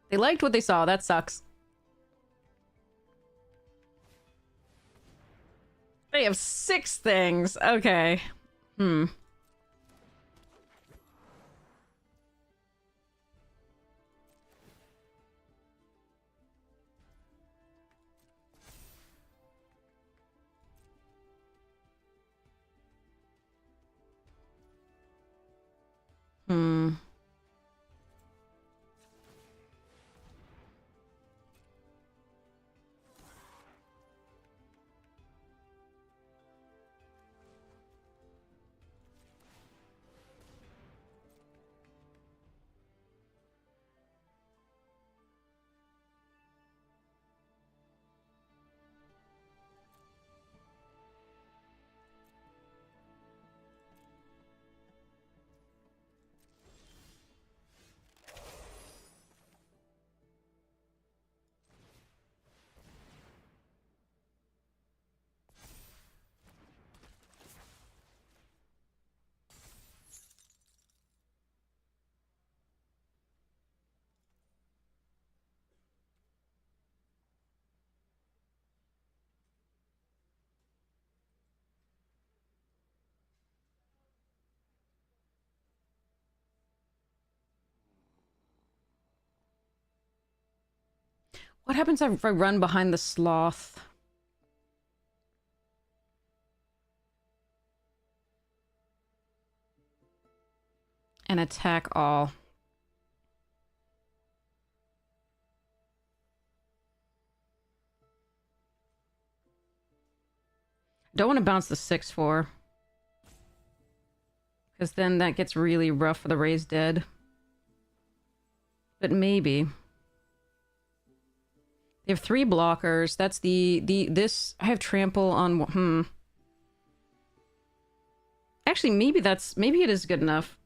They liked what they saw. That sucks. They have 6 things. Okay. Hmm. Hmm. What happens if I run behind the sloth? And attack all. Don't want to bounce the 6-4. Because then that gets really rough for the raised dead. But maybe. They have 3 blockers. That's this I have trample on Actually, maybe it is good enough.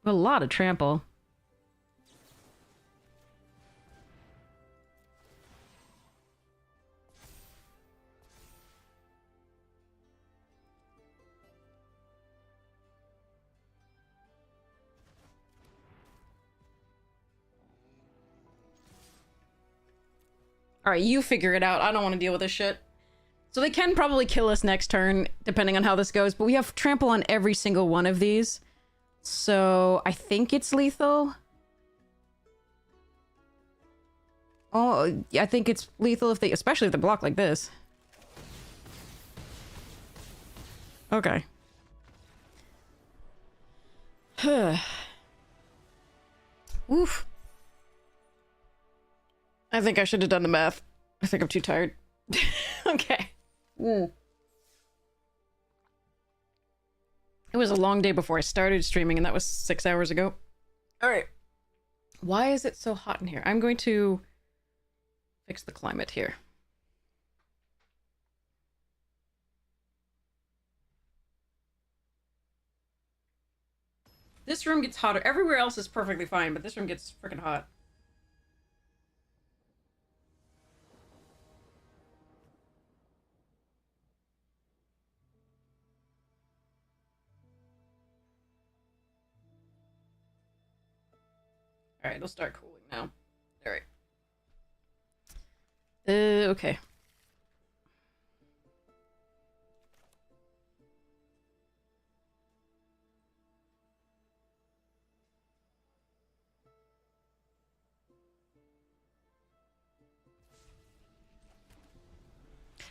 A lot of trample. Alright, you figure it out. I don't want to deal with this shit. So they can probably kill us next turn, depending on how this goes, but we have trample on every single one of these. So I think it's lethal. Oh, I think it's lethal if they, especially if they block like this. Okay. Oof. I think I should have done the math. I think I'm too tired. Okay. It was a long day before I started streaming, and that was 6 hours ago. Alright. Why is it so hot in here? I'm going to fix the climate here. This room gets hotter. Everywhere else is perfectly fine, but this room gets freaking hot. Alright, it'll start cooling now. Alright. Okay.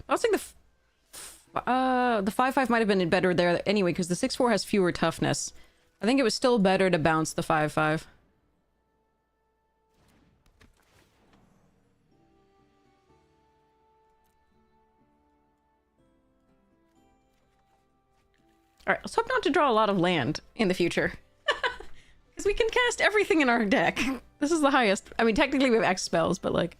I was thinking the 5/5 might have been better there anyway, because the 6/4 has fewer toughness. I think it was still better to bounce the 5/5. Alright, let's hope not to draw a lot of land in the future. Because we can cast everything in our deck. This is the highest. I mean, technically we have X spells, but like...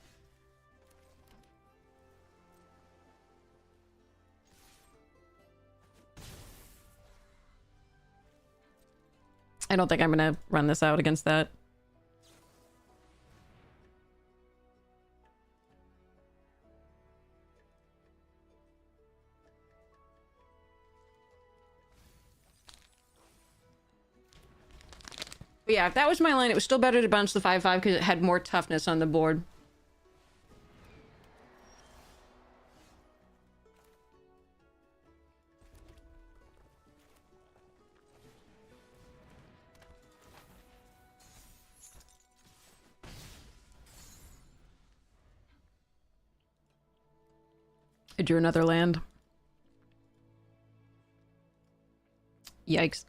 I don't think I'm gonna run this out against that. But yeah, if that was my line, it was still better to bounce the 5/5 because it had more toughness on the board. I drew another land. Yikes.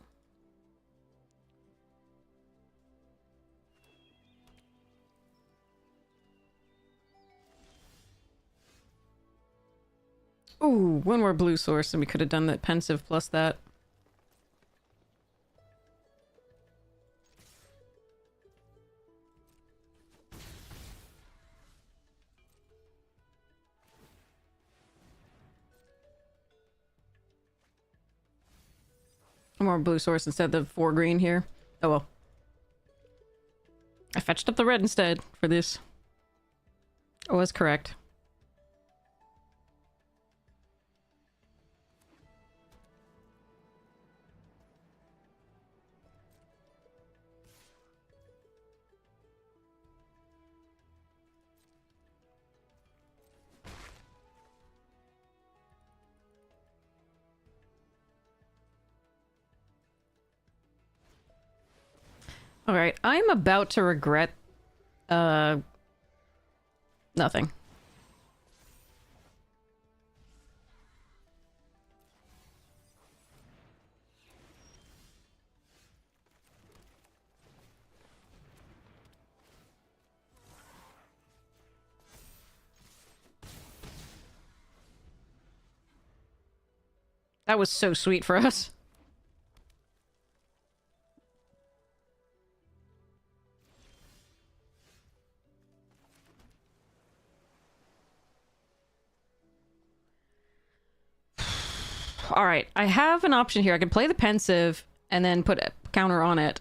Ooh, one more blue source and we could have done that pensive plus that. One more blue source instead of 4 green here. Oh well. I fetched up the red instead for this. I was correct. Alright, I'm about to regret, nothing. That was so sweet for us. Alright, I have an option here. I can play the pensive and then put a counter on it.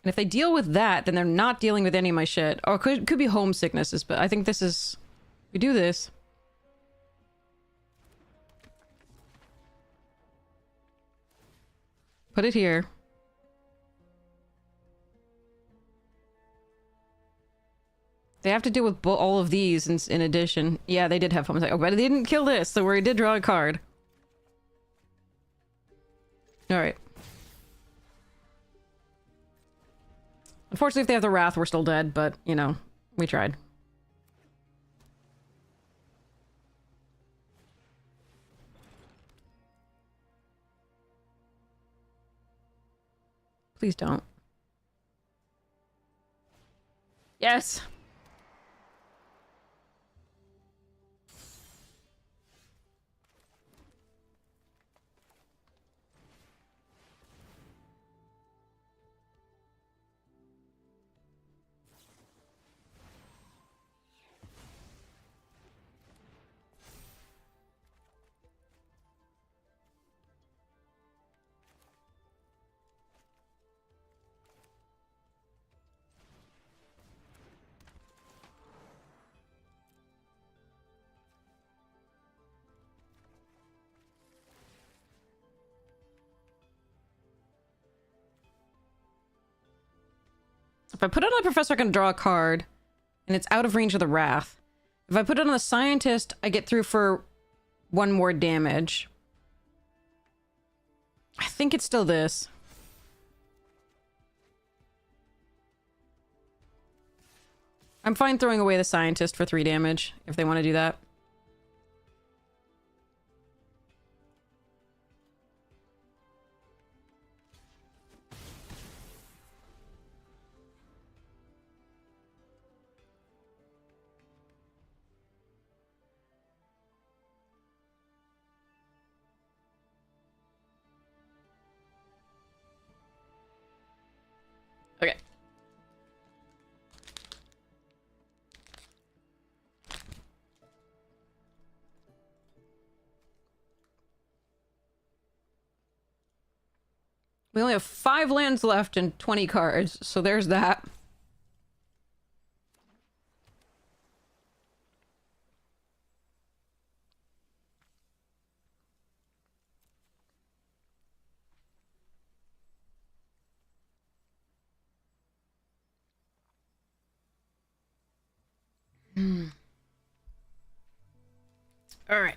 And if they deal with that, then they're not dealing with any of my shit. Or it could be homesicknesses, but I think this is... We do this. Put it here. They have to deal with all of these in addition. Yeah, they did have homesickness. Oh, but they didn't kill this, so we did draw a card. Alright. Unfortunately, if they have the Wrath, we're still dead, but, you know, we tried. Please don't. Yes! If I put it on the Professor, I can draw a card, and it's out of range of the Wrath. If I put it on the Scientist, I get through for 1 more damage. I think it's still this. I'm fine throwing away the Scientist for 3 damage, if they want to do that. We only have 5 lands left and 20 cards, so there's that. All right.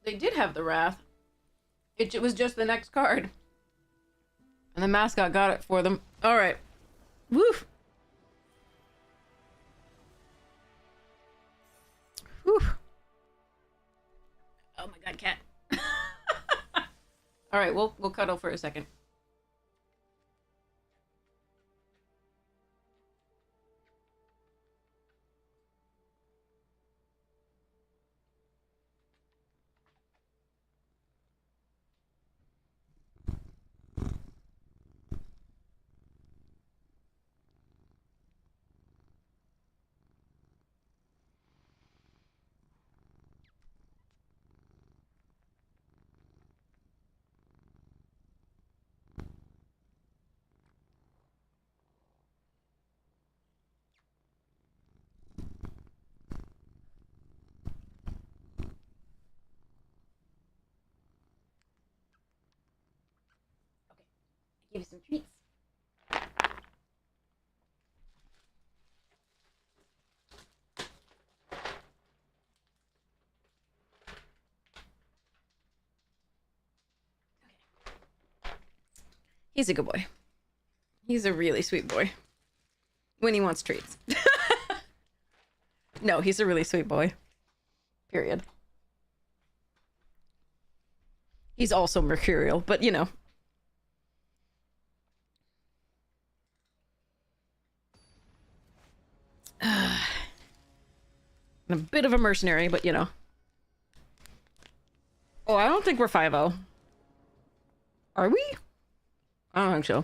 They did have the Wrath. It was just the next card. And the mascot got it for them. All right. Woof. Whew. Oh my god, cat. All right, we'll cuddle for a second. Give you some treats. He's a good boy. He's a really sweet boy. When he wants treats. No, he's a really sweet boy. Period. He's also mercurial, but you know. I'm a bit of a mercenary, but you know. Oh, I don't think we're 5-0. Are we? I don't think so.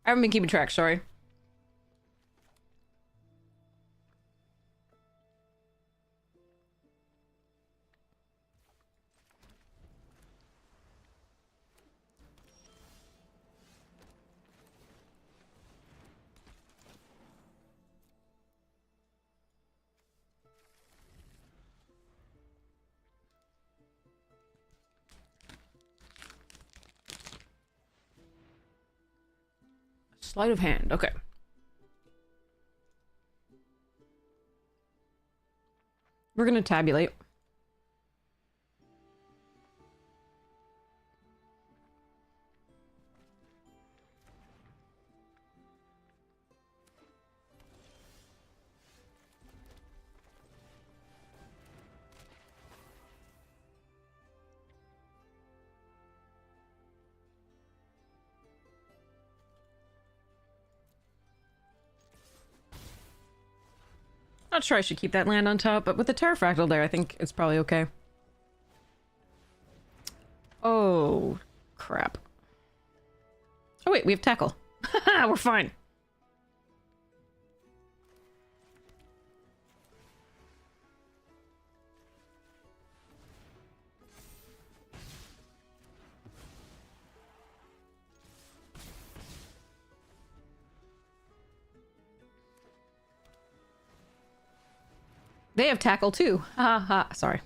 I haven't been keeping track, sorry. Sleight of hand, okay. We're gonna tabulate. Not sure I should keep that land on top, but with the Terrafractal there, I think it's probably okay. Oh, crap. Oh wait, we have tackle. We're fine. They have tackle too. Ha ha. Sorry.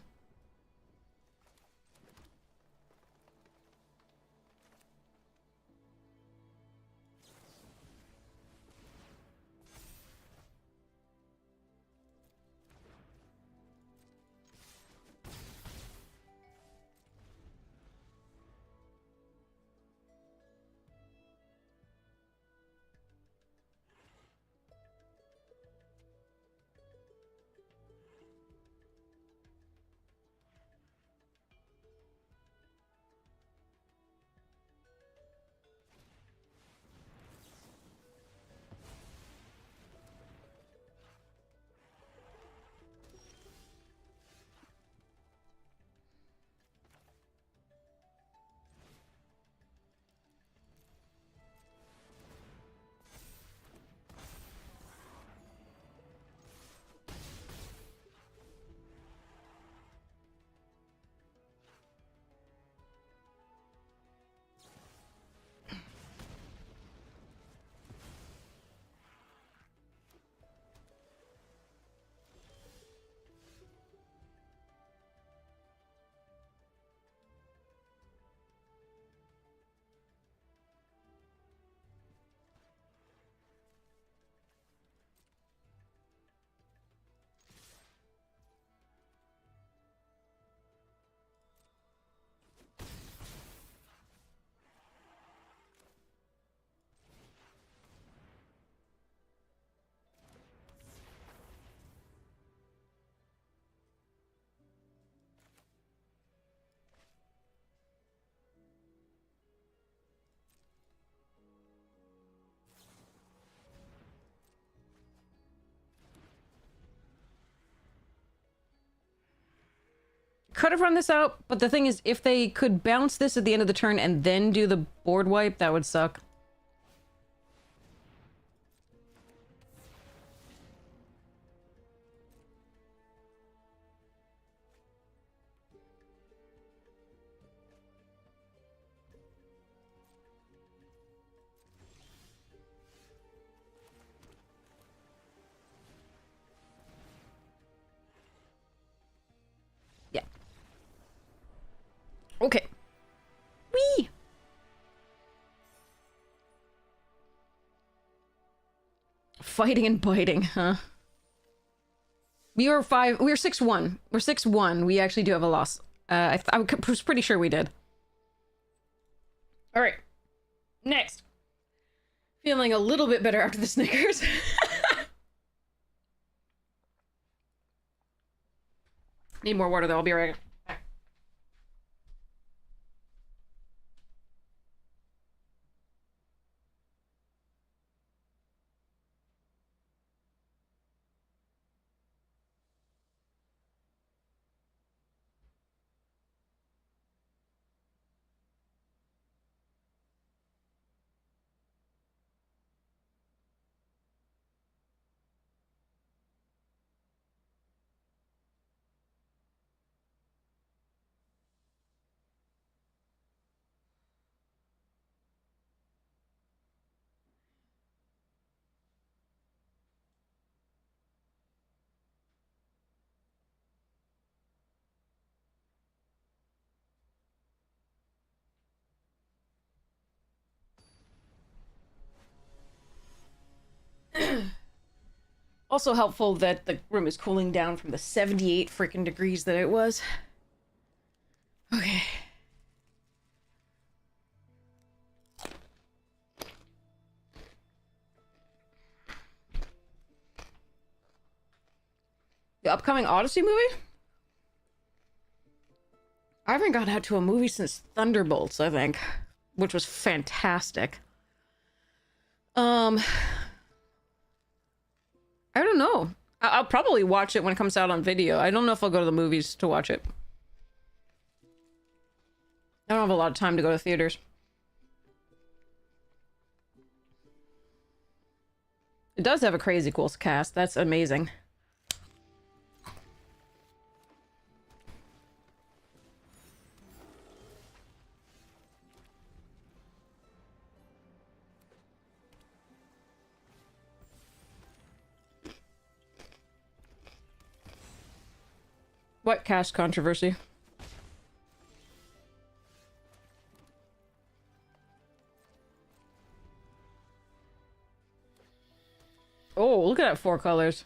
could have run this out, but the thing is, if they could bounce this at the end of the turn and then do the board wipe, that would suck. Yeah. Okay. Whee! Fighting and biting, huh? We were 6-1. We're 6-1. We actually do have a loss. I was pretty sure we did. All right. Next. Feeling a little bit better after the Snickers. Need more water though. I'll be right back. Also helpful that the room is cooling down from the 78 freaking degrees that it was. Okay. The upcoming Odyssey movie? I haven't gone out to a movie since Thunderbolts, I think, which was fantastic. I don't know. I'll probably watch it when it comes out on video. I don't know if I'll go to the movies to watch it. I don't have a lot of time to go to theaters. It does have a crazy cool cast. That's amazing. What cast controversy? Oh, look at that 4 colors.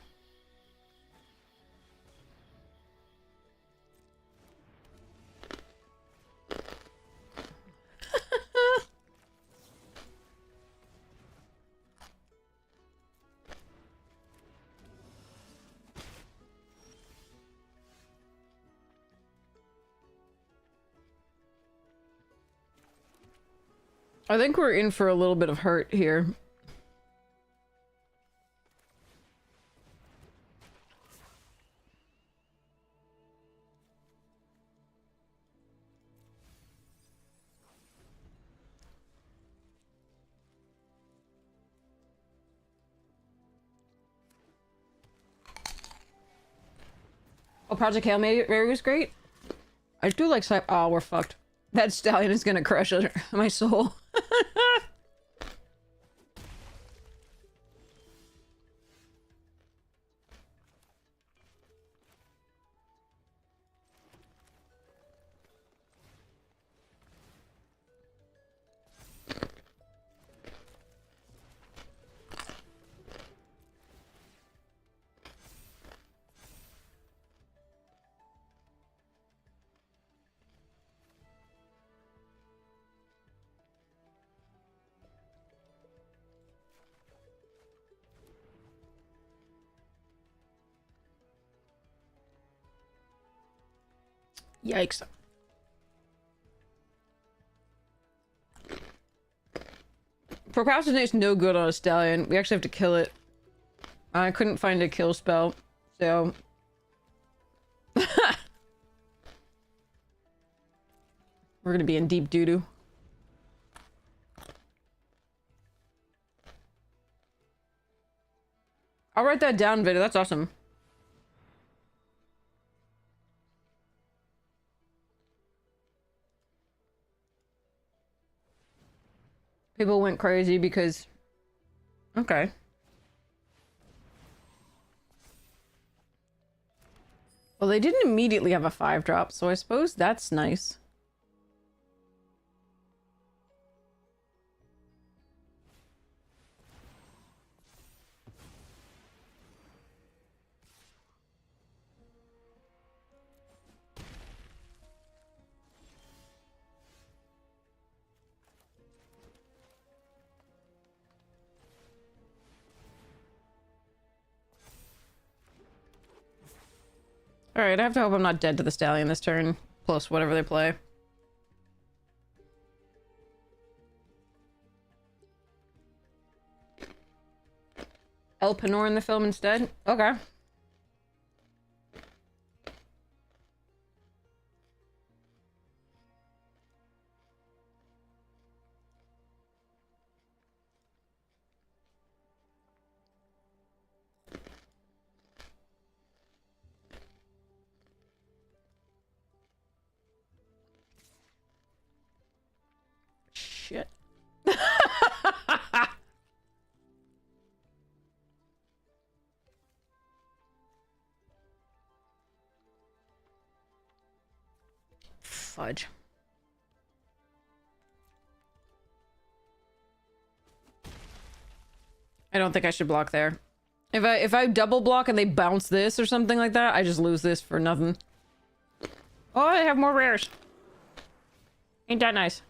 I think we're in for a little bit of hurt here. Oh, Project Hail Mary was great. I do like oh, we're fucked. That stallion is gonna crush my soul. Yikes. Procrastinate's no good on a stallion. We actually have to kill it. I couldn't find a kill spell, so... We're gonna be in deep doo-doo. I'll write that down, Vida. That's awesome. People went crazy because... Okay. Well, they didn't immediately have a 5-drop, so I suppose that's nice. Alright, I have to hope I'm not dead to the stallion this turn. Plus whatever they play. Elpenor in the film instead? Okay. Shit. Fudge. I don't think I should block there. If I double block and they bounce this or something like that, I just lose this for nothing. Oh, I have more rares. Ain't that nice?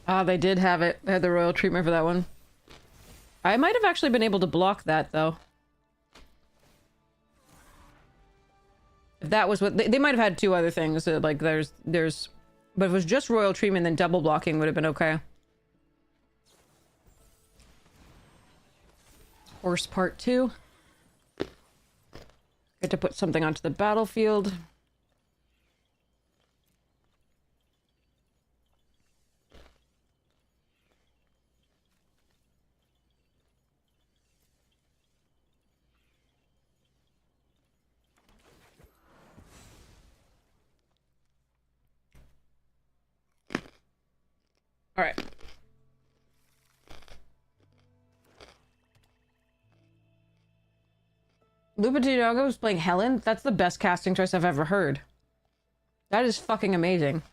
Ah, they did have it. They had the royal treatment for that one. I might have actually been able to block that, though. If that was what... They might have had two other things. Like, there's... But if it was just royal treatment, then double blocking would have been okay. Horse part 2. Get to put something onto the battlefield. All right. Lupitidago is playing Helen? That's the best casting choice I've ever heard. That is fucking amazing.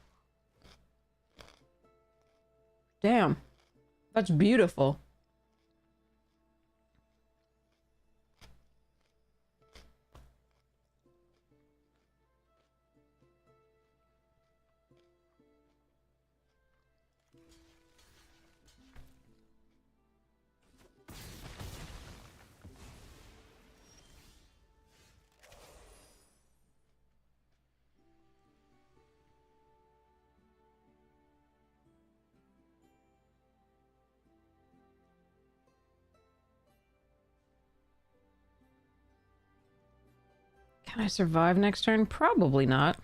Damn. That's beautiful. Can I survive next turn? Probably not.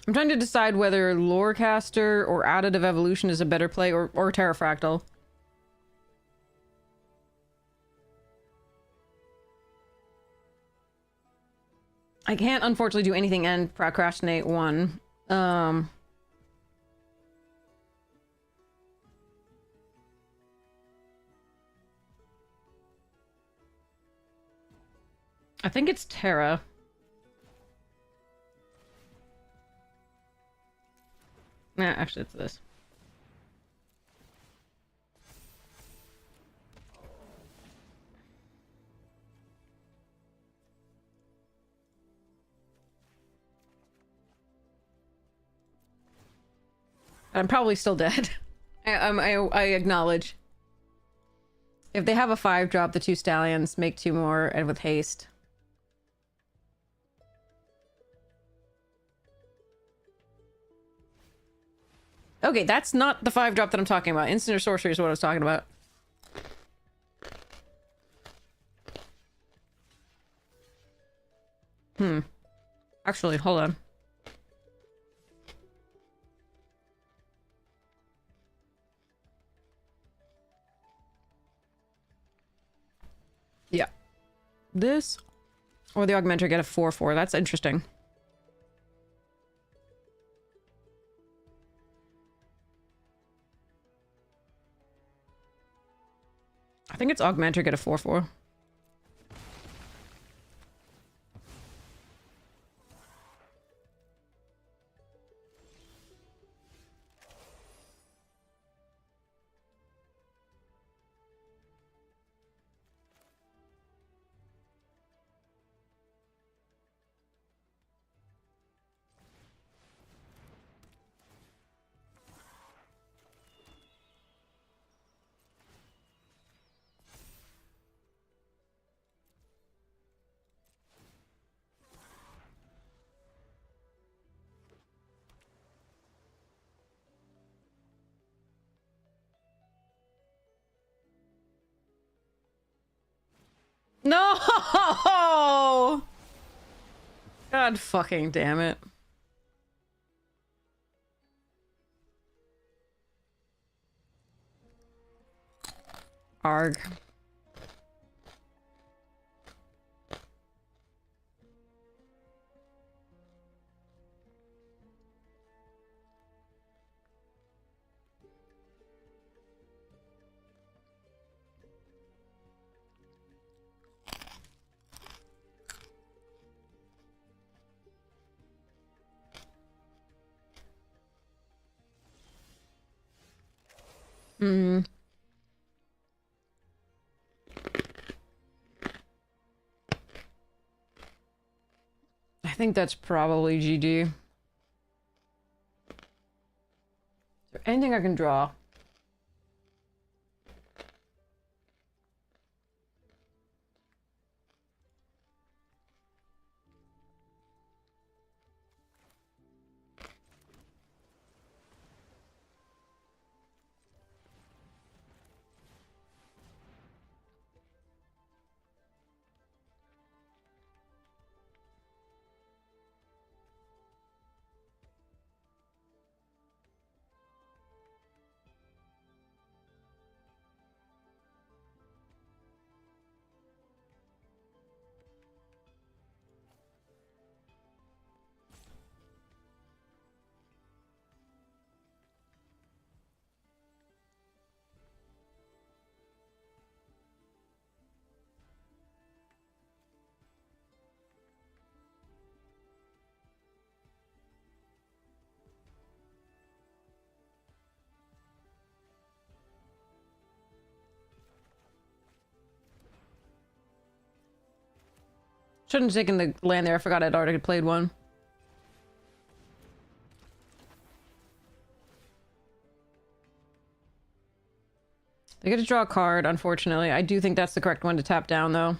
I'm trying to decide whether Lorecaster or Additive Evolution is a better play, or Terrafractal. I can't, unfortunately, do anything and procrastinate one. I think it's Terra. Nah, actually, it's this. I'm probably still dead. I acknowledge. If they have a 5-drop, the 2 stallions make 2 more, and with haste. Okay, that's not the 5-drop that I'm talking about. Instant or sorcery is what I was talking about. Actually, hold on. Yeah. This or the augmenter get a 4/4. That's interesting. I think it's augmenter get a 4/4. No! God fucking damn it. Arg. I think that's probably GG. Is there anything I can draw? Shouldn't have taken the land there. I forgot I'd already played one. They get to draw a card, unfortunately. I do think that's the correct one to tap down, though.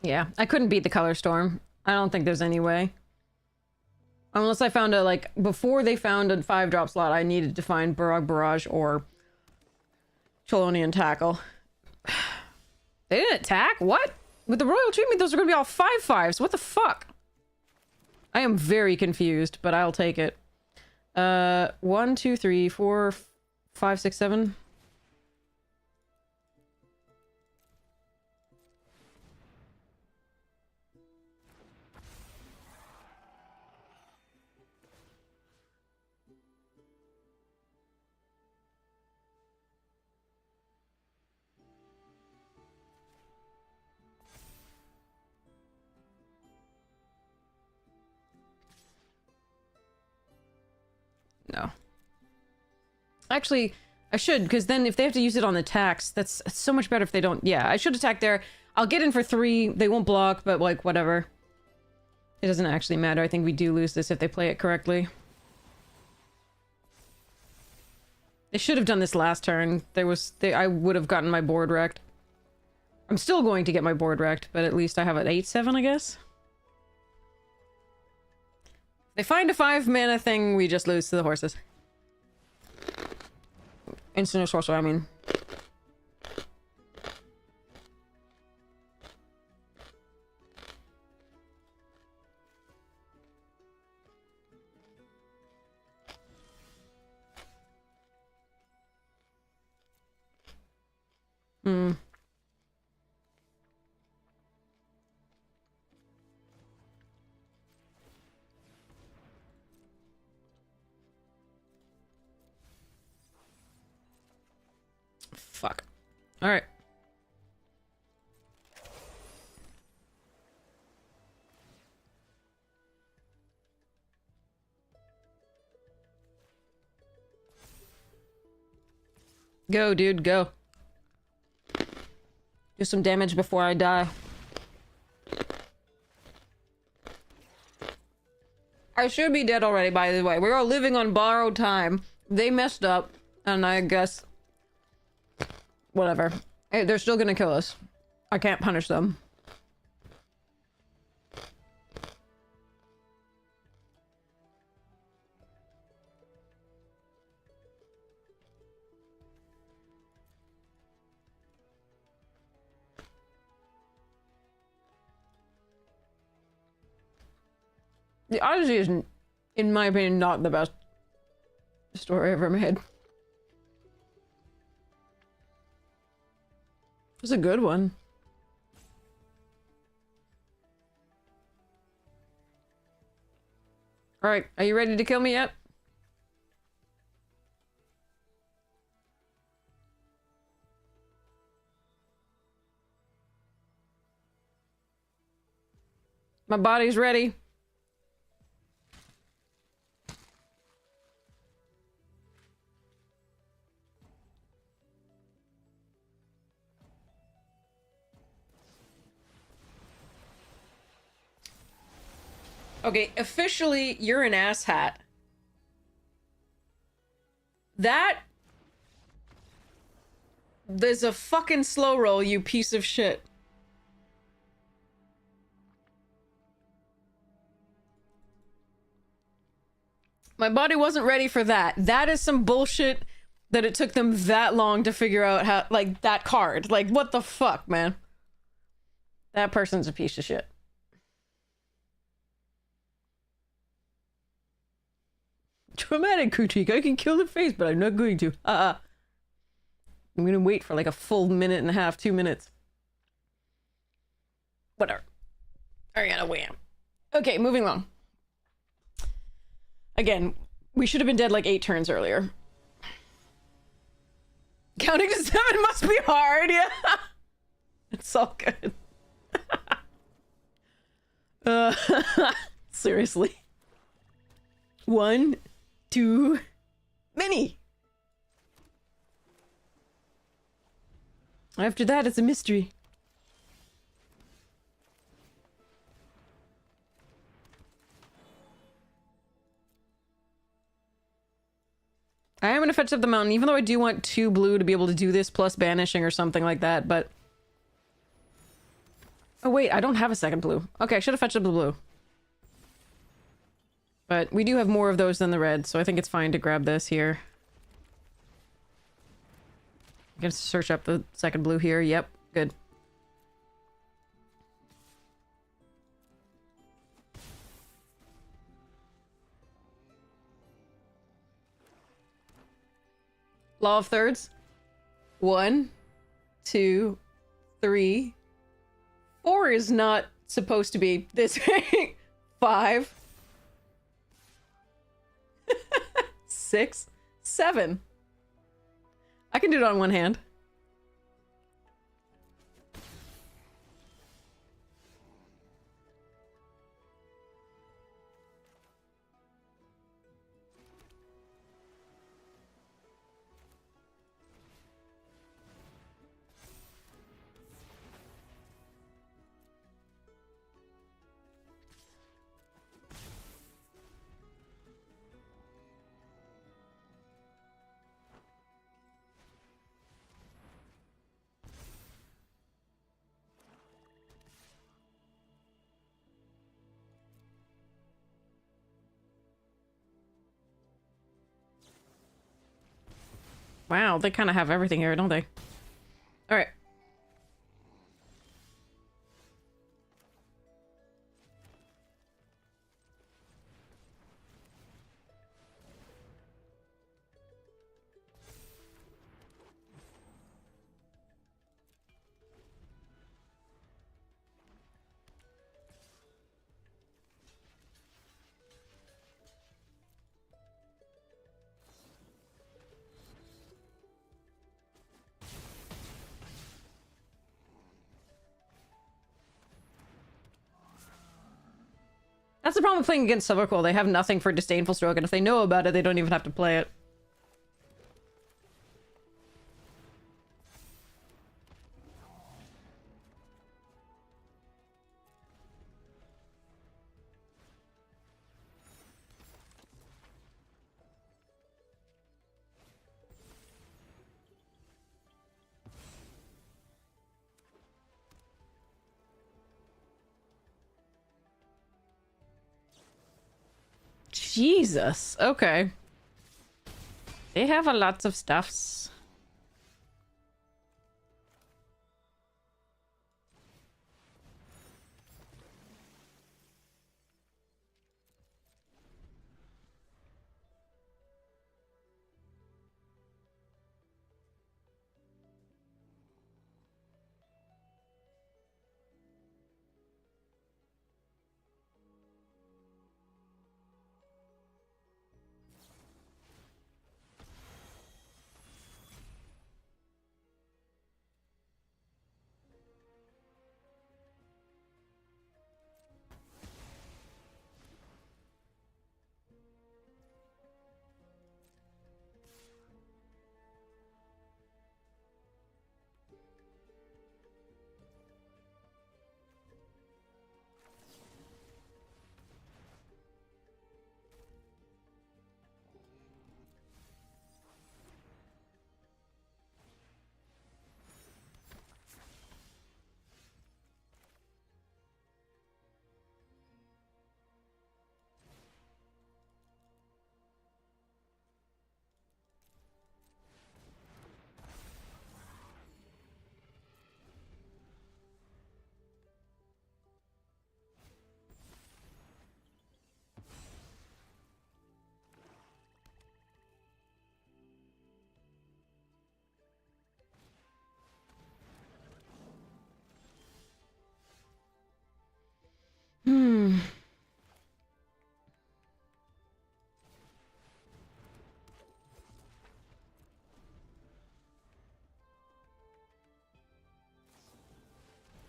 Yeah, I couldn't beat the color storm. I don't think there's any way. Unless I found a, like, before they found a 5-drop slot, I needed to find Barrage Barrage or Chelonian Tackle. They didn't attack? What? With the royal treatment, those are gonna be all 5/5s. What the fuck? I am very confused, but I'll take it. 1, 2, 3, 4, 5, 6, 7. No. Actually, I should, because then if they have to use it on the tax, that's so much better if they don't. Yeah, I should attack there. I'll get in for 3. They won't block, but like, whatever. It doesn't actually matter. I think we do lose this if they play it correctly. They should have done this last turn. I would have gotten my board wrecked. I'm still going to get my board wrecked, but at least I have an 8/7, I guess. They find a 5-mana thing, we just lose to the horses. Instant sorcerer, I mean. Hmm. Fuck. Alright. Go, dude, go. Do some damage before I die. I should be dead already, by the way. We're all living on borrowed time. They messed up, and I guess... Whatever. Hey, they're still gonna kill us. I can't punish them. The Odyssey is, in my opinion, not the best story ever made. It's a good one. Alright, are you ready to kill me yet? My body's ready. Okay, officially, you're an asshat. There's a fucking slow roll, you piece of shit. My body wasn't ready for that. That is some bullshit that it took them that long to figure out how, like, that card. Like, what the fuck, man? That person's a piece of shit. Dramatic critique. I can kill the face, but I'm not going to. I'm gonna wait for like a full minute and a half, 2 minutes. Whatever. Ariana Wham. Okay, moving along. Again, we should have been dead like 8 turns earlier. Counting to 7 must be hard, yeah. It's all good. Seriously. 1, 2, many. After that, it's a mystery. I am gonna fetch up the mountain, even though I do want 2 blue to be able to do this, plus banishing or something like that, but... Oh wait, I don't have a second blue. Okay, I should have fetched up the blue. But we do have more of those than the red, so I think it's fine to grab this here. I'm gonna search up the second blue here. Yep, good. Law of thirds. 1, 2, 3. 4 is not supposed to be this way. 5. 6, 7. I can do it on one hand. Wow, they kind of have everything here, don't they? All right. That's the problem with playing against Silverquill. They have nothing for Disdainful Stroke, and if they know about it, they don't even have to play it. Jesus. Okay. They have a lots of stuffs. Hmm.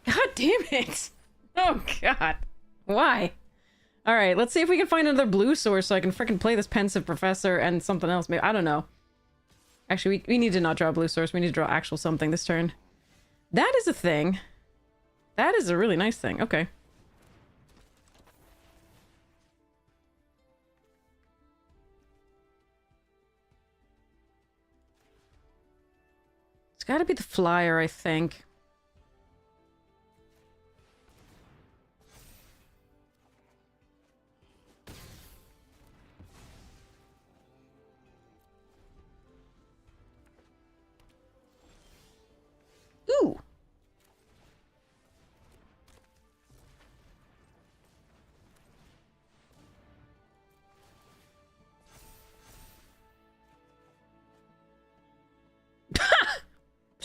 God damn it! Oh god. Why? Alright, let's see if we can find another blue source so I can frickin' play this Pensive Professor and something else. Maybe I don't know. Actually, we need to not draw a blue source. We need to draw actual something this turn. That is a thing. That is a really nice thing. Okay. It's gotta be the flyer, I think. Ooh!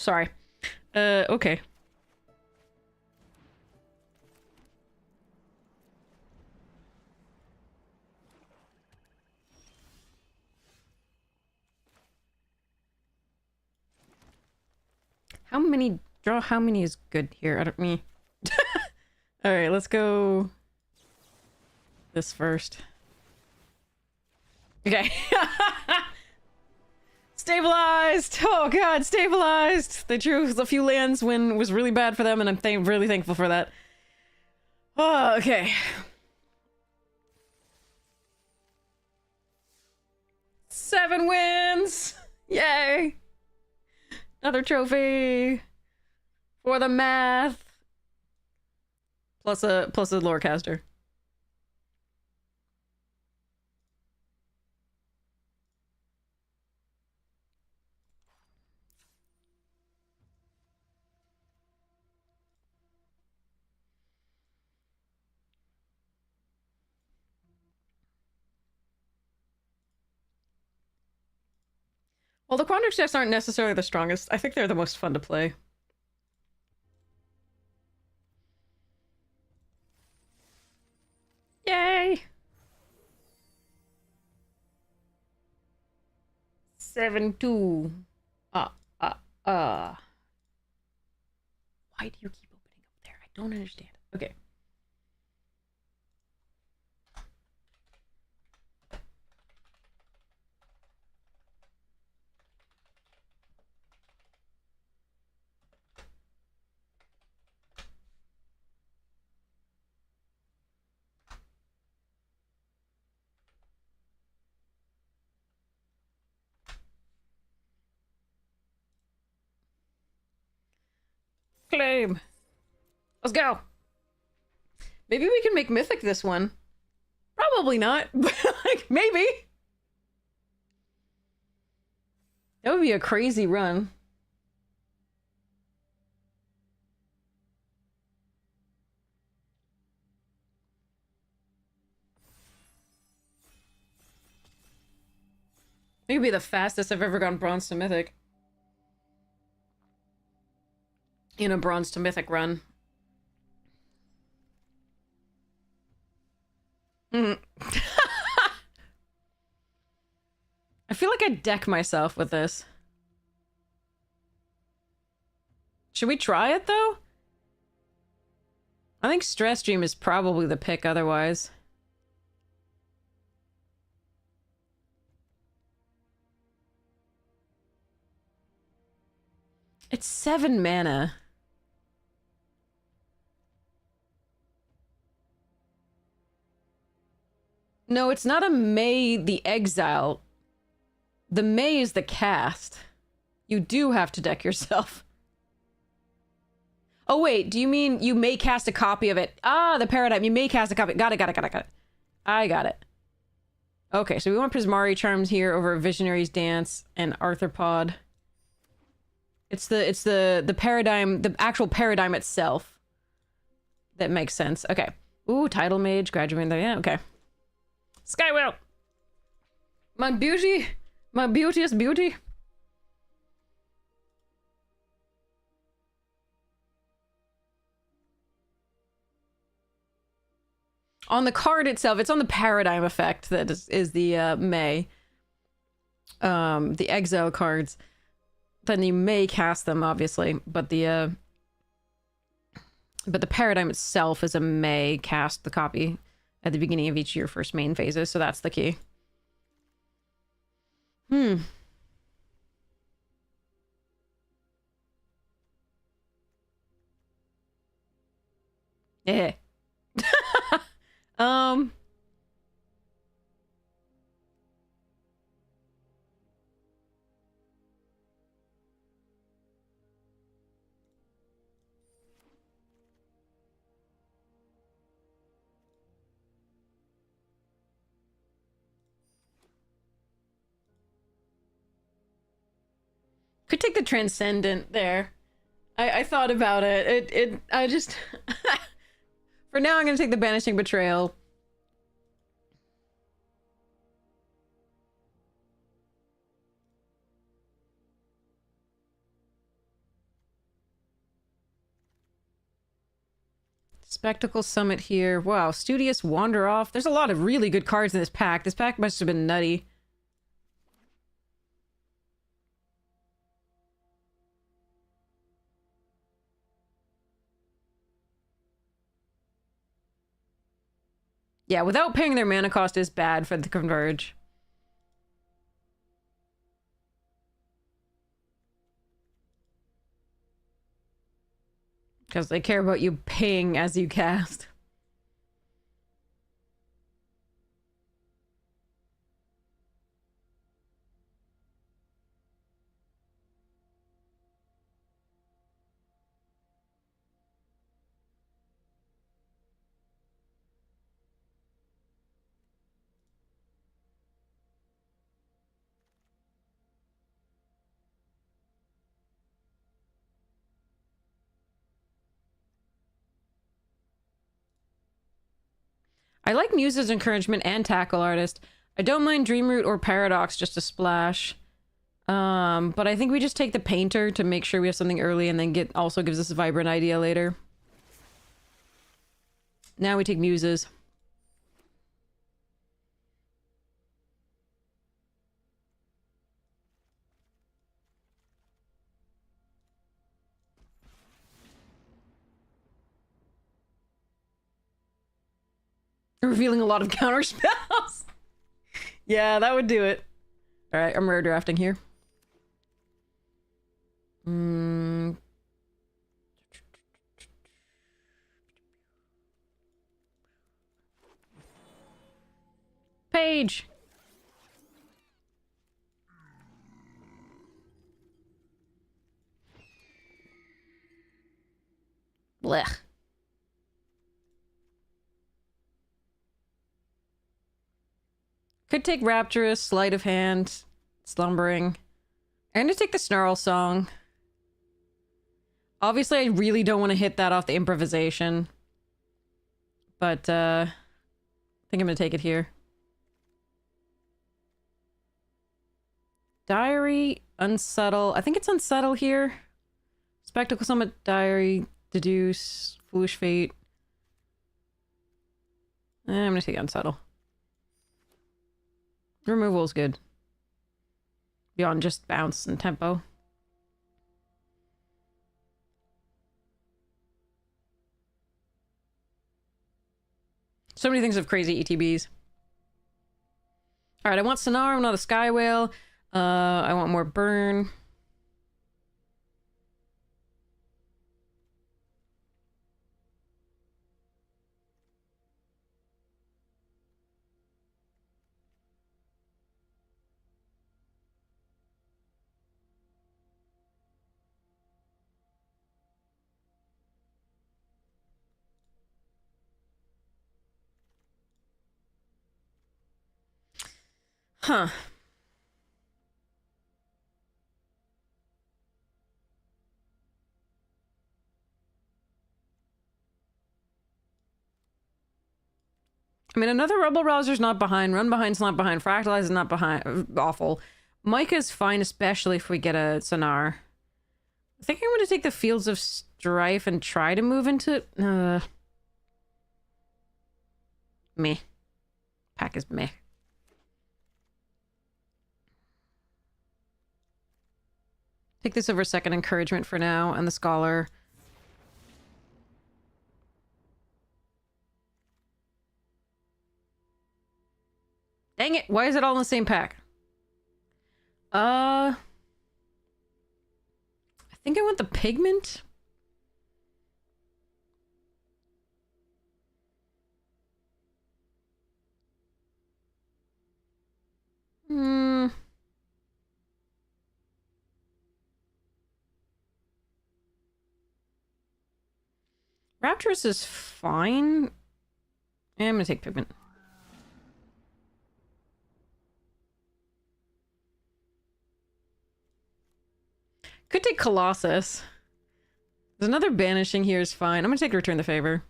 sorry. Okay. How many, draw how many is good here? I don't me. Alright, let's go this first. Okay. Stabilized! Oh god, stabilized! They drew a few lands when it was really bad for them, and I'm really thankful for that. Oh, okay. 7 wins! Yay! Another trophy! For the math! Plus a lore caster. Well, the Quandrix decks aren't necessarily the strongest. I think they're the most fun to play. Yay! 7-2. Why do you keep opening up there? I don't understand. Okay. Claim. Let's go. Maybe we can make Mythic this one. Probably not, but like, maybe. That would be a crazy run. It could be the fastest I've ever gone bronze to Mythic. In a bronze to Mythic run. Mm. I feel like I deck myself with this. Should we try it, though? I think Stress Dream is probably the pick otherwise. It's 7 mana. No, it's not a May the Exile. The May is the cast. You do have to deck yourself. Oh, wait, do you mean you may cast a copy of it? Ah, the Paradigm. You may cast a copy. Got it. I got it. Okay, so we want Prismari Charms here over Visionary's Dance and Arthropod. It's the Paradigm, the actual Paradigm itself. That makes sense. Okay. Ooh, Tidal Mage, Graduating there. Yeah, okay. Skywell! My beauty! My beauteous beauty! On the card itself, it's on the Paradigm effect that is the May. The exile cards. Then you may cast them, obviously, but the Paradigm itself is a May cast the copy at the beginning of each of your first main phases, so that's the key. Yeah. Could take the Transcendent there. I thought about it. I just... For now, I'm gonna take the Banishing Betrayal. Spectacle Summit here. Wow, Studious Wander Off. There's a lot of really good cards in this pack. This pack must have been nutty. Yeah, without paying their mana cost is bad for the Converge. Because they care about you paying as you cast. I like Muse's Encouragement and Tackle Artist. I don't mind Dreamroot or Paradox just a splash. But I think we just take the Painter to make sure we have something early and then also gives us a Vibrant Idea later. Now we take Muses. Revealing a lot of counter spells. Yeah, that would do it. Alright, I'm rare drafting here. Page. Blech. Could take Rapturous, Sleight of Hand, Slumbering. I'm gonna take the Snarl Song. Obviously, I really don't want to hit that off the improvisation. But, I think I'm gonna take it here. Diary, Unsettle. I think it's Unsettle here. Spectacle Summit, Diary, Deduce, Foolish Fate. I'm gonna take Unsettle. Removal is good. Beyond just bounce and tempo. So many things of crazy ETBs. Alright, I want Sonar, I want the Sky Whale. I want more burn. Huh. I mean, another Rebel Rouser's not behind. Run Behind's not behind. Fractalize is not behind. Awful. Micah's fine, especially if we get a Sonar. I think I'm going to take the Fields of Strife and try to move into... meh. Pack is meh. Take this over Second Encouragement for now, and the Scholar. Dang it, why is it all in the same pack? I think I want the Pigment. Rapturous is fine. Yeah, I'm gonna take Pigment. Could take Colossus. There's another Banishing here is fine. I'm gonna take Return the Favor.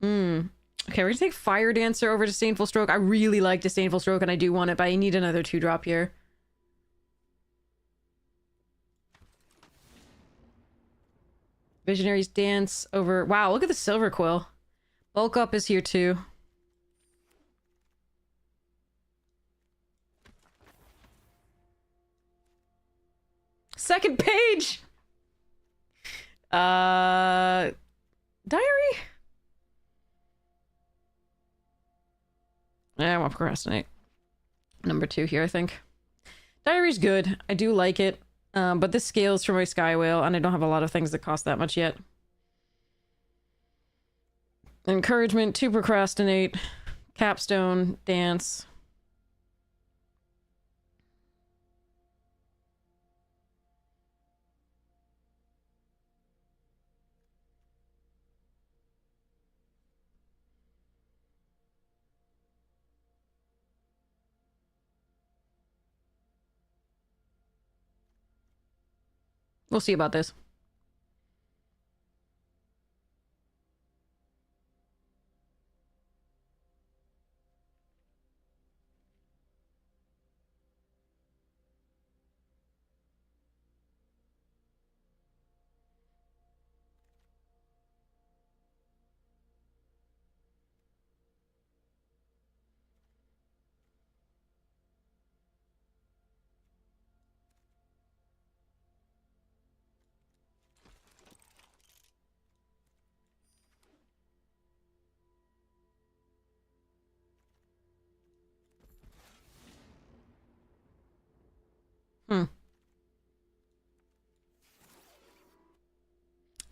Okay, we're gonna take Fire Dancer over Disdainful Stroke. I really like Disdainful Stroke and I do want it, but I need another 2-drop here. Visionaries dance over... Wow, look at the silver quill. Bulk up is here too. Second page! Diary? Yeah, I won't procrastinate. Number 2 here, I think. Diary's good. I do like it. But this scales for my Sky Whale, and I don't have a lot of things that cost that much yet. Encouragement to procrastinate. Capstone. Dance. We'll see about this.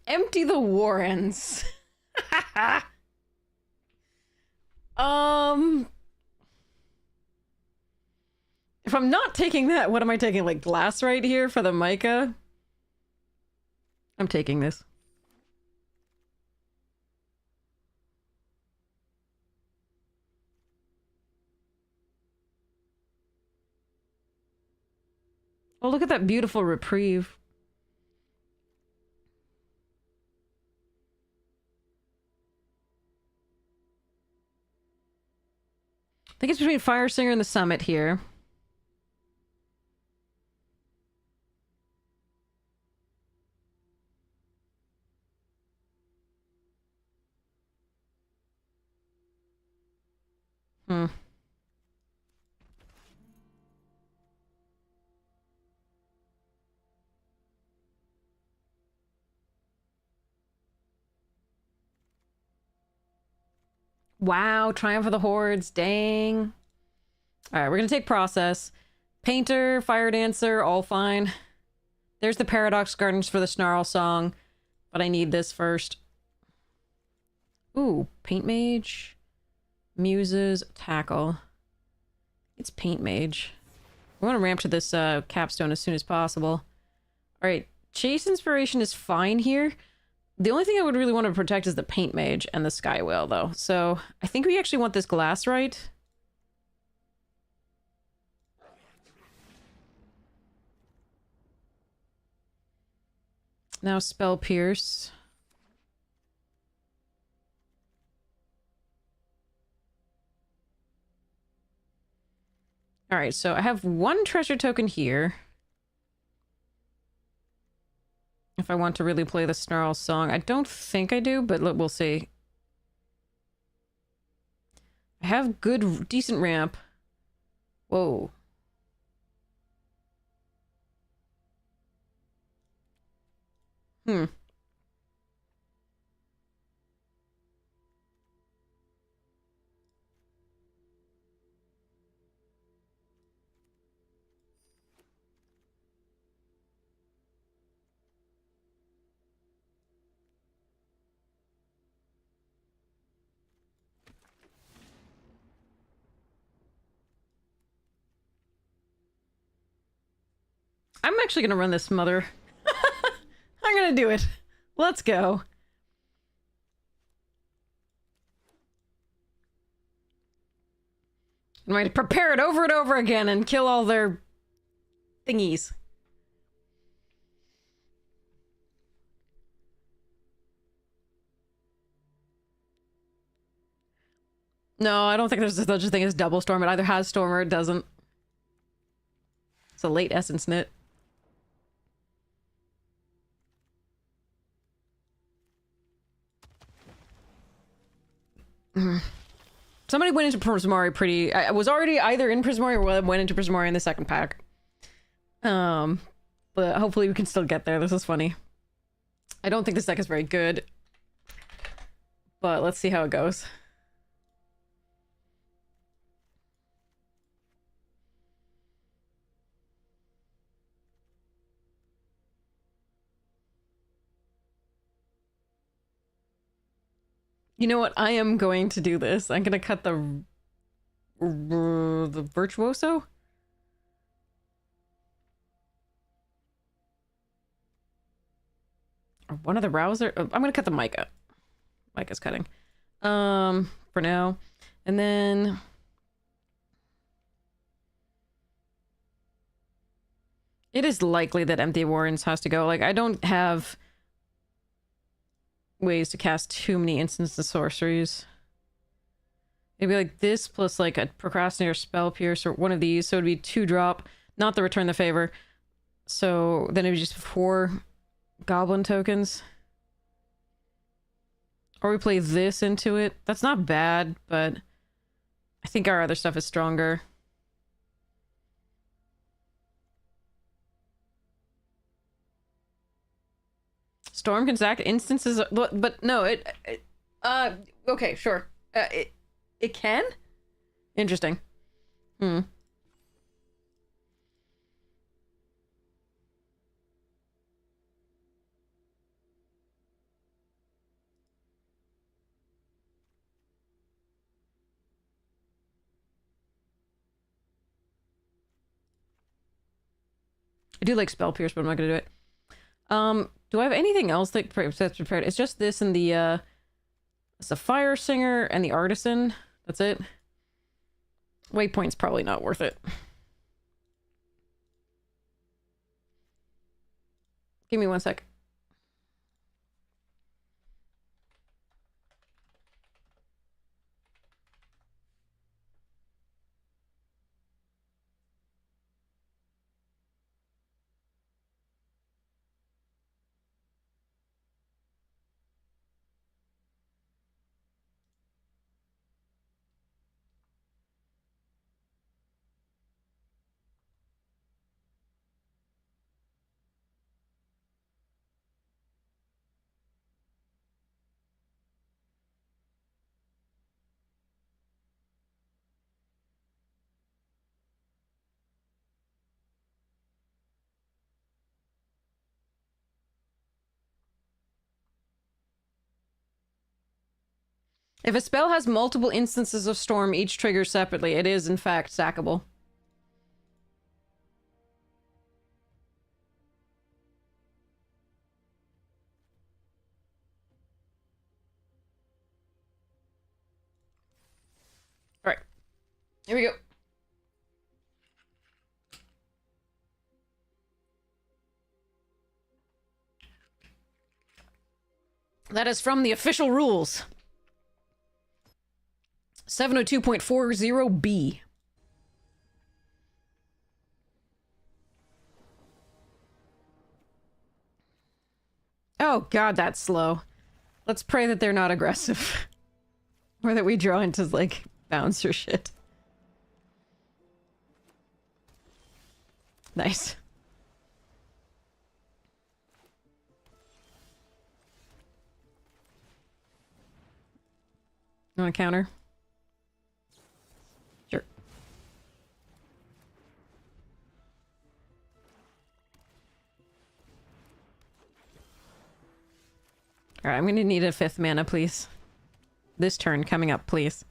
Empty the Warrens. If I'm not taking that, what am I taking? Like glass right here for the mica? I'm taking this. Oh, look at that beautiful reprieve. I think it's between Fire Singer and the Summit here. Wow, Triumph of the Hordes, dang. Alright, we're gonna take Process. Painter, Fire Dancer, all fine. There's the Paradox Gardens for the Snarl song, but I need this first. Ooh, Paint Mage. Muses, Tackle. It's Paint Mage. We want to ramp to this capstone as soon as possible. Alright, Chase Inspiration is fine here. The only thing I would really want to protect is the Paint Mage and the Sky Whale, though. So, I think we actually want this glass right. Now Spell Pierce. Alright, so I have one treasure token here. If I want to really play the Snarl song. I don't think I do, but we'll see. I have good, decent ramp. Whoa. I'm actually gonna run this mother. I'm gonna do it. Let's go. I'm going to prepare it over and over again and kill all their thingies. No, I don't think there's such a thing as double storm. It either has storm or it doesn't. It's a late essence knit. Somebody went into Prismari pretty... I was already either in Prismari or went into Prismari in the second pack. But hopefully we can still get there. This is funny. I don't think this deck is very good. But let's see how it goes. You know what? I am going to do this. I'm gonna cut the Virtuoso? Or one of the Rouser? I'm gonna cut the Micah. Micah's cutting. For now. And then... it is likely that Empty Warrens has to go. Like, I don't have ways to cast too many instances of sorceries. Maybe like this plus like a Procrastinator, Spell Pierce, or one of these. So it'd be 2-drop, not the Return the Favor. So then it'd be just 4 Goblin tokens. Or we play this into it. That's not bad, but I think our other stuff is stronger. Storm can sack instances, but no, okay, sure. It can? Interesting. I do like Spell Pierce, but I'm not gonna do it. Do I have anything else that's prepared? It's just this and the Fire Singer and the Artisan. That's it. Waypoint's probably not worth it. Give me 1 sec. If a spell has multiple instances of Storm, each triggers separately, it is in fact sackable. Alright. Here we go. That is from the official rules. 702.40B. Oh god, that's slow. Let's pray that they're not aggressive. Or that we draw into, like, bouncer shit. Nice. You want to counter? Sure. Alright, I'm gonna need a 5th mana, please. This turn coming up, please.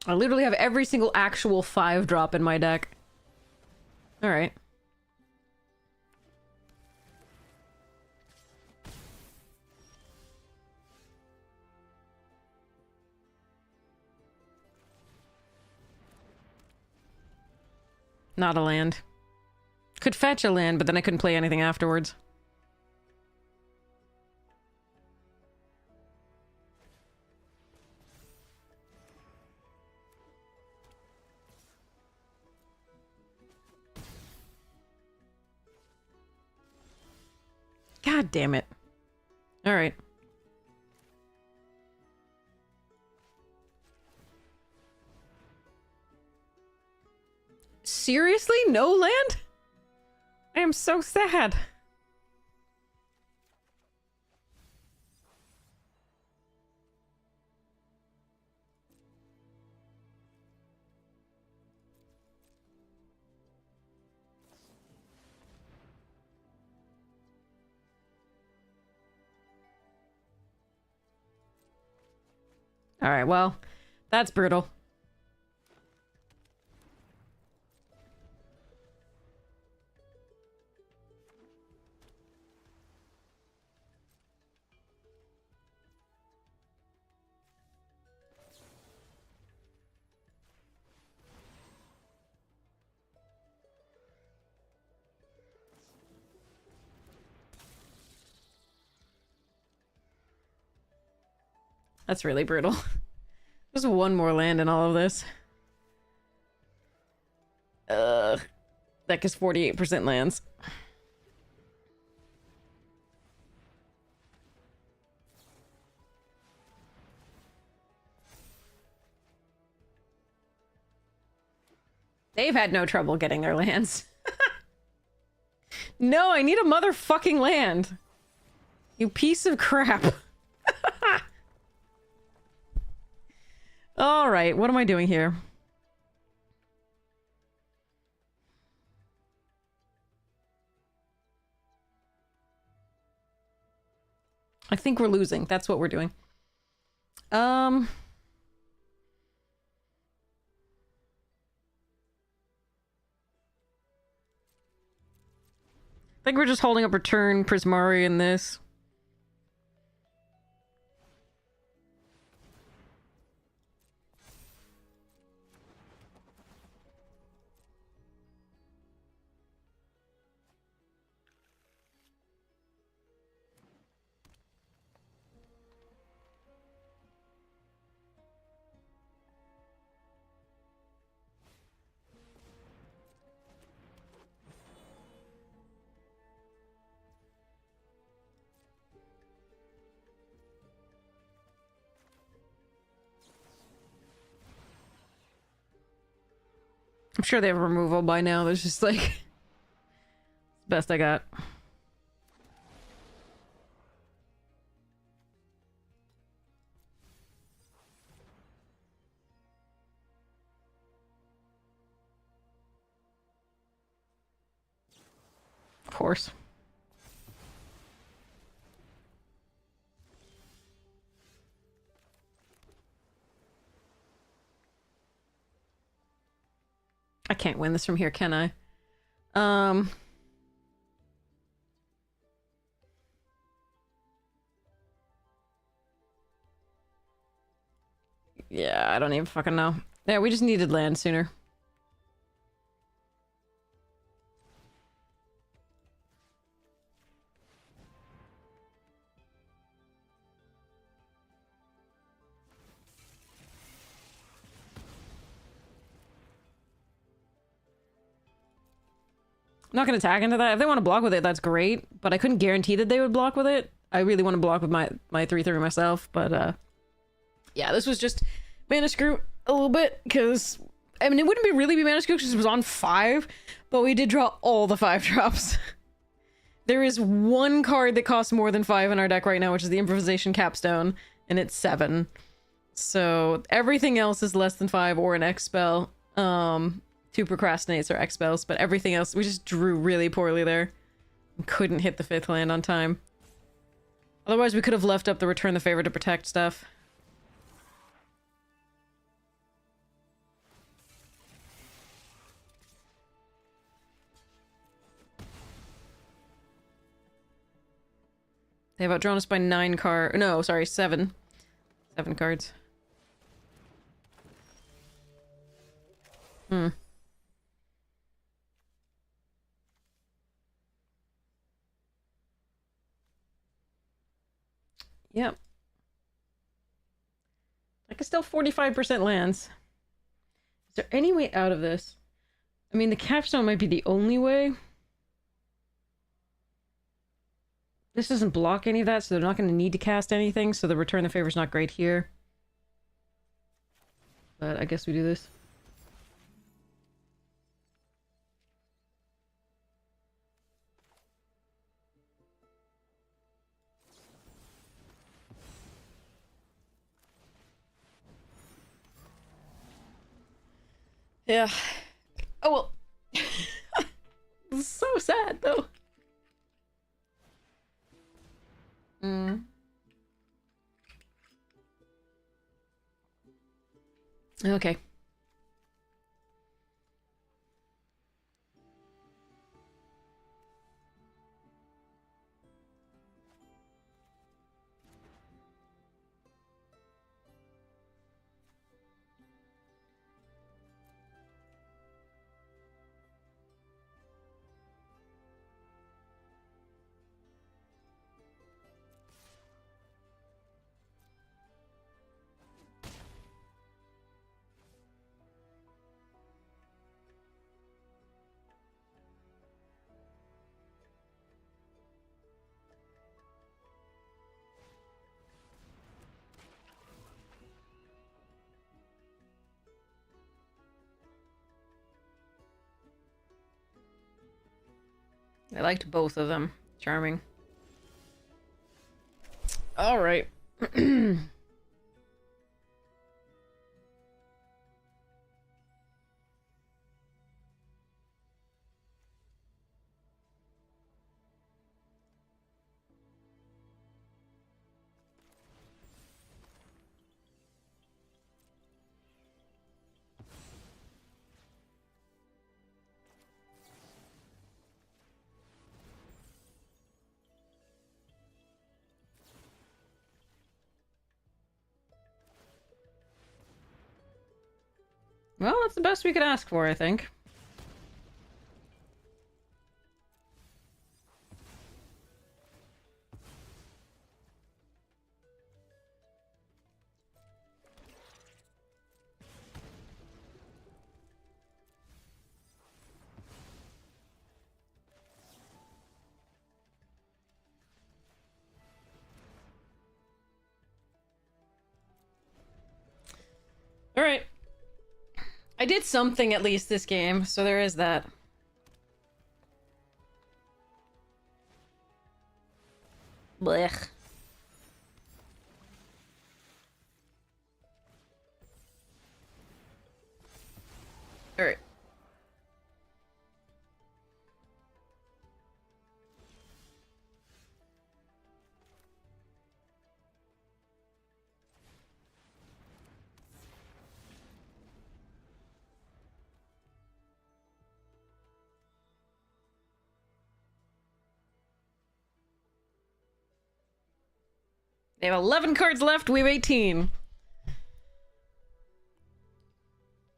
I literally have every single actual 5-drop in my deck. Alright. Not a land. Could fetch a land, but then I couldn't play anything afterwards. God damn it. Alright. Seriously? No land? I am so sad. Alright, well, that's brutal. That's really brutal. There's one more land in all of this. That is 48% lands. They've had no trouble getting their lands. No, I need a motherfucking land. You piece of crap. Alright, what am I doing here? I think we're losing. That's what we're doing. I think we're just holding up return Prismari in this. I'm sure they have removal by now. There's just like... best I got. Of course. I can't win this from here, can I? Yeah, I don't even fucking know. Yeah, we just needed land sooner. I'm not gonna tag into that. If they want to block with it, that's great. But I couldn't guarantee that they would block with it. I really want to block with my 3/3 myself, but yeah, this was just mana screw a little bit, because I mean it wouldn't really be mana screw because it was on 5, but we did draw all the 5-drops. There is one card that costs more than 5 in our deck right now, which is the Improvisation Capstone, and it's 7. So everything else is less than 5 or an X spell. 2 procrastinates or X spells, but everything else, we just drew really poorly there. Couldn't hit the 5th land on time. Otherwise, we could have left up the Return the Favor to protect stuff. They have outdrawn us by 9 cards. No, sorry, 7. 7 cards. Hmm. Yep. Like, it's still 45% lands. Is there any way out of this? I mean, the capstone might be the only way. This doesn't block any of that, so they're not going to need to cast anything, so the return the favor's not great here. But I guess we do this. Yeah. Oh, well. This is so sad, though. Mm. Okay. I liked both of them. Charming. All right. Well, that's the best we could ask for, I think. All right. I did something at least this game, so there is that. Blech. All right. They have 11 cards left. We have 18.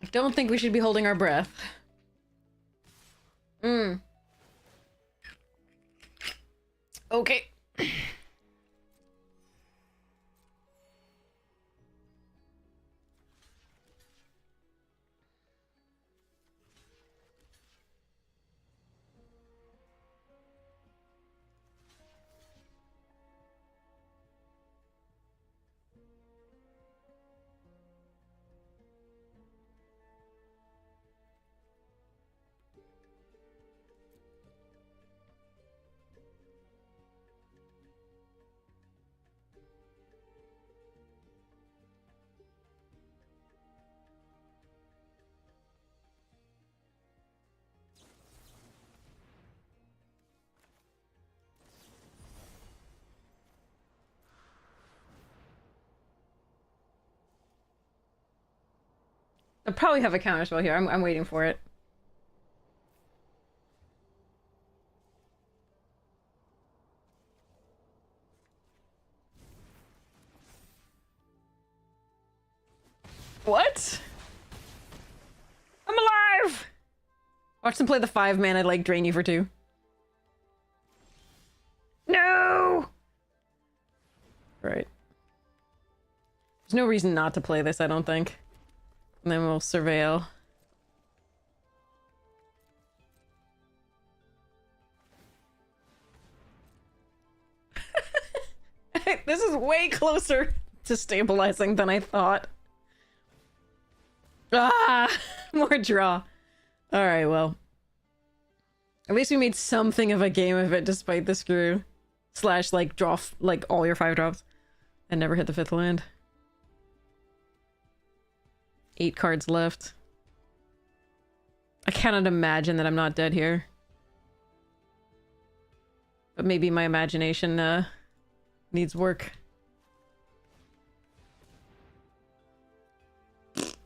I don't think we should be holding our breath. Okay. I'll probably have a counterspell here. I'm waiting for it. What? I'm alive! Watch them play the 5-mana, like, drain you for 2. No! Right. There's no reason not to play this, I don't think. And then we'll surveil. This is way closer to stabilizing than I thought. Ah, more draw. All right, well. At least we made something of a game of it despite the screw. Slash, like, draw, like, all your 5 drops. And never hit the 5th land. 8 cards left. I cannot imagine that I'm not dead here. But maybe my imagination, needs work.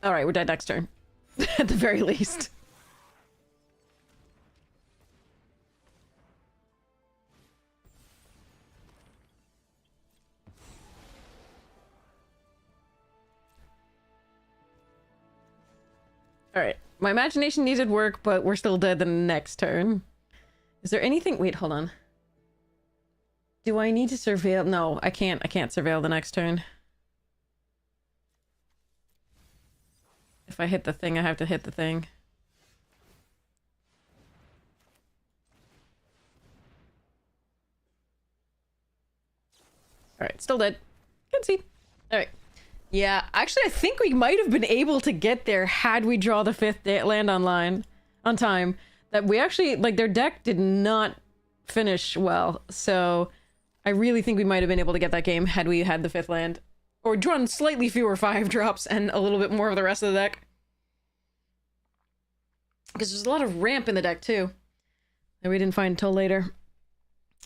Alright, we're dead next turn. At the very least. Alright. My imagination needed work, but we're still dead the next turn. Is there anything- wait, hold on. Do I need to surveil? No, I can't surveil the next turn. If I hit the thing, I have to hit the thing. Alright, still dead. Can see. Alright. Yeah, actually I think we might have been able to get there had we draw the 5th land on time. That we actually, like, their deck did not finish well, so I really think we might have been able to get that game had we had the 5th land. Or drawn slightly fewer 5 drops and a little bit more of the rest of the deck. Because there's a lot of ramp in the deck, too. That we didn't find until later.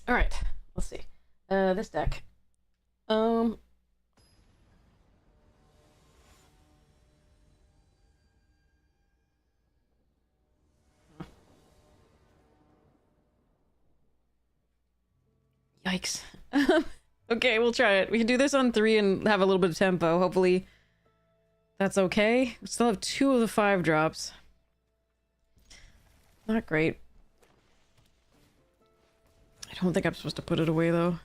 Alright, let's see. This deck. Yikes. Okay, we'll try it. We can do this on 3 and have a little bit of tempo. Hopefully that's okay. We still have 2 of the 5 drops. Not great. I don't think I'm supposed to put it away, though.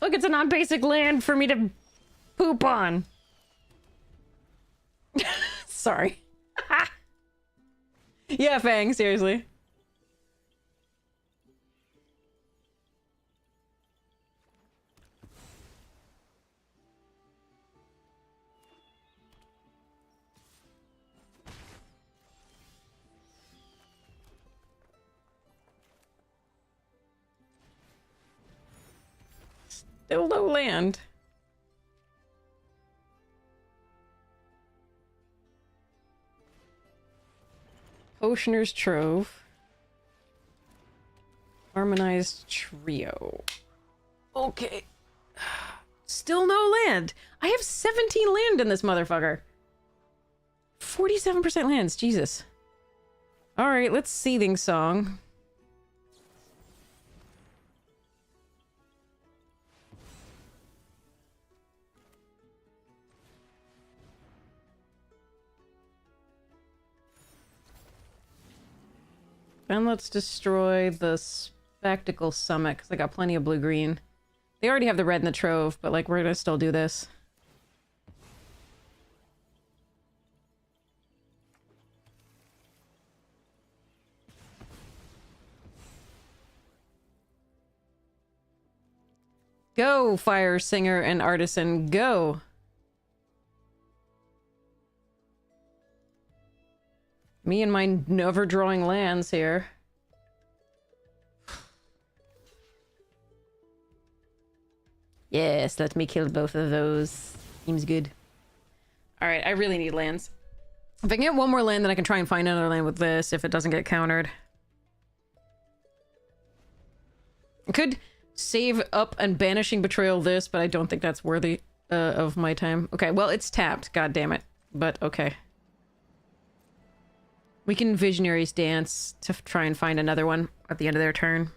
Look, it's a non-basic land for me to poop on. Sorry. Yeah, Fang, seriously. Still no land. Potioner's Trove. Harmonized Trio. Okay. Still no land. I have 17 land in this motherfucker. 47% lands. Jesus. Alright, let's Seething Song. And let's destroy the Spectacle Summit, because I got plenty of blue-green. They already have the red in the Trove, but, like, we're gonna still do this. Go, Fire Singer and Artisan, go! Me and my never drawing lands here. Yes, let me kill both of those. Seems good. Alright, I really need lands. If I can get one more land, then I can try and find another land with this if it doesn't get countered. I could save up and Banishing Betrayal this, but I don't think that's worthy of my time. Okay, well, it's tapped, god damn it. But, okay. We can Visionary's Dance to try and find another one at the end of their turn.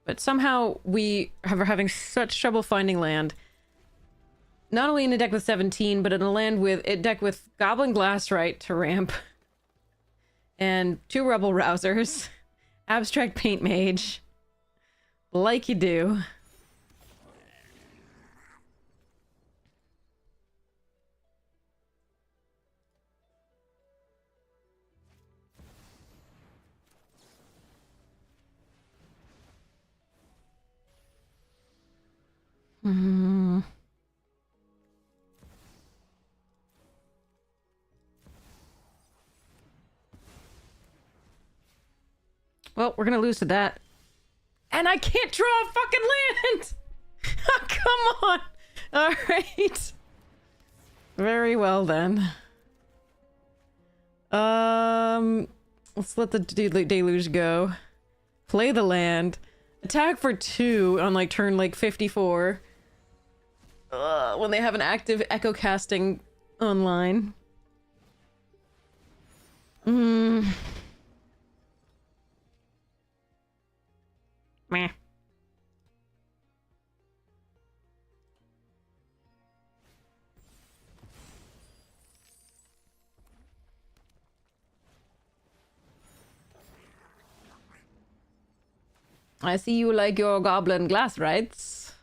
But somehow we are having such trouble finding land. not only in a deck with 17, but in a land with a deck with Goblin Glassrite to ramp, and 2 Rebel Rousers, Abstract Paint Mage, like you do. Hmm. Well, we're gonna lose to that. And I can't draw a fucking land! Come on! Alright. Very well then. Let's let the deluge go. Play the land. Attack for 2 on like turn like 54. When they have an active echo casting online. Meh. I see you like your goblin glass rights.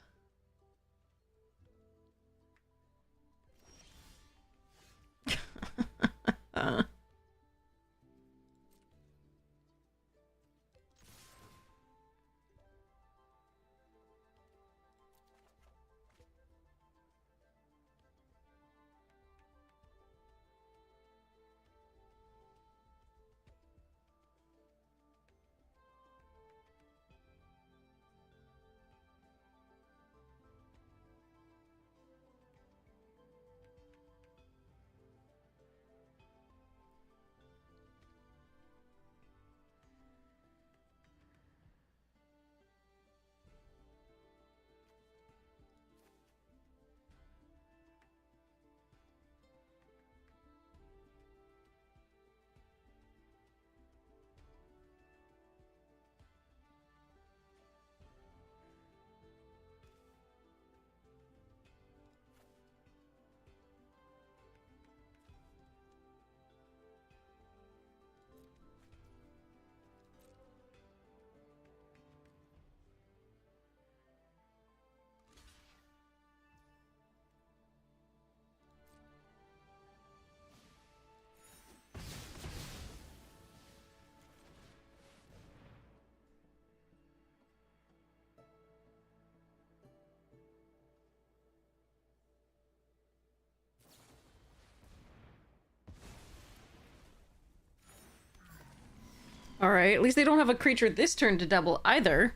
Alright, at least they don't have a creature this turn to double either.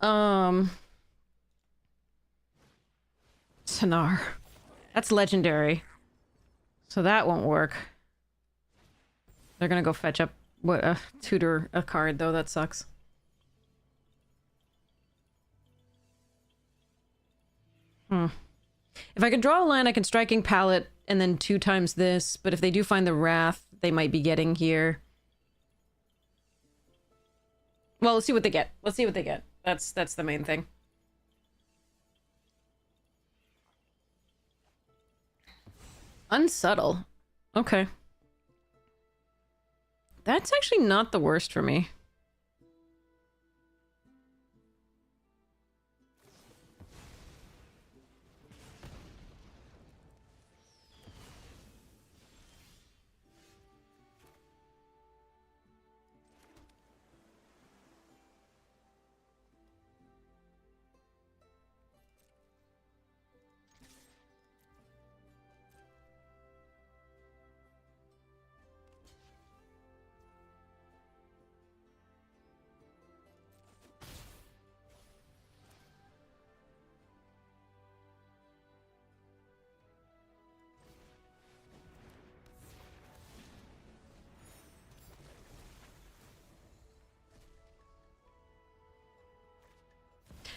Sonar. That's legendary. So that won't work. They're gonna go fetch up what tutor a card though, that sucks. If I can draw a line, I can Striking Palette and then 2 times this, but if they do find the Wrath, they might be getting here. Well, let's see what they get. Let's see what they get. That's the main thing. Unsubtle. Okay. That's actually not the worst for me.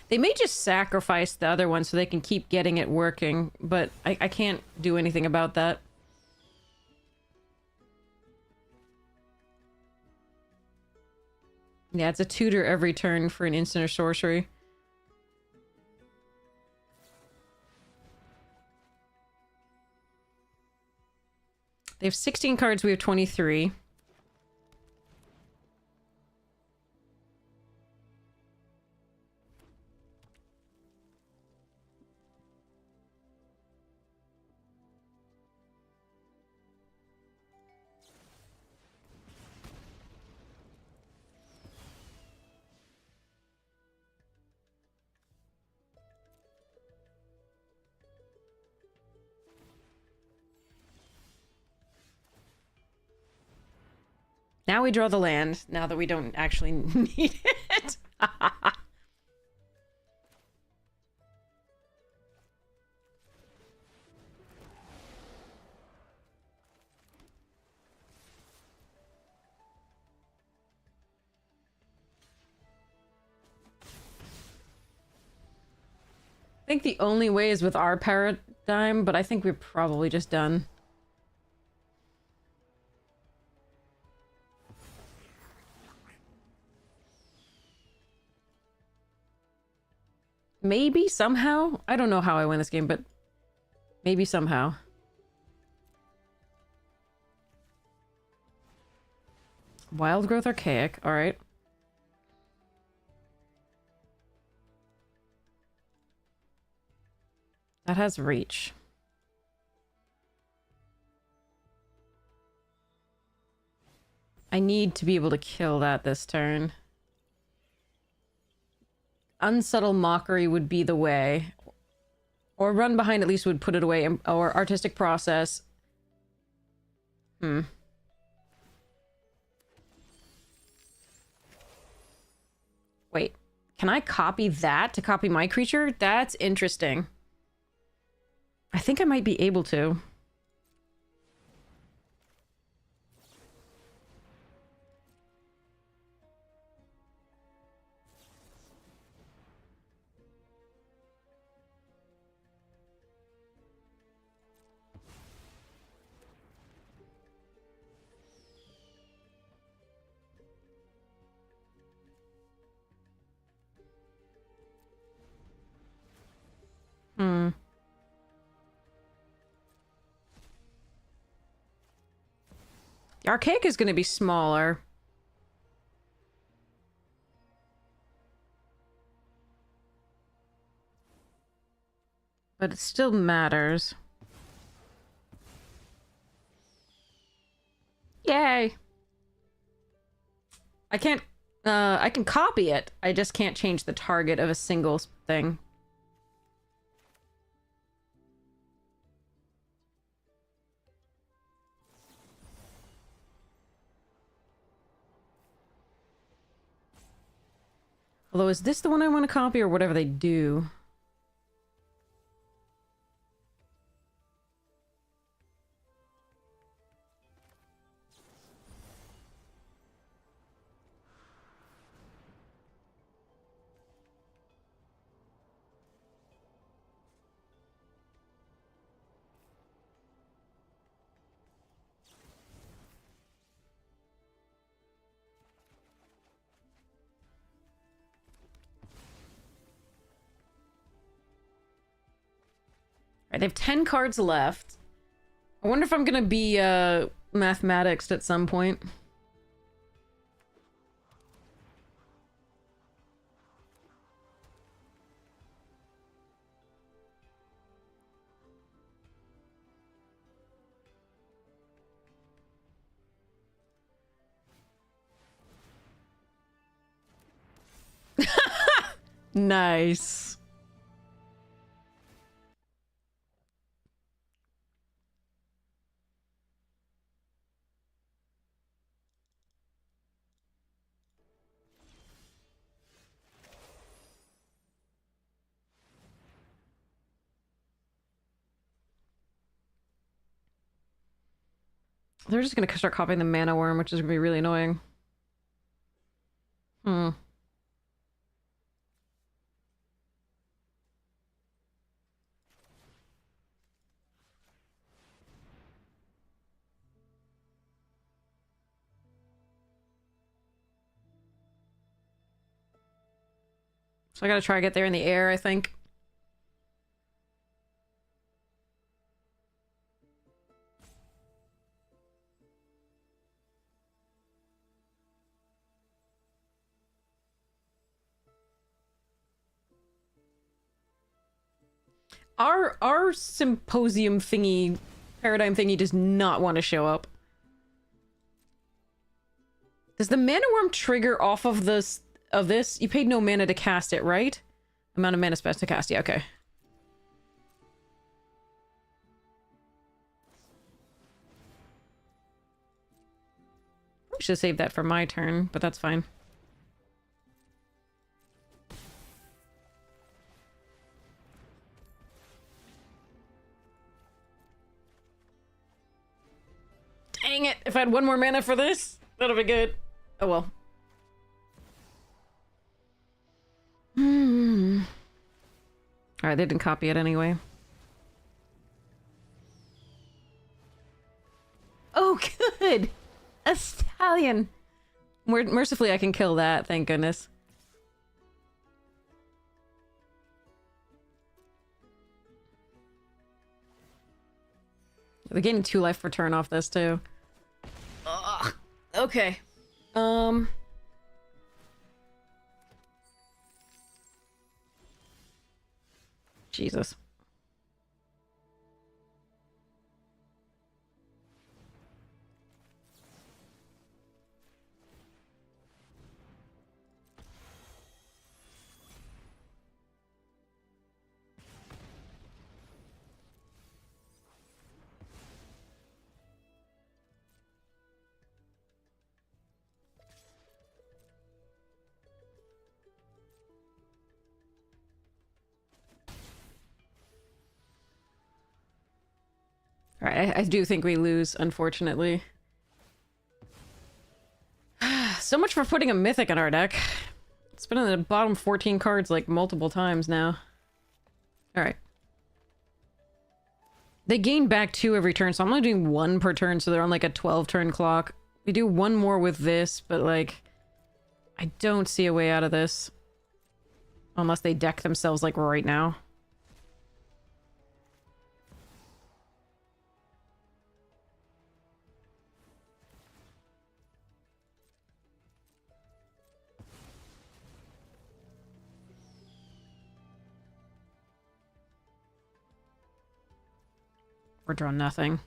They may just sacrifice the other one so they can keep getting it working, but I can't do anything about that. Yeah, it's a tutor every turn for an instant or sorcery. They have 16 cards, we have 23. Now we draw the land, now that we don't actually need it. I think the only way is with our paradigm, but I think we're probably just done. Maybe somehow? I don't know how I win this game, but maybe somehow. Wild Growth Archaic, alright. That has reach. I need to be able to kill that this turn. Unsubtle Mockery would be the way. Or Run Behind at least would put it away. Or Artistic Process. Wait. Can I copy that to copy my creature? That's interesting. I think I might be able to. The Archaic is going to be smaller. But it still matters. Yay! I can't... I can copy it. I just can't change the target of a single thing. Although, is this the one I want to copy or whatever they do? Alright, they have 10 cards left. I wonder if I'm gonna be, mathematics at some point. Nice. They're just gonna start copying the mana worm, which is gonna be really annoying. So I gotta try to get there in the air, I think. our symposium thingy, paradigm thingy does not want to show up. Does the mana worm trigger off of this? You paid no mana to cast it, right? Amount of mana spent to cast. Yeah, okay. Should have saved that for my turn, but that's fine. Dang it! If I had one more mana for this, that'd be good. Oh well. Alright, they didn't copy it anyway. Oh, good! A stallion! Mercifully, I can kill that, thank goodness. We're gaining 2 life per turn off this, too. Ugh. Okay. Jesus. Alright, I do think we lose, unfortunately. So much for putting a Mythic in our deck. It's been in the bottom 14 cards, like, multiple times now. Alright. They gain back 2 every turn, so I'm only doing 1 per turn, so they're on, like, a 12-turn clock. We do 1 more with this, but, like... I don't see a way out of this. Unless they deck themselves, like, right now. Or draw nothing.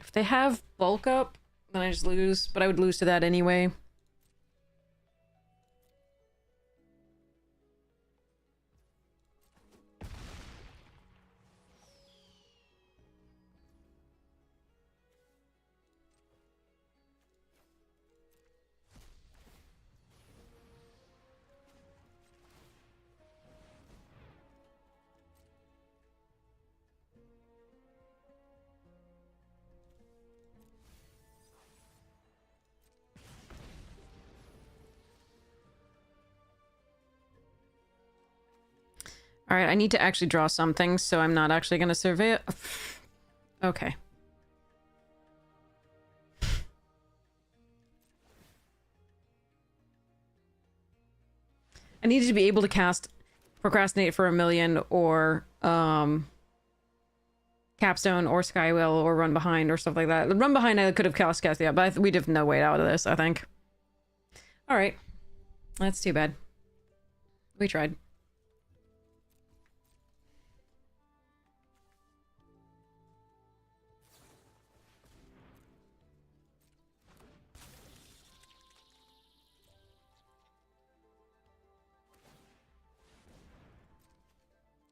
If they have bulk up, then I just lose, but I would lose to that anyway. Alright, I need to actually draw something, so I'm not actually going to survey it. Okay. I needed to be able to cast Procrastinate for a Million, or Capstone, or Skywheel, or Run Behind, or stuff like that. Run Behind I could have cast yeah, but we'd have no way out of this, I think. Alright. That's too bad. We tried.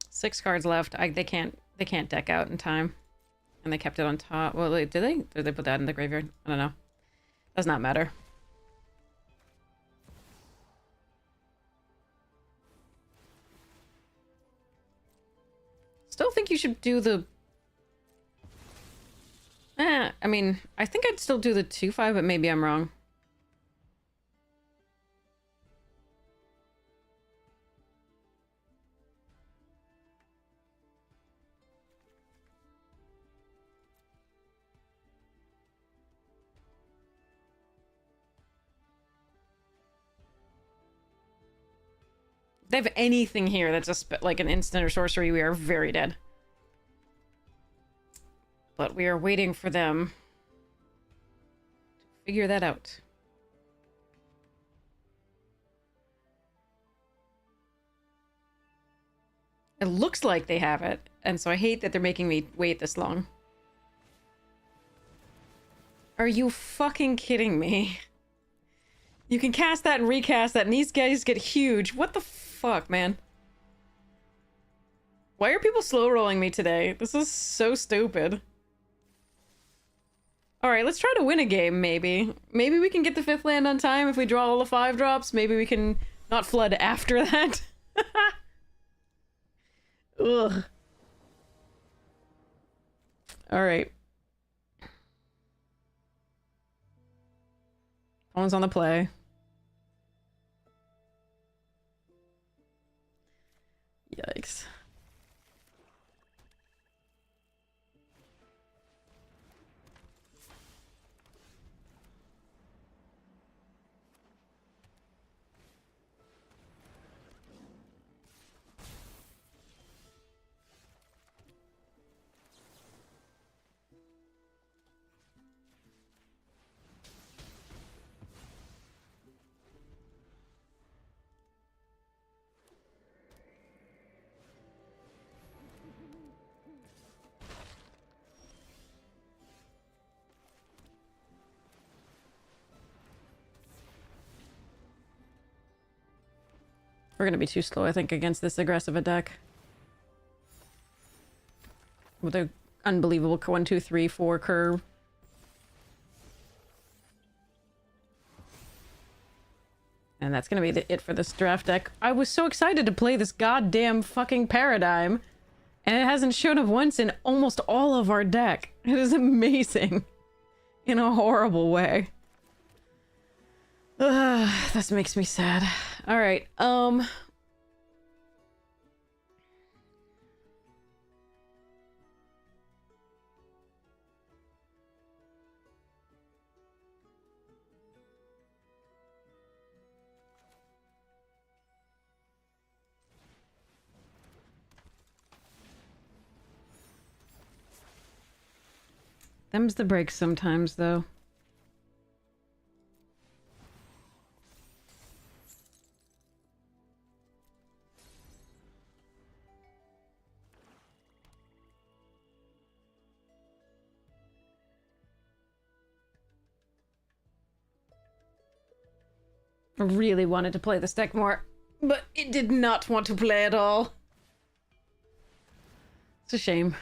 Six cards left. They can't deck out in time. And they kept it on top. Well, did they? Did they put that in the graveyard? I don't know. Does not matter. Still think you should do the... I mean, I think I'd still do the 2/5, but maybe I'm wrong. they have anything here that's like an instant or sorcery, we are very dead. But we are waiting for them to figure that out. It looks like they have it, and so I hate that they're making me wait this long. Are you fucking kidding me? You can cast that and recast that, and these guys get huge. What the fuck, man? Why are people slow rolling me today? This is so stupid. Alright, let's try to win a game, maybe. Maybe we can get the 5th land on time if we draw all the 5 drops. Maybe we can not flood after that. Ugh. Alright. Phone's on the play. Yikes. We're gonna be too slow, I think, against this aggressive a deck. With a unbelievable 1, 2, 3, 4 curve. And that's gonna be it for this draft deck. I was so excited to play this goddamn fucking paradigm, and it hasn't shown up once in almost all of our deck. It is amazing. In a horrible way. This makes me sad. Alright, them's the breaks sometimes, though. I really wanted to play this deck more, but it did not want to play at all. It's a shame.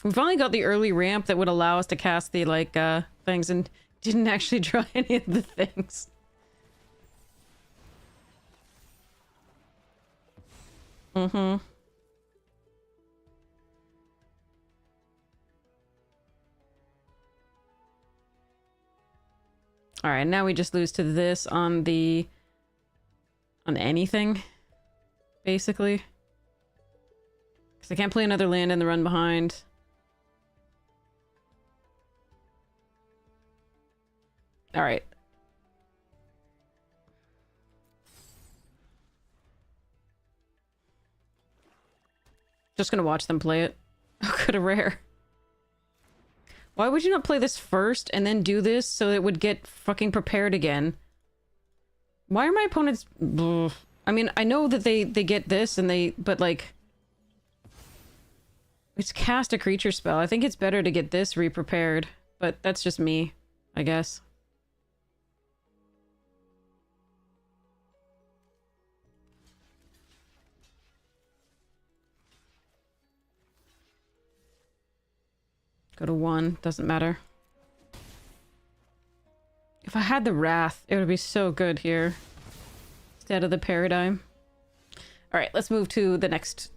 We finally got the early ramp that would allow us to cast the, like, things, and didn't actually draw any of the things. Mm-hmm. Alright, now we just lose to this on the... on anything, basically. Because I can't play another land in the run behind. Alright. Just gonna watch them play it. Oh, good, a rare. Why would you not play this first and then do this so it would get fucking prepared again? Why are my opponents... Ugh. I mean, I know that they get this and they... But, like... It's cast a creature spell. I think it's better to get this re-prepared. But that's just me, I guess. Go to 1. Doesn't matter. If I had the Wrath, it would be so good here. Instead of the Paradigm. Alright, let's move to the next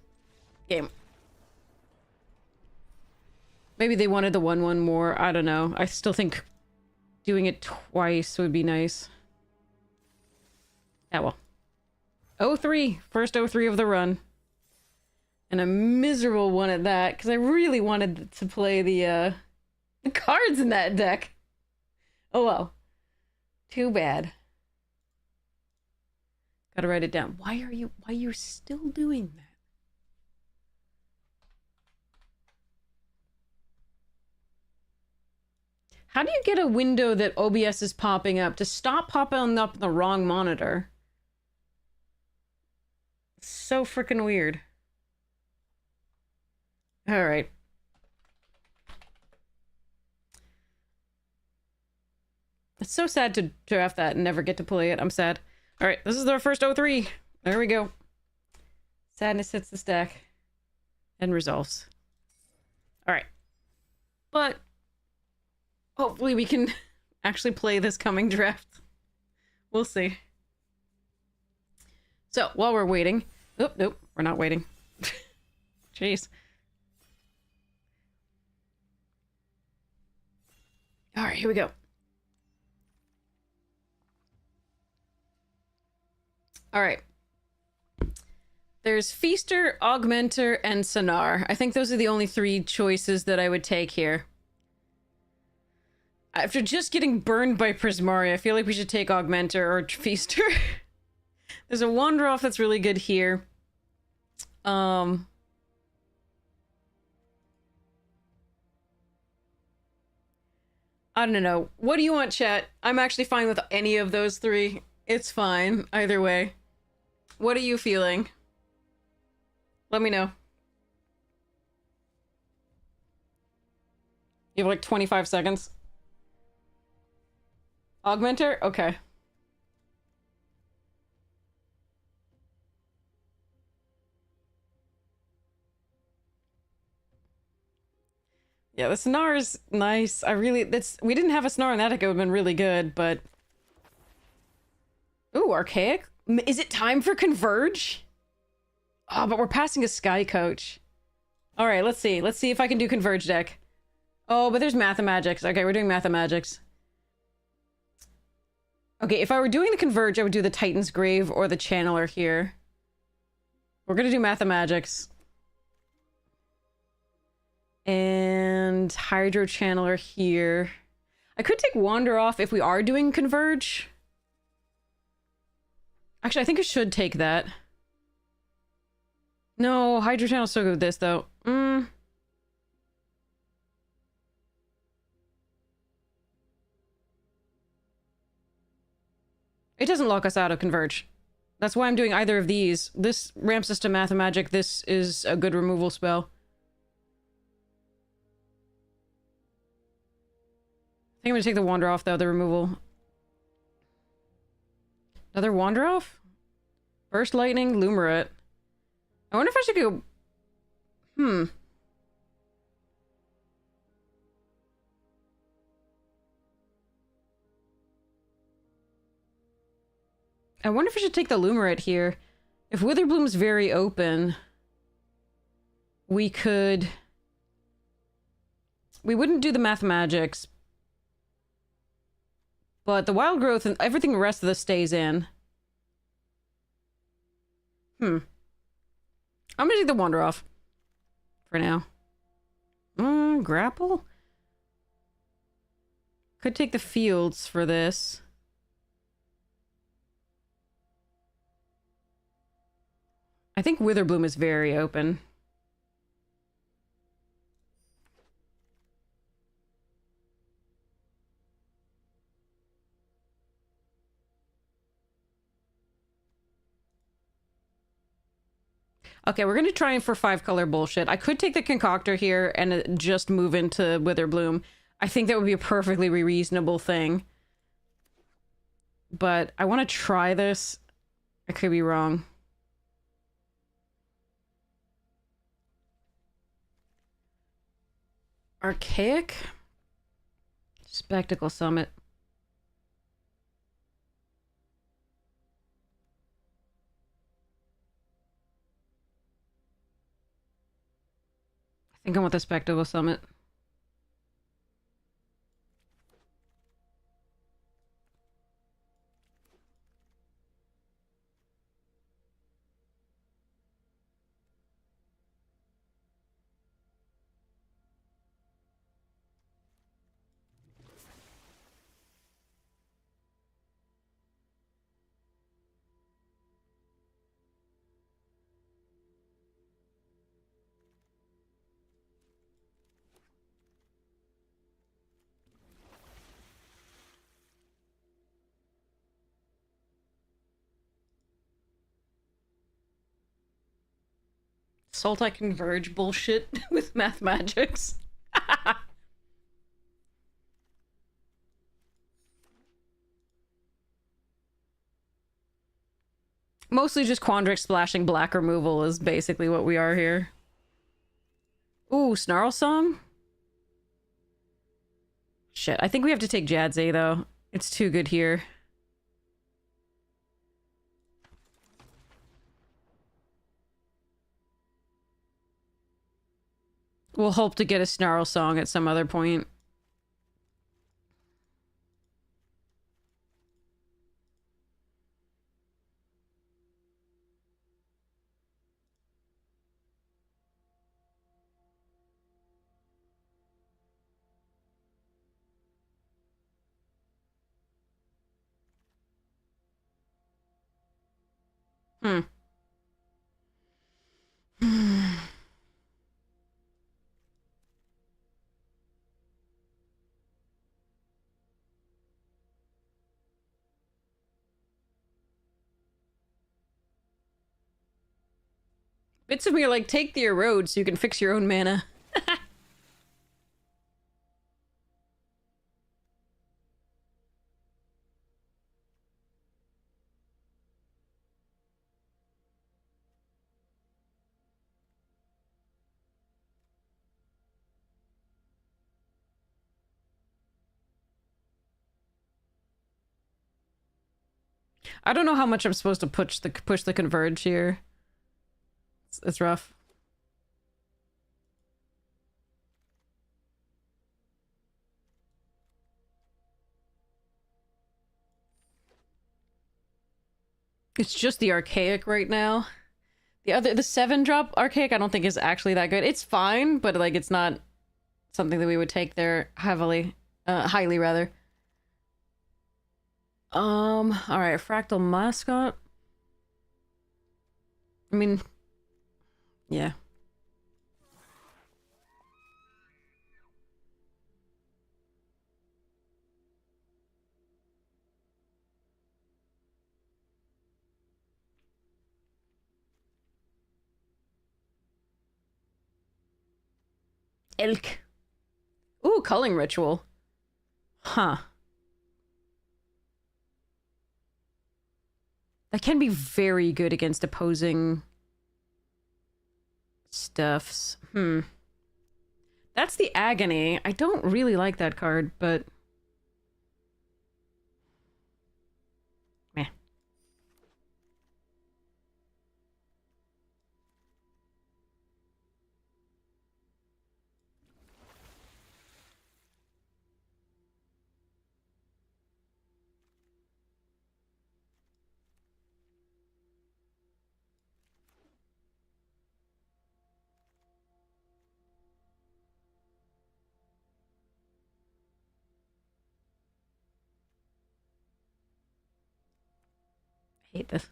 game. Maybe they wanted the 1/1 more. I don't know. I still think doing it twice would be nice. Yeah, well. 0-3. First 0-3 of the run. And a miserable one at that, because I really wanted to play the cards in that deck. Oh well. Too bad. Gotta write it down. Why are you still doing that? How do you get a window that OBS is popping up to stop popping up on the wrong monitor? It's so freaking weird. All right. It's so sad to draft that and never get to play it. I'm sad. All right, this is our first 03. There we go. Sadness hits the stack and resolves. All right. But hopefully we can actually play this coming draft. We'll see. So, while we're waiting... Oh, nope, we're not waiting. Jeez. All right, here we go. All right. There's Feaster, Augmenter, and Sonar. I think those are the only three choices that I would take here. After just getting burned by Prismari, I feel like we should take Augmenter or Feaster. There's a Wander-Off that's really good here. I don't know. What do you want, chat? I'm actually fine with any of those three. It's fine, either way. What are you feeling? Let me know. You have like 25 seconds. Augmenter? Okay. Yeah, the Sonar is nice. We didn't have a Sonar in that deck, it would have been really good, but... Ooh, Archaic? Is it time for Converge? Oh, but we're passing a Sky Coach. Alright, let's see. Let's see if I can do Converge deck. Oh, but there's Mathemagics. Okay, we're doing Mathemagics. Okay, if I were doing the Converge, I would do the Titan's Grave or the Channeler here. We're gonna do Mathemagics. And Hydro Channeler here. I could take Wander off if we are doing Converge. Actually, I think I should take that. No, Hydro Channel's so good with this, though. It doesn't lock us out of Converge. That's why I'm doing either of these. This ramps us to Mathemagic. This is a good removal spell. I think I'm gonna take the Wander off, though, the removal. Another Wander off? Burst Lightning, Lumerit. I wonder if I should go... I wonder if I should take the Lumerit here. If Witherbloom's very open, we could... We wouldn't do the Mathemagics, but the Wild Growth and everything the rest of this stays in. I'm gonna take the Wander off. For now. Grapple? Could take the Fields for this. I think Witherbloom is very open. Okay, we're gonna try for 5-color bullshit. I could take the Concoctor here and just move into Witherbloom. I think that would be a perfectly reasonable thing. But I want to try this. I could be wrong. Archaic? Spectacle Summit. I think I want the Spectacle Summit. Sultai Converge bullshit with math magics. Mostly just Quandrix splashing black removal is basically what we are here. Ooh, Snarl Song? Shit, I think we have to take Jadze, though. It's too good here. We'll hope to get a Snarl Song at some other point. Hmm. Bits of me are like, take the erode so you can fix your own mana. I don't know how much I'm supposed to push the Converge here. It's rough. It's just the Archaic right now. The 7-drop Archaic I don't think is actually that good. It's fine, but like it's not something that we would take there heavily. Highly rather. Alright, Fractal Mascot. I mean, yeah. Elk. Ooh, Culling Ritual. Huh. That can be very good against opposing stuffs. That's the Agony. I don't really like that card, but... meh. I hate this.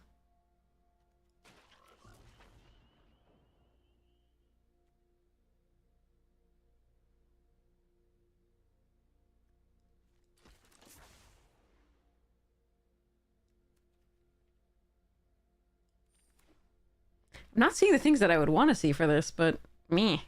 I'm not seeing the things that I would want to see for this, but meh.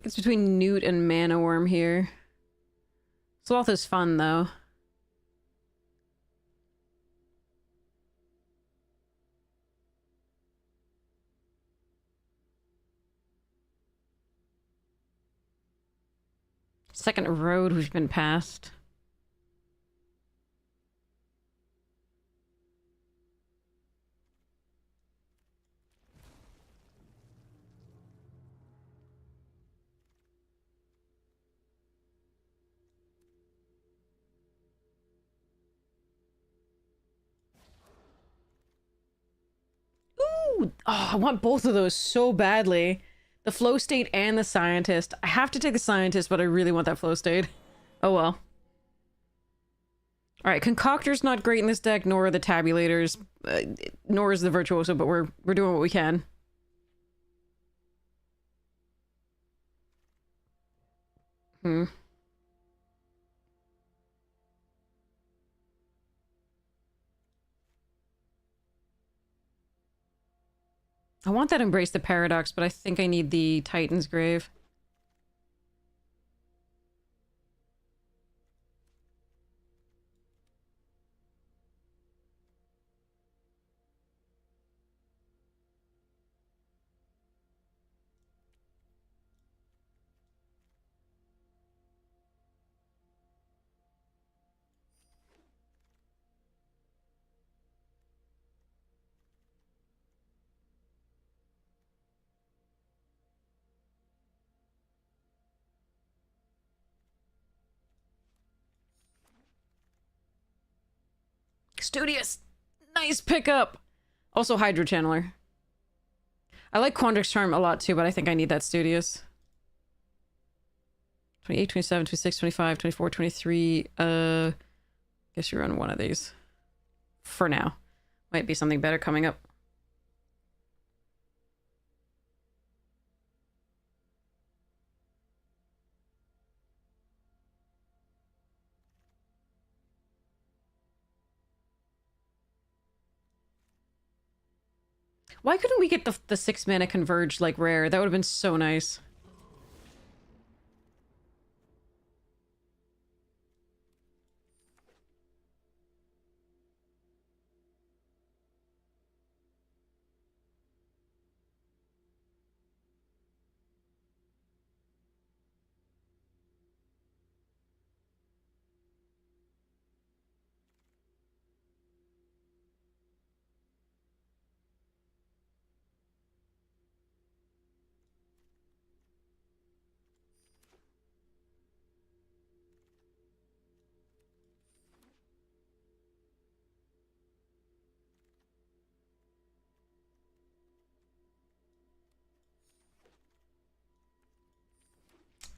It's between Newt and Mana Worm here. Sloth is fun, though. Second road we've been past. Ooh! Oh, I want both of those so badly. The flow state and the scientist. I have to take the scientist, but I really want that flow state. Oh well. Alright, Concoctor's not great in this deck, nor are the Tabulators, nor is the Virtuoso, but we're doing what we can. I want that Embrace the Paradox, but I think I need the Titan's Grave. Studious! Nice pickup! Also Hydro Channeler. I like Quandrix Charm a lot too, but I think I need that Studious. 28, 27, 26, 25, 24, 23. Guess you're on one of these. For now. Might be something better coming up. Why couldn't we get the 6 mana converged like rare? That would have been so nice.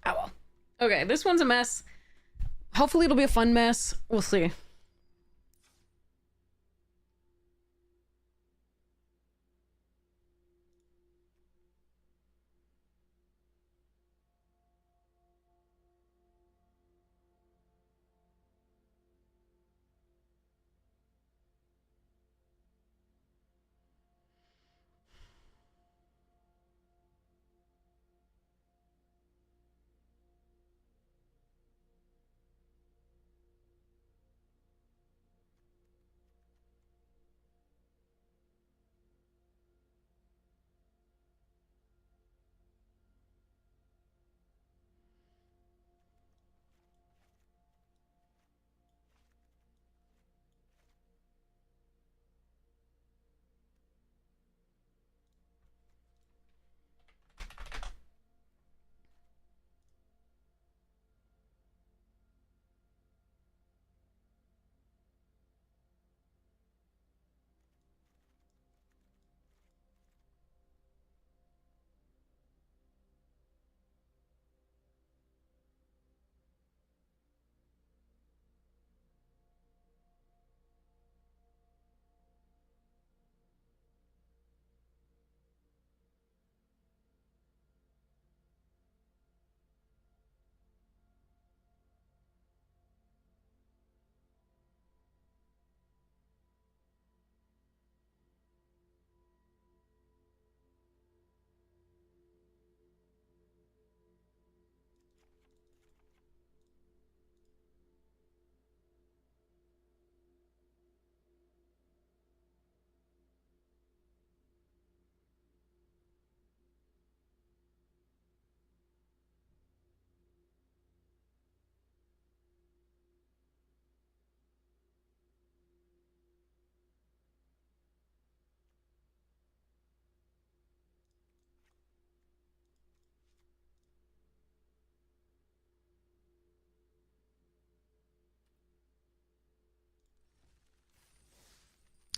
Oh well. Okay, this one's a mess. Hopefully it'll be a fun mess. We'll see.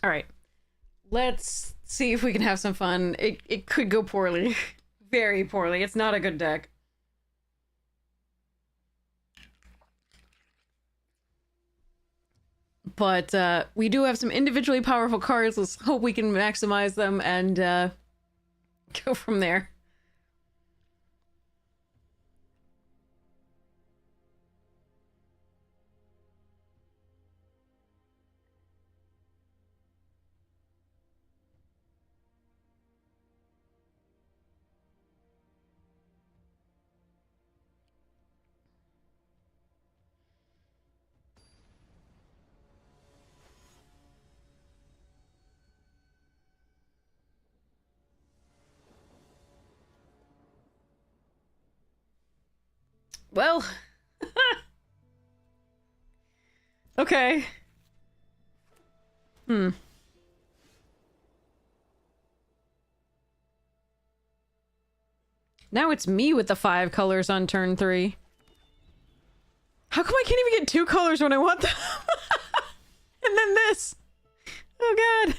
All right. Let's see if we can have some fun. It could go poorly. Very poorly. It's not a good deck. But we do have some individually powerful cards. Let's hope we can maximize them and go from there. Well, okay. Now it's me with the 5 colors on turn 3. How come I can't even get 2 colors when I want them? And then this. Oh god.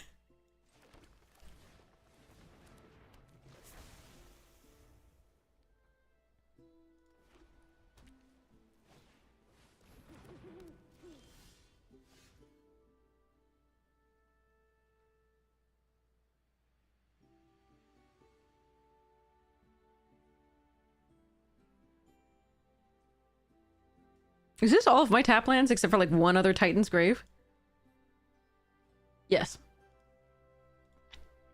Is this all of my tap lands except for like one other Titan's Grave? Yes.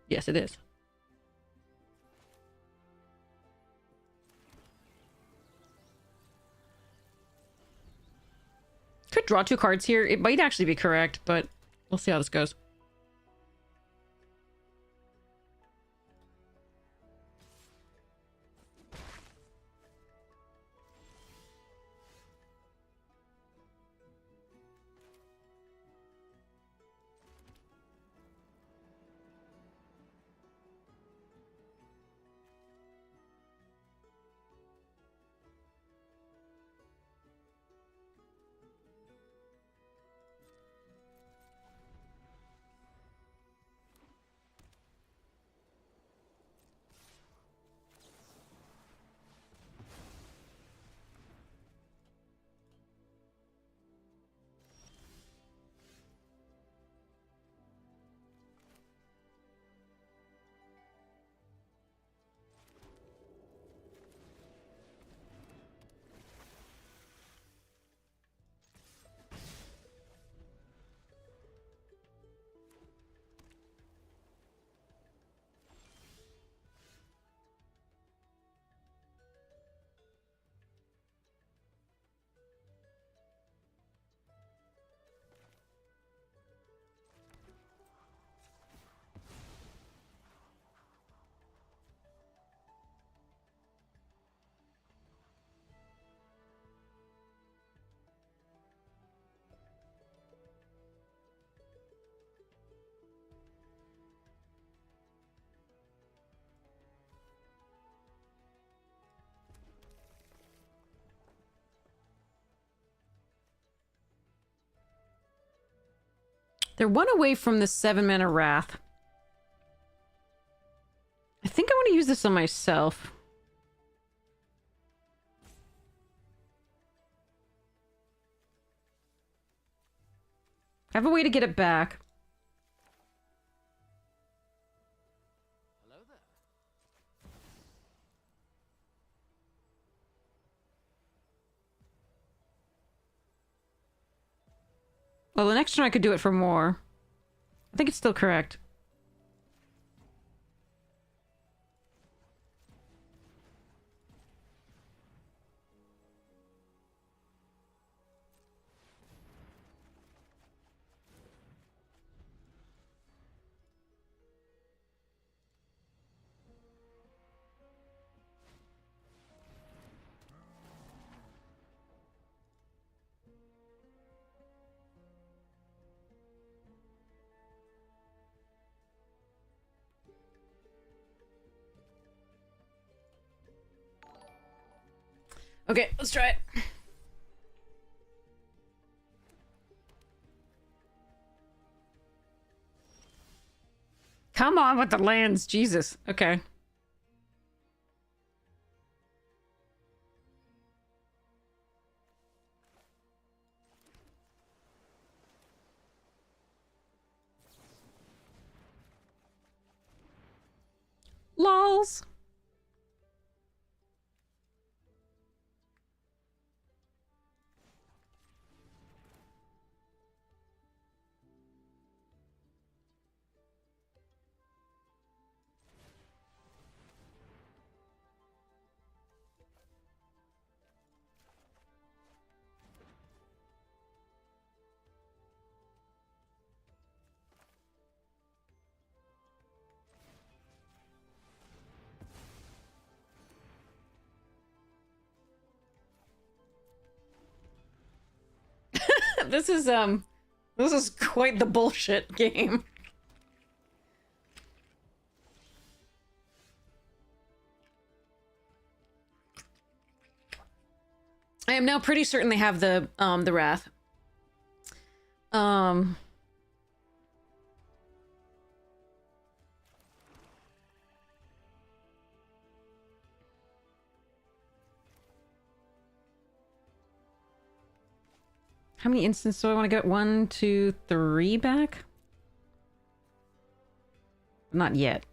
Yes, it is. Could draw 2 cards here. It might actually be correct, but we'll see how this goes. They're 1 away from the 7-mana Wrath. I think I want to use this on myself. I have a way to get it back. Hello there. Well, the next turn I could do it for more. I think it's still correct. Okay, let's try it. Come on with the lands, Jesus. Okay. Lols. This is quite the bullshit game. I am now pretty certain they have the wrath. How many instances do I want to get? 1, 2, 3 back? Not yet.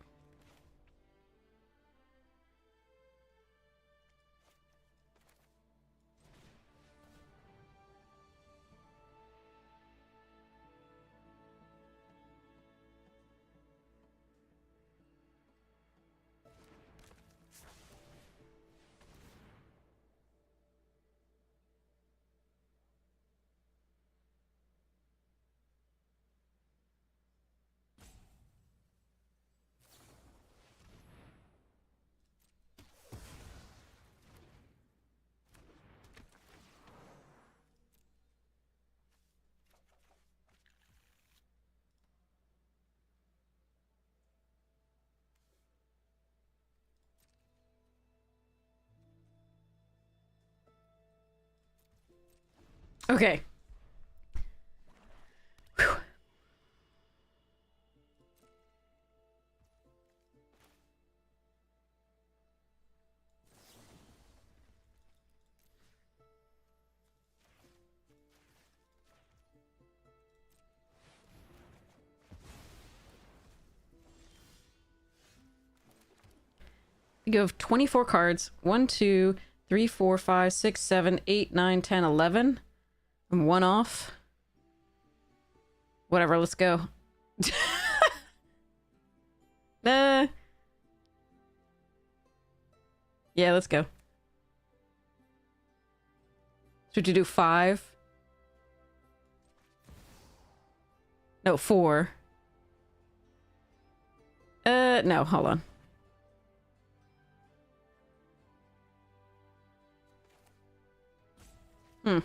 Okay. Whew. You have 24 cards. 1, 2, 3, 4, 5, 6, 7, 8, 9, 10, 11. I'm 1 off. Whatever, let's go. Yeah, let's go. Should you do 5? No, 4. No, hold on. Hmm.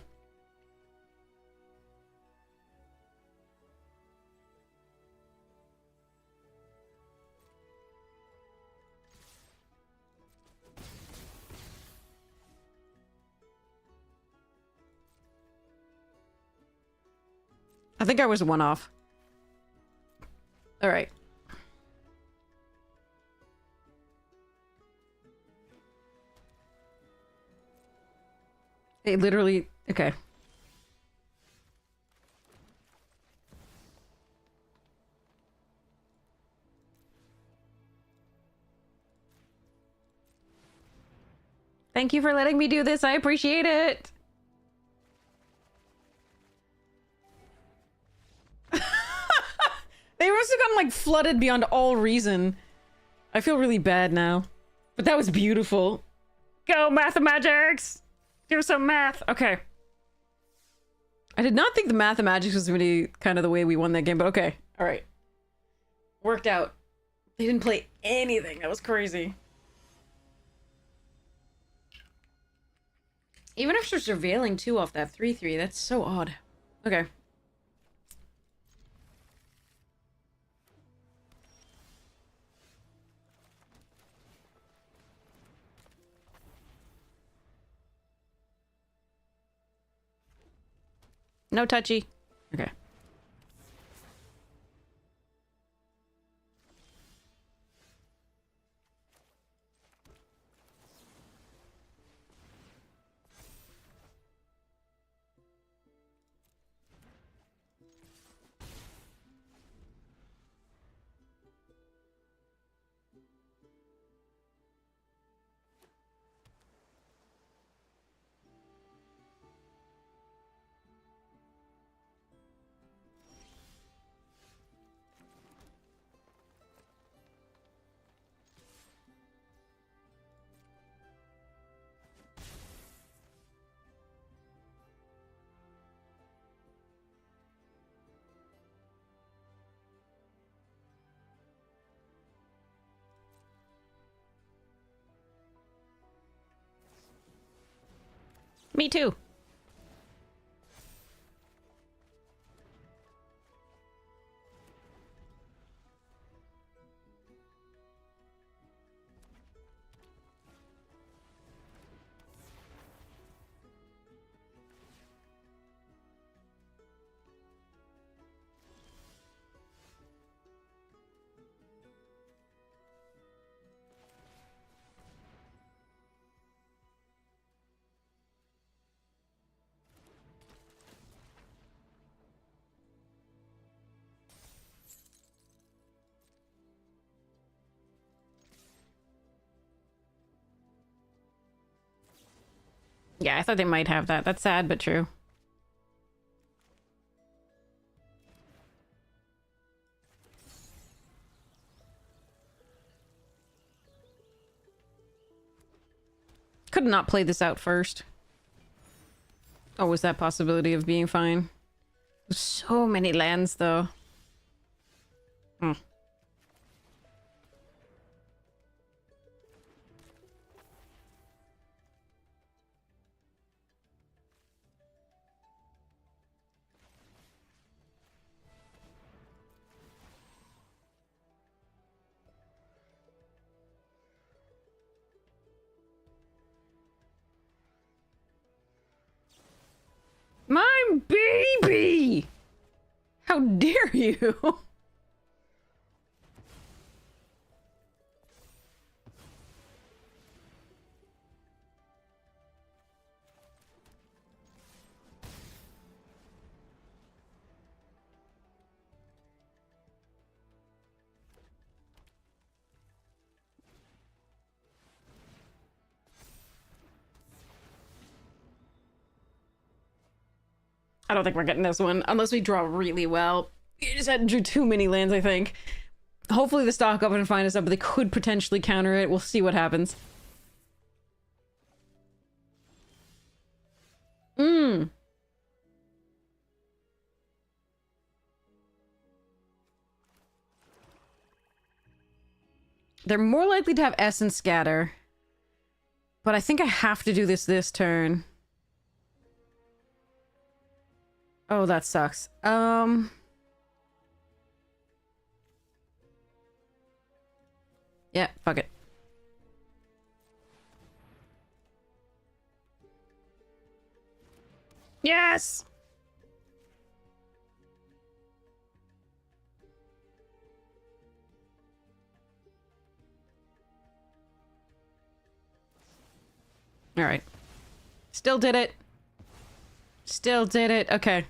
I think I was 1 off. All right. They literally... Okay. Thank you for letting me do this. I appreciate it. They must have gotten, like, flooded beyond all reason. I feel really bad now. But that was beautiful. Go, Mathemagics! Do some math. Okay. I did not think the Mathemagics was going to be kind of the way we won that game, but okay. Alright. Worked out. They didn't play anything. That was crazy. Even after surveilling 2 off that 3-3, that's so odd. Okay. No touchy. Okay. Me too. Yeah, I thought they might have that. That's sad, but true. Could not play this out first. Oh, was that possibility of being fine? So many lands, though. Hmm. My baby! How dare you? I don't think we're getting this one unless we draw really well. You just had drew too many lands, I think. Hopefully the stock up and find us up, but they could potentially counter it. We'll see what happens. Mmm. They're more likely to have S and scatter. But I think I have to do this turn. Oh, that sucks. Yeah, fuck it. Yes! Alright. Still did it. Still did it. Okay.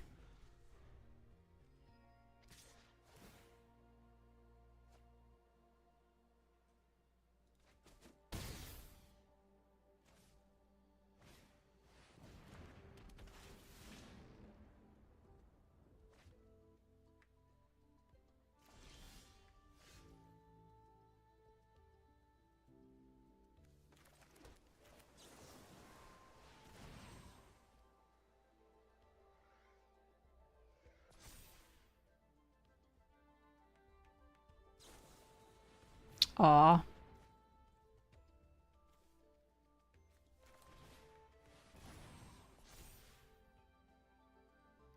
Aw.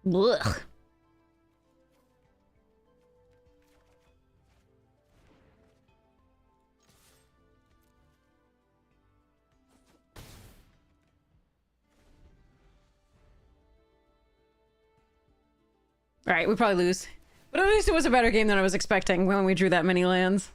Blech. Alright, we probably lose. But at least it was a better game than I was expecting when we drew that many lands.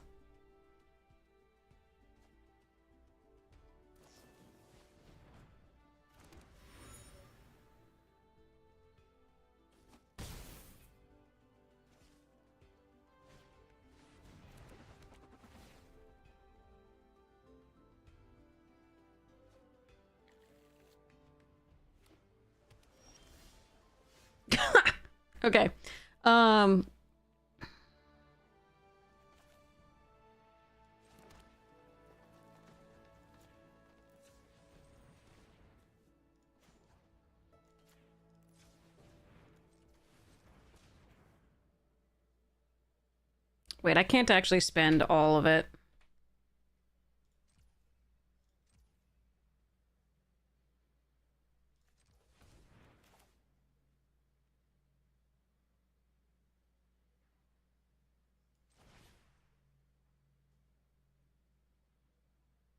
Okay. Wait, I can't actually spend all of it.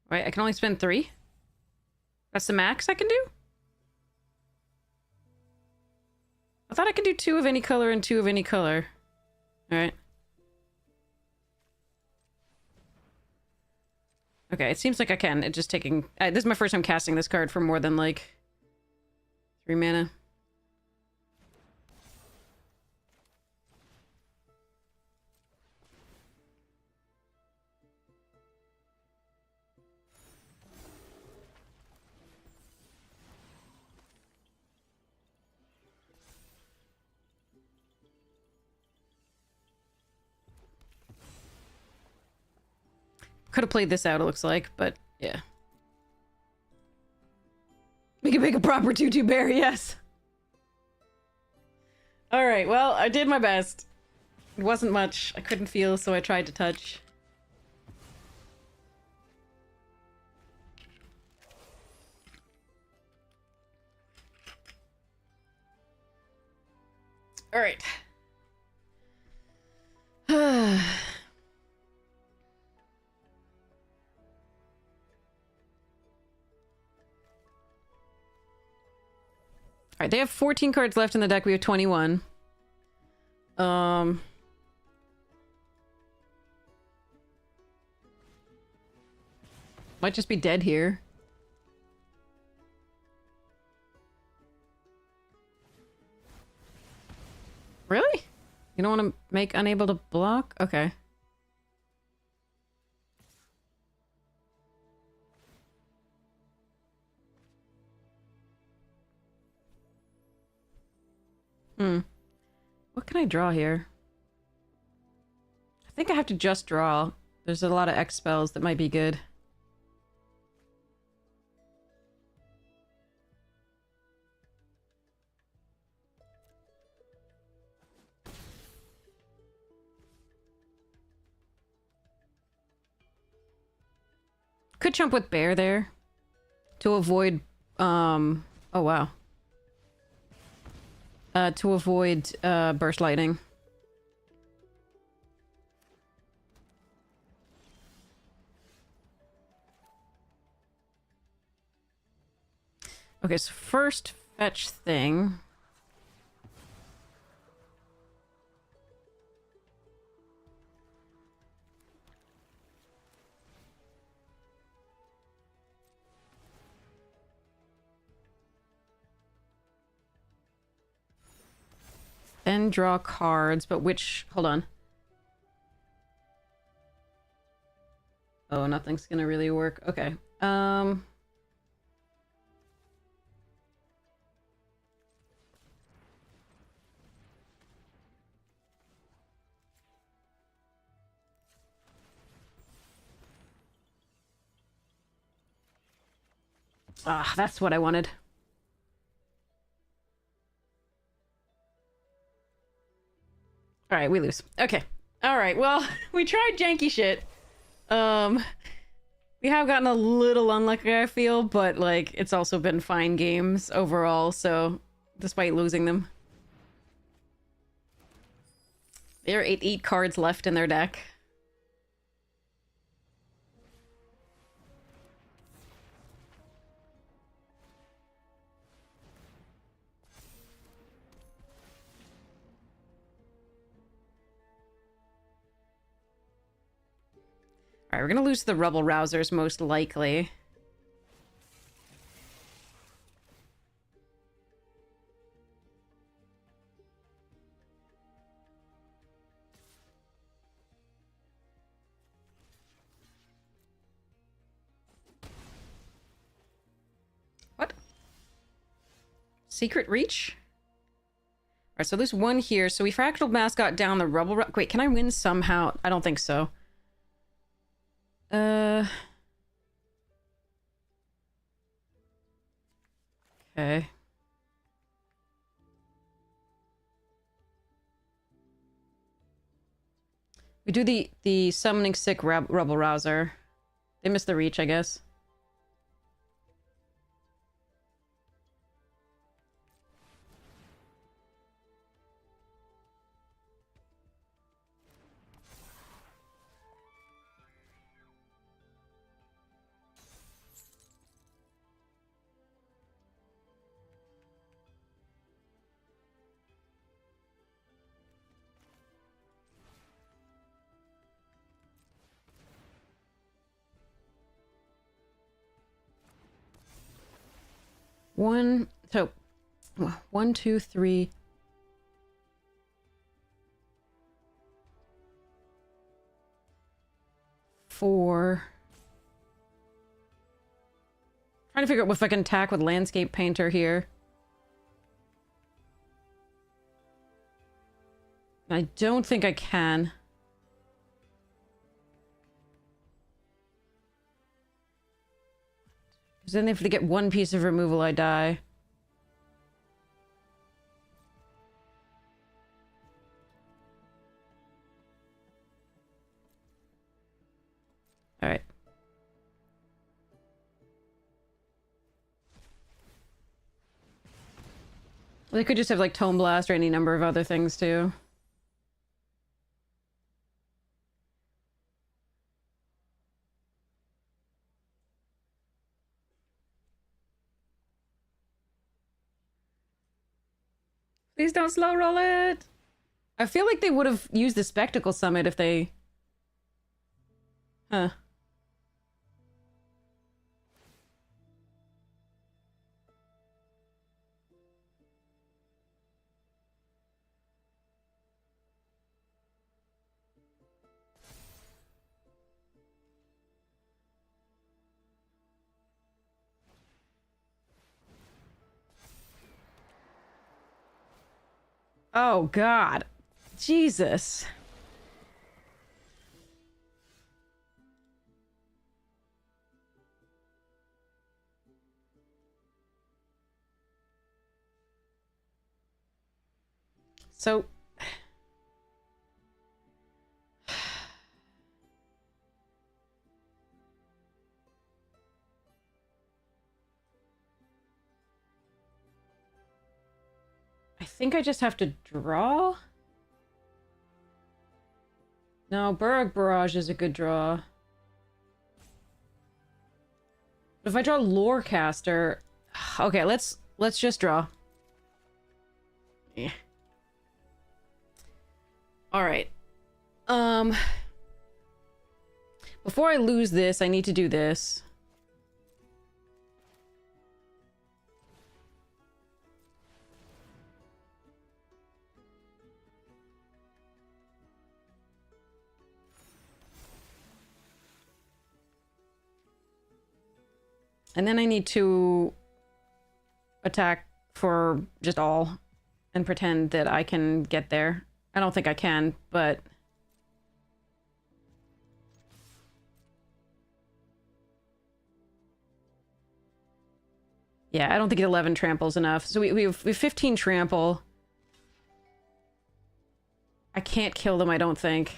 Right, I can only spend 3? That's the max I can do? I thought I could do 2 of any color and 2 of any color. Alright. Okay, it seems like I can. It's just taking... this is my first time casting this card for more than, like, 3 mana. Could have played this out, it looks like, but yeah. We can make a proper 2/2 bear, yes. Alright, well, I did my best. It wasn't much. I couldn't feel, so I tried to touch. Alright. Alright, they have 14 cards left in the deck. We have 21. Might just be dead here. Really? You don't want to make unable to block? Okay. What can I draw here? I think I have to just draw. There's a lot of X spells that might be good. Could jump with bear there to avoid oh wow. To avoid burst lightning. Okay, so first fetch thing. Then draw cards, but which... Hold on. Oh, nothing's gonna really work. Okay. Ah, that's what I wanted. Alright, we lose. Okay. Alright, well, we tried janky shit. We have gotten a little unlucky, I feel, but, like, it's also been fine games overall, so... Despite losing them. There are 8 cards left in their deck. Alright, we're gonna lose the Rebel Rousers, most likely. What? Secret Reach? Alright, so there's one here. So we Fractal Mascot down the Rebel... Wait, can I win somehow? I don't think so. Okay. We do the Summoning Sick Rebel Rouser. They missed the reach, I guess. So, 1, 2, 3. Four. Trying to figure out if I can attack with Landscape Painter here. I don't think I can. Because then if they get one piece of removal, I die. Alright. They could just have, like, Tome Blast or any number of other things, too. Please don't slow roll it! I feel like they would have used the Spectacle Summit if they... Huh. Oh, God. Jesus. So... I think I just have to draw? No, Burrock Barrage is a good draw. But if I draw Lorecaster... Okay, let's just draw. Yeah. Alright. Before I lose this, I need to do this. And then I need to attack for just all and pretend that I can get there. I don't think I can, but... Yeah, I don't think 11 trample's enough. So we have 15 trample. I can't kill them, I don't think.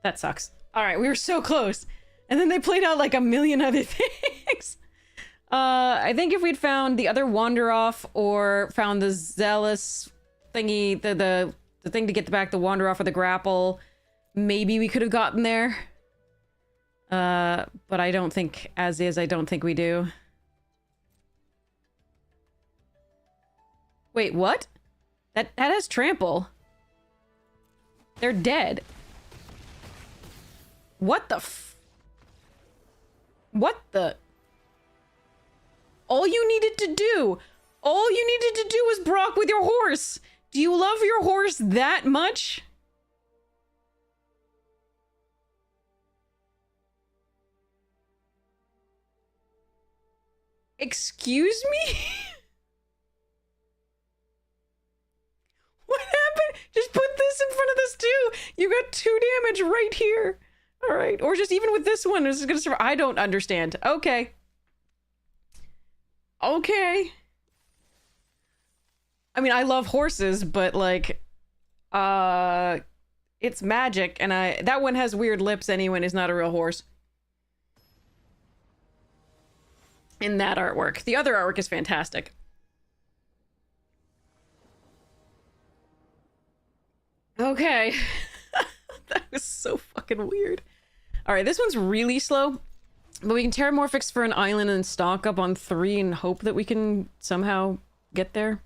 That sucks. Alright, we were so close. And then they played out like a million other things. I think if we'd found the other Wander-Off or found the Zealous thingy, the thing to get back the Wander-Off or the Grapple, maybe we could have gotten there. But I don't think, as is, I don't think we do. Wait, what? That has trample. They're dead. What the What the... All you needed to do was Brock with your horse. Do you love your horse that much? Excuse me? What happened? Just put this in front of this too. You got 2 damage right here. All right. Or just even with this one, this is gonna survive. I don't understand. Okay. Okay. I mean, I love horses, but like, it's magic, and that one has weird lips anyway, and is not a real horse. In that artwork. The other artwork is fantastic. Okay. That was so fucking weird. Alright, this one's really slow. But we can Terramorphix for an island and stock up on 3 and hope that we can somehow get there.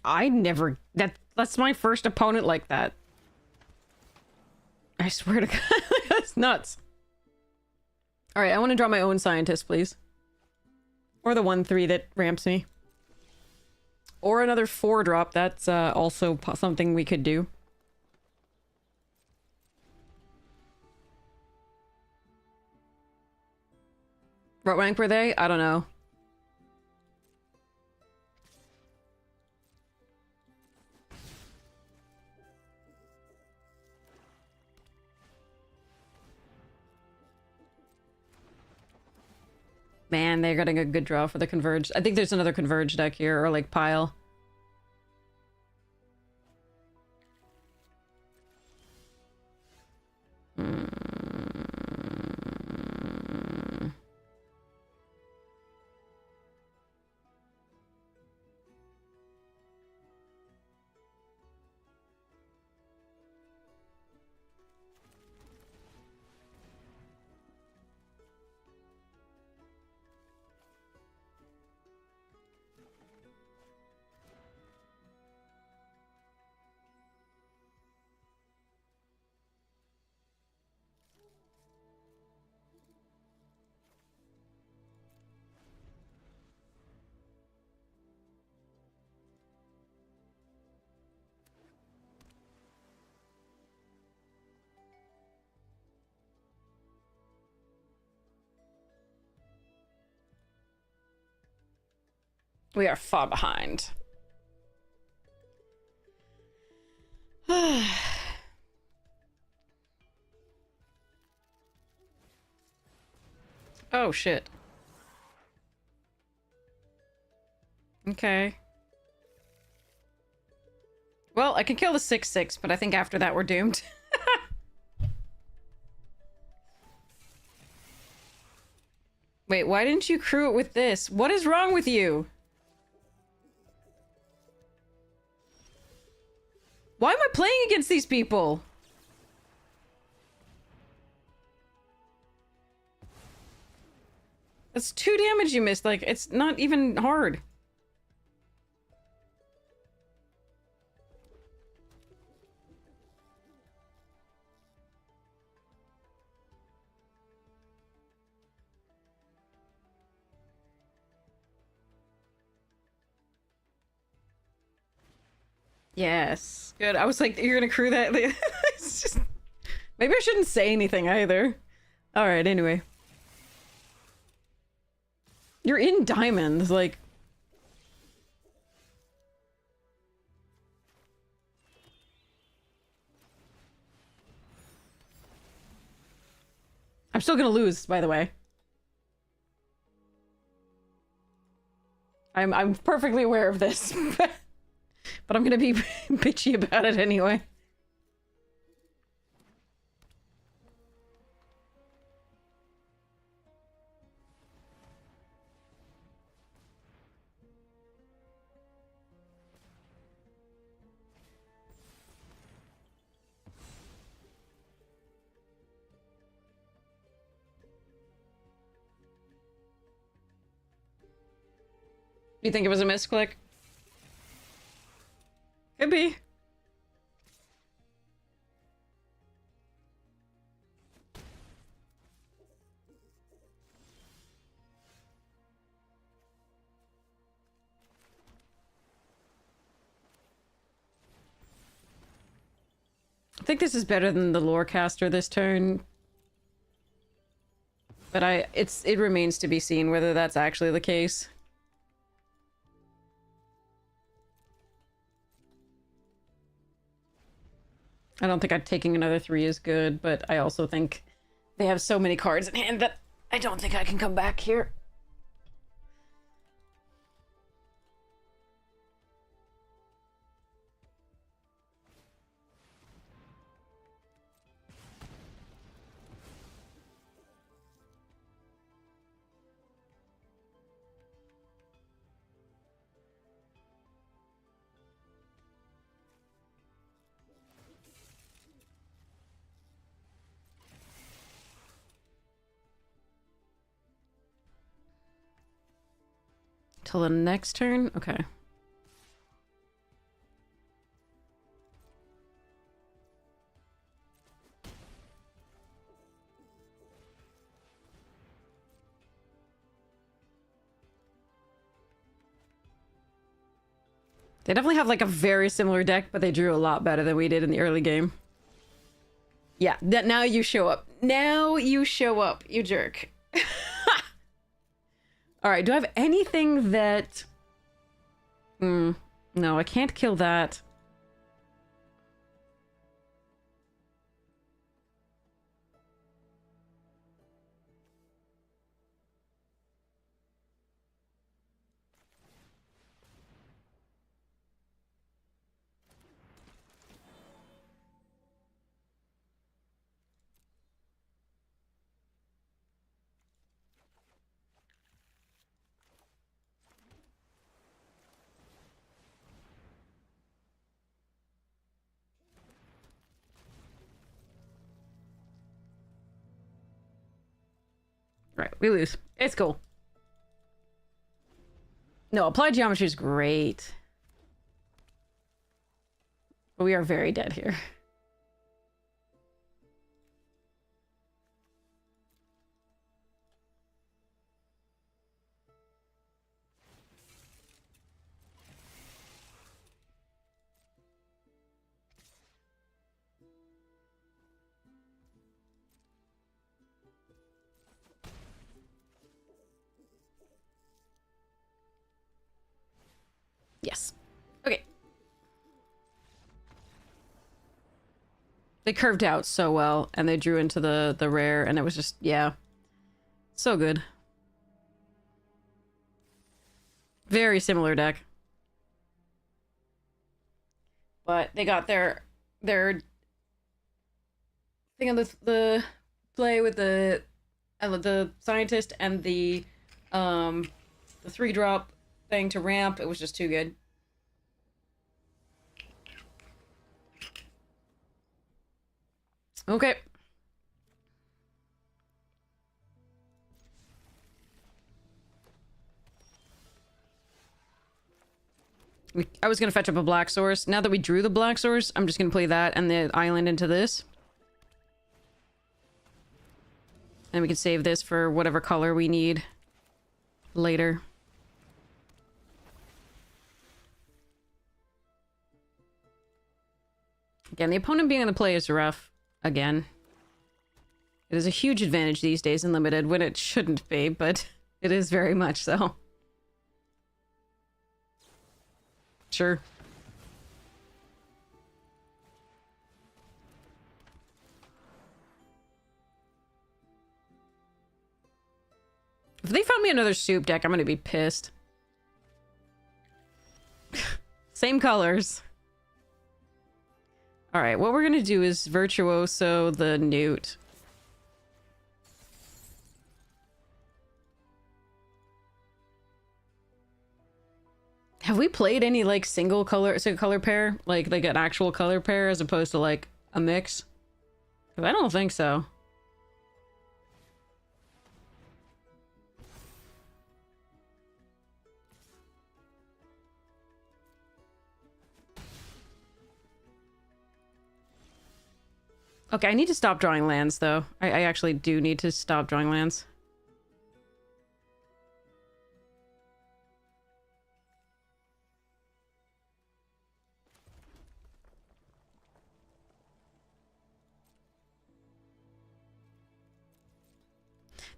I never... That's my first opponent like that. I swear to God. That's nuts. Alright, I want to draw my own scientist, please. Or the 1/3 that ramps me. Or another 4-drop. That's also something we could do. What rank were they? I don't know. Man, they're getting a good draw for the Converge. I think there's another Converge deck here, or like pile. We are far behind. Oh, shit. Okay. Well, I can kill the 6/6, but I think after that we're doomed. Wait, why didn't you crew it with this? What is wrong with you? Why am I playing against these people? That's 2 damage you missed. Like, it's not even hard. Yes. Good. I was like, you're gonna crew that? It's just... Maybe I shouldn't say anything either. Alright, anyway. You're in diamonds, like... I'm still gonna lose, by the way. I'm perfectly aware of this. But I'm gonna be bitchy about it anyway. You think it was a misclick? Could be. I think this is better than the Lorecaster this turn. But it remains to be seen whether that's actually the case. I don't think taking another 3 is good, but I also think they have so many cards in hand that I don't think I can come back here. Till the next turn? Okay. They definitely have like a very similar deck, but they drew a lot better than we did in the early game. Yeah, that now you show up. Now you show up, you jerk. All right, do I have anything that... no, I can't kill that. Right, we lose. It's cool. No, applied geometry is great. But we are very dead here. Yes. Okay. They curved out so well, and they drew into the rare, and it was just, yeah. So good. Very similar deck. But they got their thing on the play with the scientist and the 3-drop thing to ramp. It was just too good. Okay. I was gonna fetch up a black source. Now that we drew the black source, I'm just gonna play that and the island into this. And we can save this for whatever color we need later. Again, the opponent being on the play is rough. Again. It is a huge advantage these days in Limited when it shouldn't be, but it is very much so. Sure. If they found me another soup deck, I'm gonna be pissed. Same colors. Alright, what we're gonna do is Virtuoso the Newt. Have we played any, like, single color pair? Like an actual color pair as opposed to, like, a mix? 'Cause I don't think so. Okay, I need to stop drawing lands, though. I actually do need to stop drawing lands.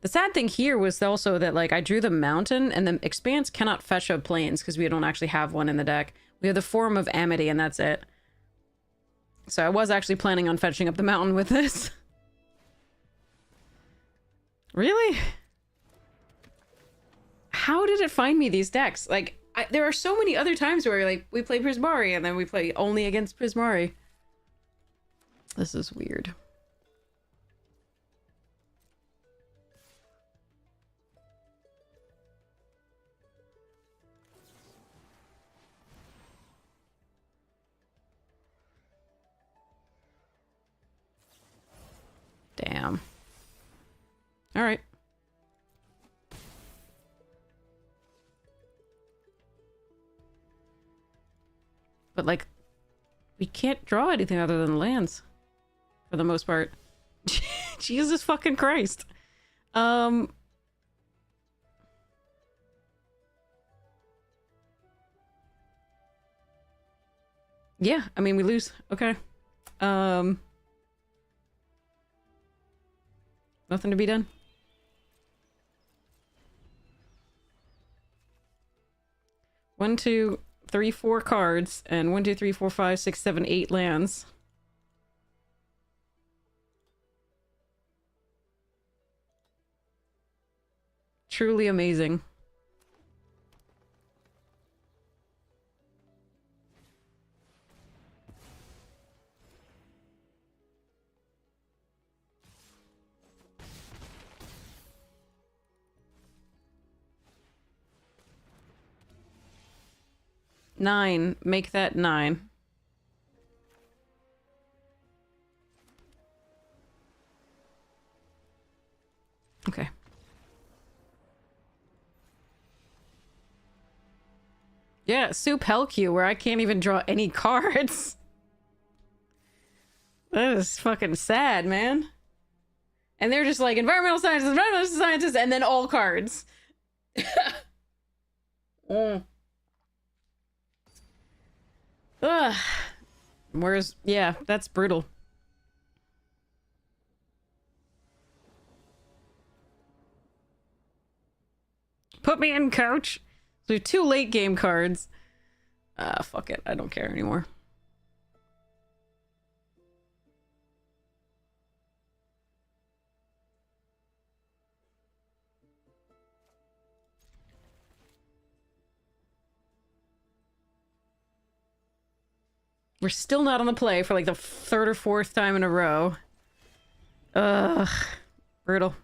The sad thing here was also that, like, I drew the mountain, and the Expanse cannot fetch up plains because we don't actually have one in the deck. We have the Forum of Amity, and that's it. So I was actually planning on fetching up the mountain with this. Really? How did it find me these decks? Like, there are so many other times where, like, we play Prismari, and then we play only against Prismari. This is weird. Damn. All right. But, like, we can't draw anything other than lands. For the most part. Jesus fucking Christ. Yeah, I mean, we lose. Okay. Nothing to be done. One, two, three, four cards, and 1, 2, 3, 4, 5, 6, 7, 8 lands. Truly amazing. Nine. Make that 9. Okay. Yeah, Soup Hellq, where I can't even draw any cards. That is fucking sad, man. And they're just like environmental sciences, and then all cards. Mm. Ugh. Where's... Yeah, that's brutal. Put me in, coach. So we have 2 late game cards. Fuck it. I don't care anymore. We're still not on the play for like the 3rd or 4th time in a row. Ugh. Brutal.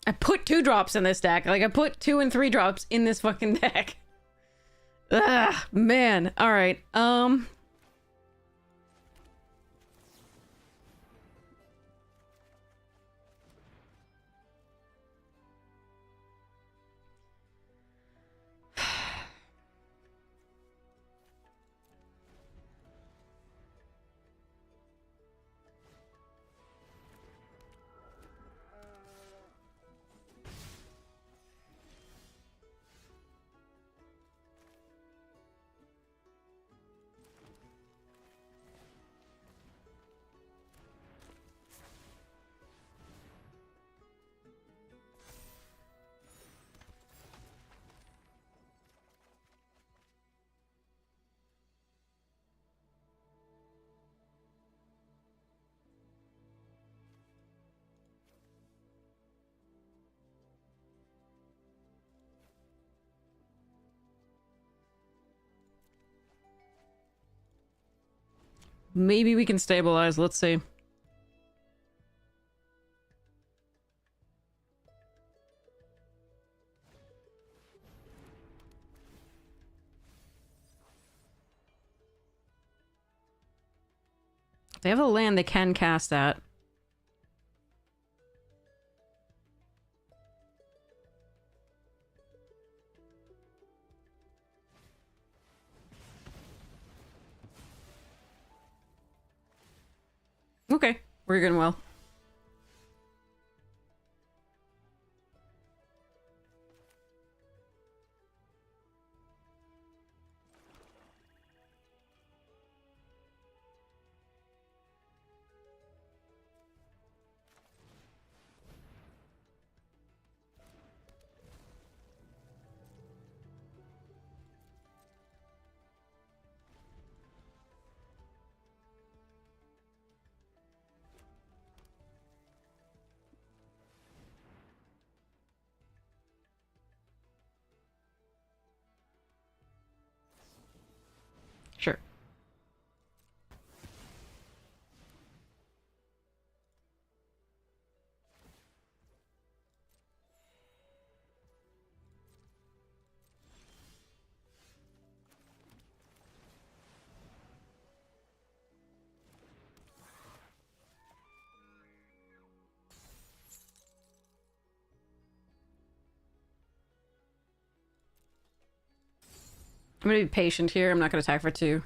I put 2 drops in this deck. Like, I put 2 and 3 drops in this fucking deck. Ugh, man. Alright, maybe we can stabilize. Let's see. They have a land they can cast at. Okay, we're going well. I'm gonna be patient here. I'm not gonna attack for 2.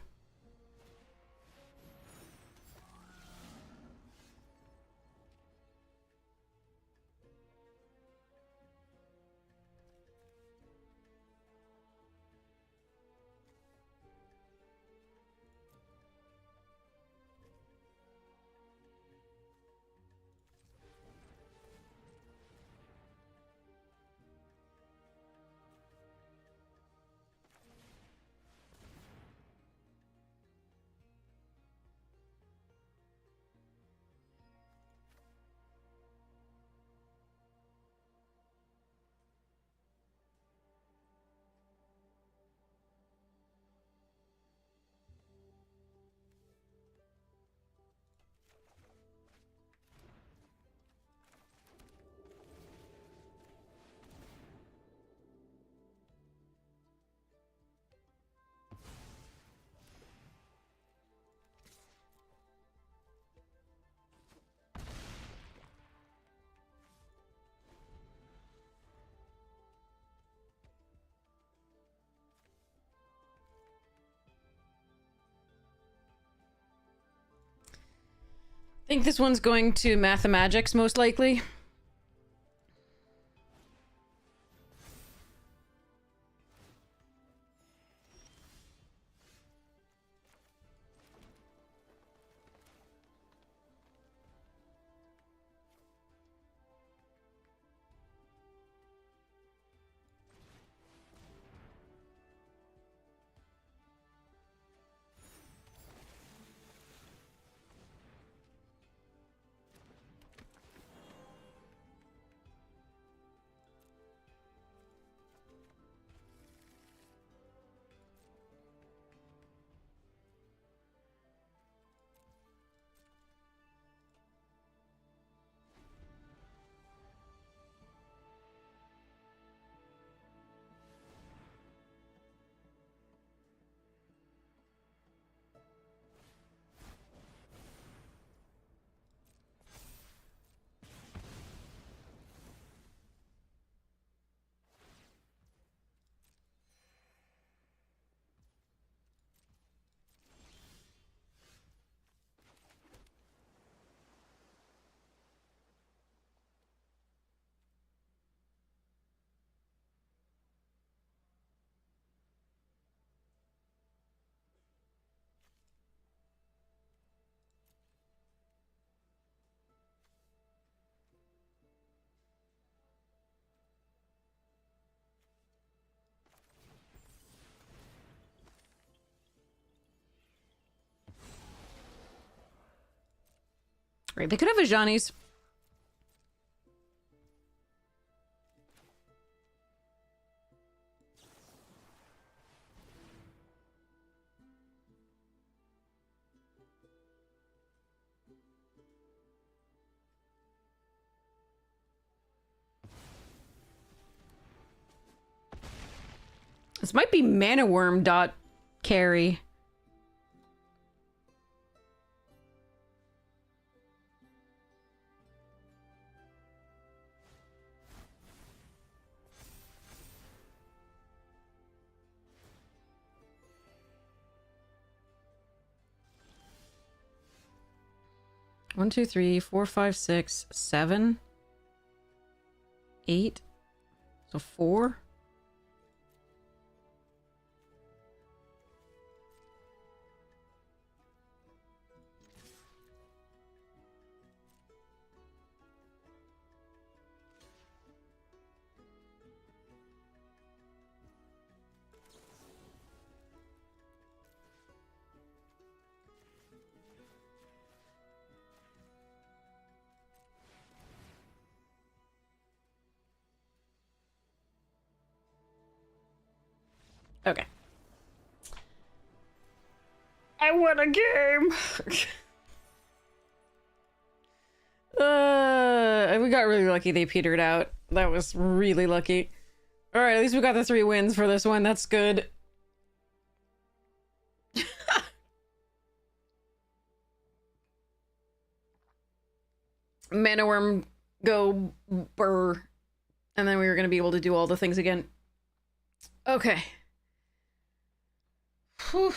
I think this one's going to Mathemagics, most likely. Right, they could have a Johnny's. This might be Mana Worm dot carry. One, two, three, four, five, six, 7, 8. So 4. Okay. I won a game! We got really lucky they petered out. That was really lucky. Alright, at least we got the 3 wins for this one. That's good. Mana Worm, go burr. And then we were going to be able to do all the things again. Okay. Whew.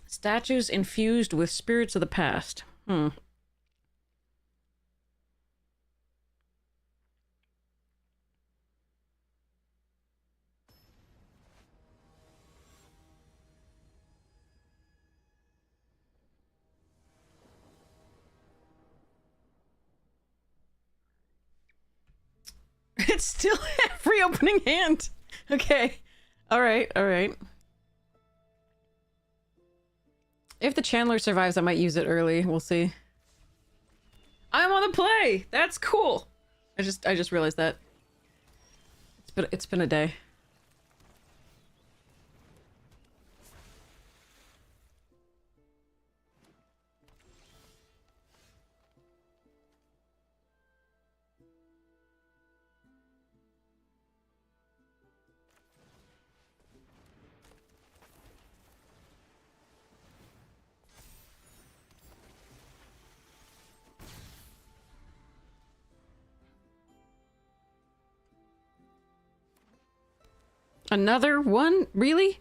Statues infused with spirits of the past. It's still a free opening hand. Okay. All right. All right. If the Chandler survives, I might use it early. We'll see. I'm on the play. That's cool. I just realized that. It's been a day. Another one? Really?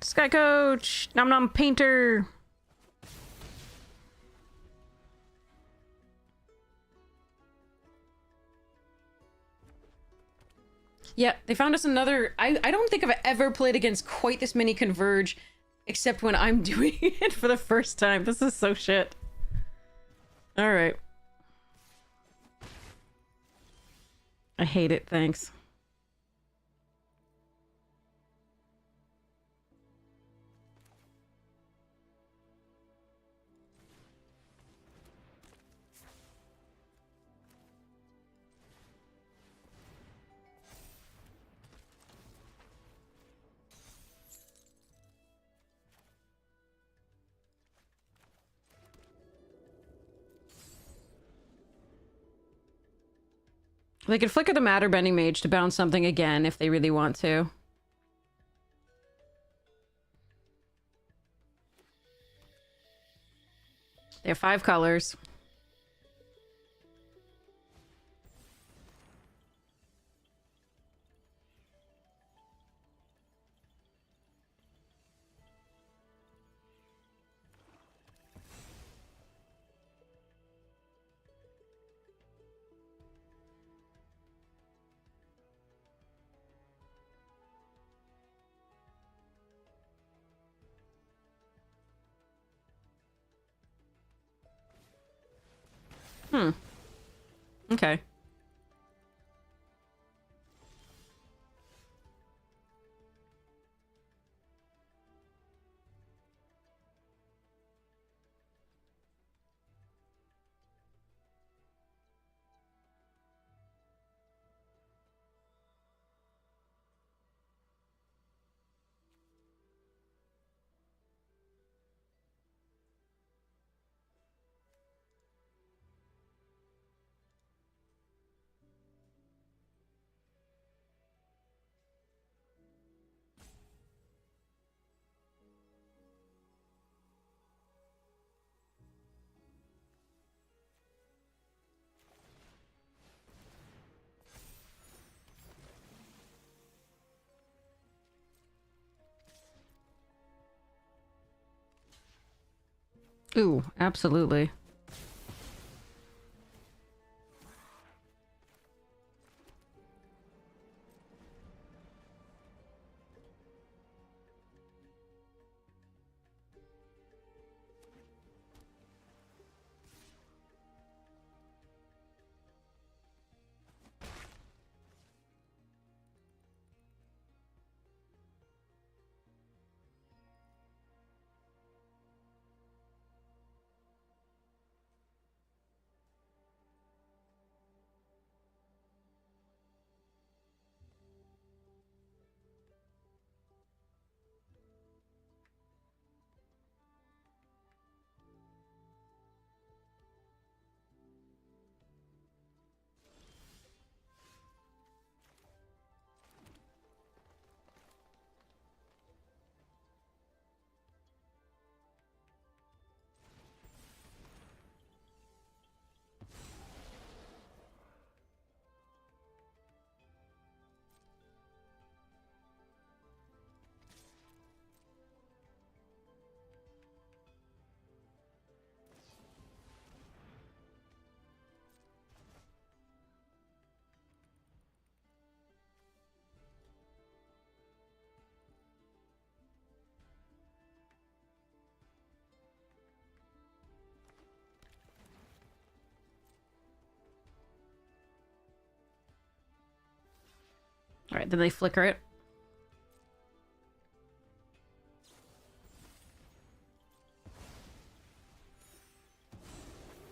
Sky Coach! Nom Nom Painter! Yeah, they found us another... I don't think I've ever played against quite this many Converge, except when I'm doing it for the first time. This is so shit. Alright. I hate it, thanks. They could flicker the Matter Bending Mage to bounce something again if they really want to. They have 5 colors. Okay. Ooh, absolutely. Alright, then they flicker it.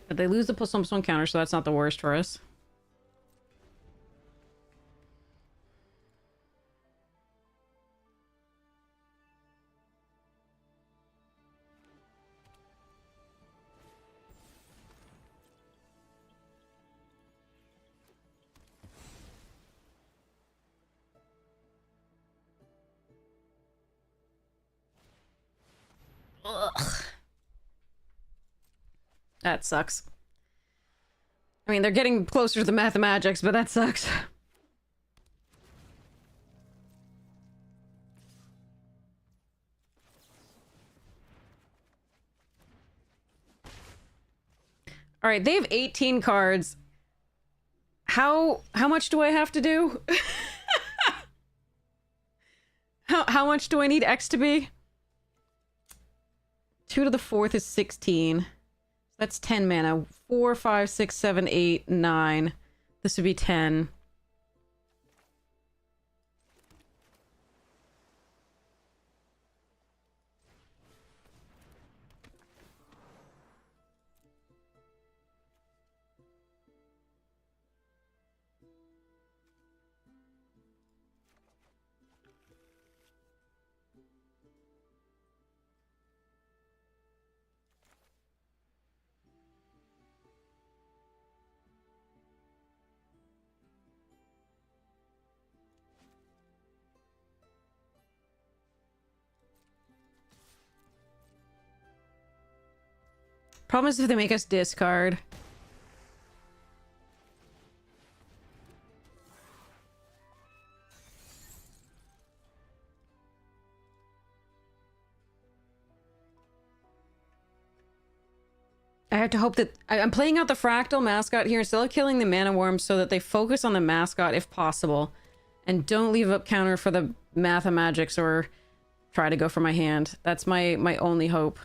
But they lose the +1/+1 counter, so that's not the worst for us. Ugh. That sucks. I mean, they're getting closer to the mathemagics, but that sucks. All right, they have 18 cards. How much do I have to do? How much do I need X to be? 2 to the 4th is 16. That's 10 mana. 4, 5, 6, 7, 8, 9. This would be 10. Problem is if they make us discard. I have to hope that... I'm playing out the Fractal Mascot here instead of killing the Mana Worm so that they focus on the Mascot if possible. And don't leave up counter for the Mathemagics or try to go for my hand. That's my only hope.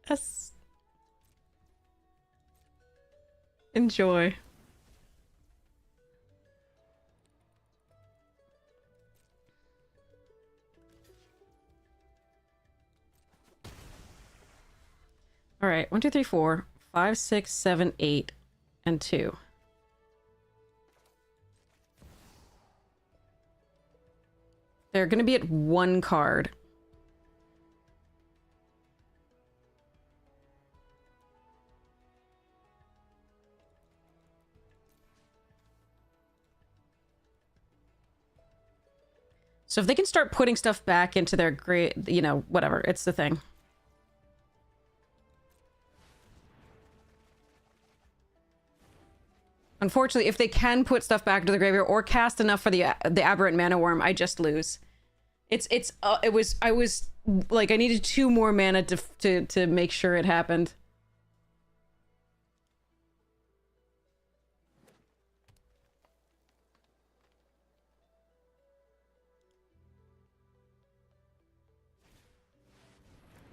Yes. Enjoy. All right, 1, 2, 3, 4, 5, 6, 7, 8, and 2. They're going to be at 1 card. So if they can start putting stuff back into their great, you know, whatever, it's the thing. Unfortunately, if they can put stuff back into the graveyard or cast enough for the Aberrant Mana Worm, I just lose. I was like, I needed 2 more mana to make sure it happened.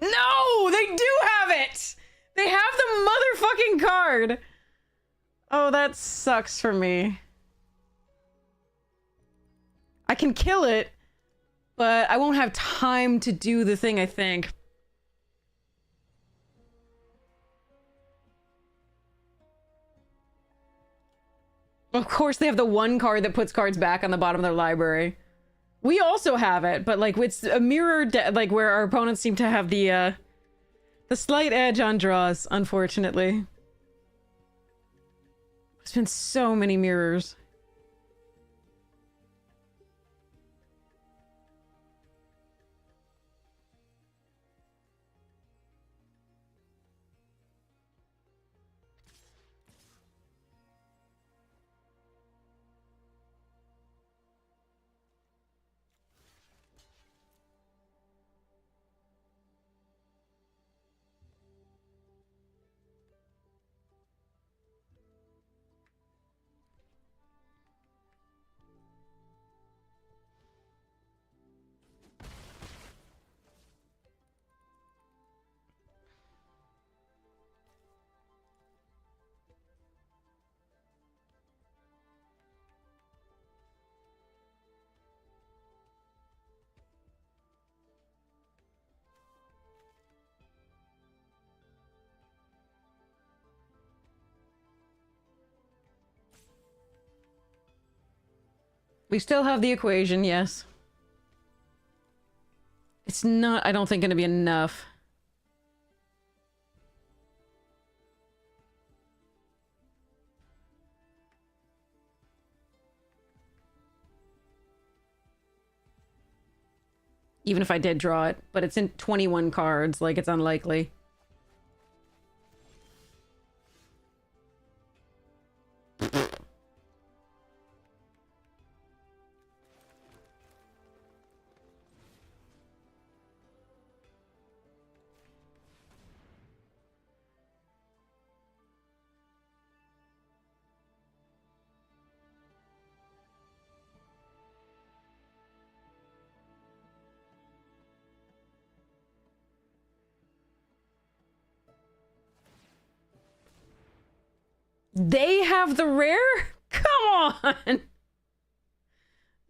No, they do have it. They have the motherfucking card. Oh, that sucks for me. I can kill it, but I won't have time to do the thing, I think. Of course, they have the 1 card that puts cards back on the bottom of their library. We also have it, but like it's a mirror, like where our opponents seem to have the slight edge on draws, unfortunately. There's been so many mirrors. We still have the equation, yes. It's not, I don't think, gonna be enough. Even if I did draw it, but it's in 21 cards, like it's unlikely. They have the rare? Come on!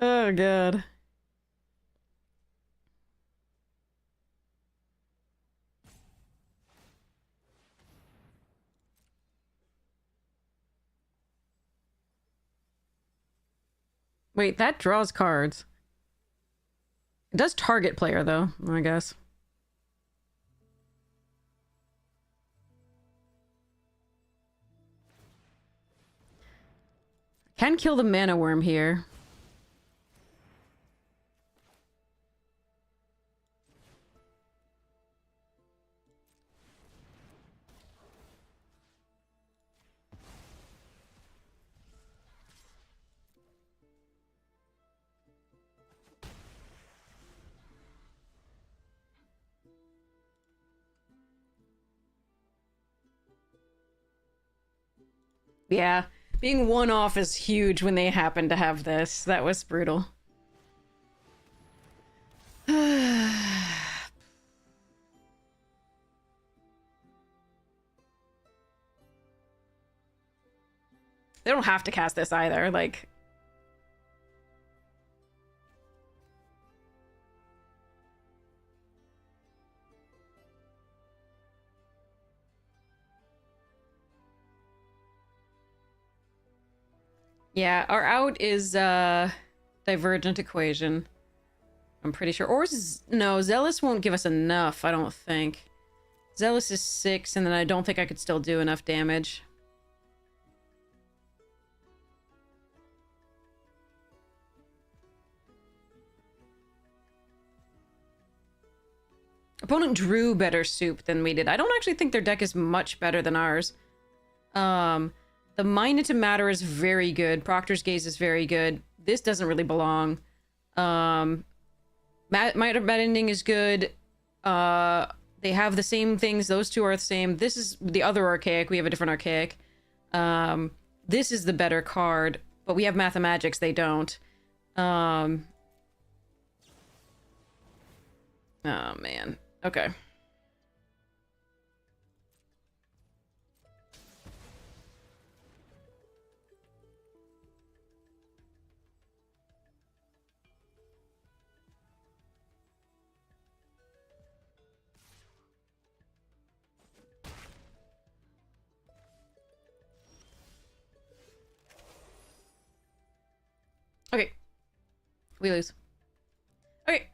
Oh, God. Wait, that draws cards. It does target player, though, I guess. Can kill the mana worm here. Yeah, being one off is huge when they happen to have this. That was brutal. They don't have to cast this either, like... Yeah, our out is, Divergent Equation. I'm pretty sure. Or, no, Zealous won't give us enough, I don't think. Zealous is 6, and then I don't think I could still do enough damage. Opponent drew better soup than we did. I don't actually think their deck is much better than ours. The Mind into Matter is very good. Proctor's Gaze is very good. This doesn't really belong. Might Ending is good. They have the same things. Those two are the same. This is the other Archaic. We have a different Archaic. This is the better card, but we have Mathemagics. They don't. Oh, man. Okay. Okay. We lose. Okay.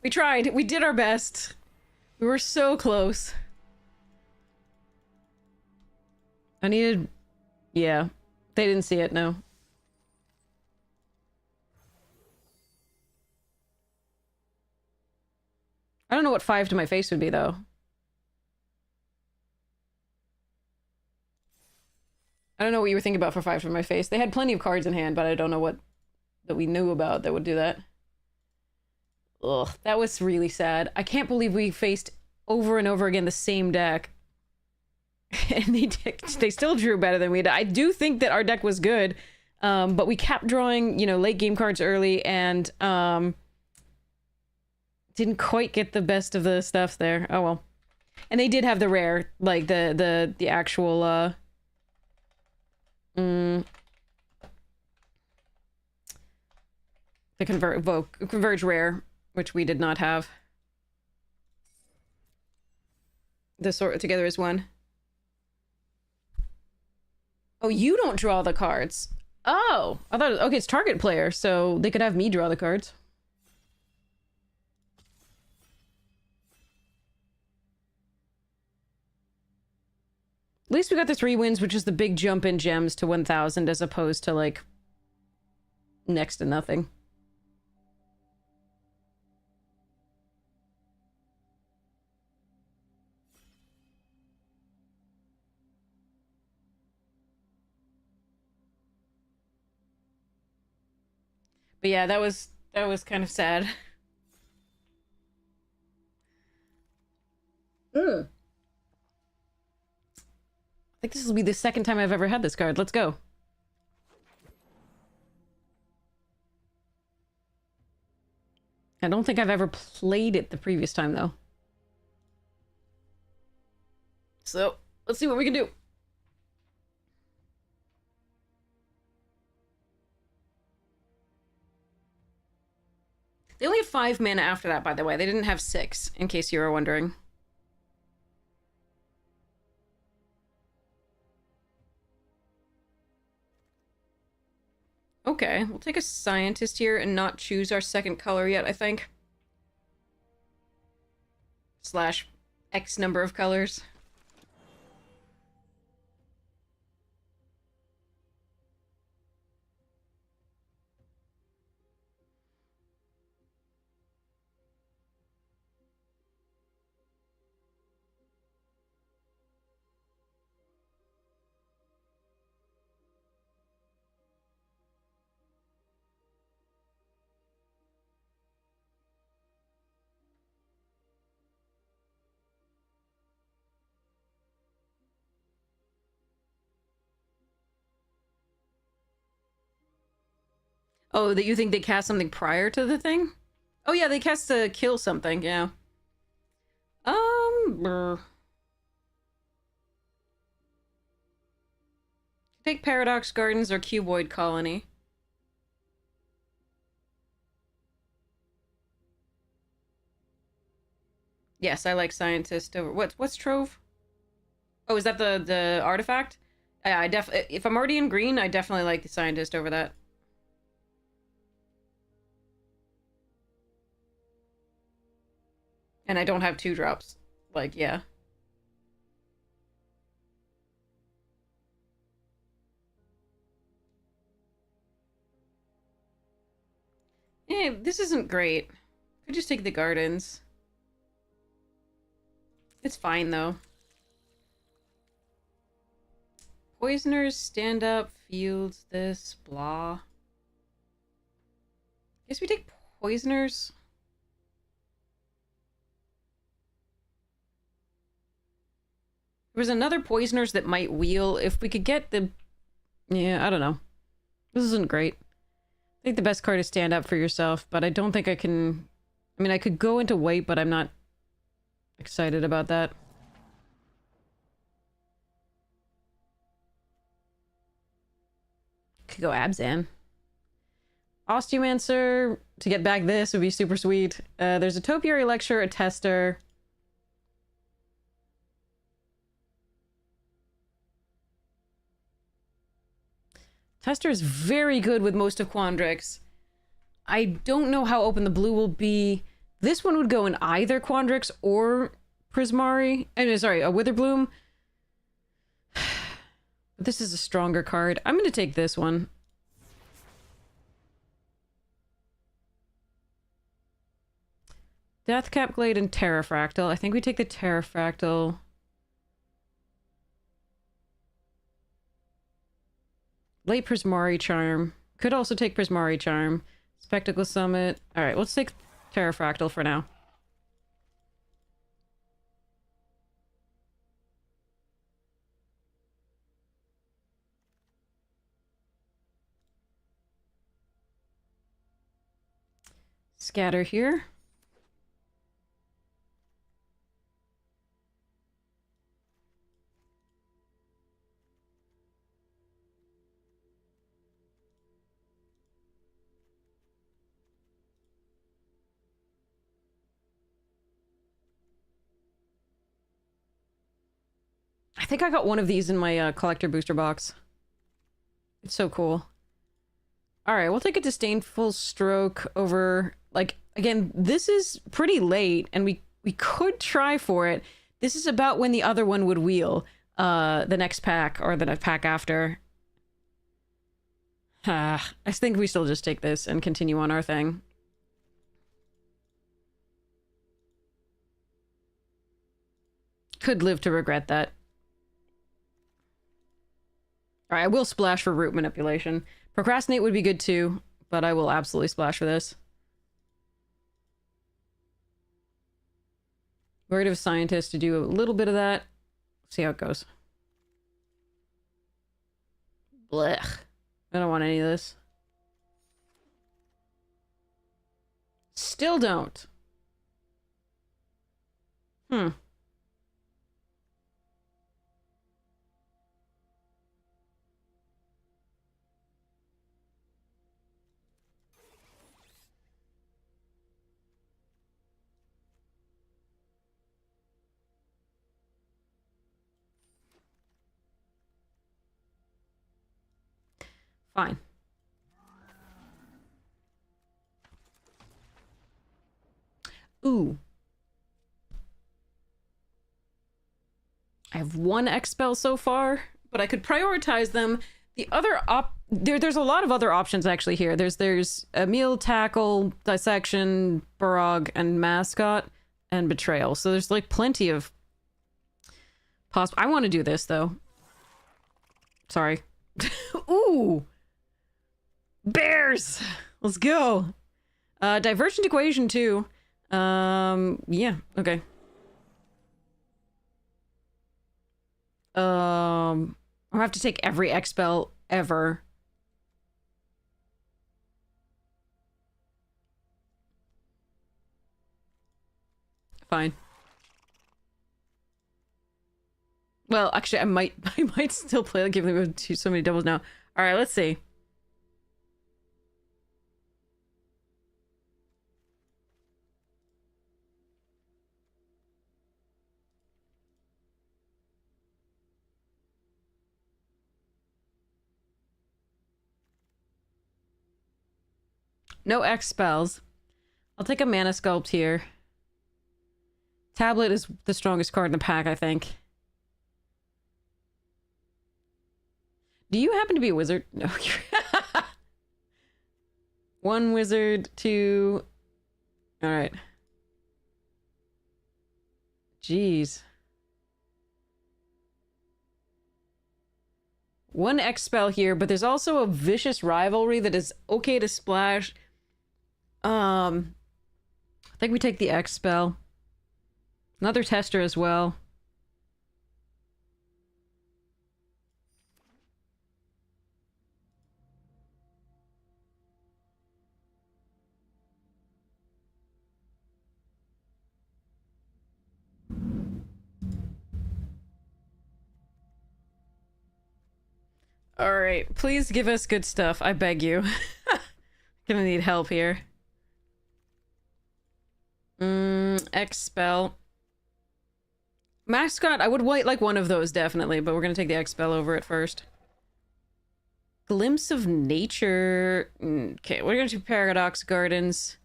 We tried. We did our best. We were so close. I needed... Yeah. They didn't see it, no. I don't know what 5 to my face would be, though. I don't know what you were thinking about for 5 to my face. They had plenty of cards in hand, but I don't know what that we knew about that would do that. Ugh, that was really sad. I can't believe we faced over and over again the same deck. And they still drew better than we did. I do think that our deck was good, but we kept drawing, you know, late game cards early and didn't quite get the best of the stuff there. Oh well. And they did have the rare, like the actual the Converge rare, which we did not have. The sort together is one. Oh, you don't draw the cards. Oh, I thought, okay, it's target player, so they could have me draw the cards. At least we got the 3 wins, which is the big jump in gems to 1,000 as opposed to, like, next to nothing. But yeah, that was kind of sad. I think this will be the second time I've ever had this card. Let's go. I don't think I've ever played it the previous time, though. So, let's see what we can do. They only have 5 mana after that, by the way. They didn't have 6, in case you were wondering. Okay, we'll take a scientist here and not choose our second color yet, I think. Slash X number of colors. Oh, that you think they cast something prior to the thing? Oh yeah, they cast to kill something, yeah. Brr. Take Paradox Gardens or Cuboid Colony. Yes, I like Scientist over... What's Trove? Oh, is that the artifact? Yeah, if I'm already in green, I definitely like the Scientist over that. And I don't have 2-drops. Like, yeah. This isn't great. Could just take the Gardens. It's fine, though. Poisoners, stand up, fields, this, blah. Guess we take Poisoners. There was another Poisoners that might wheel. If we could get the... Yeah, I don't know. This isn't great. I think the best card is stand up for yourself, but I don't think I can... I mean, I could go into white, but I'm not excited about that. Could go Abzan. Osteomancer, to get back this would be super sweet. There's a Topiary Lecture, a Tester. Tester is very good with most of Quandrix. I don't know how open the blue will be. This one would go in either Quandrix or Prismari. Sorry, a Witherbloom. But this is a stronger card. I'm going to take this one. Deathcap Glade and Terrafractal. I think we take the Terrafractal. Late Prismari Charm. Could also take Prismari Charm. Spectacle Summit. Alright, let's take Terrafractal for now. Scatter here. I think I got one of these in my collector booster box. It's so cool. All right, we'll take a disdainful stroke over, like, again, this is pretty late, and we could try for it. This is about when the other one would wheel, the next pack, or the next pack after. I think we still just take this and continue on our thing. Could live to regret that. Alright, I will splash for route manipulation. Procrastinate would be good too, but I will absolutely splash for this. Word of Scientist to do a little bit of that. See how it goes. Blech. I don't want any of this. Still don't. Fine. Ooh. I have one X-Spell so far, but I could prioritize them. The other there's a lot of other options actually here. There's Emil, Tackle, Dissection, Barog, and Mascot, and Betrayal. So there's like plenty of possible. I want to do this though. Sorry. Ooh. Bears! Let's go. Divergent equation too. Yeah, okay. I'll have to take every X-Spell ever. Fine. Well, actually, I might still play, like, given we have so many doubles now. Alright, let's see. No X spells. I'll take a Mana Sculpt here. Tablet is the strongest card in the pack, I think. Do you happen to be a wizard? No. One wizard, two... Alright. Jeez. One X spell here, but there's also a Vicious Rivalry that is okay to splash. I think we take the X spell. Another Tester as well. Alright, please give us good stuff, I beg you. Gonna need help here. X spell. Mascot, I would like one of those definitely, but we're gonna take the X spell over it first. Glimpse of Nature. Okay, we're gonna do Paradox Gardens.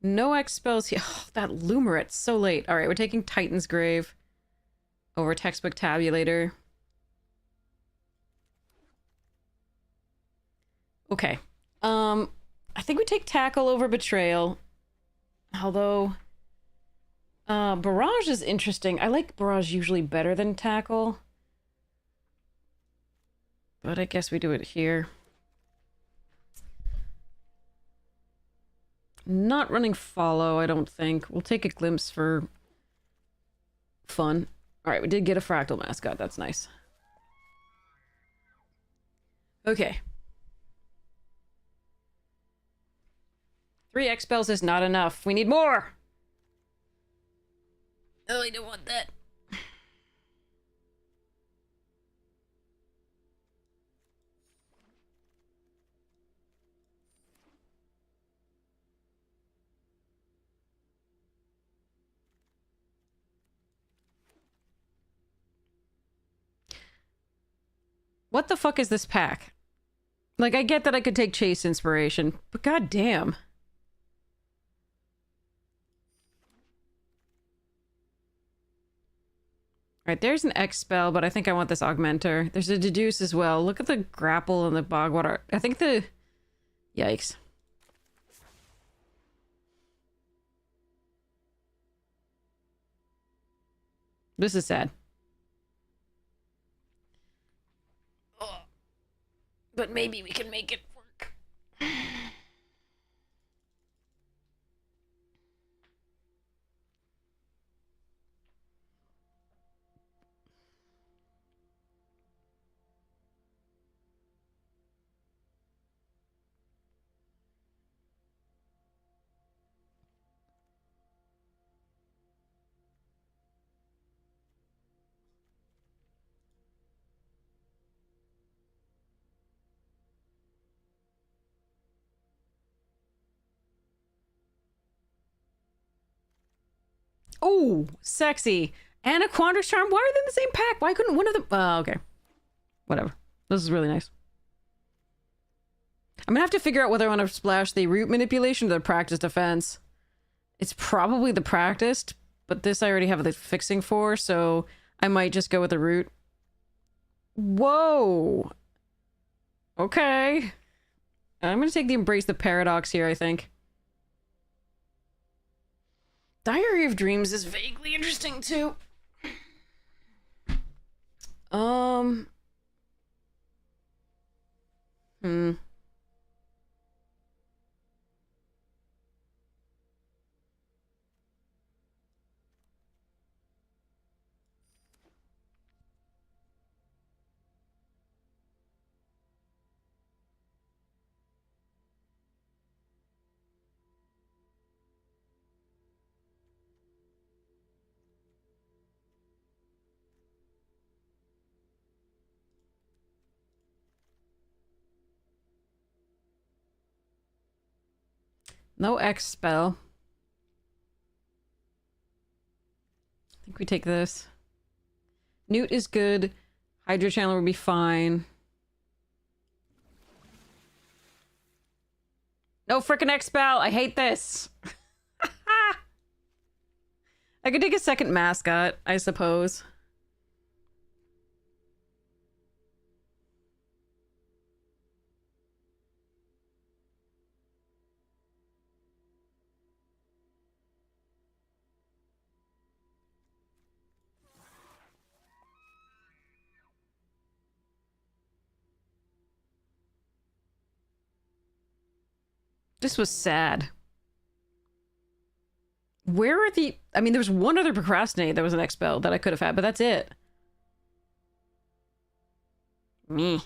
No X spells here. Oh, that Loomer, it's so late. Alright, we're taking Titan's Grave over Textbook Tabulator. Okay. I think we take Tackle over Betrayal. Although, Barrage is interesting. I like Barrage usually better than Tackle. But I guess we do it here. Not running Follow, I don't think. We'll take a Glimpse for fun. Alright, we did get a Fractal Mascot. That's nice. Okay. 3 X spells is not enough. We need more! Oh, I don't want that. What the fuck is this pack? Like, I get that I could take chase inspiration, but goddamn. Alright, there's an X spell, but I think I want this augmenter. There's a deduce as well. Look at the grapple and the bogwater. I think the... Yikes. This is sad. Ugh. But maybe we can make it work. Oh, sexy. And a Quandra's Charm. Why are they in the same pack? Why couldn't one of them... okay. Whatever. This is really nice. I'm gonna have to figure out whether I want to splash the root manipulation or the practice defense. It's probably the practiced, but this I already have the fixing for, so I might just go with the root. Whoa. Okay. I'm gonna take the Embrace the Paradox here, I think. Diary of Dreams is vaguely interesting, too. No X spell. I think we take this. Newt is good. Hydro Channel would be fine. No frickin' X spell. I hate this. I could take a second mascot, I suppose. This was sad. Where are the... I mean, there was one other Procrastinate that was an X spell that I could have had, but that's it. Me.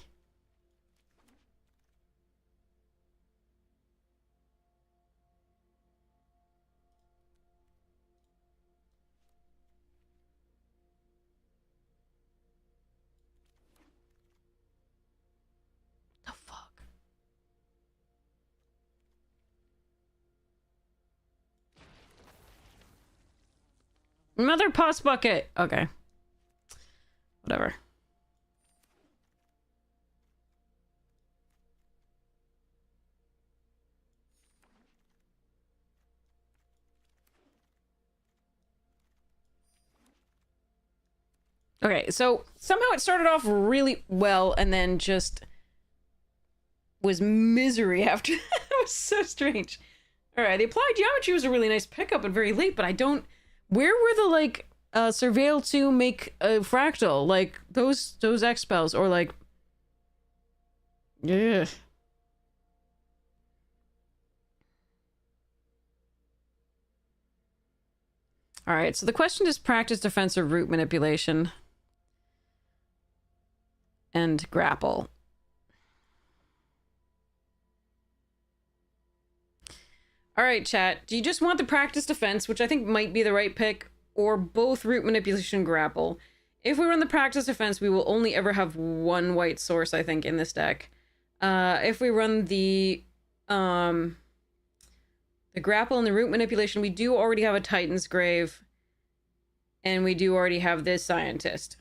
The fuck? Mother Pus Bucket. Okay. Whatever. Okay, so somehow it started off really well and then just was misery after that. It was so strange. Alright, the Applied Geometry was a really nice pickup and very late, but I don't... Where were the, like, Surveil to make a fractal? Like, those X spells, or like... Yeah. Alright, so the question is practice, defense, or root manipulation. And grapple. Alright, chat. Do you just want the practice defense, which I think might be the right pick, or both root manipulation grapple? If we run the practice defense, we will only ever have one white source, I think, in this deck. If we run the grapple and the root manipulation, we do already have a Titan's Grave, and we do already have this Scientist.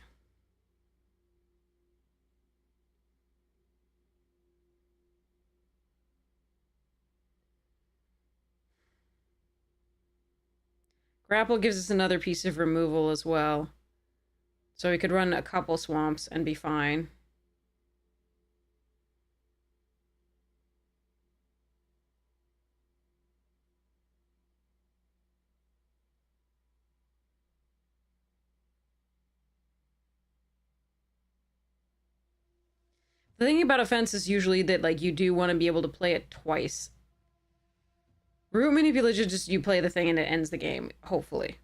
Grapple gives us another piece of removal as well. So we could run a couple swamps and be fine. The thing about offense is usually that, like, you do want to be able to play it twice. Root manipulation, just you play the thing and it ends the game, hopefully.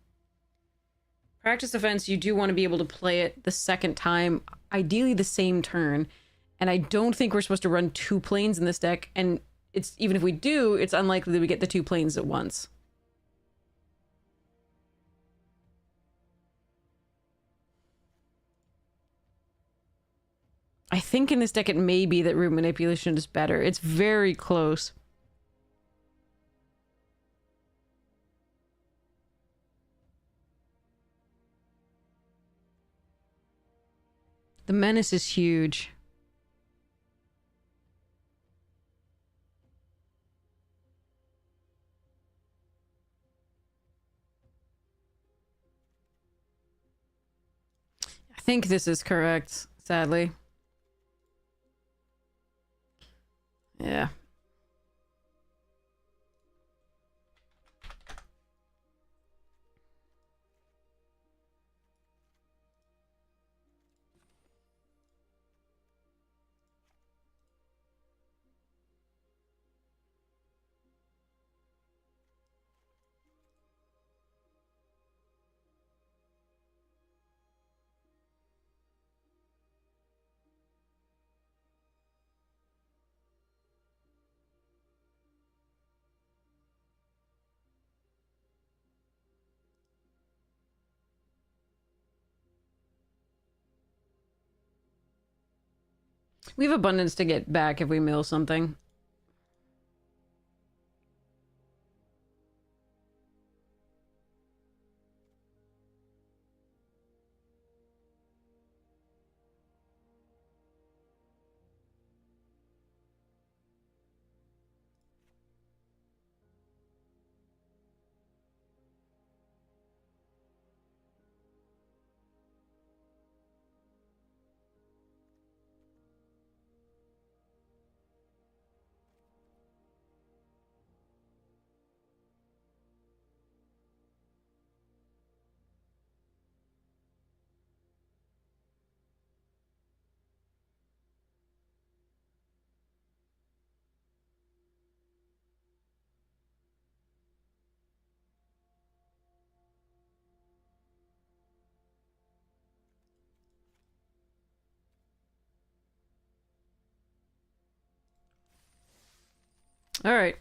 Practice offense, you do want to be able to play it the second time, ideally the same turn. And I don't think we're supposed to run 2 planes in this deck, and it's even if we do, it's unlikely that we get the 2 planes at once. I think in this deck it may be that root manipulation is better. It's very close. The menace is huge. I think this is correct, sadly. Yeah. We have abundance to get back if we mill something. All right.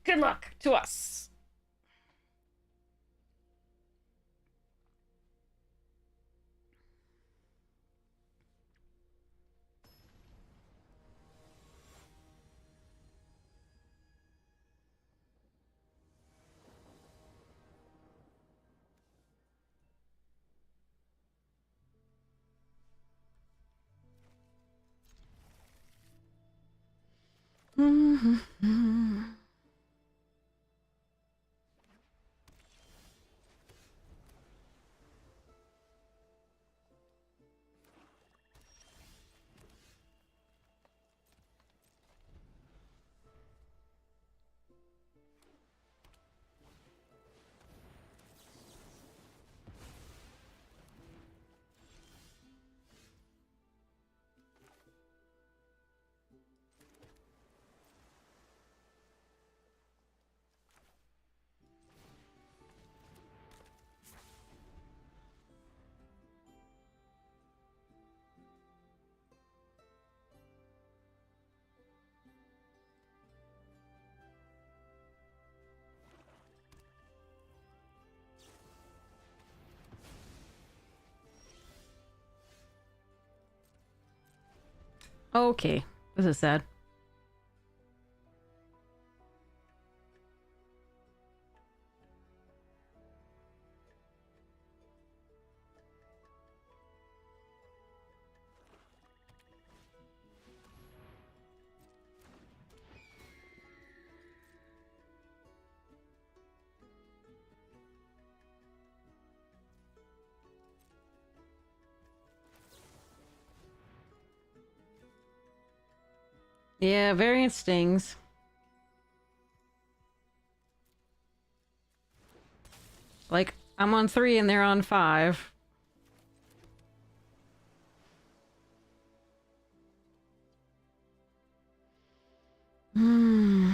Good luck to us. Okay. This is sad. Yeah, variant stings. Like, I'm on 3 and they're on 5. Hmm.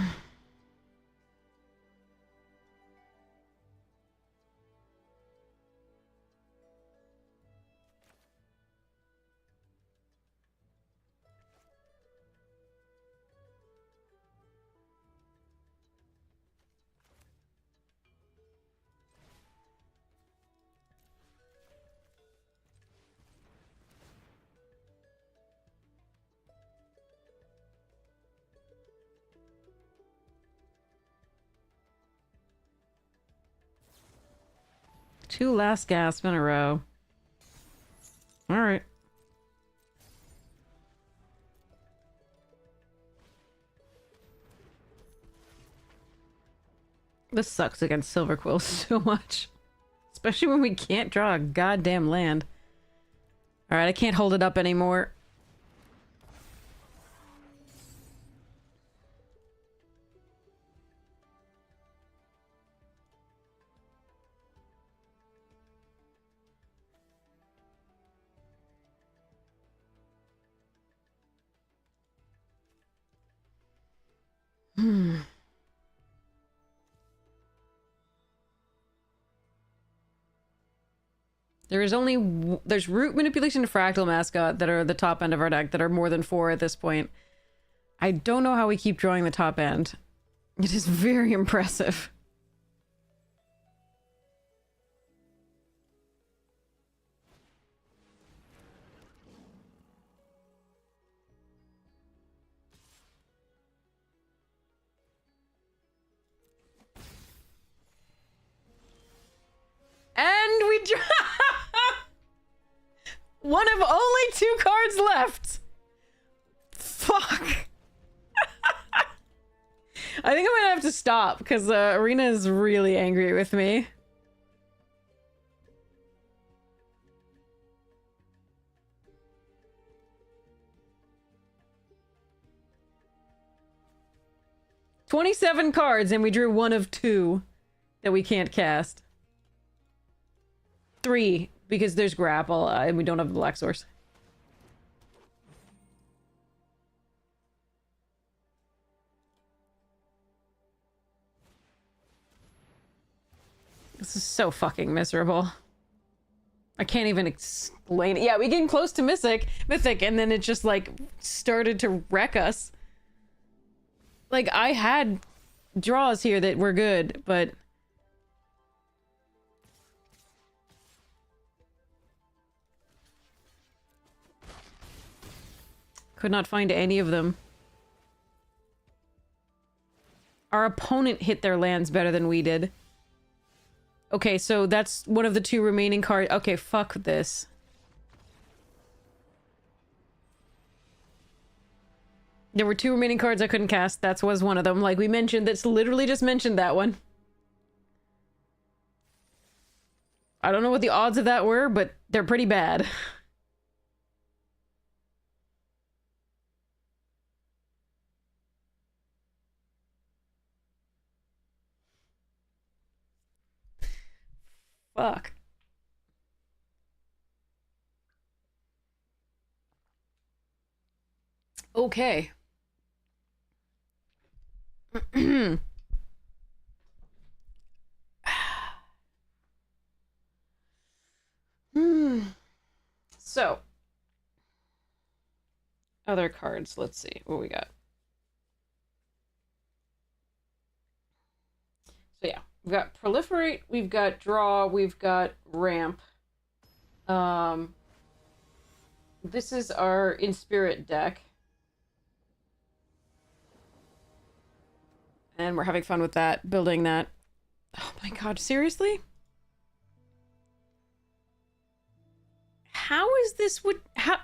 Two last gasp in a row. Alright. This sucks against Silver Quill so much. Especially when we can't draw a goddamn land. Alright, I can't hold it up anymore. Hmm. There's Root Manipulation and Fractal Mascot that are the top end of our deck that are more than 4 at this point. I don't know how we keep drawing the top end. It is very impressive. And we draw one of only 2 cards left. Fuck. I think I'm gonna have to stop because Arena is really angry with me. "27 cards and we drew one of 2 that we can't cast. 3 because there's Grapple and we don't have the Black Source. This is so fucking miserable. I can't even explain it. Yeah, we getting close to Mythic, and then it just, like, started to wreck us. Like, I had draws here that were good, but... could not find any of them. Our opponent hit their lands better than we did. Okay, so that's one of the 2 remaining cards. Okay, fuck this. There were 2 remaining cards I couldn't cast. That was one of them. Like we mentioned, that's literally just mentioned that one. I don't know what the odds of that were, but they're pretty bad. Fuck. Okay. So. Other cards. Let's see what we got. So yeah, we've got Proliferate, we've got Draw, we've got Ramp. This is our In Spirit deck. And we're having fun with that, building that. Oh my god, seriously? How is this how...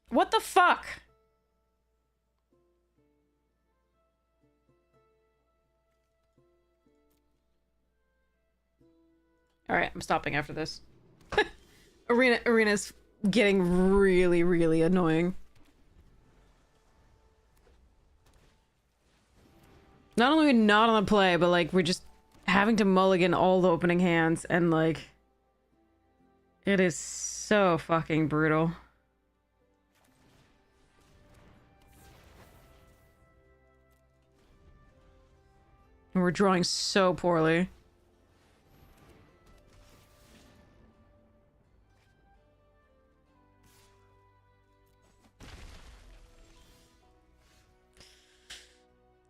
What the fuck? Alright, I'm stopping after this. Arena's getting really, really annoying. Not only not on the play, but like we're just having to mulligan all the opening hands and like it is so fucking brutal. And we're drawing so poorly.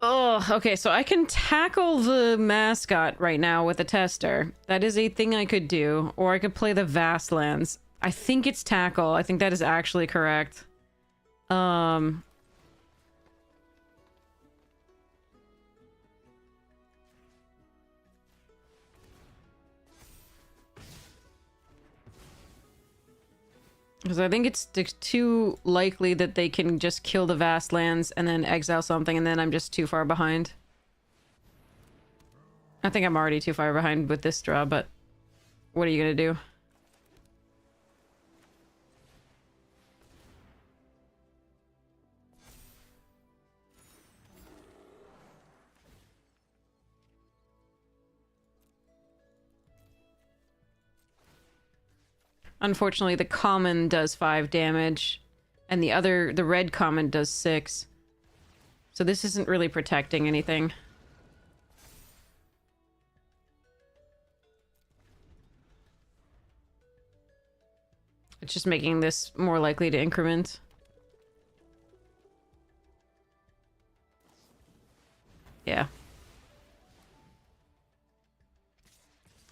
Oh, okay, so I can tackle the mascot right now with a tester. That is a thing I could do. Or I could play the Vastlands. I think it's tackle. I think that is actually correct. Because I think it's too likely that they can just kill the Vastlands and then exile something, and then I'm just too far behind. I think I'm already too far behind with this draw, but what are you gonna do? Unfortunately, the common does 5 damage, and the red common does 6. So this isn't really protecting anything. It's just making this more likely to increment. Yeah.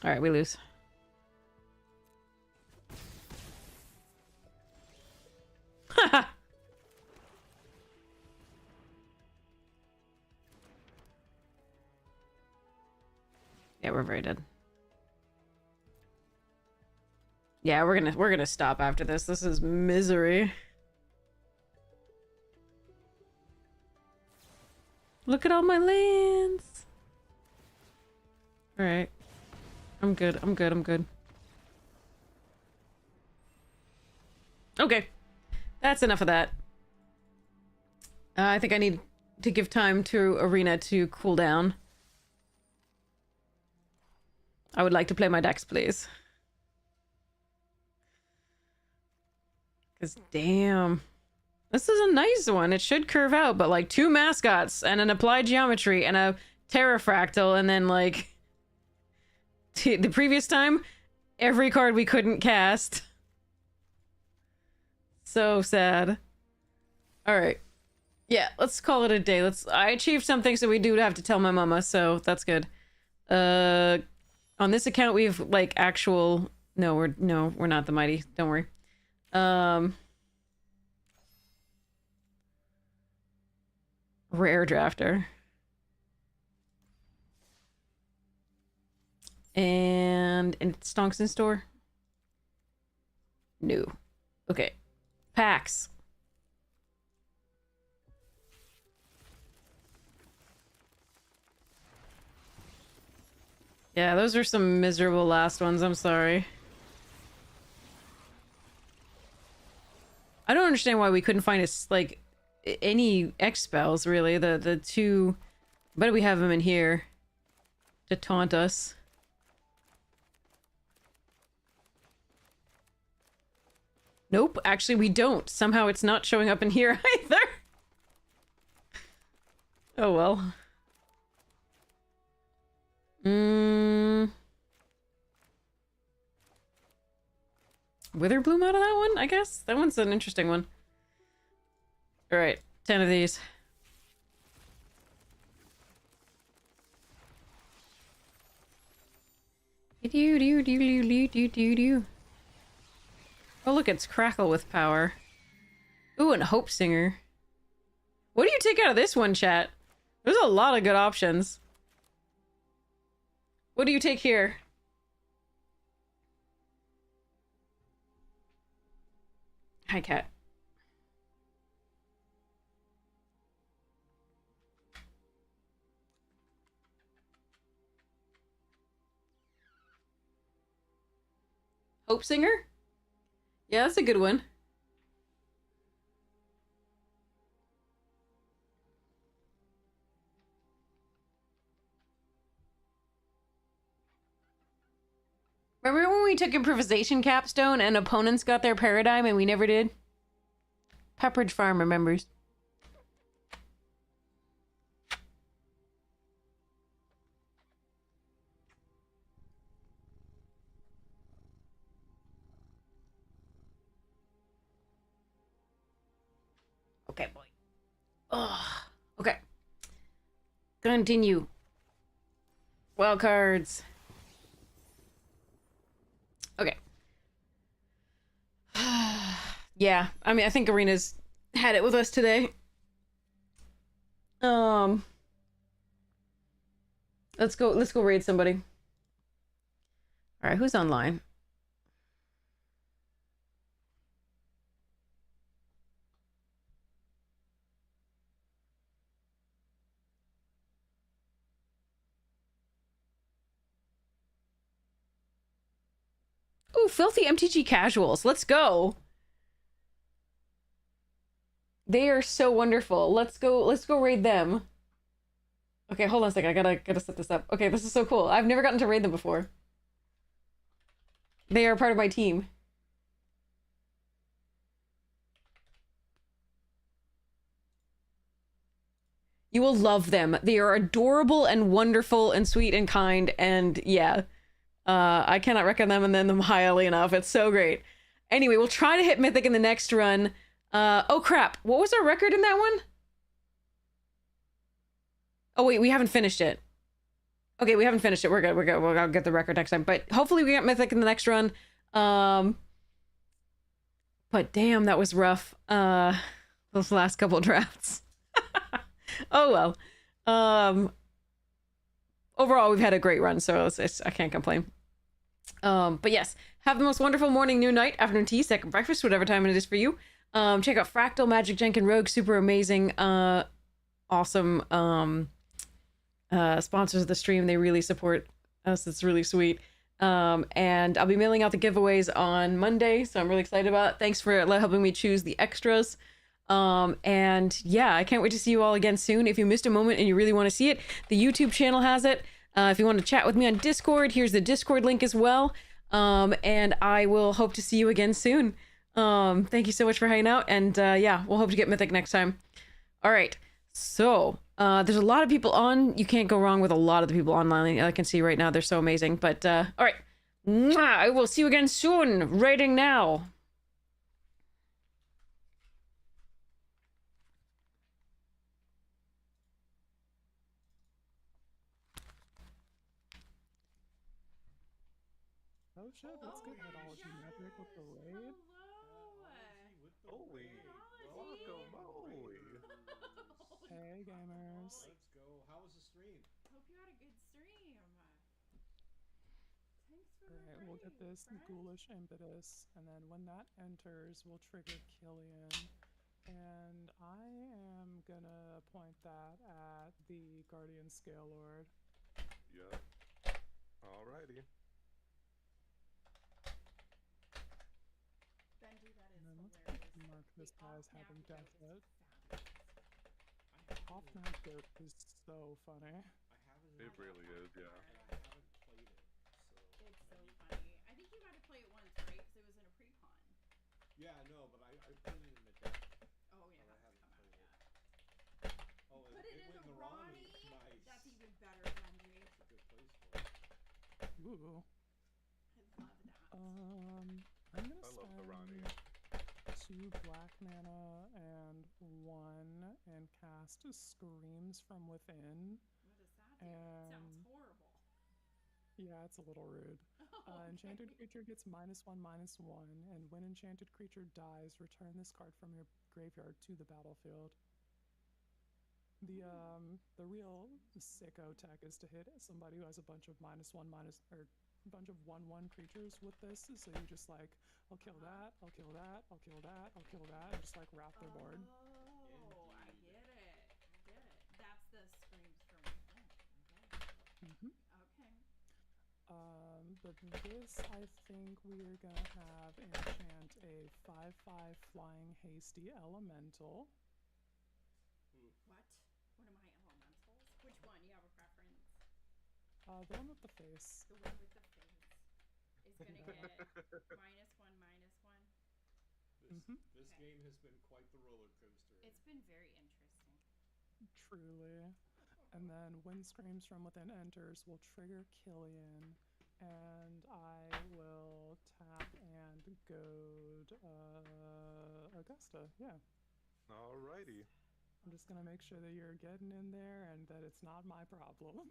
Alright, we lose. Haha! Yeah, we're very dead. Yeah, we're gonna stop after this. This is misery. Look at all my lands. All right. I'm good. I'm good. I'm good. Okay. That's enough of that. I think I need to give time to Arena to cool down. I would like to play my decks, please. Because, damn. This is a nice one. It should curve out, but like 2 mascots and an applied geometry and a terrafractal, and then like the previous time, every card we couldn't cast. So sad. Alright. Yeah, let's call it a day. I achieved something, so we do have to tell my mama, so that's good. On this account we've like actual we're not the mighty. Don't worry. Rare drafter. And Stonks in store? No. Okay. Packs. Yeah, those are some miserable last ones. I'm sorry. I don't understand why we couldn't find like any X spells really. The 2, but we have them in here to taunt us. Nope, actually we don't. Somehow it's not showing up in here either. Oh well. Witherbloom out of that one, I guess? That one's an interesting one. Alright, 10 of these. Oh look, it's Crackle with power. Ooh, and Hope Singer. What do you take out of this one, chat? There's a lot of good options. What do you take here? Hi, cat. Hope Singer? Yeah, that's a good one. Remember when we took improvisation capstone and opponents got their paradigm and we never did? Pepperidge Farm remembers. Okay, boy. Ugh. Okay. Continue. Wild cards. Okay. Yeah, I mean, I think Arena's had it with us today. Let's go raid somebody. All right, who's online? Ooh, filthy MTG casuals. Let's go. They are so wonderful. Let's go raid them. Okay, hold on a second. I gotta set this up. Okay, this is so cool. I've never gotten to raid them before. They are part of my team. You will love them. They are adorable and wonderful and sweet and kind, and yeah. I cannot recommend them highly enough. It's so great. Anyway, we'll try to hit Mythic in the next run. Oh crap. What was our record in that one? Oh wait, we haven't finished it. Okay, we haven't finished it. We're good. We'll get the record next time. But hopefully we get Mythic in the next run. But damn, that was rough. Those last couple drafts. Oh well. Overall, we've had a great run, so I can't complain. But yes, have the most wonderful morning, noon, night, afternoon tea, second breakfast, whatever time it is for you. Check out Fractal, Magic, Jenkin, Rogue, super amazing, awesome sponsors of the stream. They really support us. It's really sweet. And I'll be mailing out the giveaways on Monday, so I'm really excited about it. Thanks for helping me choose the extras. And yeah, I can't wait to see you all again soon. If you missed a moment and you really want to see it, the YouTube channel has it. If you want to chat with me on Discord, here's the Discord link as well. And I will hope to see you again soon. Thank you so much for hanging out, and yeah, we'll hope to get Mythic next time. All right, so there's a lot of people on. You can't go wrong with a lot of the people online. I can see right now they're so amazing. But all right, mwah, I will see you again soon. Raiding now. Oh shit, let's get Headology Metric with the raid. Holy guacamole! Hey gamers. Let's go. How was the stream? Hope you had a good stream. Thanks for Alright, we'll get this ghoulish impetus, and then when that enters, we'll trigger Killian. And I am gonna point that at the Guardian Scale Lord. Yep. Alrighty. Benji, that is And then let's hilarious. mark this guy as having death hit. I Off-map goat is so funny. haven't. It really is, yeah. I haven't played it, so. It's so funny. I think you got to play it once, right? Because it was in a pre-con. Yeah, no, but I played it in the deck. Oh yeah, But I that's haven't come out. played it. Yeah. Oh, Put it in went the Ronnie. Ronnie. Nice. That's even better, Benji. That's a good place for it. Ooh. I love that. I'm gonna I love the Ronnie. spend 2 black mana and 1 and cast Screams from Within. What does that do? It sounds horrible. Yeah, it's a little rude. Enchanted creature gets -1/-1, and when enchanted creature dies, return this card from your graveyard to the battlefield. The real sicko tech is to hit somebody who has a bunch of -1/- or a bunch of 1/1 creatures with this. So you just like, I'll kill that, I'll kill that, I'll kill that, I'll kill that, and just like wrap their board. Oh, I get it. I get it. That's the screams from within. I get it. Mm-hmm. Okay. But this, I think we're gonna have enchant a 5/5 flying hasty elemental. What? What are my elementals? Which one? You have a preference? The one with the face. The one with the face is gonna get -1/-1. This Okay. game has been quite the roller coaster. It's been very interesting. Truly. And then when Screams from Within enters, will trigger Killian, and I will tap and goad Augusta. Yeah. Alrighty. I'm just gonna make sure that you're getting in there and that it's not my problem.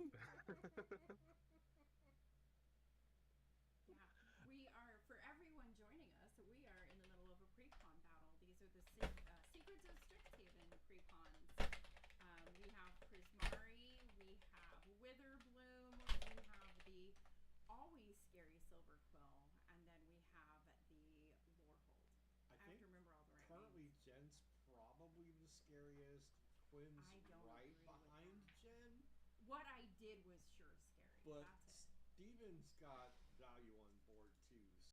Yeah, we are, for everyone joining us, we are in the middle of a pre-con battle. These are the Secrets of Strixhaven pre-cons. We have Prismari, we have Witherbloom, we have the always scary Silver Quill, and then we have the Lorehold. I have think to remember all the right currently names. Jen's probably the scariest. Quinn's I don't right agree with behind that. Jen, What I did was sure scary. but That's it. Steven's got